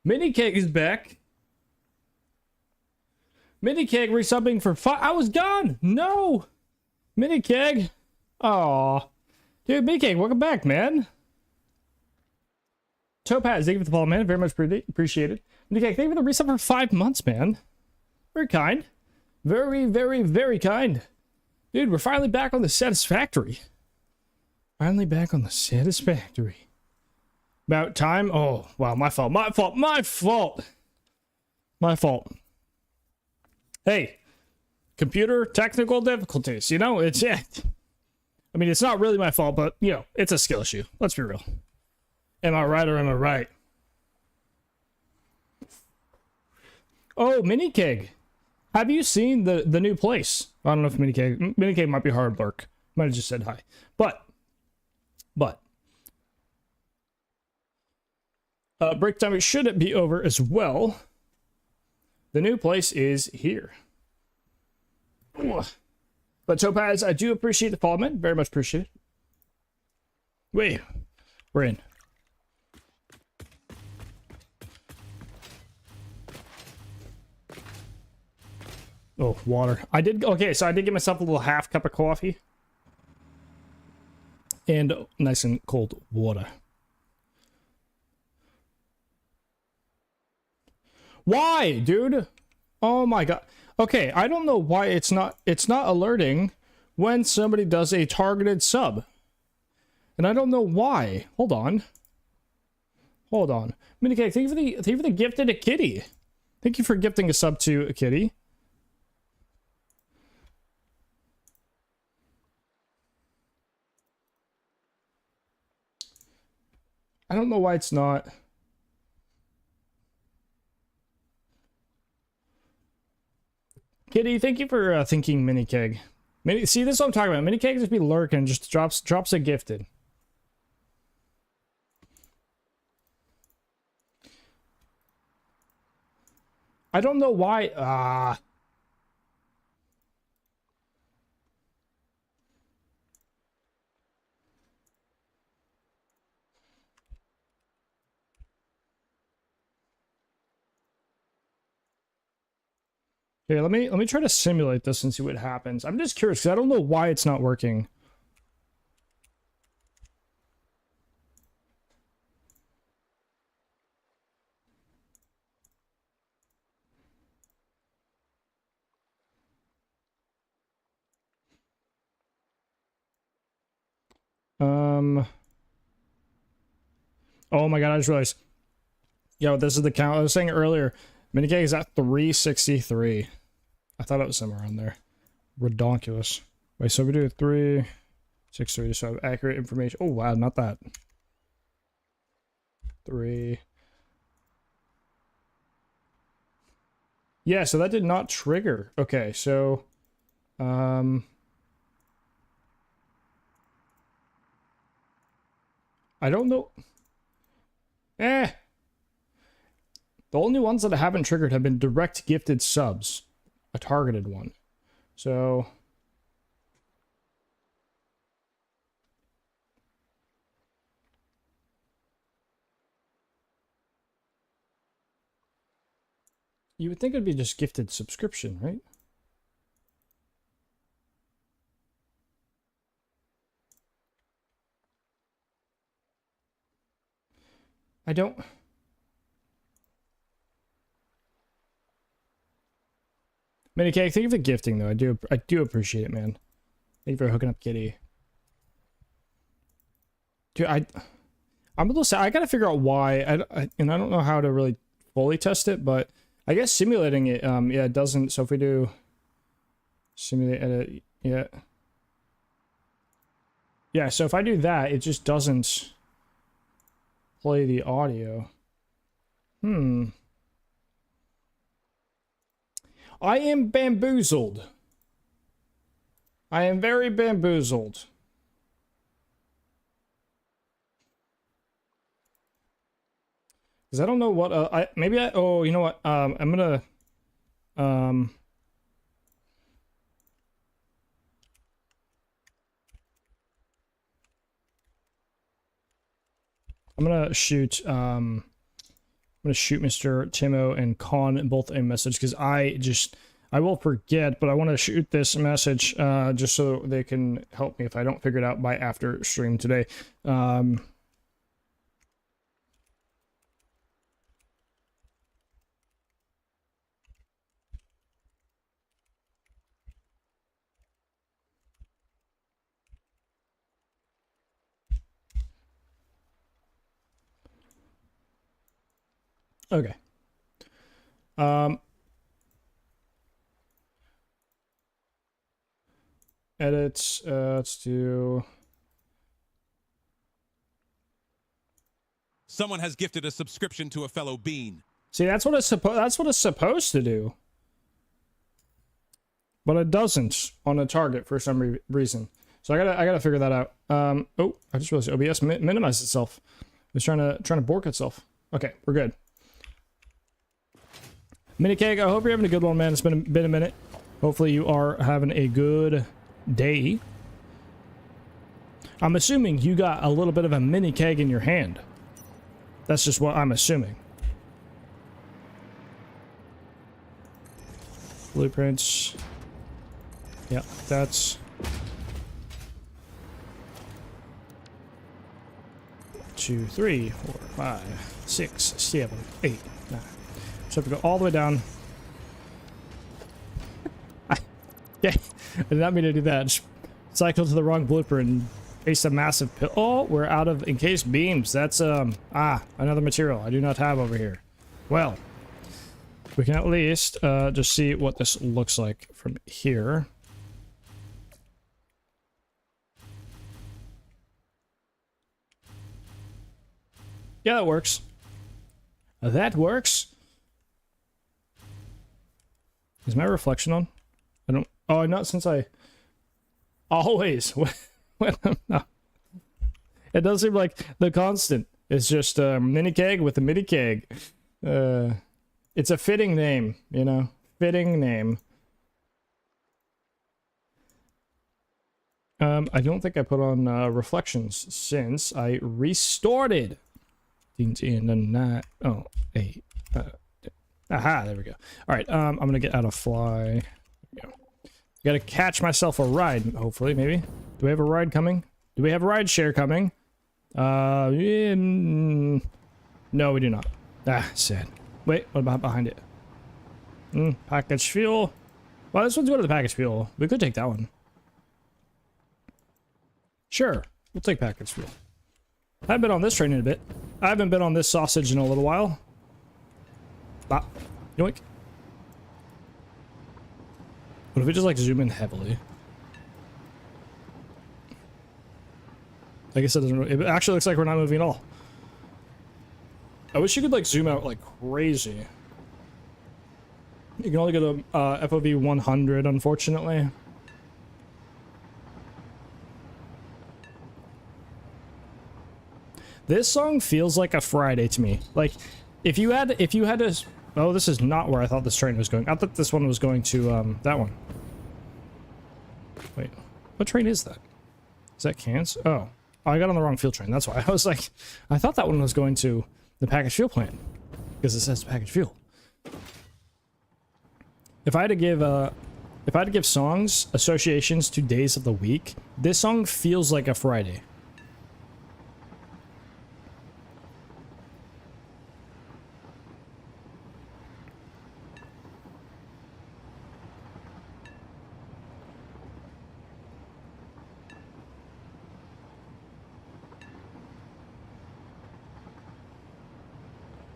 Minikeg is back. Minikeg resubbing for 5. I was gone! No! Minikeg. Aw. Dude, Minikeg, welcome back, man. Topaz, thank you for the follow, man. Very much appreciated. Minikeg, thank you for the resub for 5 months, man. Very kind. Very, very, very kind. Dude, we're finally back on the Satisfactory. Finally back on the Satisfactory. About time. Oh, wow, my fault. My fault. My fault. My fault. Hey, computer technical difficulties. You know, it's it. I mean, it's not really my fault, but, you know, it's a skill issue. Let's be real. Am I right or am I right? Oh, Minikeg. Have you seen the new place? I don't know if Minikeg might be hard work. Might have just said hi. But break time should it be over as well. The new place is here. Ooh. But Topaz, I do appreciate the follow, man. Very much appreciate it. Wait, we're in. Oh, water. I did, okay, so I did get myself a little half cup of coffee. And nice and cold water. Why, dude? Oh my god. Okay, I don't know why it's not alerting when somebody does a targeted sub. And I don't know why. Hold on. Hold on. Minikeg, thank you for the gift to Kitty. Thank you for gifting a sub to a Kitty. I don't know why it's not. Kitty, thank you for thinking Minikeg. See, this is what I'm talking about. Minikeg just be lurking, just drops a gifted. I don't know why. Here, let me try to simulate this and see what happens. I'm just curious because I don't know why it's not working. Oh my god, I just realized. Yo, this is the count. I was saying earlier, Minikeg is at 363. I thought it was somewhere around there. Redonkulous. Wait, so we do 363, so I have accurate information. Oh wow, not that. 3. Yeah, so that did not trigger. Okay, so I don't know. The only ones that I haven't triggered have been direct gifted subs. A targeted one. So... You would think it'd be just gifted subscription, right? I don't... Minicake, thank you for gifting, though. I do appreciate it, man. Thank you for hooking up Kitty. Dude, I'm a little sad. I gotta figure out why. And I don't know how to really fully test it, but I guess simulating it, yeah, it doesn't. So if we do simulate edit, yeah. Yeah, so if I do that, it just doesn't play the audio. I am bamboozled. I am very bamboozled. Because I don't know what, oh, you know what, I'm gonna, I'm gonna shoot, Mr. Timo and Con both a message, because I will forget, but I want to shoot this message, just so they can help me if I don't figure it out by after stream today. Okay. Edits, let's do... Someone has gifted a subscription to a fellow bean. See, that's what it's supposed to do. But it doesn't on a target for some reason. So I gotta figure that out. Oh, I just realized OBS minimized itself. It's trying to bork itself. Okay, we're good. Minicake, I hope you're having a good one, man. It's been a minute. Hopefully you are having a good day. I'm assuming you got a little bit of a mini keg in your hand. That's just what I'm assuming. Blueprints. Yeah, that's... 2, 3, 4, 5, 6, 7, 8, 9. So if we go all the way down. Yeah, I did not mean to do that. Just cycle to the wrong blueprint and paste a massive pill. Oh, we're out of encased beams. That's another material I do not have over here. Well, we can at least just see what this looks like from here. Yeah, that works. That works. Is my reflection on? I don't... Oh, not since I... Always. No. It does seem like the constant. It's just a mini keg with a mini keg. It's a fitting name, you know? Fitting name. I don't think I put on reflections since I restarted. Oh, 8. Aha, there we go. Alright, I'm gonna get out of fly. There we go. Gotta catch myself a ride, hopefully, maybe. Do we have a ride coming? Do we have a ride share coming? No, we do not. Ah, sad. Wait, what about behind it? Package fuel. Well, this one's going to the package fuel. We could take that one. Sure, we'll take package fuel. I haven't been on this train in a bit. I haven't been on this sausage in a little while. Ah, yoink. What if we just like zoom in heavily? I guess it doesn't really, it actually looks like we're not moving at all. I wish you could like zoom out like crazy. You can only go to FOV 100, unfortunately. This song feels like a Friday to me. Like, if you had to... Oh, this is not where I thought this train was going. I thought this one was going to, that one. Wait, what train is that? Is that Cans? Oh, I got on the wrong fuel train. That's why. I was like, I thought that one was going to the packaged fuel plant. Because it says packaged fuel. If I had to give songs associations to days of the week, this song feels like a Friday.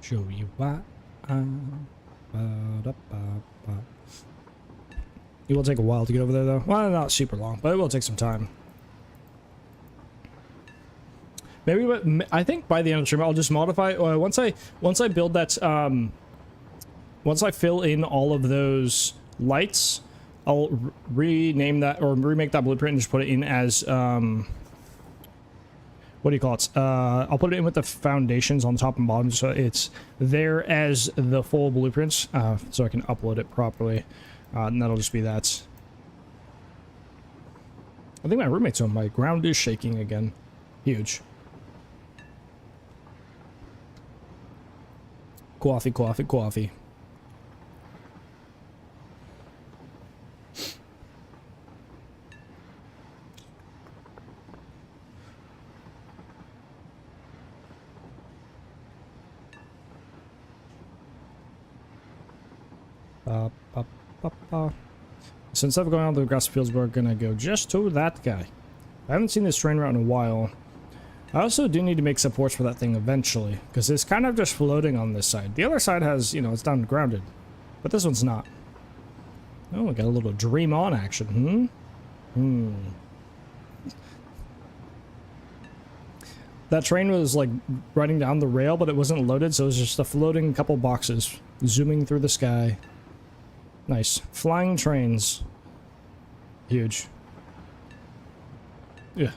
Show you why. It will take a while to get over there, though. Well, not super long, but it will take some time. Maybe, but I think by the end of the stream, I'll just modify. Once I build that, once I fill in all of those lights, I'll rename that or remake that blueprint and just put it in as what do you call it? I'll put it in with the foundations on the top and bottom, so it's there as the full blueprints, so I can upload it properly. And that'll just be that. I think my roommate's home. My ground is shaking again. Huge. Coffee, coffee, coffee. So instead of going on the grass fields, we're gonna go just to that guy. I haven't seen this train route in a while. I also do need to make supports for that thing eventually, because it's kind of just floating on this side. The other side has, you know, it's down grounded, but this one's not. Oh, we got a little dream on action. That train was like running down the rail, but it wasn't loaded, so it was just a floating couple boxes zooming through the sky. Nice. Flying trains. Huge. Yeah.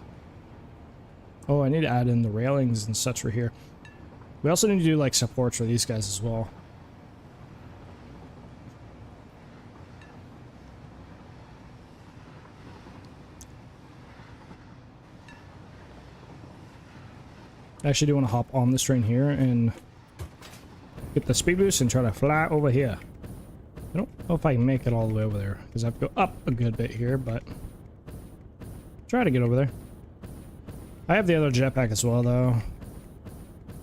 Oh, I need to add in the railings and such for here. We also need to do like supports for these guys as well. I actually do want to hop on this train here and get the speed boost and try to fly over here. I don't know if I can make it all the way over there, because I have to go up a good bit here, but try to get over there. I have the other jetpack as well, though.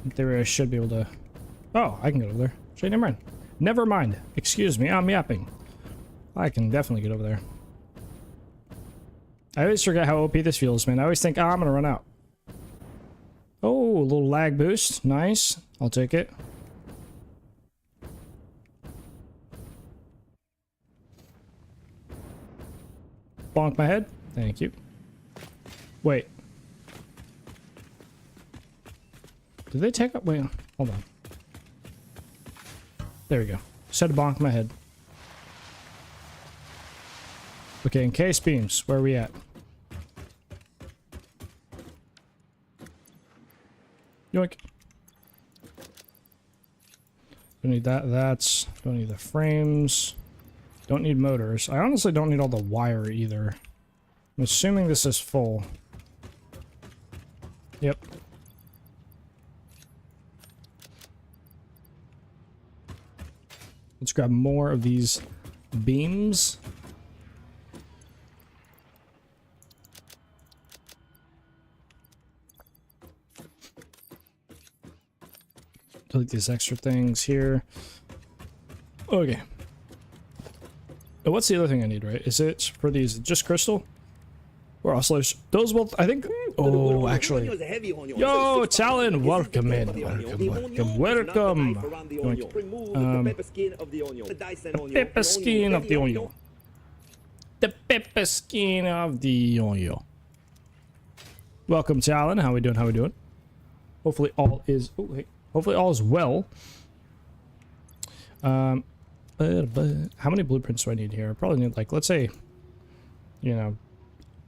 In theory, I should be able to... Oh, I can get over there. Actually, never mind. Never mind. Excuse me, I'm yapping. I can definitely get over there. I always forget how OP this feels, man. I always think, I'm gonna run out. Oh, a little lag boost. Nice. I'll take it. Bonk my head. Thank you. Wait. Did they take up? Wait, hold on. There we go. Said to bonk my head. Okay, encased beams. Where are we at? Yoink. Don't need that. Don't need the frames. Don't need motors. I honestly don't need all the wire either. I'm assuming this is full. Yep. Let's grab more of these beams. Delete these extra things here. Okay. What's the other thing I need, right? Is it for these just crystal? Or oscillators? Those both, I think. Oh, actually. Yo, Talon, welcome in. Welcome. The pepper skin of the onion. The pepper skin of the onion. Welcome, Talon. How we doing? How we doing? Hopefully all is. Oh, hey. Hopefully all is well. How many blueprints do I need here? I probably need, like, let's say, you know,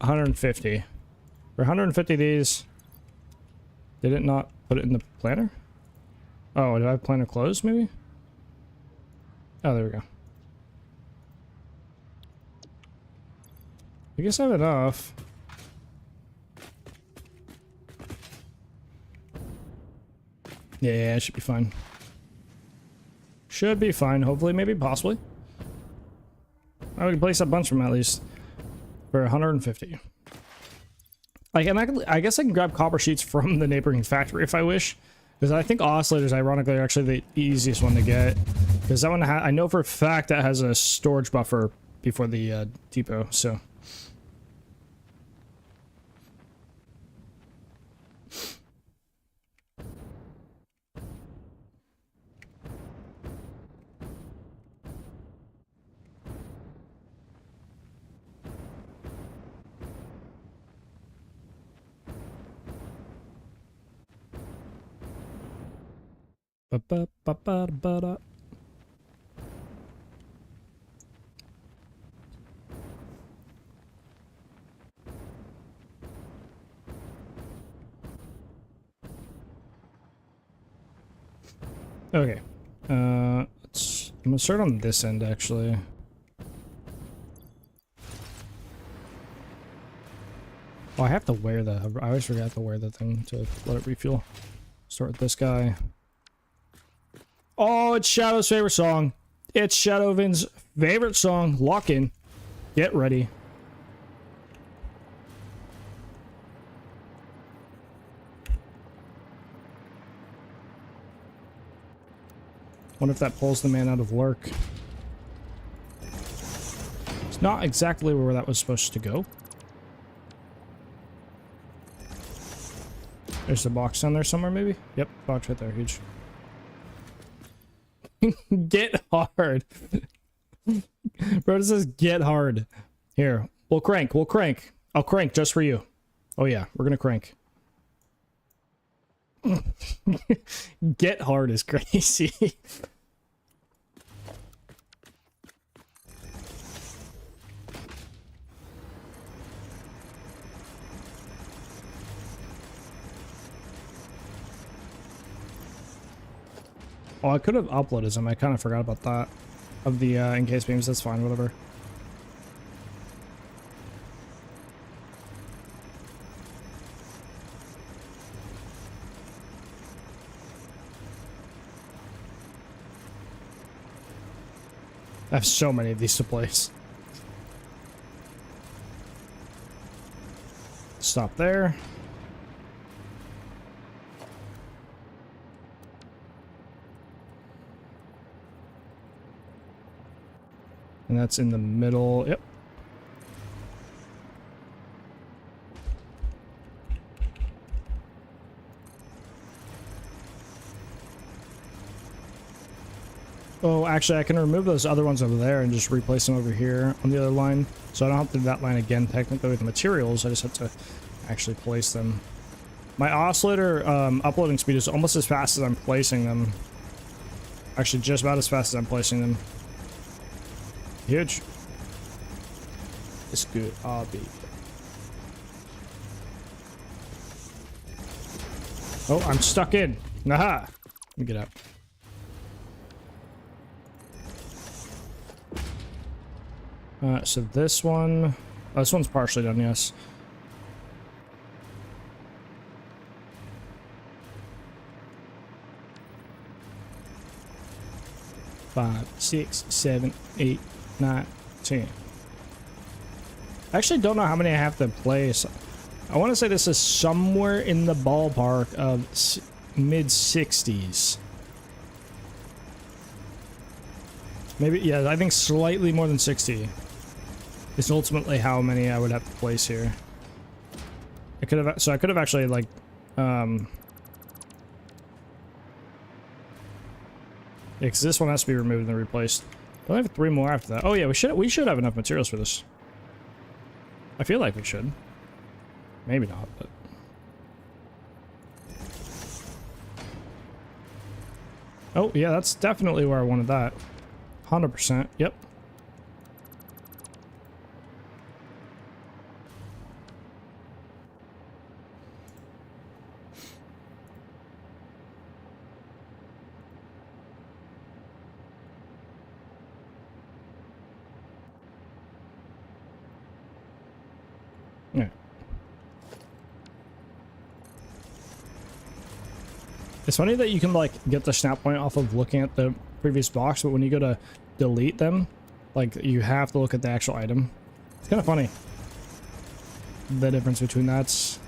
150. For 150 of these, did it not Put it in the planner? Oh, do I have planner closed, maybe? Oh, there we go. I guess I have enough. Yeah, it should be fine. Should be fine, hopefully, maybe, possibly. I would place a bunch from at least for 150. Like, and I guess I can grab copper sheets from the neighboring factory if I wish, because I think oscillators, ironically, are actually the easiest one to get. Because that one, I know for a fact that has a storage buffer before the depot. So. Ba-ba-ba-ba-ba-da. Okay. I'm gonna start on this end actually. Oh, I have to wear the. I always forget to wear the thing to let it refuel. Start with this guy. Oh, it's Shadow's favorite song. It's Shadowvin's favorite song. Lock in. Get ready. Wonder if that pulls the man out of work. It's not exactly where that was supposed to go. There's a box down there somewhere, maybe? Yep, box right there, huge. Get hard. Bro, it says get hard. Here, we'll crank, we'll crank. I'll crank just for you. Oh yeah, we're gonna crank. Get hard is crazy. Oh, I could have uploaded them. I kind of forgot about that. Of the encased beams. That's fine, whatever. I have so many of these to place. Stop there. And that's in the middle. Yep. Oh, actually, I can remove those other ones over there and just replace them over here on the other line. So I don't have to do that line again, technically, with the materials. I just have to actually place them. My oscillator uploading speed is almost as fast as I'm placing them. Actually, just about as fast as I'm placing them. Huge. It's good. I'll be. Oh, I'm stuck in. Aha! Let me get up. So this one... Oh, this one's partially done, yes. Five, 6, 7, 8, 9, 10. I actually don't know how many I have to place. I want to say this is somewhere in the ballpark of mid-60s. Maybe, yeah, I think slightly more than 60 is ultimately how many I would have to place here. I could have, so I could have actually, like, yeah, because this one has to be removed and replaced. I have 3 more after that. Oh yeah, we should have enough materials for this. I feel like we should. Maybe not, but... Oh yeah, that's definitely where I wanted that. 100%. Yep. It's funny that you can like get the snap point off of looking at the previous box, but when you go to delete them, like you have to look at the actual item. It's kind of funny. The difference between that's.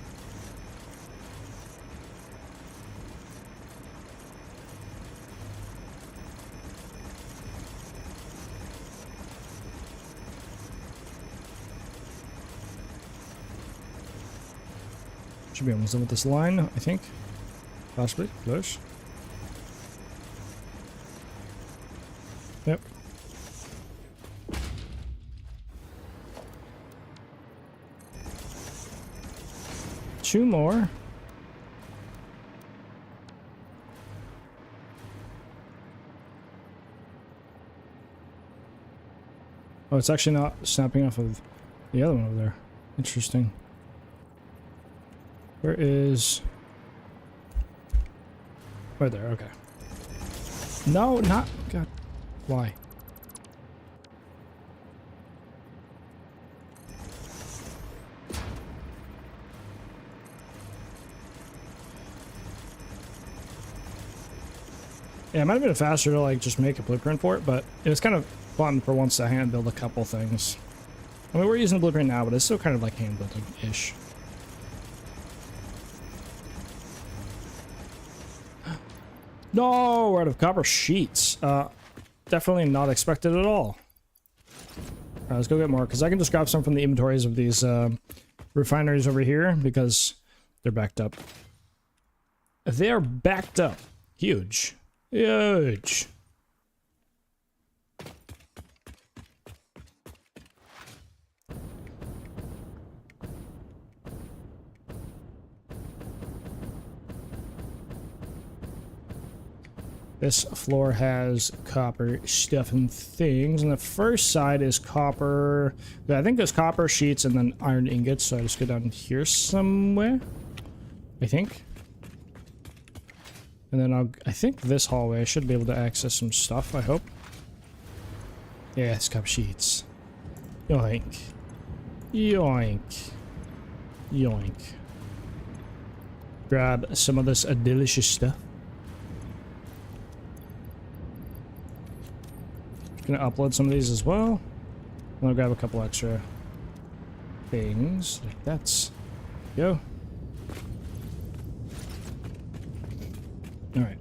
Should be almost done with this line, I think. Possibly. Close. Yep. Two more. Oh, it's actually not snapping off of the other one over there. Interesting. Where is... Right there, okay. No, not... God. Why? Yeah, it might have been faster to like just make a blueprint for it, but it was kind of fun for once to hand build a couple things. I mean, we're using the blueprint now, but it's still kind of like hand building-ish. No, we're out of copper sheets. Definitely not expected at all. Alright, let's go get more, because I can just grab some from the inventories of these refineries over here, because they're backed up. They're backed up. Huge. Huge. This floor has copper stuff and things, and the first side is copper. I think there's copper sheets and then iron ingots, so I just go down here somewhere, I think. And then I think this hallway, I should be able to access some stuff, I hope. Yeah, it's copper sheets. Yoink. Yoink. Yoink. Grab some of this delicious stuff. Gonna upload some of these as well. I'm gonna grab a couple extra things. Like that's go. Alright.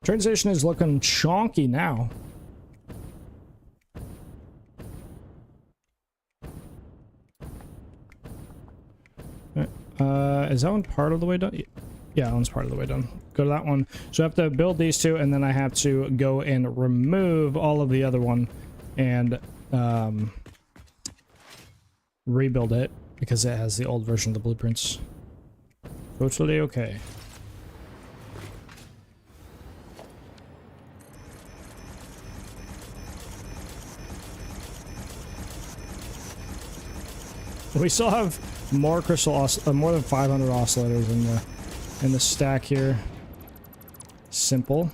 Train station is looking chonky now. Is that one part of the way done? Yeah, that one's part of the way done. Go to that one. So I have to build these two, and then I have to go and remove all of the other one and rebuild it because it has the old version of the blueprints. Totally okay. We still have more crystal more than 500 oscillators in the stack here. Simple.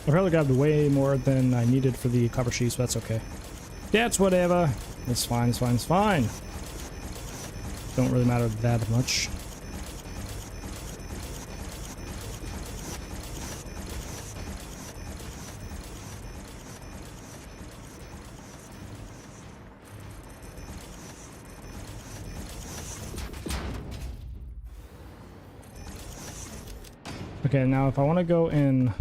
I probably grabbed way more than I needed for the copper sheets, but that's okay. That's whatever. It's fine, it's fine, it's fine. Don't really matter that much. Okay, now if I want to go in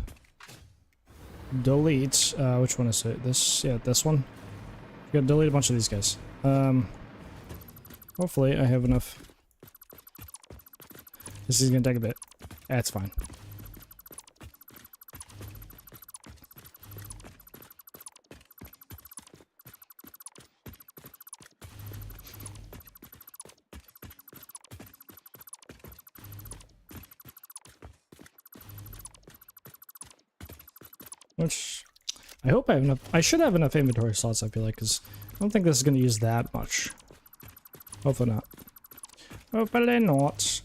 delete, which one is it? This, yeah, this one. You gotta delete a bunch of these guys. Hopefully I have enough. This is gonna take a bit. That's fine. Which I hope I have enough. I should have enough inventory slots, I feel like, because I don't think this is going to use that much. Hopefully not. Hopefully not.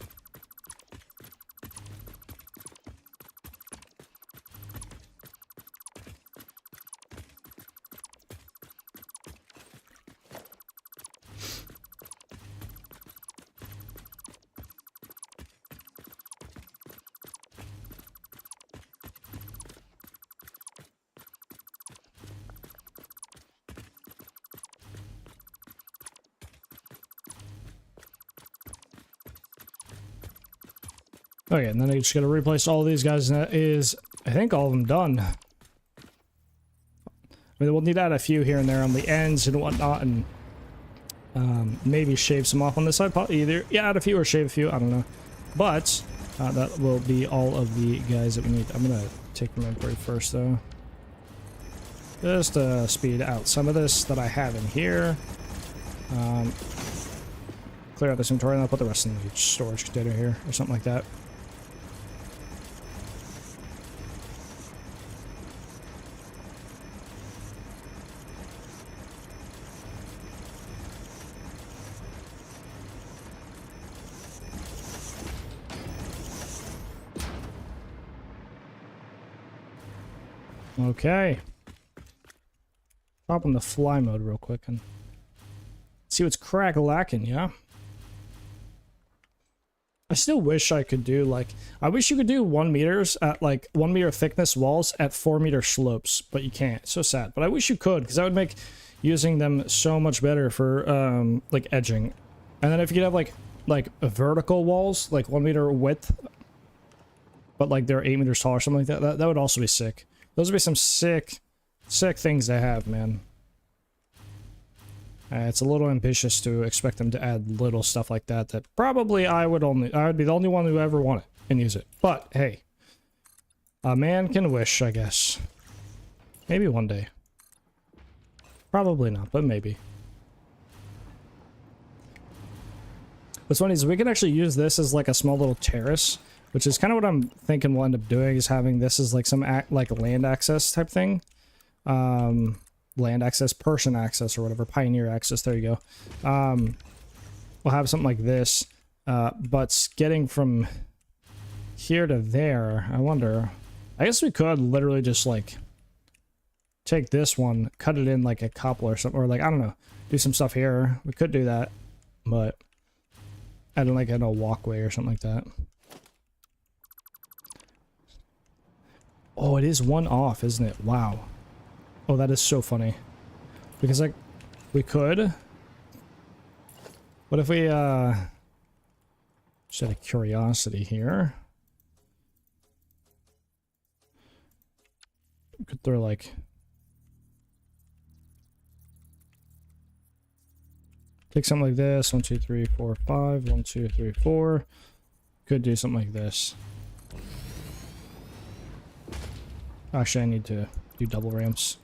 Okay, and then I just gotta replace all these guys, and that is, I think, all of them done. I mean, we'll need to add a few here and there on the ends and whatnot, and maybe shave some off on this side. Either, yeah, add a few or shave a few, I don't know. But that will be all of the guys that we need. I'm gonna take them inventory first, though. Just to speed out some of this that I have in here. Clear out this inventory, and I'll put the rest in the storage container here, or something like that. Okay. Pop on the fly mode real quick and see what's crack-lacking, yeah? I still wish I could do, like, I wish you could do 1 meters at, like, 1 meter thickness walls at 4 meter slopes, but you can't. It's so sad. But I wish you could, because that would make using them so much better for, like, edging. And then if you could have, like vertical walls, like 1 meter width, but, like, they're 8 meters tall or something like that, that would also be sick. Those would be some sick things to have, man. It's a little ambitious to expect them to add little stuff like that. That probably I would be the only one who ever want it and use it. But hey, a man can wish, I guess. Maybe one day. Probably not, but maybe. What's funny is we can actually use this as like a small little terrace. Which is kind of what I'm thinking we'll end up doing, is having this as like some like land access type thing. Land access, person access, or whatever, pioneer access, there you go. We'll have something like this, but getting from here to there, I wonder, I guess we could literally just like take this one, cut it in like a couple or something, or like, I don't know, do some stuff here. We could do that, but add in like a walkway or something like that. Oh, it is one off, isn't it? Wow. Oh, that is so funny. Because, like, we could... What if we, just out of curiosity here... We could throw, like... Take something like this. 1, 2, 3, 4, 5. 1, 2, 3, 4. Could do something like this. Actually, I need to do double ramps.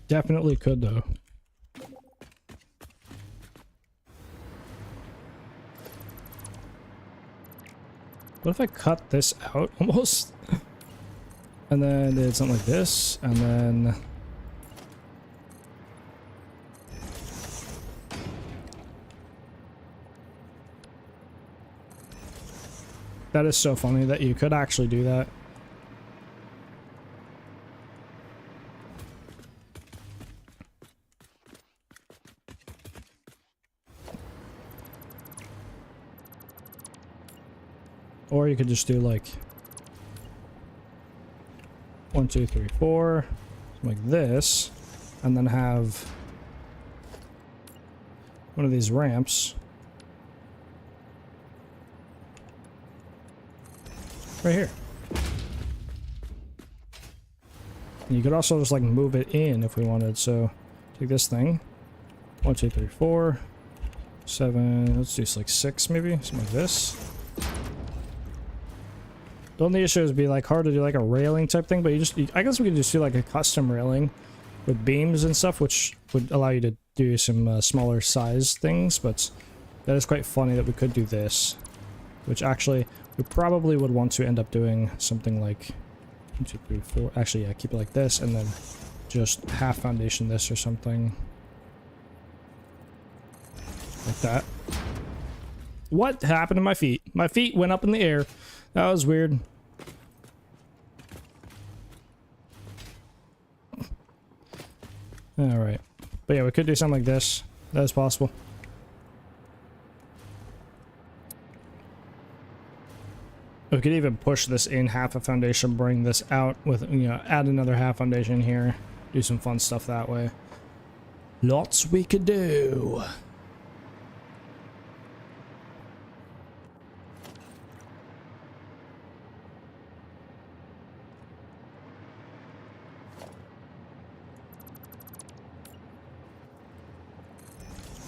Definitely could, though. What if I cut this out almost? And then did something like this, and then... That is so funny that you could actually do that. Or you could just do like 1, 2, 3, 4, like this, and then have one of these ramps right here. And you could also just like move it in if we wanted. So take this thing, 1, 2, 3, 4, 7. Let's do like 6 maybe, something like this. The only issue is be like hard to do like a railing type thing, but I guess we could just do like a custom railing with beams and stuff, which would allow you to do some smaller size things, but that is quite funny that we could do this, which actually we probably would want to end up doing something like 1, 2, 3, 4. Actually, yeah, keep it like this, and then just half foundation this or something like that. What happened to my feet? My feet went up in the air. That was weird. All right, but yeah, we could do something like this. That is possible. We could even push this in half a foundation, bring this out with, you know, add another half foundation here, do some fun stuff that way. Lots we could do.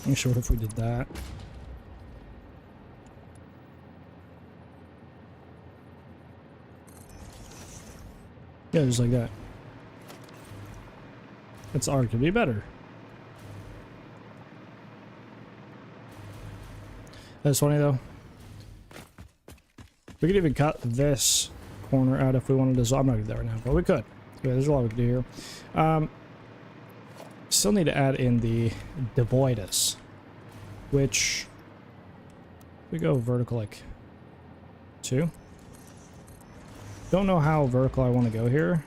I'm sure if we did that. Yeah, just like that. It's ARK to be better. That's funny though. We could even cut this corner out if we wanted to. I'm not gonna do that right now, but we could. Yeah, there's a lot we could do here. Still need to add in the divoidus, which we go vertical like 2. Don't know how vertical I want to go here.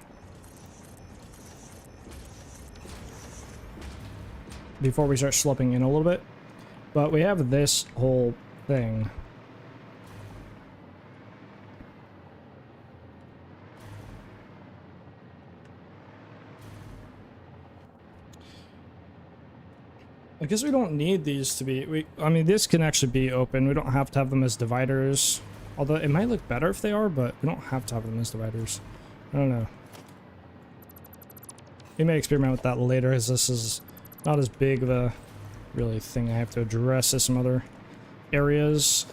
Before we start sloping in a little bit. But we have this whole thing. I guess we don't need these to be... I mean, this can actually be open. We don't have to have them as dividers. Although it might look better if they are, but we don't have to have them as dividers. I don't know. We may experiment with that later, as this is not as big of a really thing I have to address as some other areas.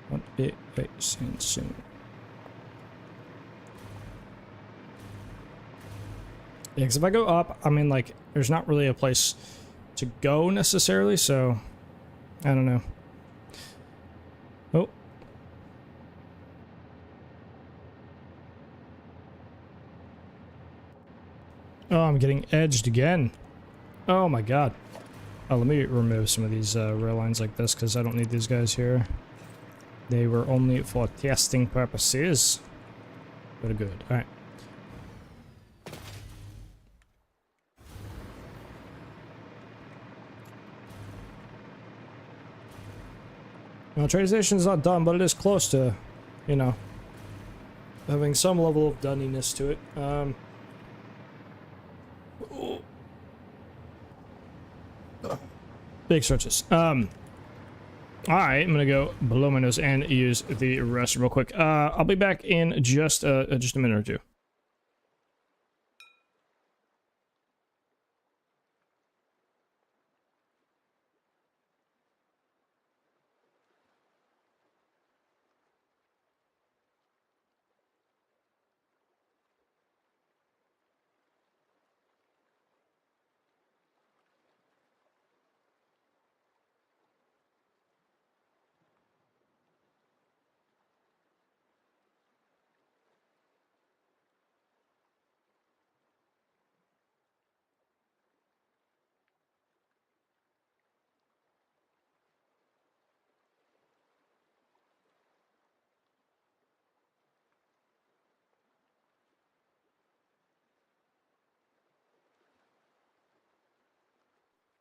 What it soon. Yeah, because if I go up, I mean, like, there's not really a place to go necessarily, so I don't know. Oh. Oh, I'm getting edged again. Oh my god. Oh, let me remove some of these rail lines like this, because I don't need these guys here. They were only for testing purposes. Very good. Alright. Well, train station is not done, but it is close to, you know, having some level of doneness to it. Big stretches. Alright, I'm gonna go below my nose and use the rest real quick. I'll be back in just a minute or two.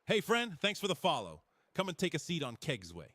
Hey, friend, thanks for the follow. Come and take a seat on Keg's Way.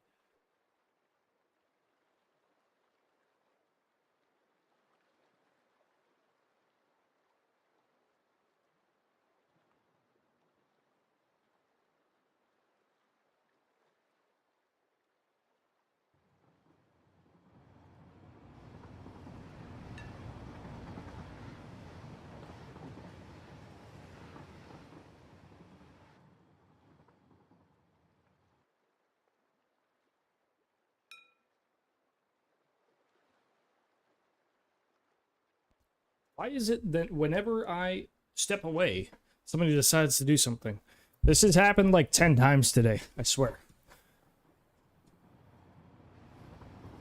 Why is it that whenever I step away, somebody decides to do something? This has happened like 10 times today, I swear.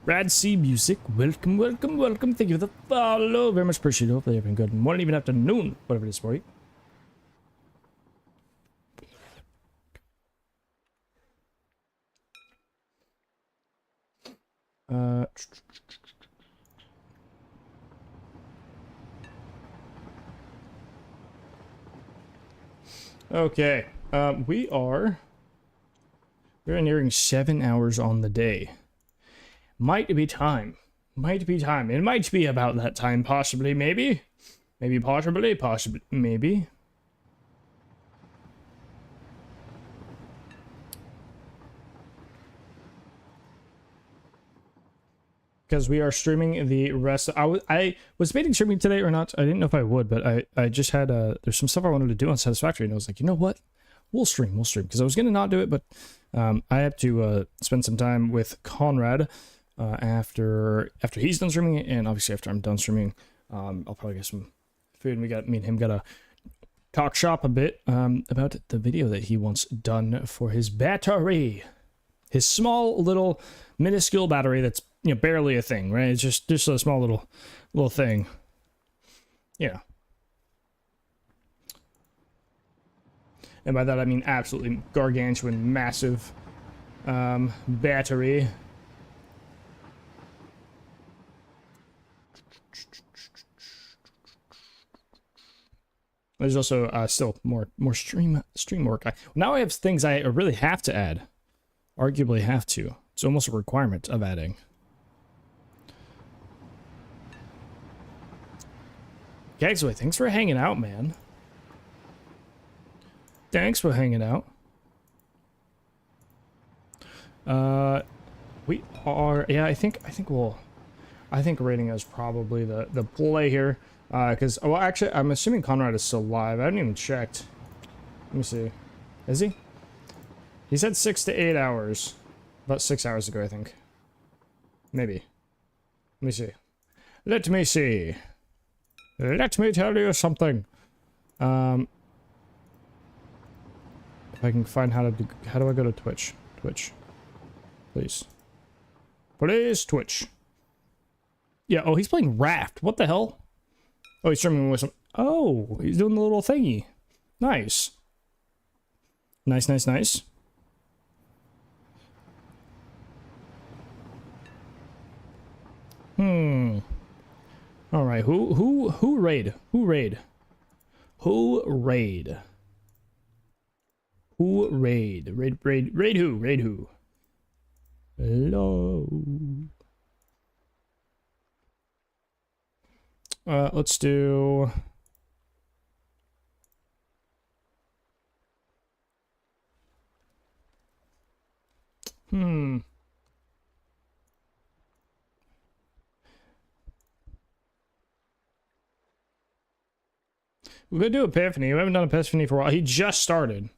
Rad C Music, welcome, welcome, welcome. Thank you for the follow. Very much appreciated. Hopefully you've been good. Morning, even afternoon, whatever it is for you. Okay, we're nearing 7 hours on the day. Might be time. Might be time. It might be about that time, possibly, maybe. Maybe, possibly, maybe. Because we are streaming the rest. I was debating streaming today or not. I didn't know if I would, but I just had there's some stuff I wanted to do on Satisfactory, and I was like, you know what? We'll stream. Because I was gonna not do it, but I have to spend some time with Conrad after he's done streaming, and obviously after I'm done streaming, I'll probably get some food. And me and him gotta talk shop a bit about the video that he wants done for his battery, his small little minuscule battery that's, you know, barely a thing, right? It's just a small little thing. Yeah. And by that I mean absolutely gargantuan, massive battery. There's also still more stream work. Now I have things I really have to add. Arguably have to. It's almost a requirement of adding. Gagsway, thanks for hanging out, man. Thanks for hanging out. We are, yeah, I think rating is probably the play here. Because, well, actually, I'm assuming Conrad is still live. I haven't even checked. Let me see. Is he? He said 6 to 8 hours. About 6 hours ago, I think. Maybe. Let me see. Let me see. Let me tell you something. If I can find how do I go to Twitch? Twitch. Please. Please, Twitch. Yeah, oh, he's playing Raft. What the hell? Oh, he's streaming with some... Oh, he's doing the little thingy. Nice. Nice, nice, nice. All right, who raid? Who raid? Who raid? Who raid? Raid who? Raid who? Hello. Let's do... We're gonna do Epiphany. We haven't done Epiphany for a while. He just started.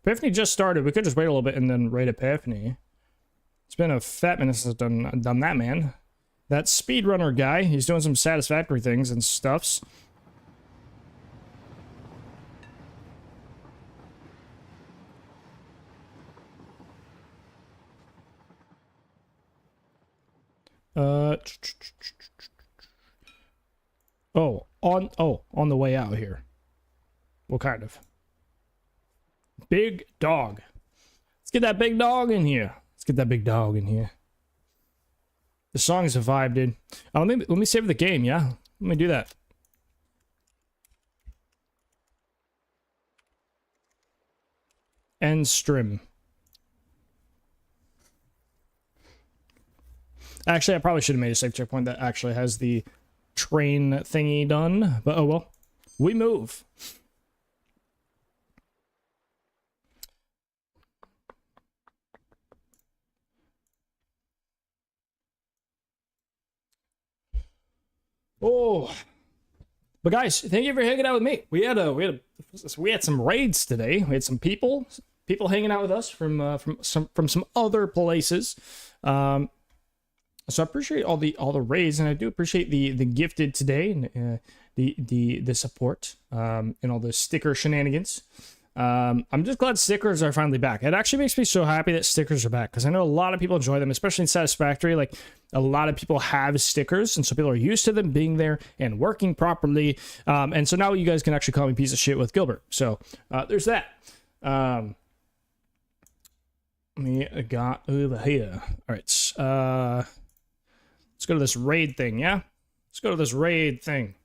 Epiphany just started. We could just wait a little bit and then raid Epiphany. It's been a fat minute since I've done that, man. That speedrunner guy, he's doing some Satisfactory things and stuffs. On the way out here. What kind of? Big dog. Let's get that big dog in here. Let's get that big dog in here. The song is a vibe, dude. Let me save the game, yeah? Let me do that. End stream. Actually, I probably should have made a save checkpoint that actually has the train thingy done. But oh well. We move. Oh, but guys, thank you for hanging out with me. We had some raids today. We had some people hanging out with us from some other places. So I appreciate all the raids, and I do appreciate the gifted today. And the support and all the sticker shenanigans. I'm just glad stickers are finally back. It actually makes me so happy that stickers are back, because I know a lot of people enjoy them, especially in Satisfactory. Like, a lot of people have stickers, and so people are used to them being there and working properly. And so now you guys can actually call me piece of shit with Gilbert. So there's that. We got over here. All right. Let's go to this raid thing, yeah? Let's go to this raid thing.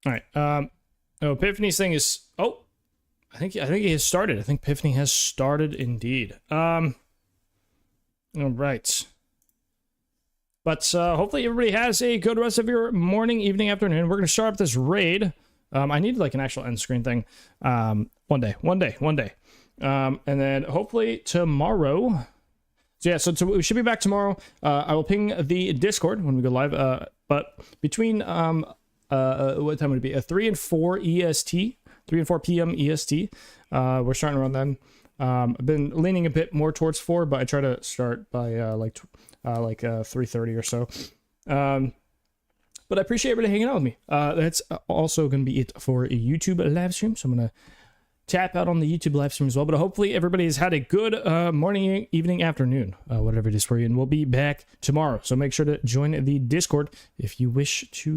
All right. Oh, Epiphany's thing is. Oh, I think he has started. I think Epiphany has started indeed. All right. But hopefully everybody has a good rest of your morning, evening, afternoon. We're gonna start up this raid. I need like an actual end screen thing. One day. And then hopefully tomorrow. So yeah, so we should be back tomorrow. I will ping the Discord when we go live. But between what time would it be? 3 and 4 EST, 3 and 4 p.m. EST. We're starting around then. I've been leaning a bit more towards 4, but I try to start by 3:30 or so. But I appreciate everybody hanging out with me. That's also going to be it for a YouTube live stream. So I'm going to tap out on the YouTube live stream as well. But hopefully everybody has had a good morning, evening, afternoon, whatever it is for you. And we'll be back tomorrow. So make sure to join the Discord if you wish to.